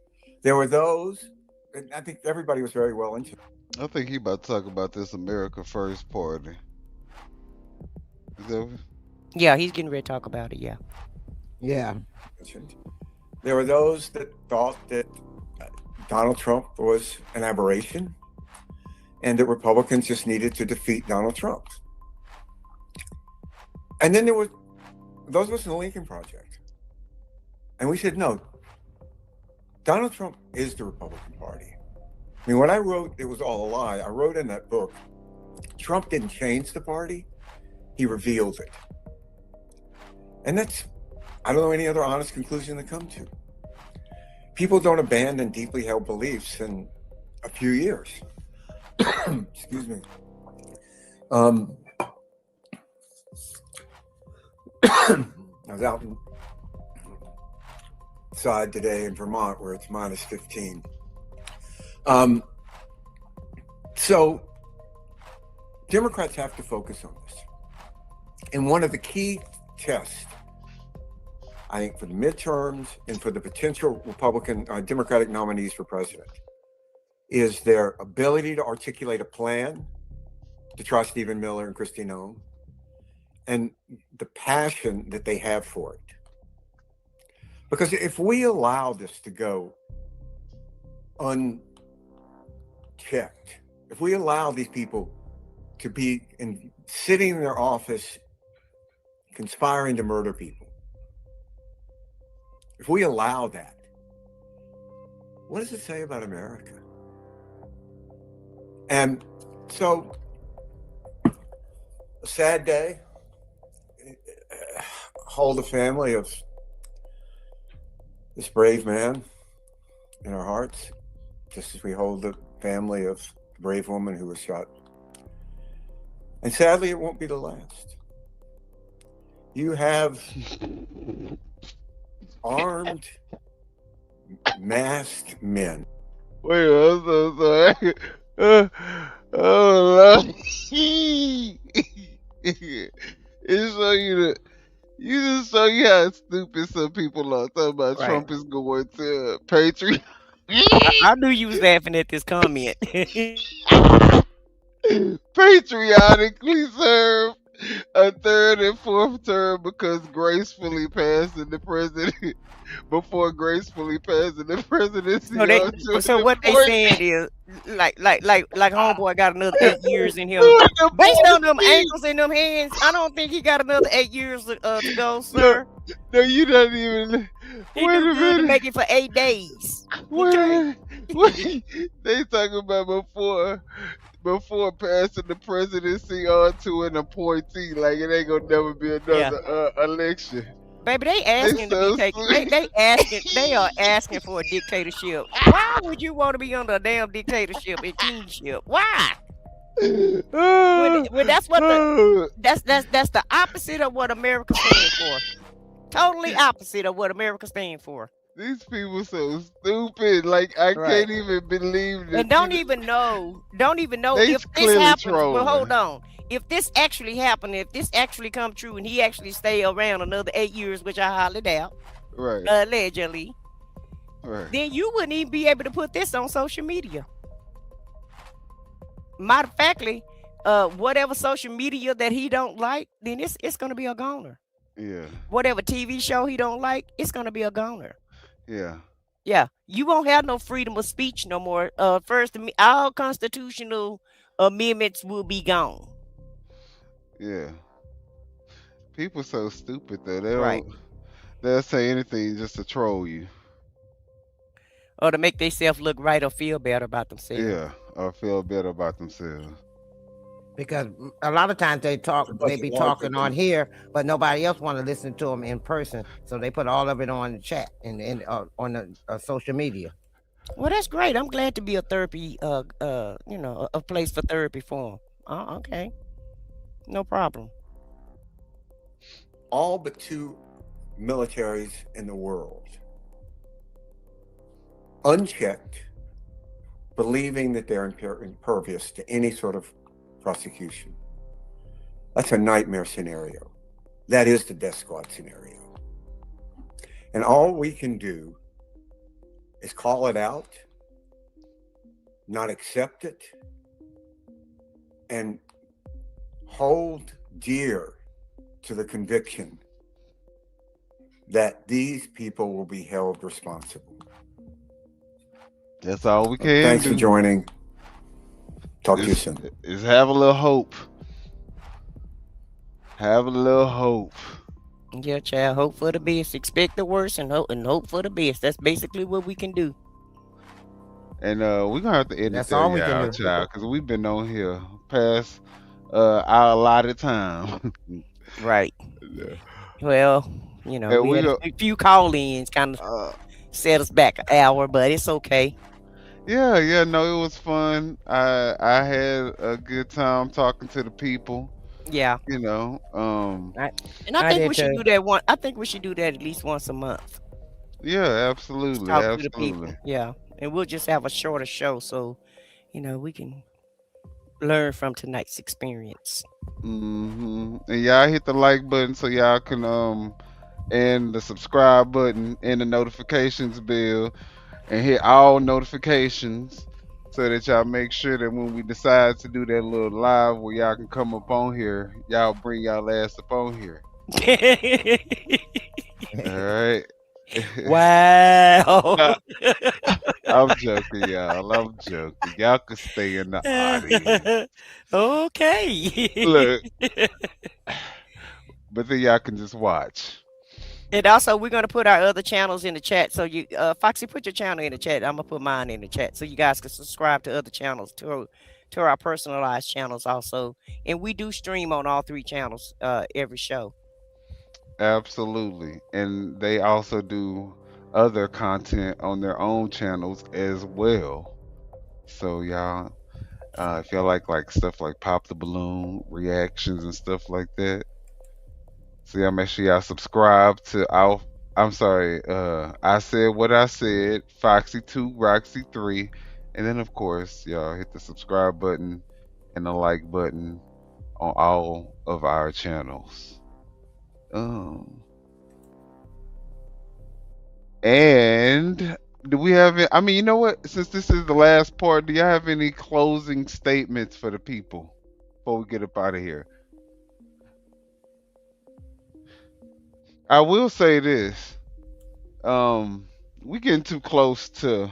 There were those, and I think everybody was very well into it. I think he about to talk about this America First party. Is that Yeah, he's getting ready to talk about it. Yeah. Yeah. There were those that thought that Donald Trump was an aberration and that Republicans just needed to defeat Donald Trump. And then there were those of us in the Lincoln Project. And we said, no, Donald Trump is the Republican Party. I mean, when I wrote It Was All a Lie, I wrote in that book, Trump didn't change the party, he revealed it. And that's, I don't know any other honest conclusion to come to. People don't abandon deeply held beliefs in a few years. Excuse me. I was out outside today in Vermont where it's minus 15. So Democrats have to focus on this. And one of the key tests, I think, for the midterms and for the potential Republican Democratic nominees for president is their ability to articulate a plan to try Stephen Miller and Kristi Noem, and the passion that they have for it. Because if we allow this to go unchecked, if we allow these people to be sitting in their office conspiring to murder people, if we allow that, what does it say about America? And so, a sad day. Hold a family of this brave man in our hearts, just as we hold the family of the brave woman who was shot. And sadly, it won't be the last. You have armed, masked men. Wait, I'm so sorry. Oh, Lord. It's so you just show you how stupid some people are. Talking about Right. Trump is going to Patriot. I knew you was laughing at this comment. Patriotically serve a third and fourth term because gracefully passing the president before gracefully passing the presidency. So what they saying is like homeboy got another 8 years in him. Based on them ankles and them hands, I don't think he got another 8 years to go, sir. No, you not even. He do good to make it for 8 days. Wait. They talking about before passing the presidency on to an appointee, like it ain't gonna never be another election. Baby, they asking to be taken. They are asking for a dictatorship. Why would you want to be under a damn dictatorship and kingship? Why? Well, that's what that's the opposite of what America stands for. Totally opposite of what America stands for. These people so stupid. Like I can't even believe this. And don't even know They if this happens. trolling. Well, hold on. If this actually happened, if this actually come true, and he actually stay around another 8 years, which I highly doubt, right? Allegedly, right? Then you wouldn't even be able to put this on social media. Matter of factly, whatever social media that he don't like, then it's gonna be a goner. Yeah. Whatever TV show he don't like, it's gonna be a goner. Yeah. Yeah, you won't have no freedom of speech no more. First, all constitutional amendments will be gone. Yeah. People so stupid though. They'll say anything just to troll you. Or to make themselves look right or feel better about themselves. Yeah, or feel better about themselves. Because a lot of times they be talking on here, but nobody else want to listen to them in person, so they put all of it on the chat and on the social media. Well, that's great. I'm glad to be a therapy, a place for therapy for them. Okay, no problem. All but 2 militaries in the world, unchecked, believing that they're impervious to any sort of prosecution. That's a nightmare scenario. That is the death squad scenario. And all we can do is call it out, not accept it, and hold dear to the conviction that these people will be held responsible. That's all we can Thanks do. for joining. Talk to you soon. Is have a little hope. Have a little hope. Yeah, child. Hope for the best. Expect the worst and hope for the best. That's basically what we can do. And we're gonna have to end That's it all we there, can y'all, do. child, because we've been on here past our allotted time. Right. Well, we had a few call-ins kind of set us back an hour, but it's okay. Yeah, no, it was fun. I had a good time talking to the people. Yeah. And I think we should do that I think we should do that at least once a month. Yeah, absolutely. Talk to the people. Yeah. And we'll just have a shorter show so, we can learn from tonight's experience. And y'all hit the like button so y'all can and the subscribe button and the notifications bell and hit all notifications so that y'all make sure that when we decide to do that little live where y'all can come up on here, y'all bring y'all ass up on here. All right. Wow. I'm joking, y'all. I'm joking. Y'all can stay in the audience. Okay. Look. But then y'all can just watch. And also, we're going to put our other channels in the chat. So you, Foxy, put your channel in the chat. I'm going to put mine in the chat so you guys can subscribe to other channels, to our personalized channels also. And we do stream on all 3 channels every show. Absolutely. And they also do other content on their own channels as well. So y'all, if y'all like stuff like Pop the Balloon reactions and stuff like that, so y'all make sure y'all subscribe to our. I'm sorry. I said what I said. Foxy 2, Roxy 3, and then of course y'all hit the subscribe button and the like button on all of our channels. And do we have it? I mean, you know what? Since this is the last part, do y'all have any closing statements for the people before we get up out of here? I will say this. We getting too close to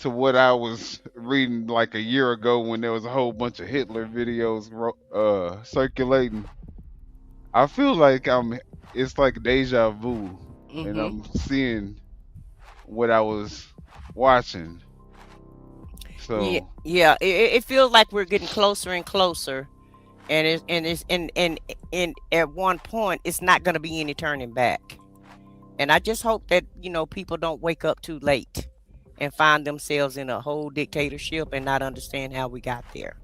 what I was reading like a year ago when there was a whole bunch of Hitler videos circulating. I feel like it's like deja vu, and I'm seeing what I was watching. So it feels like we're getting closer and closer, and at one point it's not going to be any turning back. And I just hope that people don't wake up too late and find themselves in a whole dictatorship and not understand how we got there.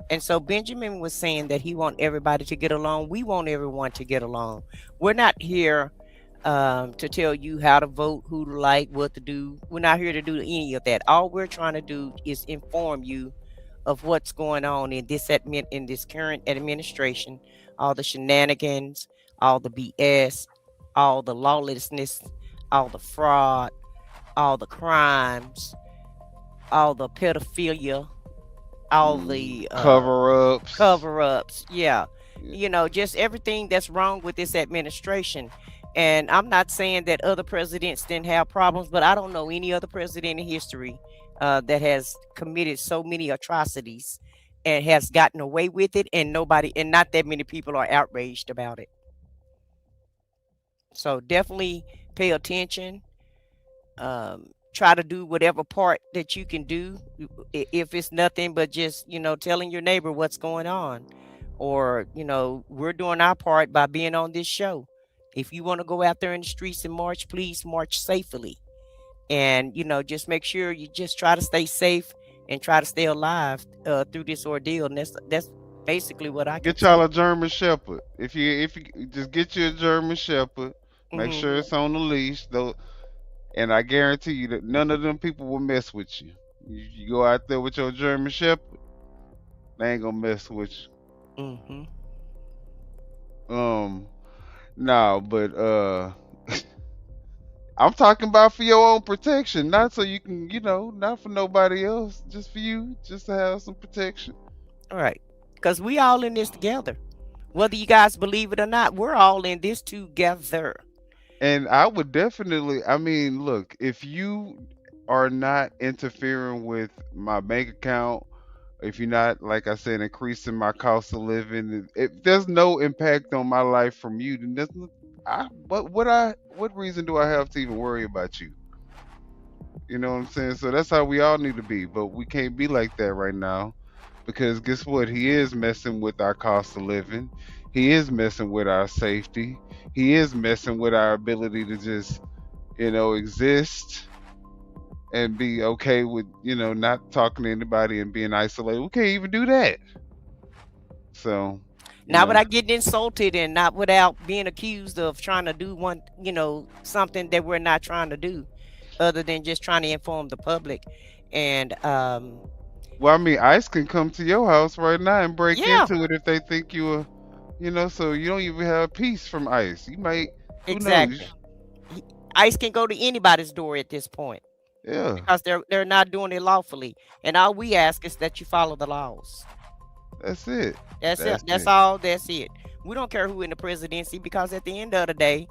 And so Benjamin was saying that he wants everybody to get along. We want everyone to get along. We're not here to tell you how to vote, who to like, what to do. We're not here to do any of that. All we're trying to do is inform you of what's going on in this current administration, all the shenanigans, all the BS, all the lawlessness, all the fraud, all the crimes, all the pedophilia, all the cover-ups. Yeah. Just everything that's wrong with this administration. And I'm not saying that other presidents didn't have problems, but I don't know any other president in history that has committed so many atrocities and has gotten away with it, and not that many people are outraged about it. So definitely pay attention. Try to do whatever part that you can do. If it's nothing but just, telling your neighbor what's going on, or, we're doing our part by being on this show. If you want to go out there in the streets and march, please march safely. And, just make sure you just try to stay safe and try to stay alive through this ordeal. And that's basically what I get y'all a German Shepherd. If you just get you a German Shepherd, make sure it's on the leash though, and I guarantee you that none of them people will mess with you. You go out there with your German Shepherd, they ain't gonna mess with you. No, but I'm talking about for your own protection, not so you can, not for nobody else, just for you, just to have some protection. All right, because we all in this together. Whether you guys believe it or not, we're all in this together. And I would definitely, look, if you are not interfering with my bank account, if you're not, like I said, increasing my cost of living, if there's no impact on my life from you, then what reason do I have to even worry about you? You know what I'm saying? So that's how we all need to be, but we can't be like that right now, because guess what? He is messing with our cost of living. He is messing with our safety. He is messing with our ability to just, exist and be okay with, not talking to anybody and being isolated. We can't even do that. So not without getting insulted, and not without being accused of trying to do something that we're not trying to do, other than just trying to inform the public. And well, ICE can come to your house right now and break into it if they think you are. So you don't even have peace from ICE. You might. Exactly. ICE can go to anybody's door at this point. Yeah. Because they're not doing it lawfully. And all we ask is that you follow the laws. That's it. That's it. That's all. That's it. We don't care who in the presidency, because at the end of the day,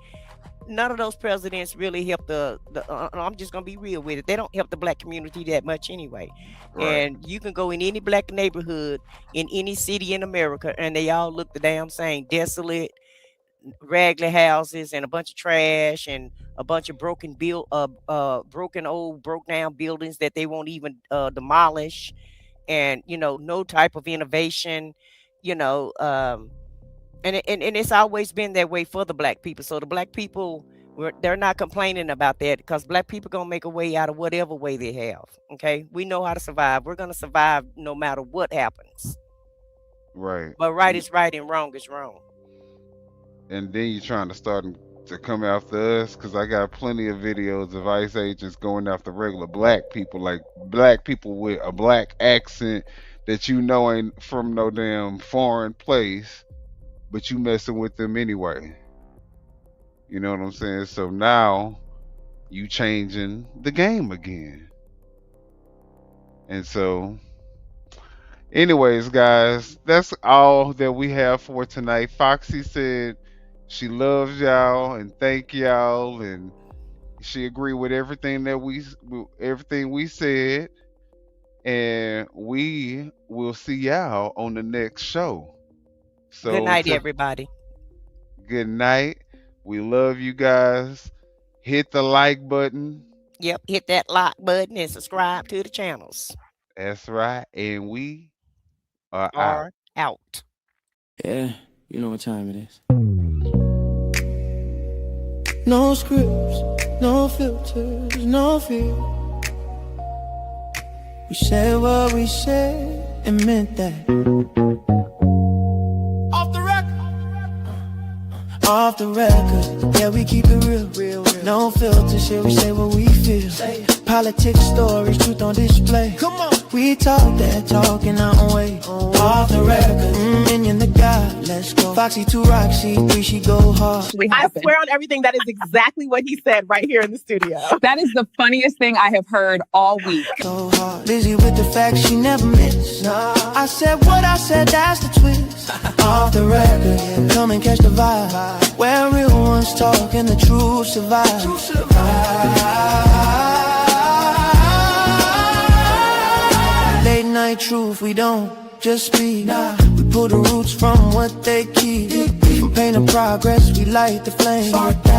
none of those presidents really help I'm just gonna be real with it. They don't help the black community that much anyway. Right. And you can go in any black neighborhood in any city in America, and they all look the damn same: desolate, raggedy houses, and a bunch of trash, and a bunch of broken down buildings that they won't even demolish, and no type of innovation, and it's always been that way for the black people. So the black people, They're not complaining about that because black people gonna make a way out of whatever way they have. Okay, we know how to survive. We're gonna survive no matter what happens. Right. But right is right and wrong is wrong. And then you're trying to start to come after us, because I got plenty of videos of ICE agents going after regular black people, like black people with a black accent that you know ain't from no damn foreign place, but you messing with them anyway. You know what I'm saying? So now you changing the game again. And so anyways, guys, that's all that we have for tonight. Foxy said she loves y'all and thank y'all, and she agreed with everything that we said, and we will see y'all on the next show. So good night, everybody. Good night. We love you guys. Hit the like button. Yep, hit that like button and subscribe to the channels. That's right. And we are out. Yeah, you know what time it is. No scripts, no filters, no fear. We said what we said and meant that. Off the record, yeah, we keep it real. No filter shit, we say what we feel. Politics, stories, truth on display. Come on, we talk that talk in our own way. Off the record, minion the God, let's go. Foxy 2 Roxy 3, she go hard. I swear on everything, that is exactly what he said right here in the studio. That is the funniest thing I have heard all week. So hard, busy with the facts, she never miss. Nah. I said what I said, that's the twist. Off the record, yeah, come and catch the vibe. Where real ones talk and the truth survive. Late night truth, we don't just speak. We pull the roots from what they keep. From pain to progress, we light the flame.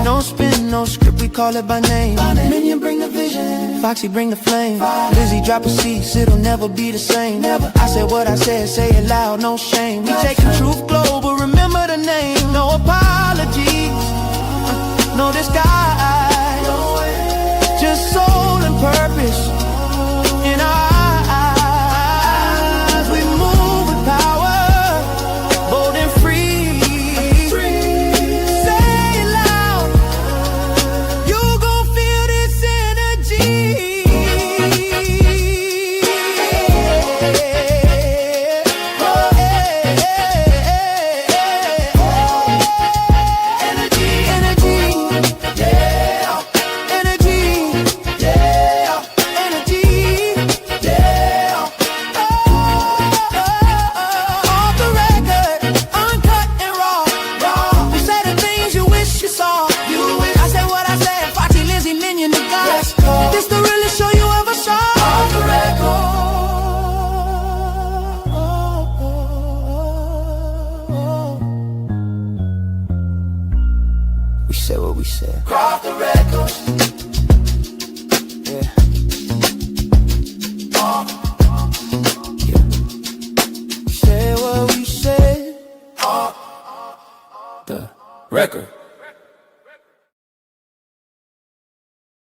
No spin, no script, we call it by name. Minion bring the vision, Foxy bring the flame. Lizzie drop a cease, it'll never be the same. I said what I said, say it loud, no shame. We taking truth global, remember the name. No apology.